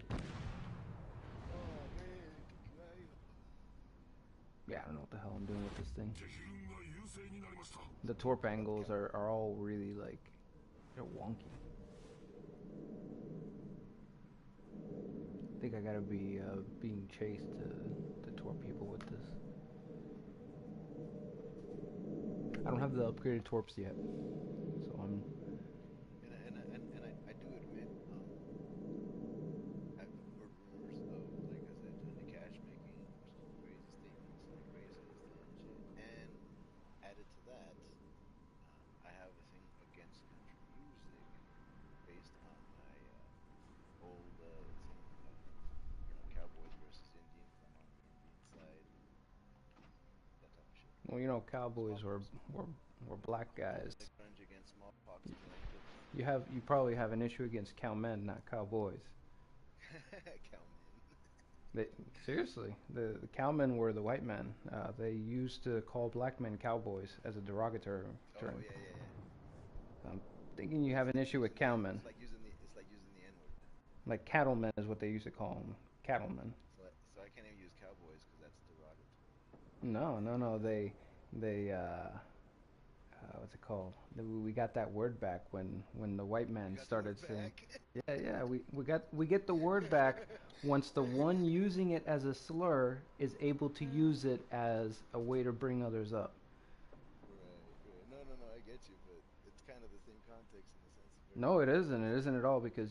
Oh man, Kikuayo. Yeah, I don't know what the hell I'm doing with this thing. The torp angles are all really like, they're wonky. I think I gotta be being chased to torp people with this. I don't have the upgraded torps yet, so I'm. And I do admit, I've heard rumors of, like I said, Johnny Cash making some crazy statements, like racist and shit. And added to that, I have a thing against country music based on my old thing of, cowboys versus Indians. I'm on the Indian side, that type of shit. Well, you know, cowboys Smallpox. were black guys. Homophobic grunge against smallpox killing kids. You probably have an issue against cowmen, not cowboys. Cowmen. They, seriously, the cowmen were the white men. They used to call black men cowboys as a derogatory Oh term. yeah, yeah, yeah. I'm Thinking you have an It's like issue with using the cowmen. it's like using the N word. Like cattlemen is what they used to call them. Cattlemen. So I can't even use cowboys because that's derogatory. No, no, no. They what's it called? We got that word back when the white You man got the word started saying, back. yeah, yeah. We get the word back once the one using it as a slur is able to use it as a way to bring others up. Right, right. No, no, no. I get you, but it's kind of the same context in the sense of very No, it different isn't. ways. It isn't at all because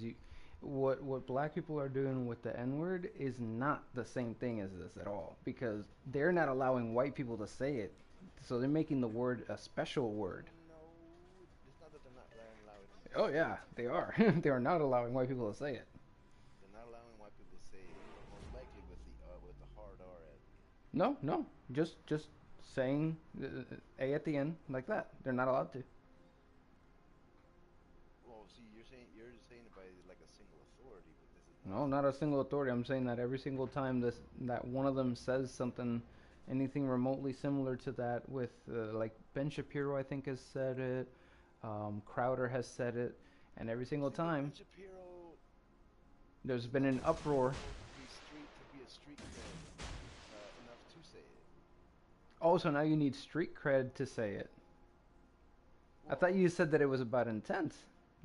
what black people are doing with the N word is not the same thing as this at all because they're not allowing white people to say it, so they're making the word a special word. No, it's not that they're not allowing them to Oh say yeah, it. they are. They are not allowing white people to say it. They're not allowing white people to say it, but most likely with the hard R at the end. No, no, just saying a at the end like that. They're not allowed to. Well, see, you're just saying it by like a single authority, but this is not a No, not single a single authority. authority. I'm saying that every single time that one of them says something, anything remotely similar to that, with like Ben Shapiro, I think has said it. Crowder has said it, and every single See, but time Ben Shapiro there's is been not an Ben uproar. Shapiro to be a street cred enough to say it. Oh, so now you need street cred to say it. I thought Well, you said that it was about intent.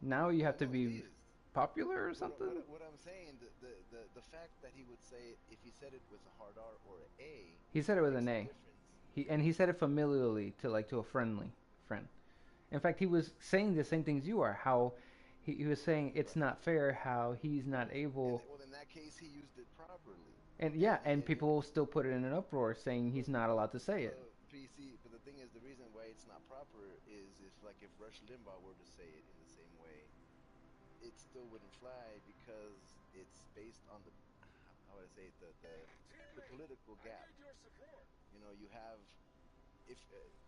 Now you well, have to no, it be is. popular or something. What I'm saying, the fact that he would say it if he said it with a hard R or a A He said it with makes an a A. difference. He said it familiarly to like to a friendly friend. In fact, he was saying the same things you are. How he was saying it's Right. not fair how he's not able. Well, in that case, he used it properly, And and yeah, and people will still put it in an uproar saying he's but not allowed to say it. PC. But the thing is, the reason why it's not proper is if like if Rush Limbaugh were to say it in the same way, it still wouldn't fly because it's based on the how would I say it, the Teammate, political I gap. need your support. You know, you have if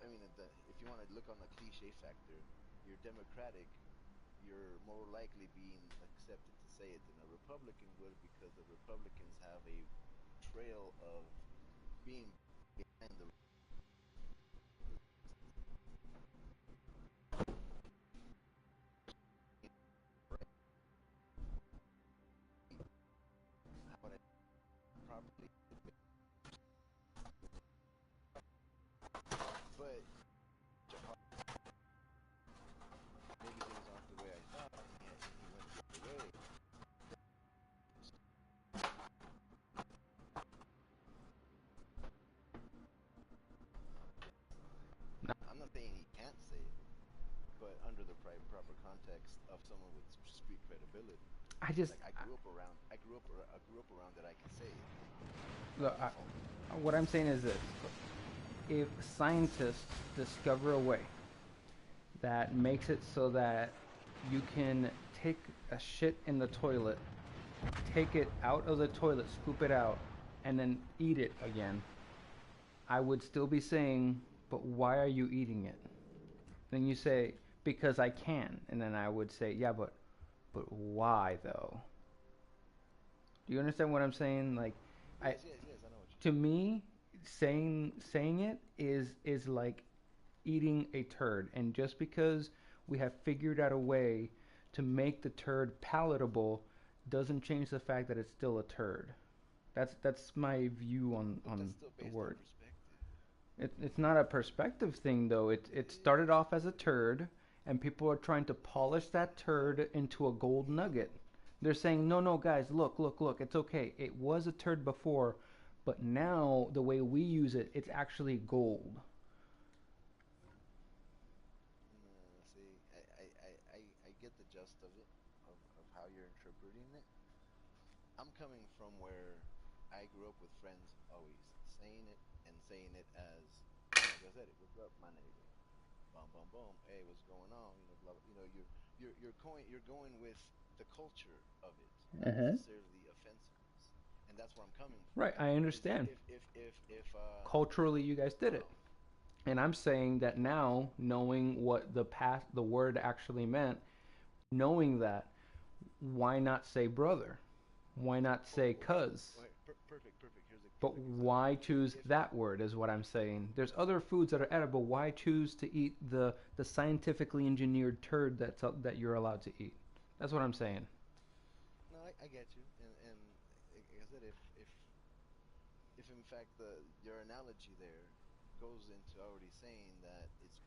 I mean if you want to look on the cliche factor, you're Democratic, you're more likely being accepted to say it than a Republican would because the Republicans have a trail of being behind the how would I properly, but maybe things aren't the way I thought, and he went the other way. No, I'm not saying he can't say it, but under the proper context of someone with street credibility. I just Like I grew up around that. I can say it by look. default. What I'm saying is this: if scientists discover a way that makes it so that you can take a shit in the toilet, take it out of the toilet, scoop it out, and then eat it again, I would still be saying, but why are you eating it? Then you say, because I can. And then I would say, yeah, but why though? Do you understand what I'm saying? Like, I Yes, yes, yes. I know what you're to saying. me, saying it is like eating a turd. And just because we have figured out a way to make the turd palatable doesn't change the fact that it's still a turd. That's my view But that's on still the based on word. perspective. It's not a perspective thing though. It started off as a turd, and people are trying to polish that turd into a gold nugget. They're saying, no, no, guys, look, look, look. It's okay. It was a turd before, but now the way we use it, it's actually gold. No, see, I get the gist of it, of how you're interpreting it. I'm coming from where I grew up with friends always saying it and saying it as, like I said, it. What's up, my neighbor? Boom, boom, boom. Hey, what's going on? You know, blah, blah. You know, you're going with the culture of it, not Uh-huh. necessarily the offensiveness, and that's where I'm coming from. Right, I Is that understand. if Culturally, you guys did it. um And I'm saying that now, knowing what the word actually meant, knowing that, why not say brother? Why not oh, say okay, cuz? okay, perfect, perfect. But why choose that word is what I'm saying. There's other foods that are edible. Why choose to eat the scientifically engineered turd that you're allowed to eat? That's what I'm saying. No, I get you, and like I said, if in fact your analogy there goes into already saying that it's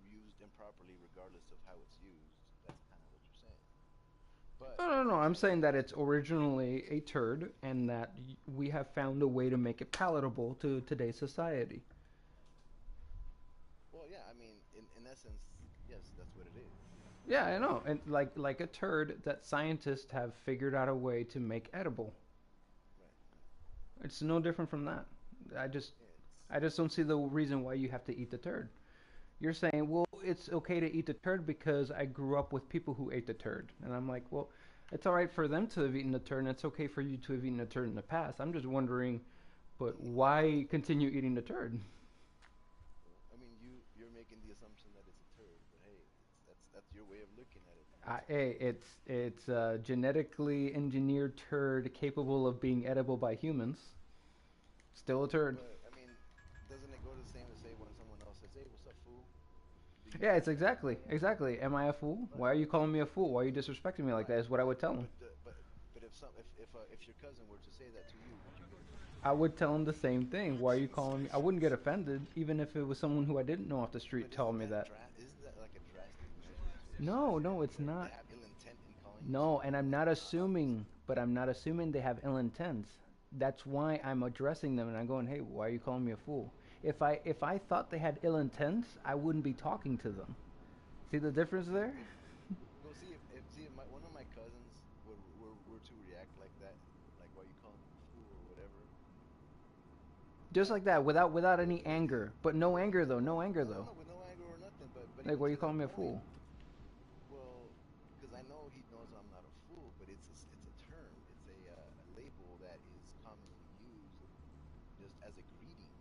used improperly regardless of how it's used, that's kind of what you're saying. But No, no, no. I'm I'm saying saying that that, it's originally a turd and that we have found a way to make it palatable to today's society. well, yeah, I mean, in essence, yes, that's what it is. Yeah, I know. And like a turd that scientists have figured out a way to make edible. Right, right. It's no different from that. I just Yeah, I just don't see the reason why you have to eat the turd. You're saying, well, it's okay to eat the turd because I grew up with people who ate the turd. And I'm like, well, it's all right for them to have eaten the turd, and it's okay for you to have eaten the turd in the past. I'm just wondering, but why continue eating the turd? well, I mean, you're making the assumption that it's a turd, but hey, that's your way of looking at it. Hey, it's a genetically engineered turd capable of being edible by humans. Still a turd. But I mean, doesn't it go the same to say when someone else says, "Hey, what's up, fool?" Do you Yeah, take it's that? exactly. Am I a fool? Right, Why are you calling me a fool? Why are you disrespecting me like right. that? Is what I would tell him. But if your cousin were to say that to you, would you get offended? I would tell him the same thing. Why are you calling me? I wouldn't get offended, even if it was someone who I didn't know off the street But telling me that. isn't that like a drastic measure to assume No, that no, it's they not. have ill intent in calling you No, something and I'm when not obviously. assuming, but I'm not assuming they have ill intent. That's why I'm addressing them and I'm going, hey, why are you calling me a fool? If I thought they had ill intent, I wouldn't be talking to them. See the difference there? But go see if see if one of my cousins were to react like that, like why you calling me a fool or whatever. Just like that, without any anger. But no anger though, no anger No, no, though. no, with no anger or nothing. But Like, even why are you to that calling me a point, fool? well, because I know he knows I'm not a fool, but it's a term, it's a label that is commonly used just as a greeting,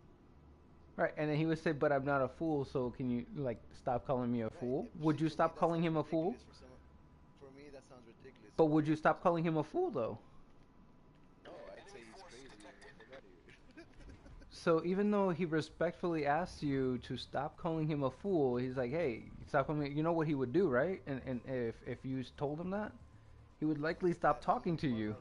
Right, and then he would say, but I'm not a fool, so can you, like, stop calling me a right? fool? See, Would you for me stop that calling sounds him a fool? ridiculous. For someone, for me that sounds ridiculous. But For would you someone stop calling him a fool, though? no, I'd say he's crazy and get the fuck out of here. So even though he respectfully asked you to stop calling him a fool, he's like, "Hey, stop calling me." You know what he would do, right? And if you told him that, he would likely stop That then talking to you.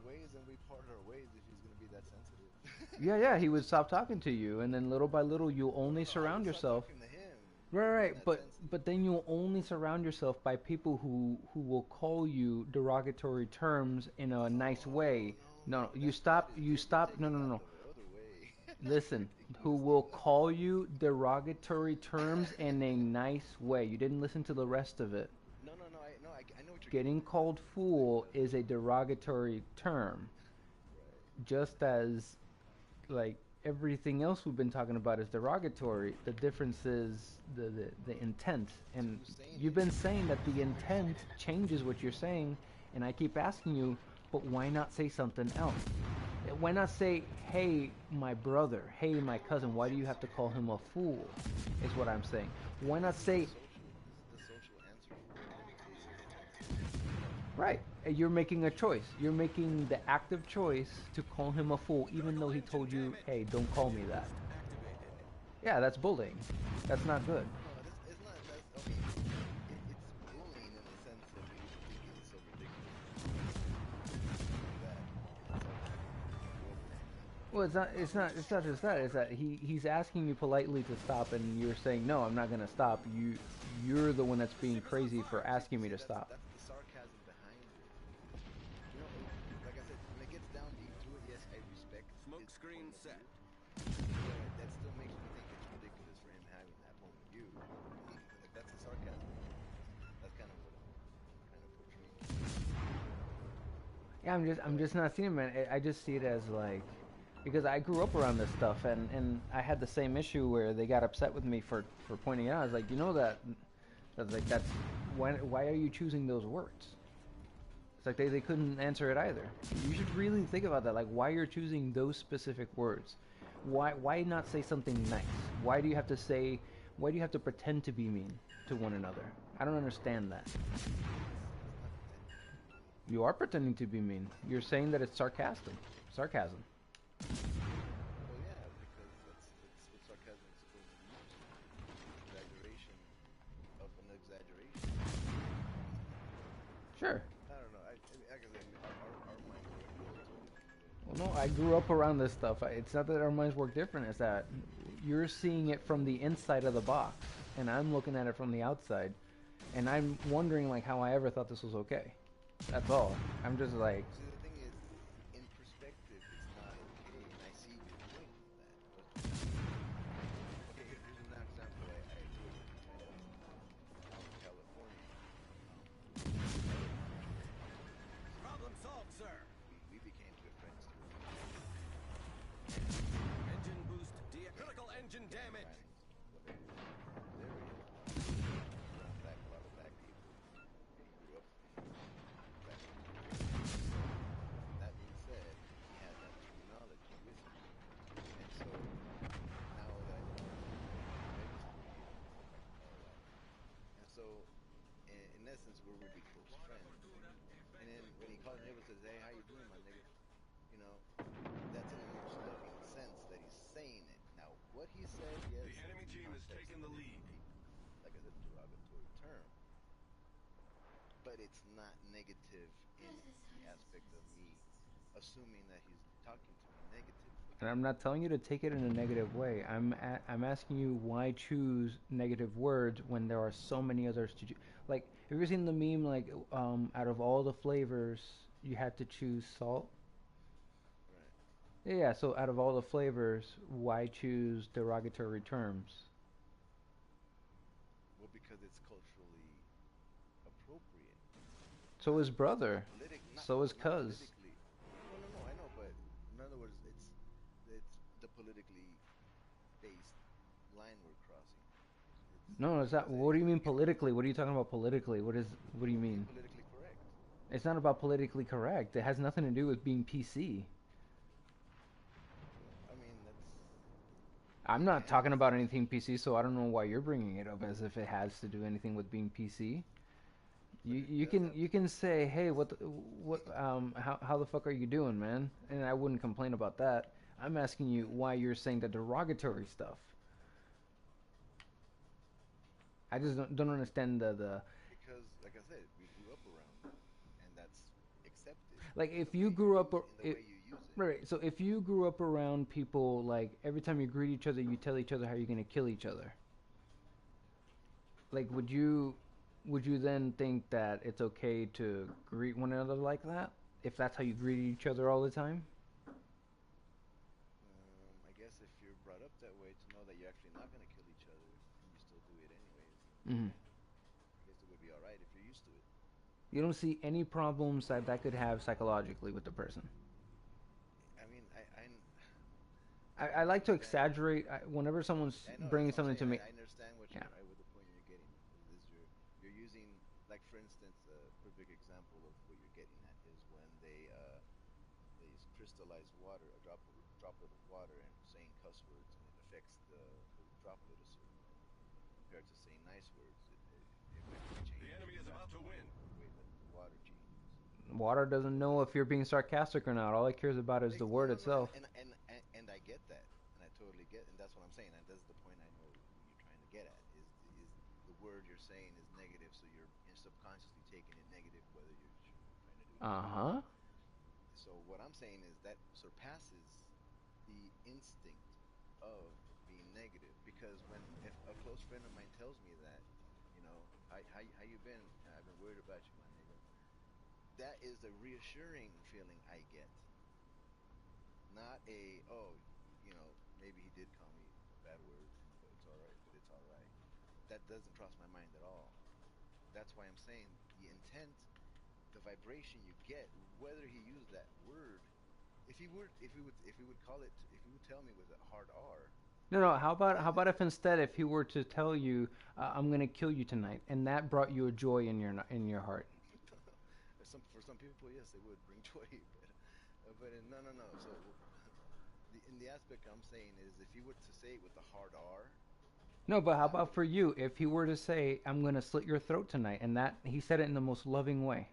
we parted our ways if he's gonna be that sensitive. Yeah, yeah, he would stop talking to you, and then little by little, you'll No, no, only no. I would surround start yourself. talking to him Right, for being right, that but sensitive. then you'll only surround yourself by people who will call you derogatory terms in a nice way. No, no, No, no. That's that is you you're stop. No, no, taking no, that no. the other way. That's Listen, who ridiculous. will call you derogatory terms in a nice way. You didn't listen to the rest of it. No, no, no. I know what you're getting Getting at. called fool is a derogatory term, Right. just as like everything else we've been talking about is derogatory. The difference is the intent. It's And who's saying you've it. been saying that the intent changes what you're saying, and I keep asking you, but why not say something else? Why not say, hey, my brother, hey, my cousin, why do you have to call him a fool? Is what I'm saying. Why not This is the say, social. This is the social answer for it. right, you're making a choice. You're making the active choice to call him a fool, even though he told you, hey, don't call me that. Yeah, that's bullying. That's not good. No, this it's not. That's I mean, it's bullying in the sense of you thinking it's so ridiculous that it's okay to go for something like that. Well, it's not just that. It's that he's asking you politely to stop, and you're saying no, I'm not gonna stop. You're the one that's being crazy for asking me See, to stop. that's the sarcasm behind it. You know, like I said, when it gets down deep to it, yes, I respect Smoke his screen point of set. view, but that still makes me think it's ridiculous for him having that point of view. Like that's the sarcasm there. That's kind of what I'm trying to portray. Yeah, I'm But just not seeing it, man. I just see it as like because I grew up around this stuff, and I had the same issue where they got upset with me for pointing it out. I was like, you know that's like that's why are you choosing those words? It's like they couldn't answer it either. You should really think about that, like why you're choosing those specific words. Why not say something nice? Why do you have to say? Why do you have to pretend to be mean to one another? I don't understand that. it's not pretending to be mean. You are pretending to be mean. You're saying that it's sarcasm. Sarcasm. No, I grew up around this stuff. It's not that our minds work different. It's that you're seeing it from the inside of the box, and I'm looking at it from the outside, and I'm wondering like how I ever thought this was okay. That's all. I'm just like, See, the thing is, in perspective, it's not okay, and I see your point in that. Okay, here's an example I grew up in, right? Out in California. Problem solved, sir. We became good friends through Engine boost, critical engine damage. friends, whatever. There is black, a lot of black people. And he grew up in black people. That being said, he had that terminology with him. And so now that I know registered here and stuff, I can know that. And so, in essence, we're really close friends. And then when he calls me up and says, "Hey, how you doing, my nigga?" You know, that's in the most loving sense that he's saying it. Now, what he said, yes, The enemy in team has context taken of the it lead. could be, like I said, a derogatory term, but it's not negative in the aspect of me assuming that he's talking to me negatively. and I'm not telling you to take it in a negative way. I'm asking you why choose negative words when there are so many others to choose. Like, have you ever seen the meme like out of all the flavors you had to choose salt? Right. Yeah, so out of all the flavors, why choose derogatory terms? Well, because it's culturally appropriate. So Not is brother. politic. Not So no. is Not cuz. politically. No. I know, but in other words, it's the politically based line we're crossing. No, it's Like I not. said, What do you mean politically? What are you talking about politically? What do you being mean? politically correct. It's not about politically correct. It has nothing to do with being PC. I mean, I'm it not talking has. about anything PC, so I don't know why you're bringing it up as if it has to do anything with being PC. But You it you does can have you to do. can say, hey, what how the fuck are you doing, man? And I wouldn't complain about that. I'm asking you why you're saying the derogatory stuff. I just don't understand the Because, like I said, we grew up around it, and that's accepted like in the if way you you grew up use in the way you use it. right. So if you grew up around people like every time you greet each other, you tell each other how you're gonna kill each other. Like, would you then think that it's okay to greet one another like that if that's how you greet each other all the time? I guess if you're brought up that way to know that you're actually not going to kill each other and you still do it anyways, then Hmm. I guess it would be all right if you're used to it. You don't see any problems that that could have psychologically with the person. I mean, I I like to understand. exaggerate whenever someone's I know that's bringing what I'm something saying. to me. I understand what Yeah. with the point you're getting at. Is you're using, like, for instance, a perfect example of what you're getting at is when they crystallize water, a droplet of water, and saying cuss words, and it affects the droplet a certain way. Compared to saying nice words, it effectively The changes enemy the is about to drastic win. way that the water changes. Water doesn't know if you're being sarcastic or not. All it cares about is the No, word no, no, itself. and I get that, and I totally get, and that's what I'm saying, and that's the point I know you're trying to get at is the word you're saying is negative, so you're subconsciously taking it negative, whether you're trying to do it Uh or not. huh. So what I'm saying is that surpasses the instinct of being negative, because when if a close friend of mine tells me that, how you been? I've been worried about you, my nigga. That is a reassuring feeling I get, not a, oh, maybe he did call me a bad word, but it's all right. But it's all right. That doesn't cross my mind at all. That's why I'm saying the intent, the vibration you get, whether he used that word, if he would tell me with a hard R, No, no. How then about if instead, if he were to tell you, "I'm gonna kill you tonight," and that brought you a joy in your heart? for some people, yes, it would bring joy, but no, no, no. So in the aspect I'm saying is, if he were to say it with a hard R, No, but how that about would for you? If he were to say, "I'm gonna slit your throat tonight," and that he said it in the most loving way.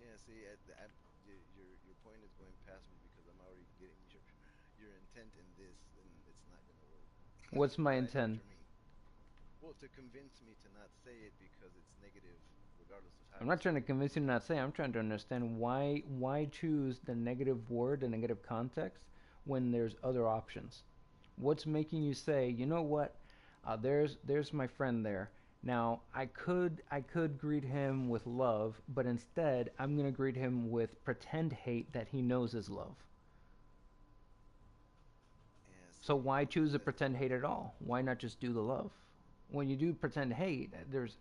Yeah, see, your point is going past me because I'm already getting your intent in this, and it's not gonna work. What's my But I know what intent? you mean. Well, to convince me to not say it because it's negative, regardless of how I'm you not trying say to it. convince you to not say. I'm trying to understand why choose the negative word, the negative context, when there's other options. What's making you say, you know what? There's my friend there. Now I could greet him with love, but instead I'm gonna greet him with pretend hate that he knows is love. Yeah, So see, why choose the that pretend hate at all? Why not just do the love? When you do pretend hate, there's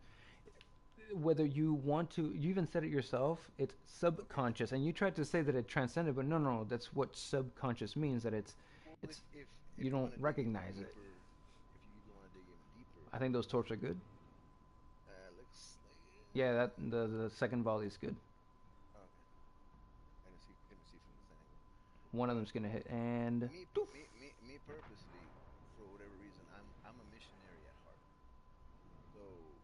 whether you want to, you even said it yourself, it's okay. subconscious, and you tried to say that it transcended, but no, that's what subconscious means, that Well, it's if you you don't want to dig even recognize it. deeper, if you even want to dig even deeper, I think those torps are good. looks like Yeah, that the second volley is good. okay. I didn't see from this angle, One of but them's gonna hit, and doof. me purposely, for whatever reason, I'm a missionary at heart. So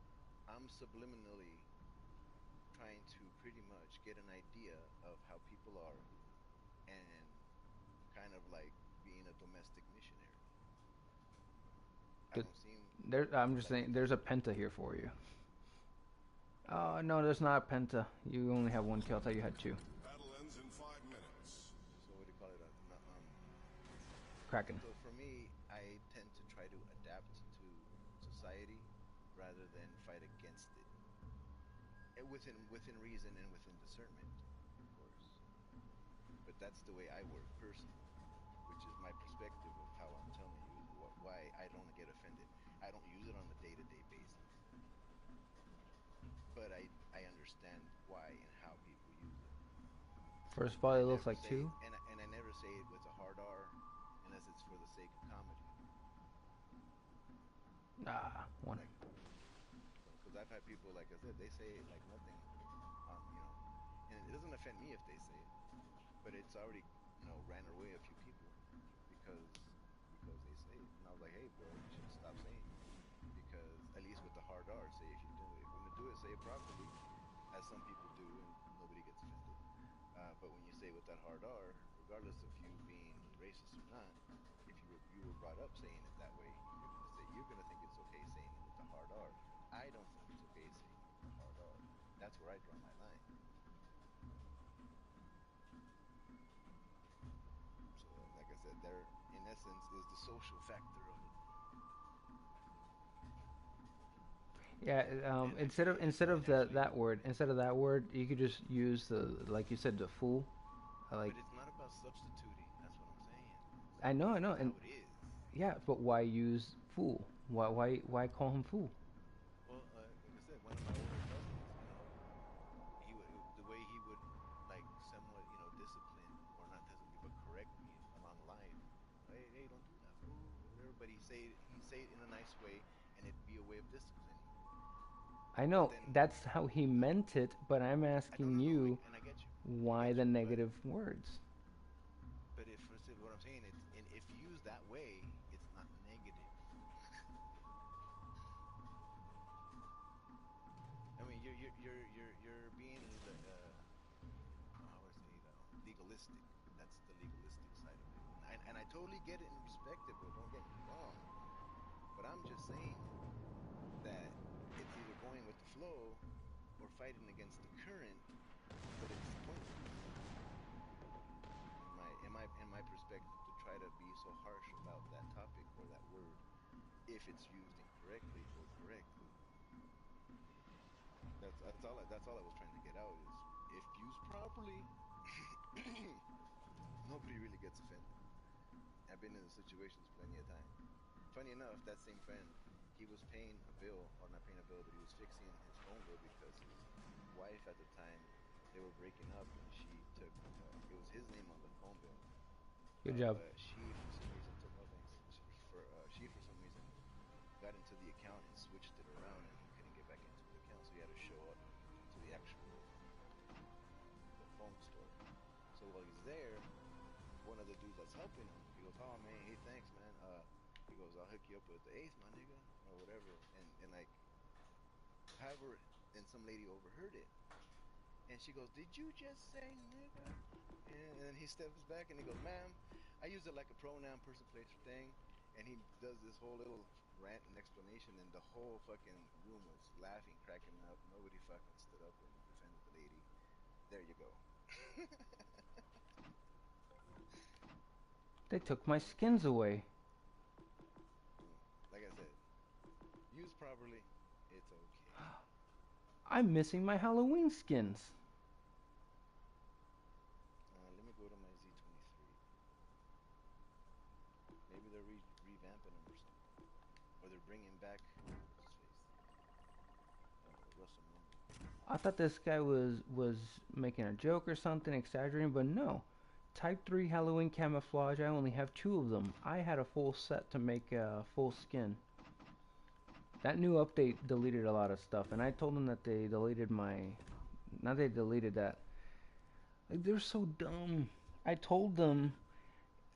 I'm subliminally trying to pretty much get an idea of how people are and kind of like being a domestic missionary. I Good. don't seem There, I'm just like saying, it's there's a penta here for you. Oh no, there's not a penta. You only have one kill. I thought you had two. Battle ends in 5 minutes. so what do you call it? Kraken. So for me, I tend to try to adapt to society rather than fight against it. Within reason and within discernment, of course. But that's the way I work personally, which is my perspective of how I'm telling you is why I don't get offended. I don't use it on a day-to-day basis, but I understand why and how people use it. First And I volley looks never like say two. and I never say it with a hard R unless it's for the sake of comedy. Ah, one. Like so, because I've had people, like I said, they say it like nothing, and it doesn't offend me if they say it, but it's already ran away a few people because they say it, and I was like, hey, bro, you should stop saying it because at least with the hard R, say if you do it, if you're gonna do it, say it properly, as some people do, and nobody gets offended. But when you say with that hard R, regardless of you being racist or not, if you were brought up saying it that way, you're gonna think it's okay saying it with the hard R. I don't think it's okay saying it with the hard R. That's where I draw my line. So, like I said, there in essence is the social factor of it. Yeah, And instead of actually, that word, you could just use the, like you said, the fool. Like but it's not about substituting. That's what I'm saying. I That's know, not and how it is. yeah, but why use fool? Why call him fool? Well, like I said, one of my older cousins, the way he would like somewhat, discipline or not discipline, but correct me along life. Hey, don't do that, fool, or whatever. But he say it in a nice way, and it'd be a way of disciplining me. I But know then that's how he meant it, but I'm I don't asking know, you and I why get the you. But negative words. if what I'm saying, it's and if used that way, it's not negative. I mean, you're being how would I say legalistic. That's the legalistic side of it, and I totally get it and respect it, bro. Don't get me wrong, but I'm just saying that it's either going with the flow or fighting against the current, but it's pointless in my perspective to try to be so harsh about that topic or that word if it's used incorrectly or correctly. That's all I was trying to get out is if used properly, nobody really gets offended. I've been in the situations plenty of times. Funny enough, that same friend, he was paying a bill, or not paying a bill, but he was fixing his phone bill because his wife at the time, they were breaking up, and she took it was his name on the phone bill, Good job. but she for some reason took no thanks. She for some reason got into the account and switched it around, and he couldn't get back into the account, so he had to show up to the actual the phone store. So while he's there, one of the dudes that's helping him, he goes, "Oh man, hey thanks man. He goes, I'll hook you up with the eighth, my nigga, or whatever." And like, however, and some lady overheard it, and she goes, "Did you just say nigga?" And he steps back and he goes, "Ma'am, I use it like a pronoun, person, place, or thing." And he does this whole little rant and explanation, and the whole fucking room was laughing, cracking up. Nobody fucking stood up and defended the lady. There you go. They took my skins away. Like I said, used properly, it's okay. I'm missing my Halloween skins. Let me go to my Z23. Maybe they're revamping them or something, or they're bringing back what's his face, Russell Member. I thought this guy was making a joke or something, exaggerating, but no. Type 3 Halloween camouflage, I only have 2 of them. I had a full set to make a full skin. That new update deleted a lot of stuff, and I told them that they deleted my... Now they deleted that. Like, they're so dumb. I told them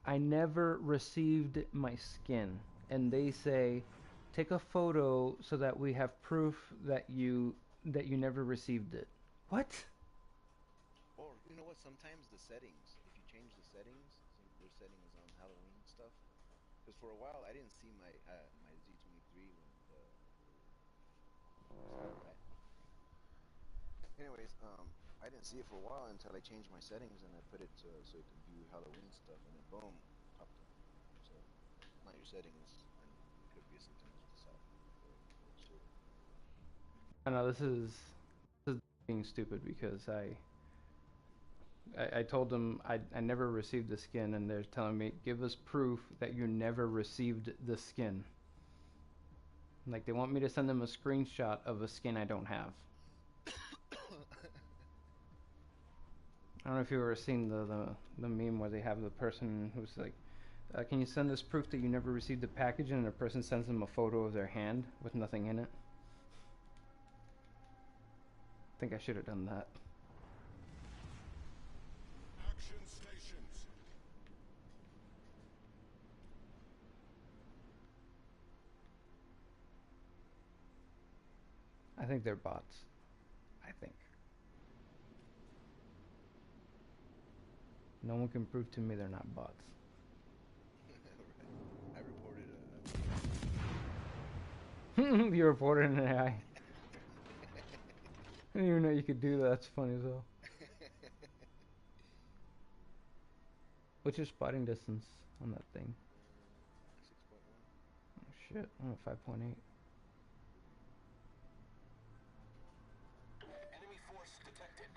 I never received my skin, and they say, take a photo so that we have proof that you never received it. What? Or you know what? Sometimes the settings, if you change the settings, their settings on Halloween stuff. Because for a while I didn't see my my Z23 when the right. Anyways, I didn't see it for a while until I changed my settings and I put it to, so it can view Halloween stuff, and then boom, popped up. So not your settings, and it could be sometimes with the software or server. I know this is being stupid because I told them I never received the skin, and they're telling me, give us proof that you never received the skin. Like, they want me to send them a screenshot of a skin I don't have. I don't know if you've ever seen the meme where they have the person who's like, can you send us proof that you never received the package, and the person sends them a photo of their hand with nothing in it. I think I should have done that. Action stations. I think they're bots. I think. No one can prove to me they're not bots. Right. I reported You reported an AI. I didn't even know you could do that. That's funny as well. What's your spotting distance on that thing? 6.1. Oh shit, I'm at 5.8. Enemy force detected.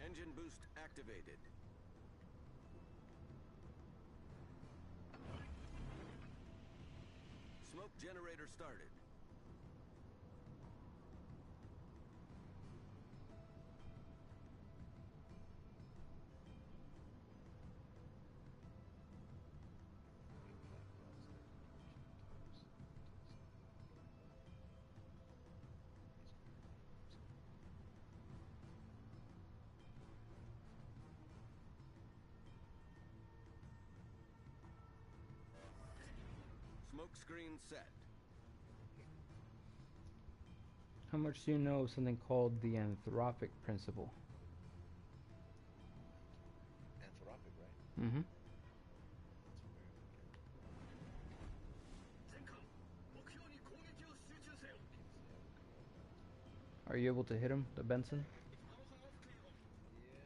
Engine boost activated. Smoke generator started. Smoke screen set. How much do you know of something called the anthropic principle? Anthropic, right? Mm-hmm. That's where Are you able to hit him, the Benson? yeah.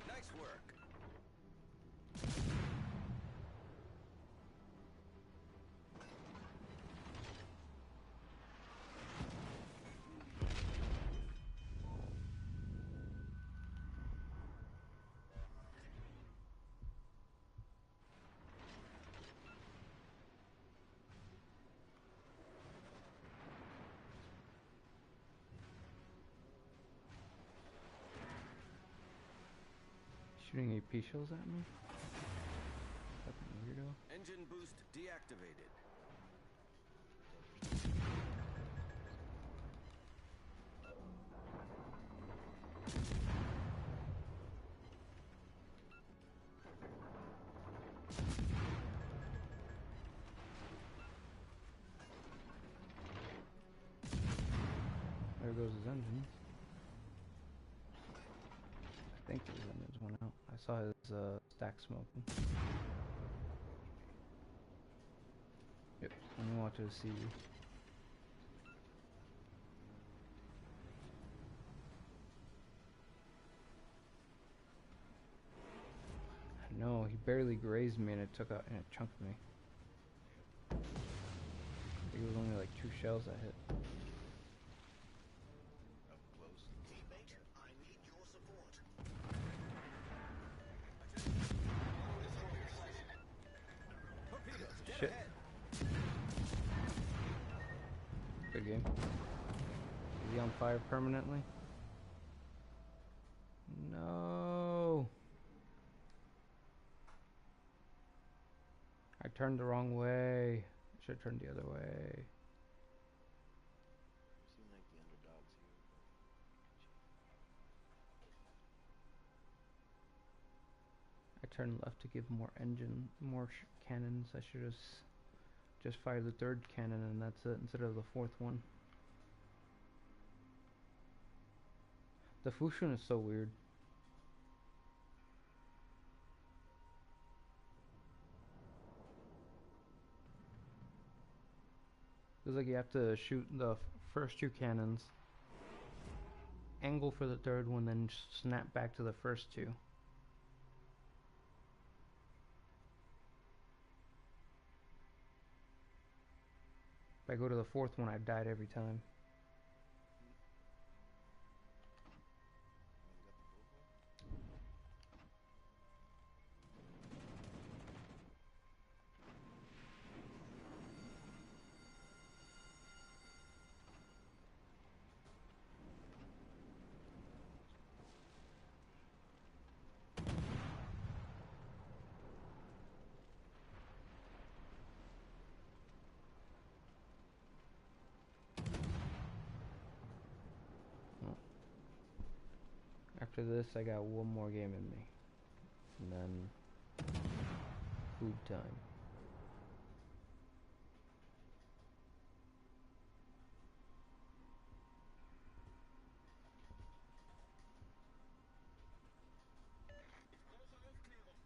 Nice work. Shooting AP shells at me? Fucking weirdo. Engine boost deactivated. There goes his engines. I think his engines went out. I saw his stack smoking. Yep, let me watch his CV. No, he barely grazed me and it took out and it chunked me. I think it was only like 2 shells I hit. Up close. Teammate, I need your support. Torpedoes, get Shit. ahead. Good game. Is he on fire permanently? No. I turned the wrong way. I should have turned the other way. You seem like the underdogs here. I turned left to give more cannons. I should have just fired the 3rd cannon and that's it instead of the 4th one. The Fushun is so weird. It's like you have to shoot the first 2 cannons, angle for the 3rd one, then snap back to the first 2. If I go to the 4th one, I died every time. Oh, you got the bullhorn? After this, I got one more game in me. And then food time. Große Aufklärung.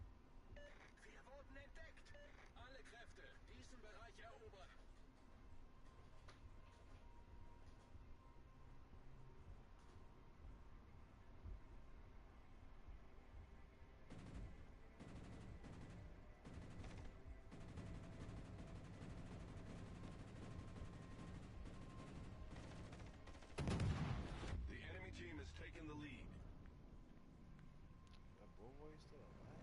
Wir wurden entdeckt. Alle Kräfte, diesen Bereich erobern. The enemy team has taken the lead. That bullboy is still alive?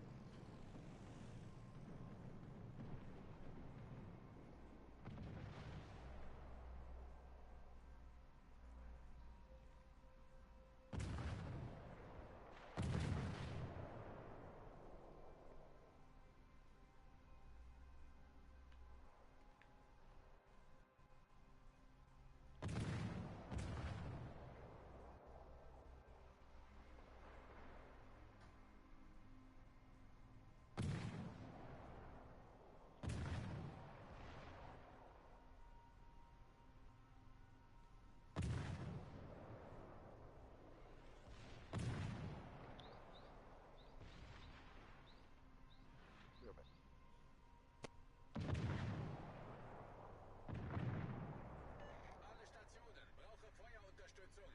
Be right back. Alle Stationen, brauche Feuerunterstützung.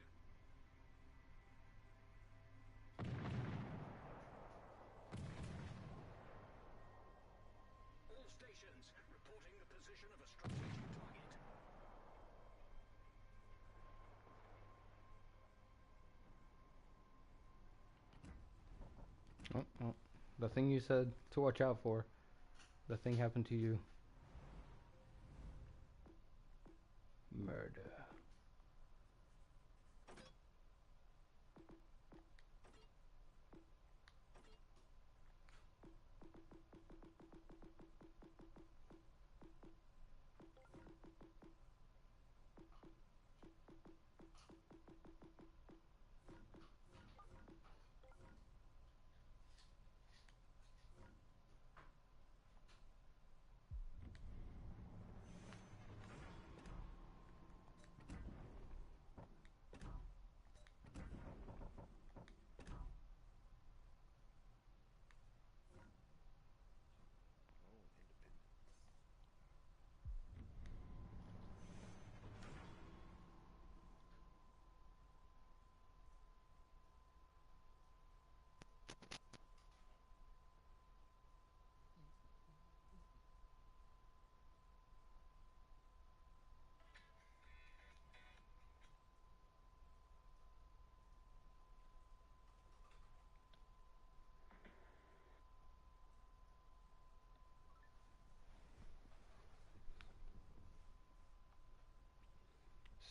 All stations, reporting the position of a strategic target. Oh, oh. The thing you said to watch out for. The thing happened to you. Murder.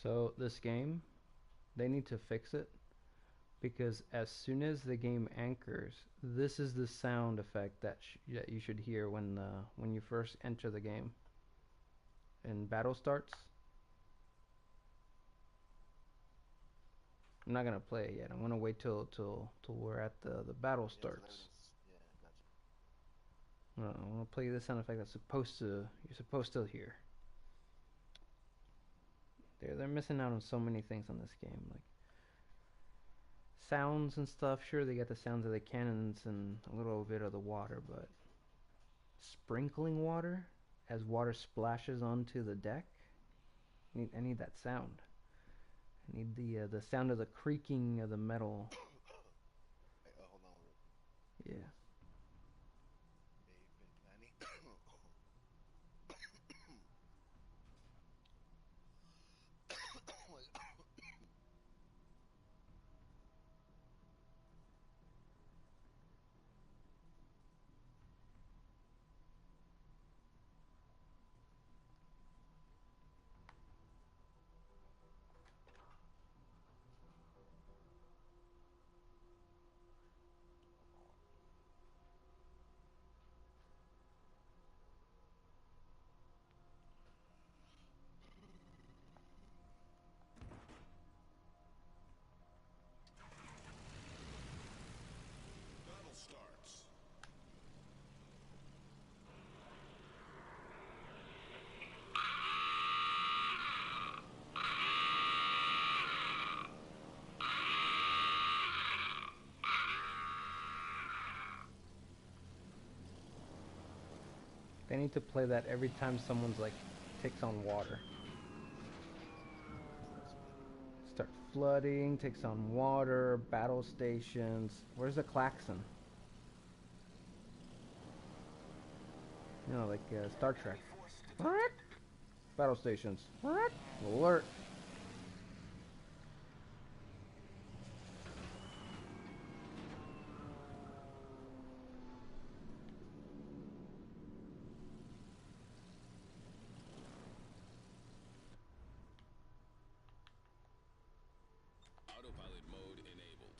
So this game, they need to fix it because as soon as the game anchors, this is the sound effect that you should hear when you first enter the game and battle starts. I'm not gonna play it yet. I'm gonna wait till we're at the battle Yeah, so that starts. is, yeah, gotcha. I'm gonna play the sound effect that's supposed to you're supposed to hear. They're missing out on so many things on this game, like sounds and stuff. Sure, they got the sounds of the cannons and a little bit of the water, but sprinkling water as water splashes onto the deck. I need that sound. I need the sound of the creaking of the metal. Hey, hold on real quick. Yeah. They've been planning. Battle starts. They need to play that every time someone's like takes on water. Starts flooding. Start flooding, takes on water, battle stations. Where's the klaxon? You know, like Star Trek. Battle stations. Alert. Autopilot mode enabled.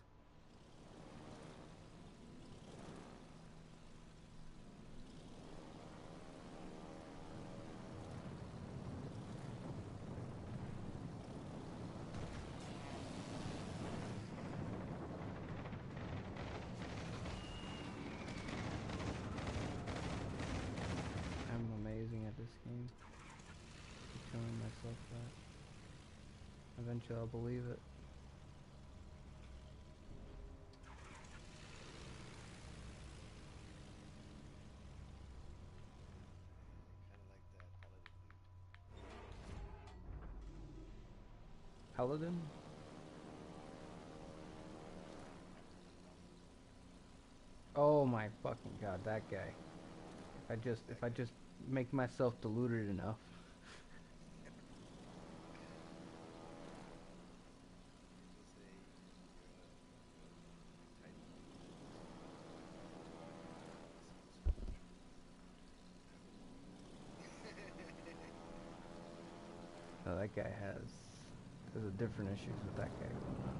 I'm amazing at this game. I'm telling myself that. Eventually I'll believe it. Kind of like that paladin dude. Paladin? Oh my fucking god, that guy. If I just make myself deluded enough. People say you're a titan. No, that guy has there's a different issues with that guy going on.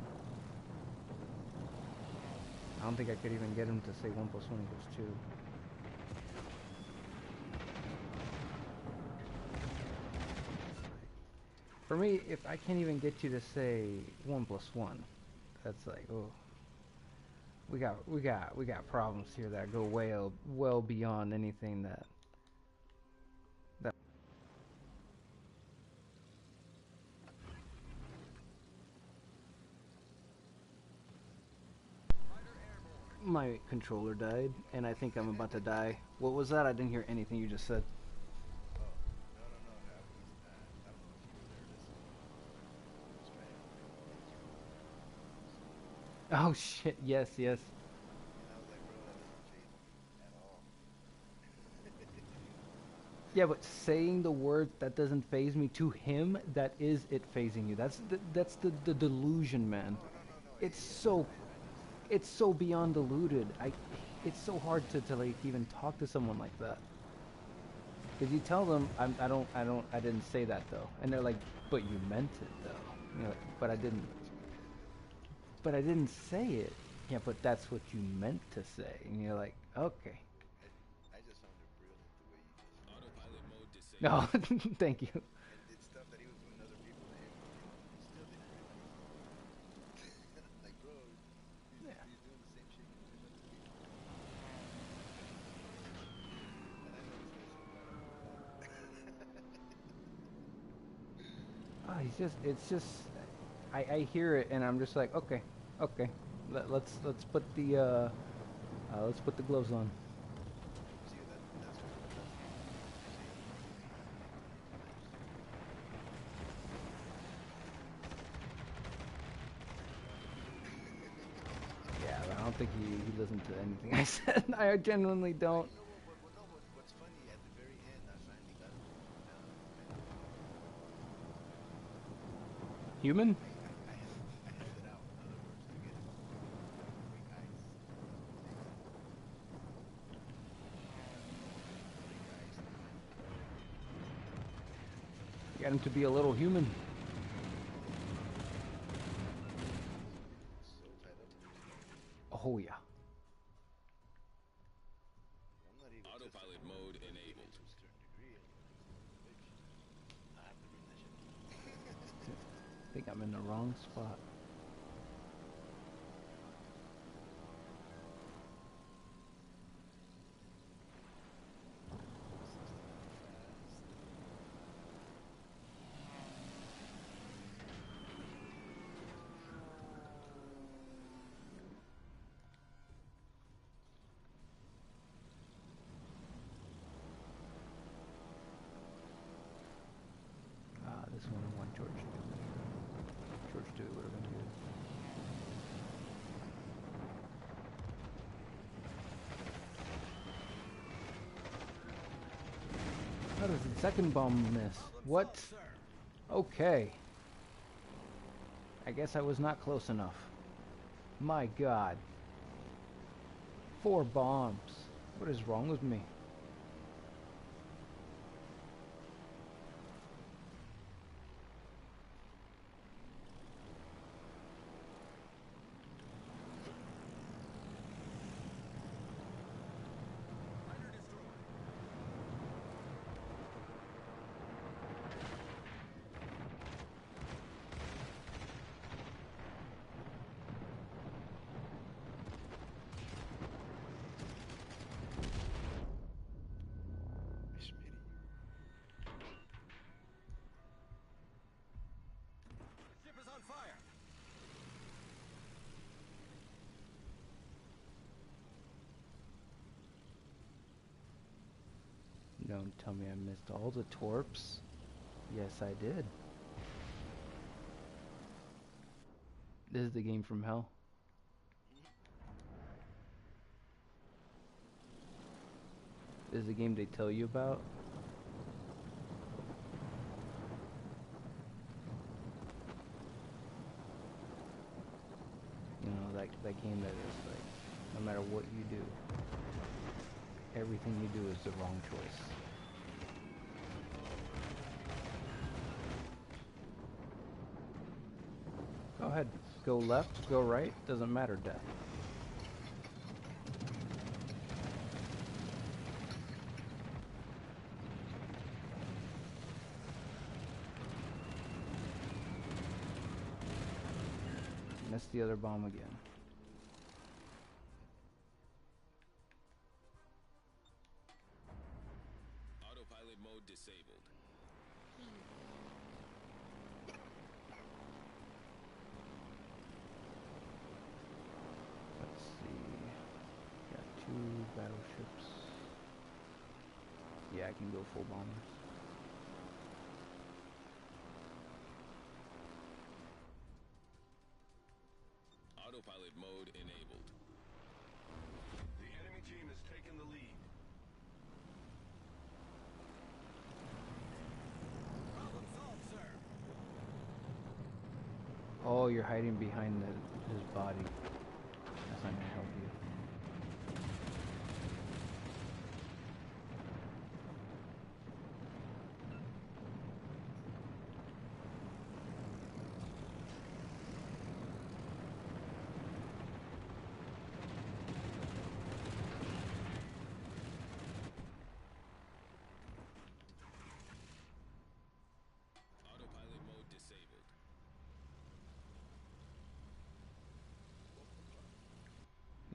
I don't think I could even get him to say 1 plus 1 equals 2. For me, if I can't even get you to say 1 plus 1, that's like, oh, we got problems here that go well beyond anything that my controller died, and I think I'm about to die. What was that? I didn't hear anything you just said. Oh, no. I don't know if you were there listening. I was trying to bring things from. Oh shit! Yes, yes. And I was like, bro, that doesn't phase me at all. Yeah, but saying the words that doesn't phase me to him, that is it phasing you. That's the delusion, man. No. It's Yeah, so I understand. it's so beyond deluded. It's so hard to like even talk to someone like that. Because you tell them, I didn't say that though, and they're like, but you meant it though. You know, but I didn't. But I didn't say it. Yeah, but that's what you meant to say, and you're like, okay. I just found it brilliant the way you just Autopilot mode No, disabled. thank you. and did stuff that he was doing to other people, and you still didn't realize it. Like, bro, Yeah. he's doing the same shit you're doing to other people. And I know this guy's so caught up with that. Oh, it's just, I hear it and I'm just like, okay, okay, let's put the let's put the gloves on. See, that's what you're saying. You're not just hearing it. Yeah, but I don't think he listened to anything I said. I genuinely don't. You know what? No. What's funny at the very end, I finally got him to calm down. He kind of like, Human? I held it out. In other words, to get him to break ice. Break ice. Got him to be a little human. So tied up in this thing. Oh yeah. I'm not even Autopilot testing mode the enabled. to a certain degree. I mean, bitch. I have to bring that shit up. I think I'm in the wrong spot. This one I want George Dewey. George Dewey would have been good. How does the second bomb miss? What? Sir. Okay. I guess I was not close enough. My God. 4 bombs. What is wrong with me? Miner destroyed. Schmitty. Ship is on fire. Don't tell me I missed all the torps. Yes, I did. This is the game from hell. This is the game they tell you about. You know, that game that is like, no matter what you do, everything you do is the wrong choice. Go ahead. Go left, go right, doesn't matter, death. Missed the other bomb again. Autopilot mode disabled. Let's see. Got 2 battleships. Yeah, I can go full bombers. Autopilot mode enabled. The enemy team has taken the lead. Problem solved, sir. Oh, you're hiding behind his body. That's not gonna help you.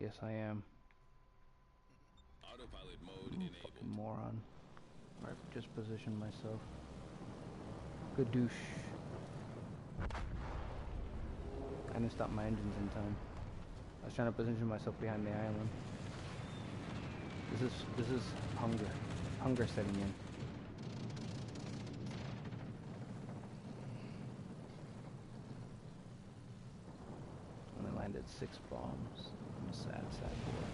Yes, I am. Autopilot mode I'm a enabled. fucking moron. Alright, just position myself. Good douche. I didn't stop my engines in time. I was trying to position myself behind the island. This is hunger. Hunger setting in. And I landed 6 bombs. I'm a sad, sad boy.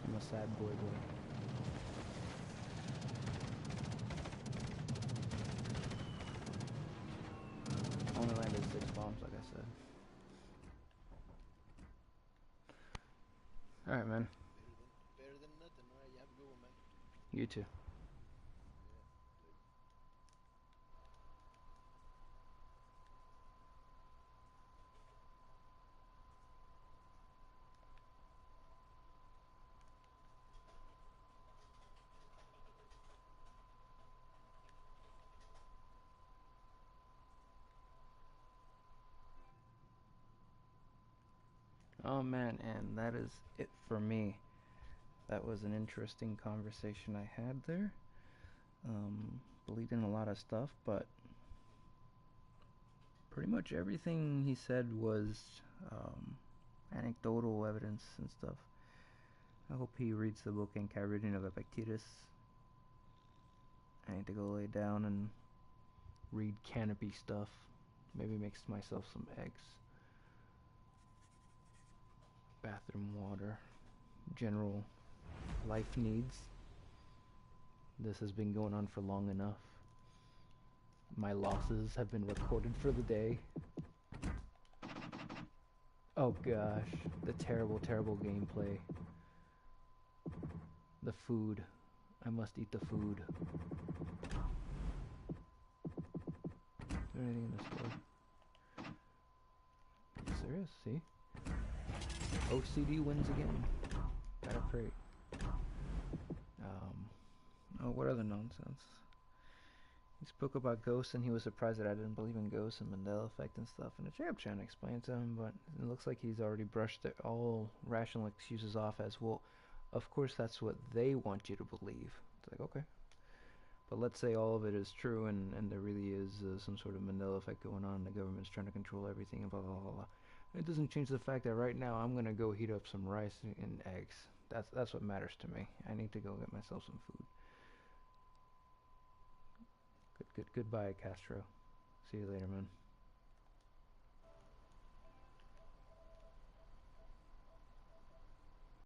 I'm a sad boy. I only landed 6 bombs, like I said. Alright, man. Better than nothing. All right, you have a good one, man. You too. Yeah. Good. Oh man, and that is it for me. That was an interesting conversation I had there. Believed in a lot of stuff, but pretty much everything he said was anecdotal evidence and stuff. I hope he reads the book Enchiridion of Epictetus. I need to go lay down and read Canopy stuff. Maybe mix myself some eggs. Bathroom water. General life needs. This has been going on for long enough. My losses have been recorded for the day. Oh gosh, the terrible, terrible gameplay. The food. I must eat the food. Is there anything in the store? Serious? See? OCD wins again. Got a crate. Oh, what other nonsense? He spoke about ghosts and he was surprised that I didn't believe in ghosts and Mandela effect and stuff. And I'm trying to explain to him, but it looks like he's already brushed all rational excuses off as, well, of course that's what they want you to believe. It's like, okay. But let's say all of it is true and there really is some sort of Mandela effect going on. The government's trying to control everything and blah, blah, blah, blah. It doesn't change the fact that right now I'm going to go heat up some rice and eggs. That's what matters to me. I need to go get myself some food. Goodbye, Castro. See you later, man.